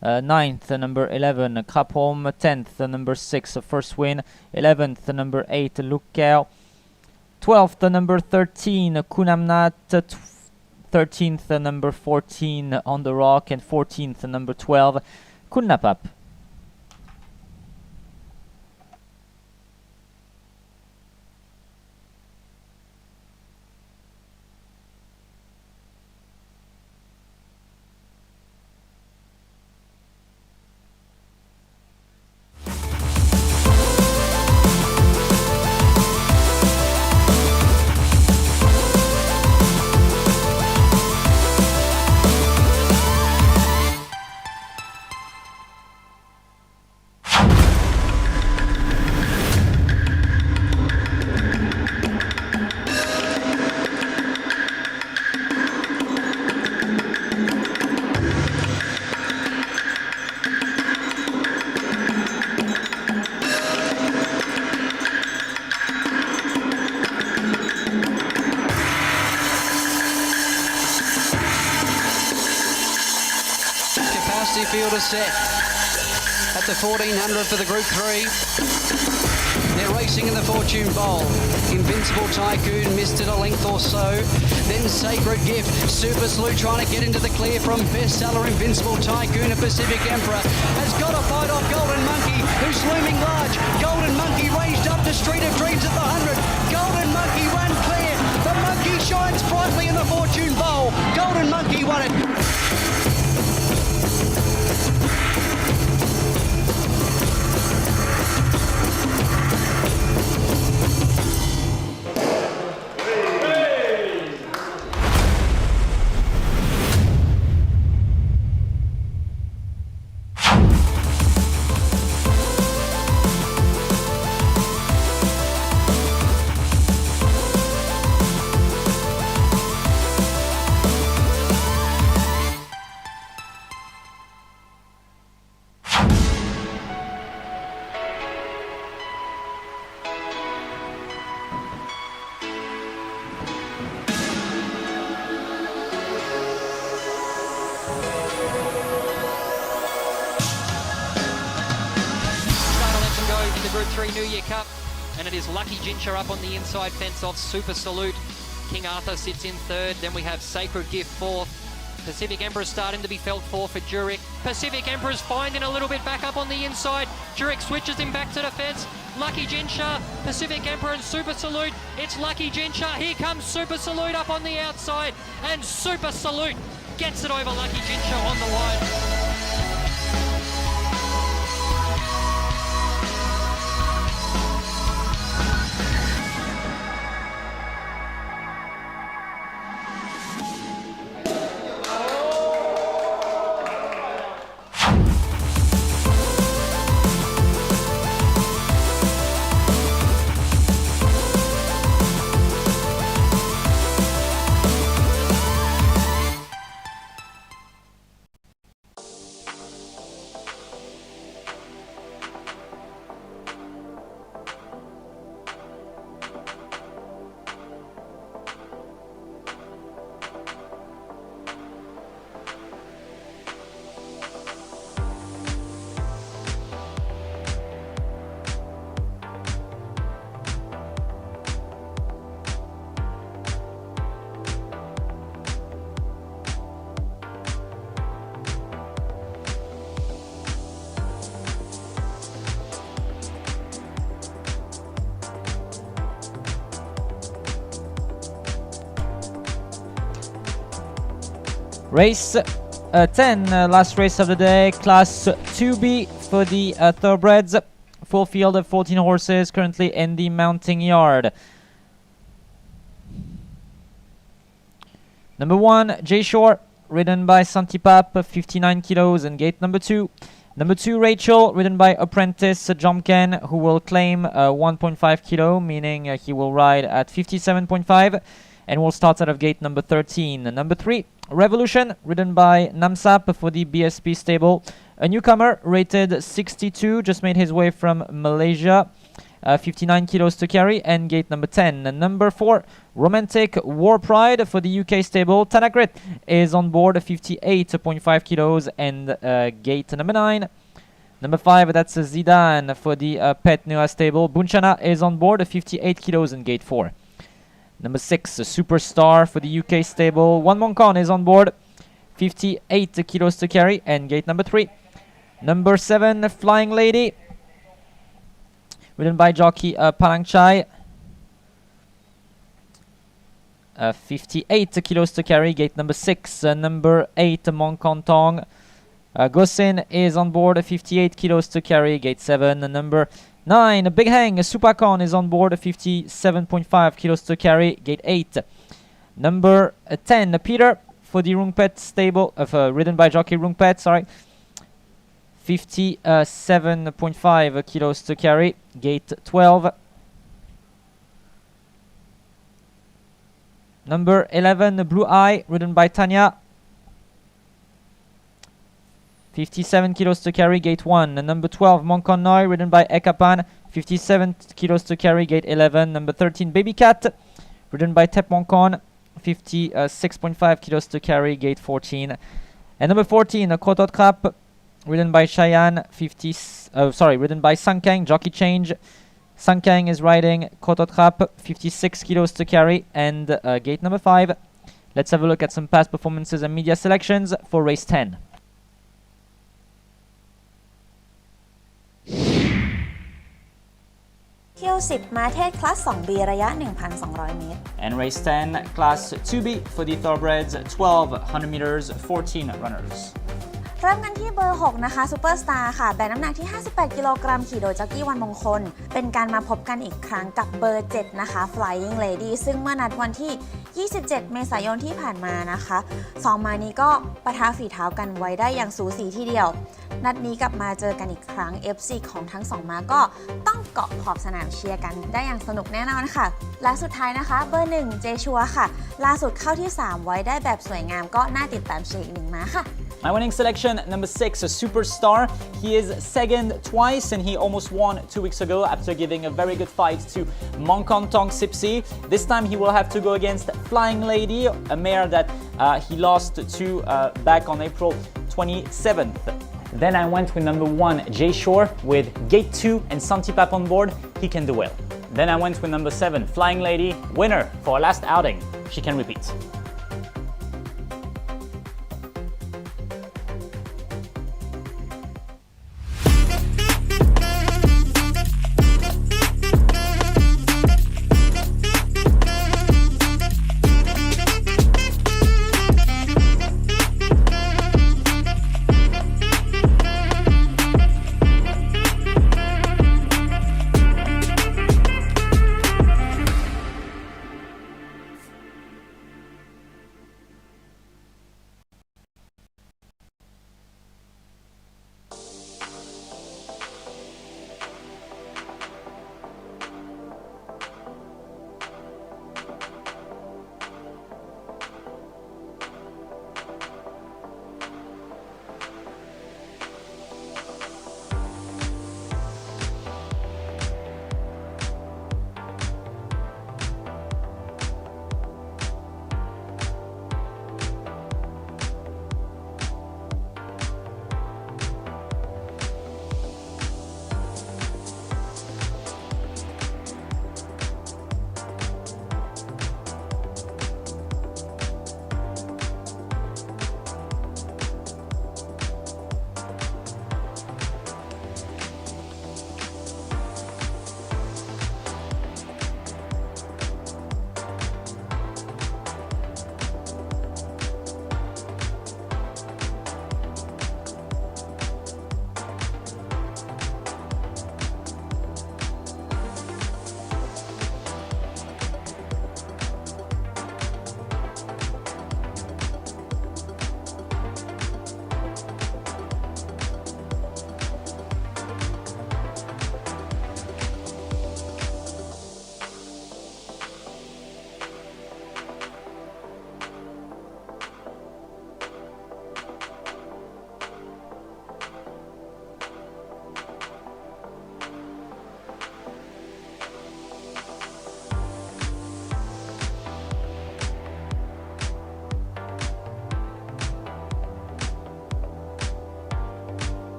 Ninth, number 11 Krapholm. 10th, number 6 First Win. 11th, number 8 Lukao. 12th, number 13 Kunamnat. 13th, number 14 On the Rock, and 14th, number 12 Kunnapap. Field is set at the 1400 for the Group 3. They're racing in the Fortune Bowl. Invincible Tycoon missed it a length or so. Then Sacred Gift. Super Salute trying to get into the clear from bestseller Invincible Tycoon. And Pacific Emperor has got a fight off Golden Monkey, who's looming large. Golden Monkey ranged up to Street of Dreams at the 100. Golden Monkey ran clear. The Monkey shines brightly in the Fortune Bowl. Golden Monkey won it. Group 3 New Year Cup, and it is Lucky Ginger up on the inside fence of Super Salute. King Arthur sits in third. Then we have Sacred Gift fourth. Pacific Emperor starting to be felt for Jurek. Pacific Emperor's finding a little bit back up on the inside. Jurek switches him back to the fence. Lucky Ginger, Pacific Emperor and Super Salute. It's Lucky Ginger. Here comes Super Salute up on the outside, and Super Salute gets it over Lucky Ginger on the line. Race 10, last race of the day, Class 2B for the thoroughbreds. Full field of 14 horses currently in the mounting yard. Number 1, J Shore, ridden by Santipap, 59 kilos, and gate number 2. Number 2, Rachel, ridden by apprentice Jomken, who will claim 1.5 kilo, meaning he will ride at 57.5, and will start out of gate number 13. Number 3, Revolution, ridden by Namsap for the BSP stable. A newcomer, rated 62, just made his way from Malaysia. 59 kilos to carry, and gate number 10. Number 4, Romantic War Pride for the UK stable. Tanakrit is on board, 58.5 kilos, and gate number 9. Number 5, that's Zidane for the Pet Nua stable. Bunchana is on board, 58 kilos, and gate 4. Number 6, Superstar for the UK stable. One Moncon is on board, 58 kilos to carry, and gate number 3. Number 7, Flying Lady, ridden by jockey Palangchai. 58 kilos to carry, gate number 6. Number 8, Monkontong. Gosin is on board, 58 kilos to carry, gate 7. Number 9, Big Hang Supakon is on board, 57.5 kilos to carry, gate 8. Number 10, Peter for the Rungpet stable, ridden by jockey Rungpet, sorry. 57.5 kilos to carry, gate 12. Number 11, Blue Eye, ridden by Tanya. 57 kilos to carry, gate 1. Number 12, Monkon Noi, ridden by Ekapan. 57 kilos to carry, gate 11. Number 13, Baby Cat, ridden by Tep Monkon. 56.5 kilos to carry, gate 14. And number 14, Kotot Krap, ridden by Cheyenne, ridden by Sankang, jockey change. Sankang is riding Kotot Krap, 56 kilos to carry, and gate number 5. Let's have a look at some past performances and media selections for race 10. Q10 มาเทศคลาส 2B ระยะ 1,200 เมตร And race 10, class 2B for the thoroughbreds, 1200 meters, 14 runners. เริ่มกันที่เบอร์ 6 นะคะซูเปอร์สตาร์ค่ะแบกน้ำหนักที่ 58 กิโลกรัมขี่โดยจ็อกกี้วันมงคลเป็นการมาพบกันอีกครั้งกับเบอร์ 7 นะคะ Flying Lady ซึ่งเมื่อนัดวันที่ 27 เมษายนที่ผ่านมานะคะ2ม้านี้ก็ปะทะฝีเท้ากันไว้ได้อย่างสูสีทีเดียวนัดนี้กลับมาเจอกันอีกครั้ง FC ของทั้ง2ม้าก็ต้องเกาะขอบสนามเชียร์กันได้อย่างสนุกแน่นอนค่ะและสุดท้ายนะคะเบอร์ 1 เจชัวค่ะล่าสุดเข้าที่ 3 ไว้ได้แบบสวยงามก็น่าติดตามเชียร์อีก1ม้าค่ะMy winning selection, number 6, a Superstar. He is second twice and he almost won 2 weeks ago after giving a very good fight to Monkontong Sipsi. This time he will have to go against Flying Lady, a mare that he lost to back on April 27th. Then I went with number 1, J Shore, with gate 2 and Santipap on board. He can do well. Then I went with number 7, Flying Lady, winner for our last outing. She can repeat.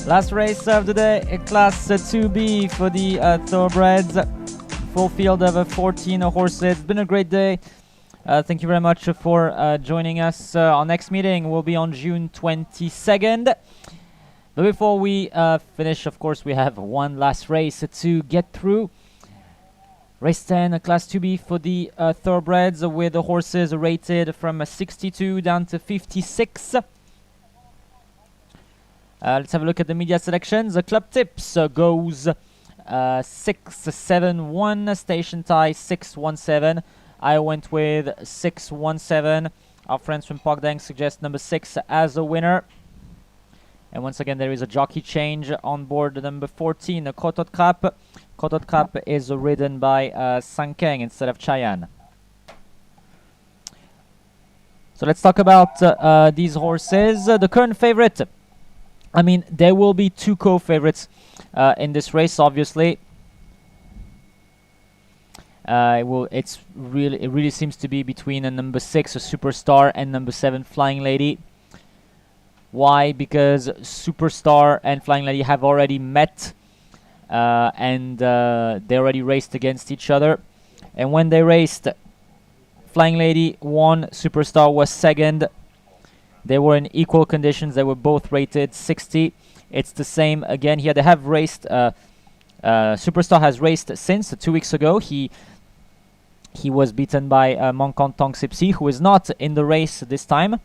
Last race of the day, class 2B for the thoroughbreds. Full field of 14 horses. It's been a great day. Thank you very much for joining us. Our next meeting will be on June 22nd. But before we finish, of course, we have one last race to get through. Race 10, Class 2B for the thoroughbreds, with the horses rated from 62 down to 56. Let's have a look at the media selections. The club tips goes 6-7-1, station tie 6-1-7. I went with 6-1-7. Our friends from Pogdang suggest number 6 as a winner. And once again, there is a jockey change on board number 14, the Colt Cup. Colt Cup is ridden by Sankeng instead of Chayan. So let's talk about these horses. The current favorite, I mean, there will be two co-favorites in this race, obviously. It really seems to be between number 6, a Superstar, and number 7, Flying Lady. Why? Because Superstar and Flying Lady have already met and they already raced against each other. And when they raced, Flying Lady won, Superstar was second. They were in equal conditions. They were both rated 60. It's the same again here. They have raced. Superstar has raced since 2 weeks ago. He was beaten by Monkon Tong Sipsi, who is not in the race this time.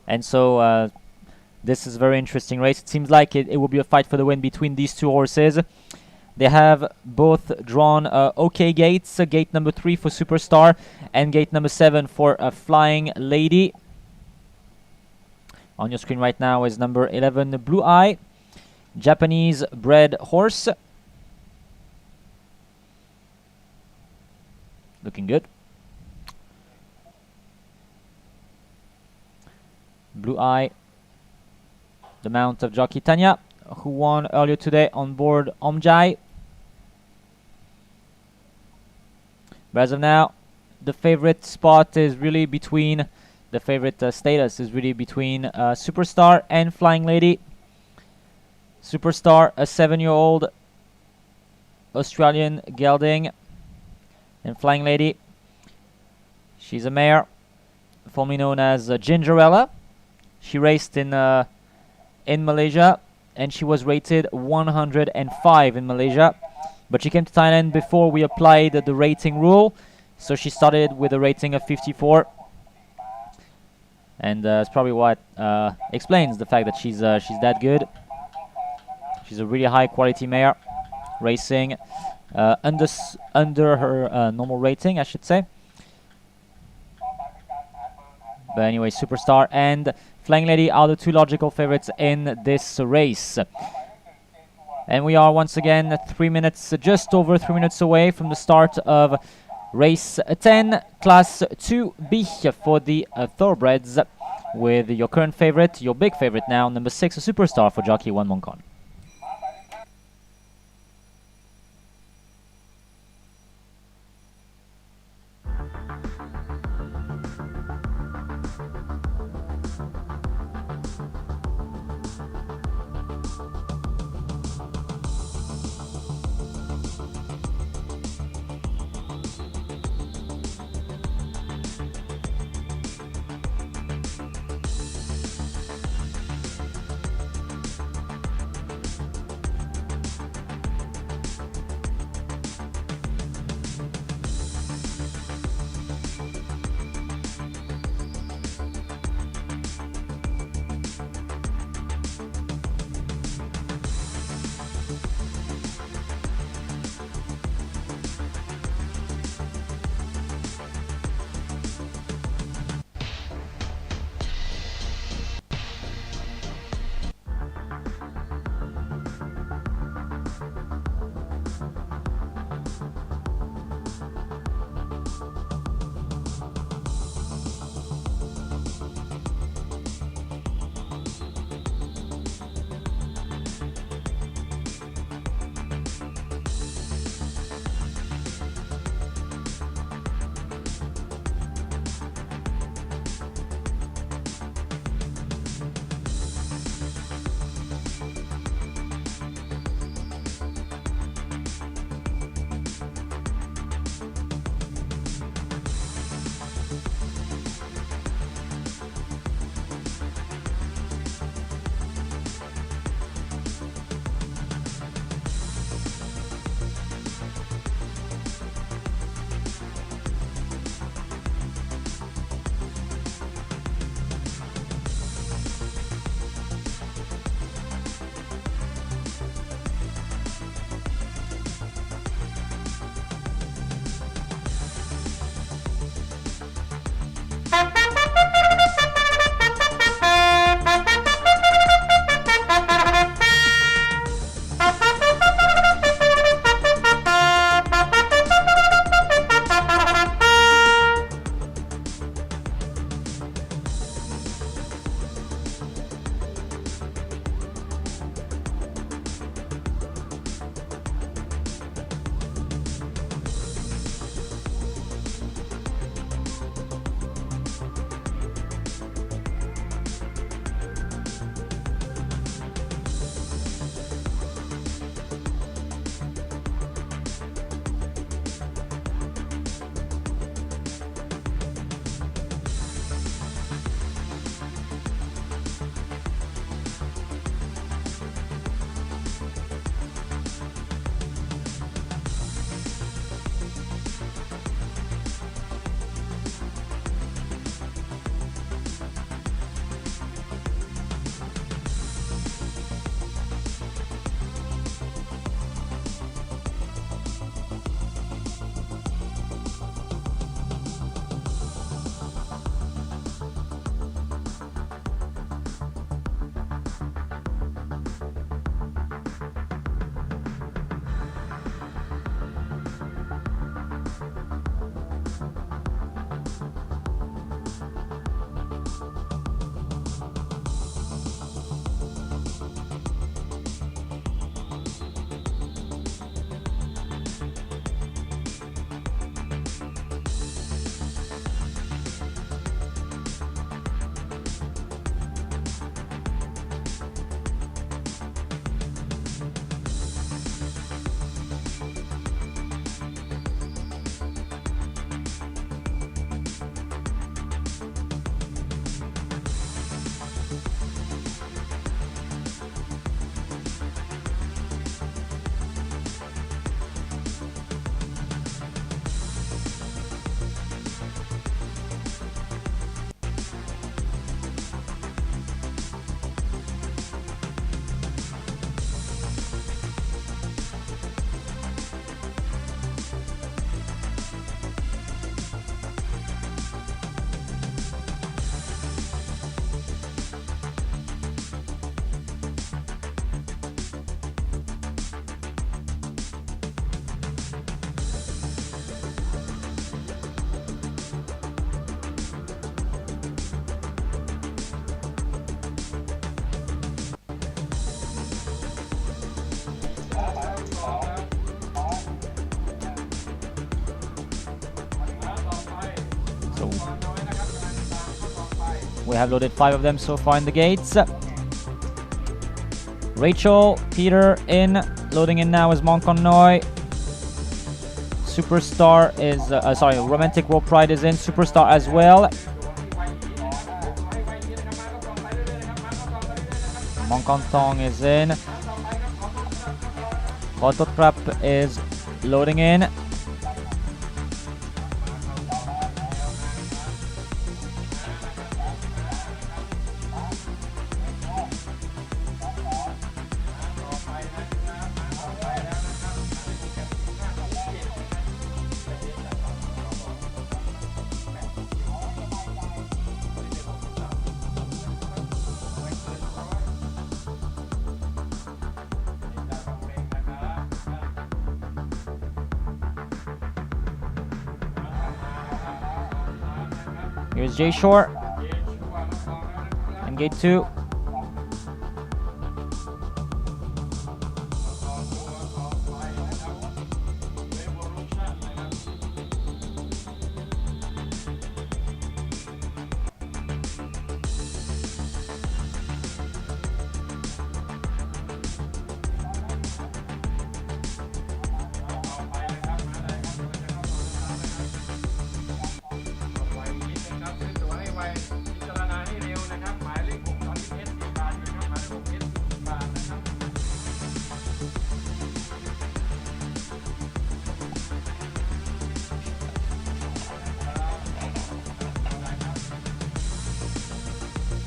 And so this is a very interesting race. It seems like it will be a fight for the win between these two horses. They have both drawn OK gates, gate number 3 for Superstar and gate number 7 for Flying Lady. On your screen right now is number 11, Blue Eye, Japanese bred horse. Looking good. Blue Eye, the mount of jockey Tanya, who won earlier today on board Omjai. But as of now, the favorite spot is really between, the favorite status is really between Superstar and Flying Lady. Superstar, a 7-year-old Australian gelding, and Flying Lady, she's a mare, formerly known as Gingerella. She raced in Malaysia, and she was rated 105 in Malaysia. But she came to Thailand before we applied the rating rule, so she started with a rating of 54. And it's probably what explains the fact that she's that good. She's a really high quality mare, racing under her normal rating, I should say. But anyway, Superstar and Flying Lady are the two logical favorites in this race. And we are once again 3 minutes, just over 3 minutes away from the start of race 10, class 2B for the thoroughbreds, with your current favorite, your big favorite now, number 6, a Superstar for jockey Wan Mongkon. We have loaded 5 of them so far in the gates. Rachel, Peter in. Loading in now is Monconnoy. Superstar is, Romantic World Pride is in. Superstar as well. Moncontong is in. Autotrap is loading in. Here's Jay Shore in gate 2.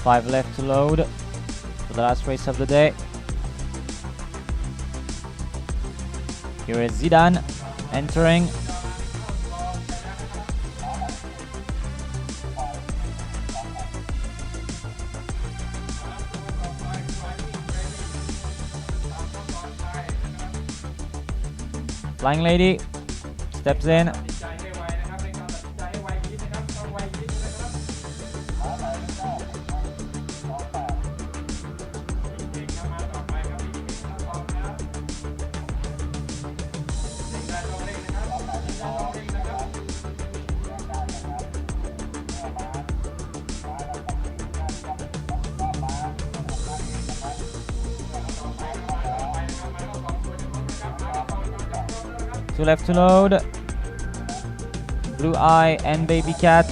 Five left to load for the last race of the day. Here is Zidane entering. Flying Lady steps in. Two left to load. Blue Eye and Baby Cat.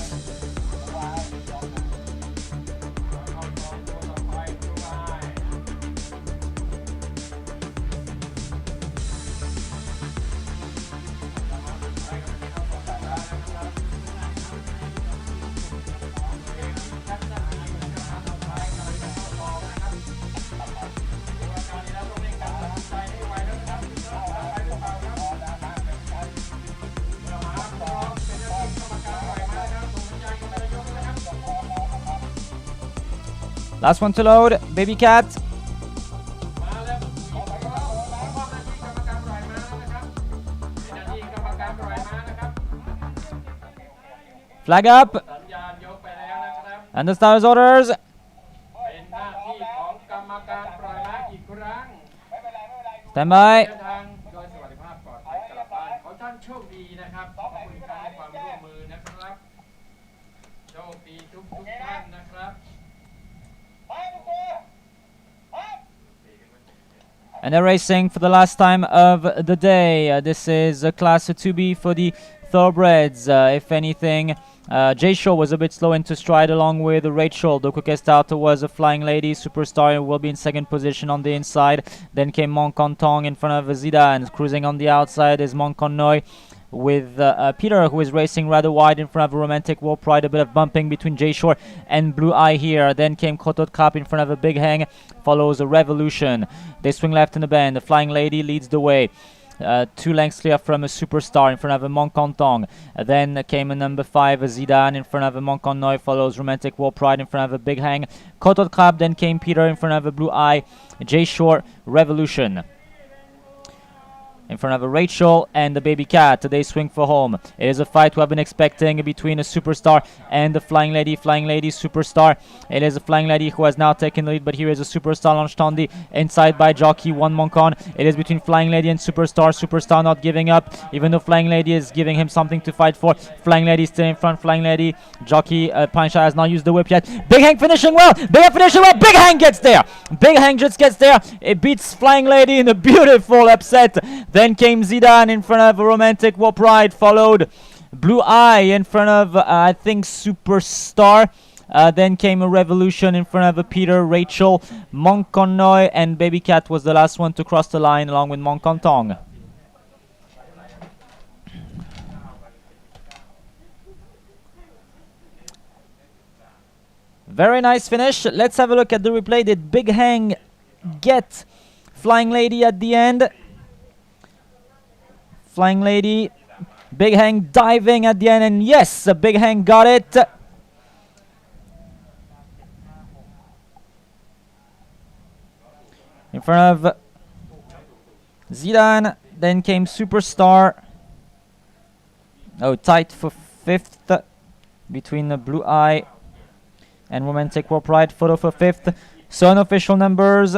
Last one to load, Baby Cat. Flag up. And the starters orders. Stand by. And they're racing for the last time of the day. This is class 2B for the thoroughbreds. If anything, Jay Shaw was a bit slow into stride along with Rachel. The quickest out was a Flying Lady. Superstar will be in second position on the inside. Then came Moncontong in front of Zida, and cruising on the outside is Monconnoy with Peter, who is racing rather wide in front of a Romantic World Pride. A bit of bumping between Jay Shore and Blue Eye here. Then came Kotot Kap in front of a Big Hang. Follows a Revolution. They swing left in the bend. The Flying Lady leads the way. 2 lengths clear from a Superstar in front of a Moncontong. Then came a number 5, a Zidane in front of a Monconnoy. Follows Romantic World Pride in front of a Big Hang. Kotot Kap. Then came Peter in front of a Blue Eye. Jay Shore, Revolution. in front of a Rachel and the baby cat. They swing for home. It is a fight we have been expecting between a superstar and the Flying Lady. Flying Lady superstar. It is a Flying Lady who has now taken the lead, but here is a superstar Lanchtandi inside by Jockey 1 Moncon. It is between Flying Lady and superstar. Superstar not giving up, even though Flying Lady is giving him something to fight for. Flying Lady still in front. Flying Lady. Jockey Pansha has not used the whip yet. Big Hang finishing well. Big Hang finishing well. Big Hang gets there. Big Hang just gets there. It beats Flying Lady in a beautiful upset. Then came Zidane in front of a Romantic Warp Ride, followed Blue Eye in front of I think Superstar. Then came a Revolution in front of a Peter, Rachel, Monkonoi, and Baby Cat was the last one to cross the line along with Monkontong. Very nice finish. Let's have a look at the replay. Did Big Hang get Flying Lady at the end? Flying Lady, Big Hang diving at the end, and yes, Big Hang got it. In front of Zidane, then came Superstar. Oh, tight for 5th between the Blue Eye and Romantic Warp Ride. Photo for 5th. So unofficial numbers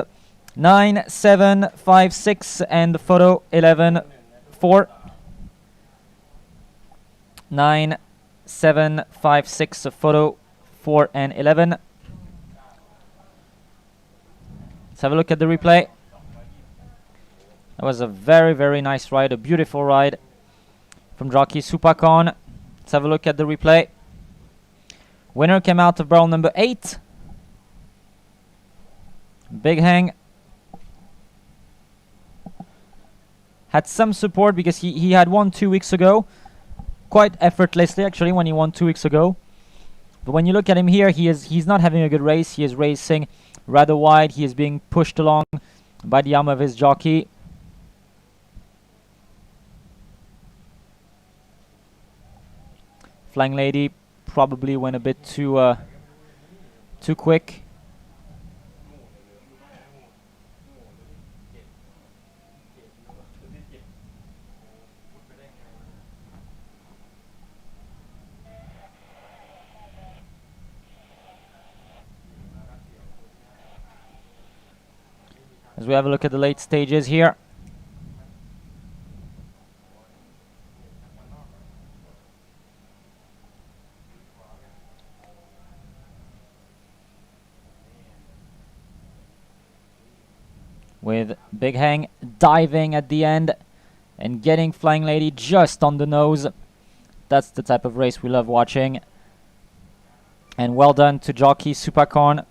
9, 7, 5, 6, and the photo 11. 4, 9, 7, 5, 6, a photo 4 and 11. Let's have a look at the replay. That was a very, very nice ride, a beautiful ride from Jockey Supakon. Let's have a look at the replay. Winner came out of barrel number 8. Big Hang had some support because he had won 2 weeks ago, quite effortlessly actually when he won 2 weeks ago. But when you look at him here, he's not having a good race. He is racing rather wide. He is being pushed along by the arm of his jockey. Flying Lady probably went a bit too quick. As we have a look at the late stages here. With Big Hang diving at the end and getting Flying Lady just on the nose. That's the type of race we love watching. And well done to Jockey Supakon,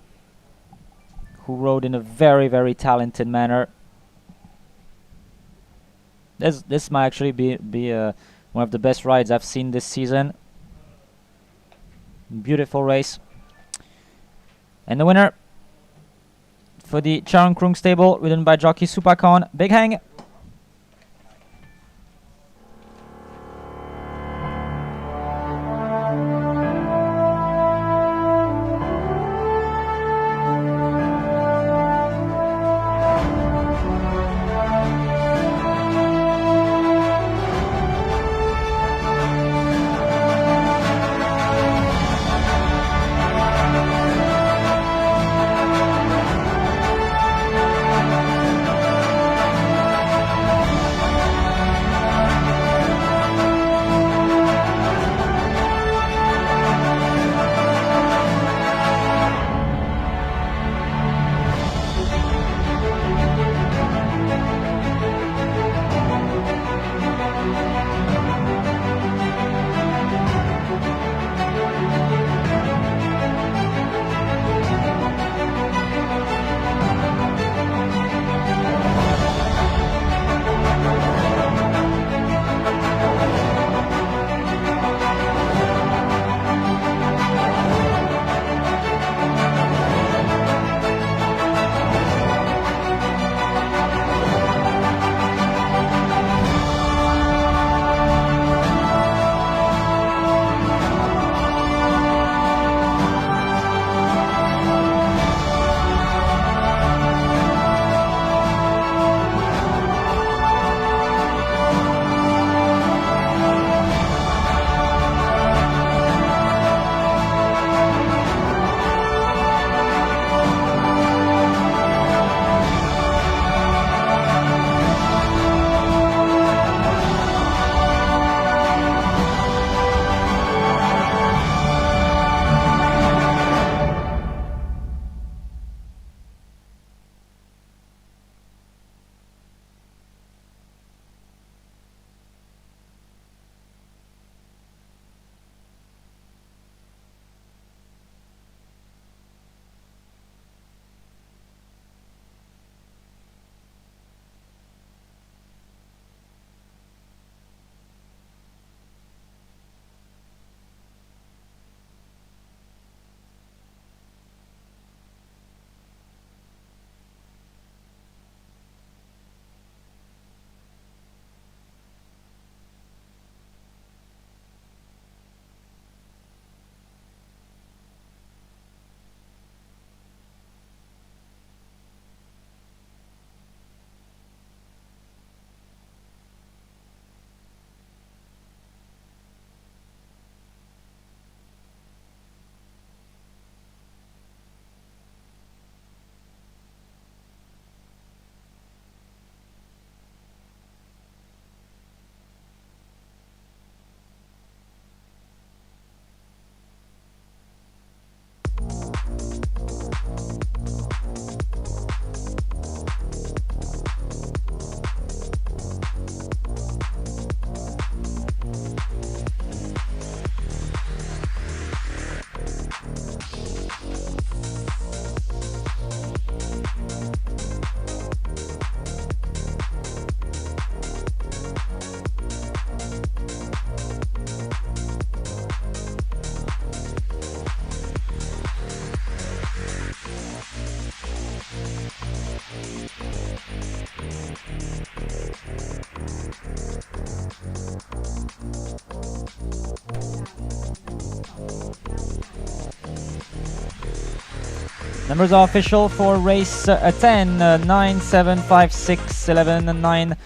who rode in a very, very talented manner. This might actually be one of the best rides I've seen this season. Beautiful race. And the winner for the Charon Krung stable, ridden by Jockey Supakon, Big Hang. Numbers are official for race 10, 9, 7, 5, 6, 11, 9,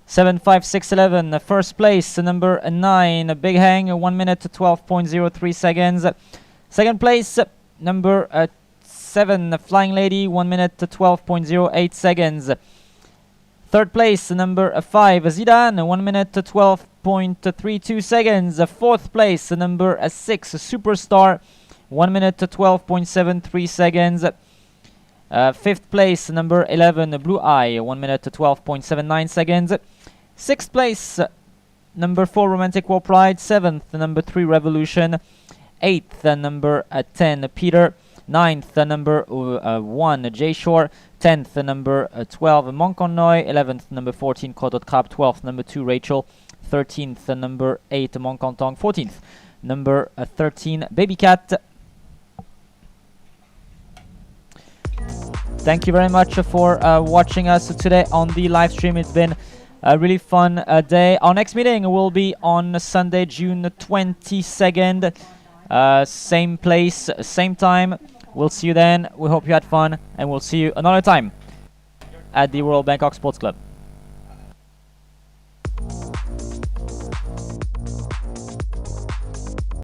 7, 5, 6, 11. First place, number 9, Big Hang, 1 minute to 12.03 seconds. Second place, number 7, Flying Lady, 1 minute to 12.08 seconds. Third place, number 5, Zidane, 1 minute to 12.32 seconds. Fourth place, number 6, Superstar, 1 minute to 12.73 seconds. Fifth place, number 11, Blue Eye, 1 minute to 12.79 seconds. Sixth place, number 4, Romantic War Pride. Seventh, number 3, Revolution. Eighth, number 10, Peter. Ninth, number 1, J Shore. 10th, number 12, Monconnoy. 11th, number 14, Codot Crab. 12th, number 2, Rachel. 13th, number 8, Moncontong. 14th, number 13, Baby Cat. Thank you very much for watching us today on the live stream. It's been a really fun day. Our next meeting will be on Sunday, June 22nd. Same place, same time. We'll see you then. We hope you had fun, and we'll see you another time at the Royal Bangkok Sports Club.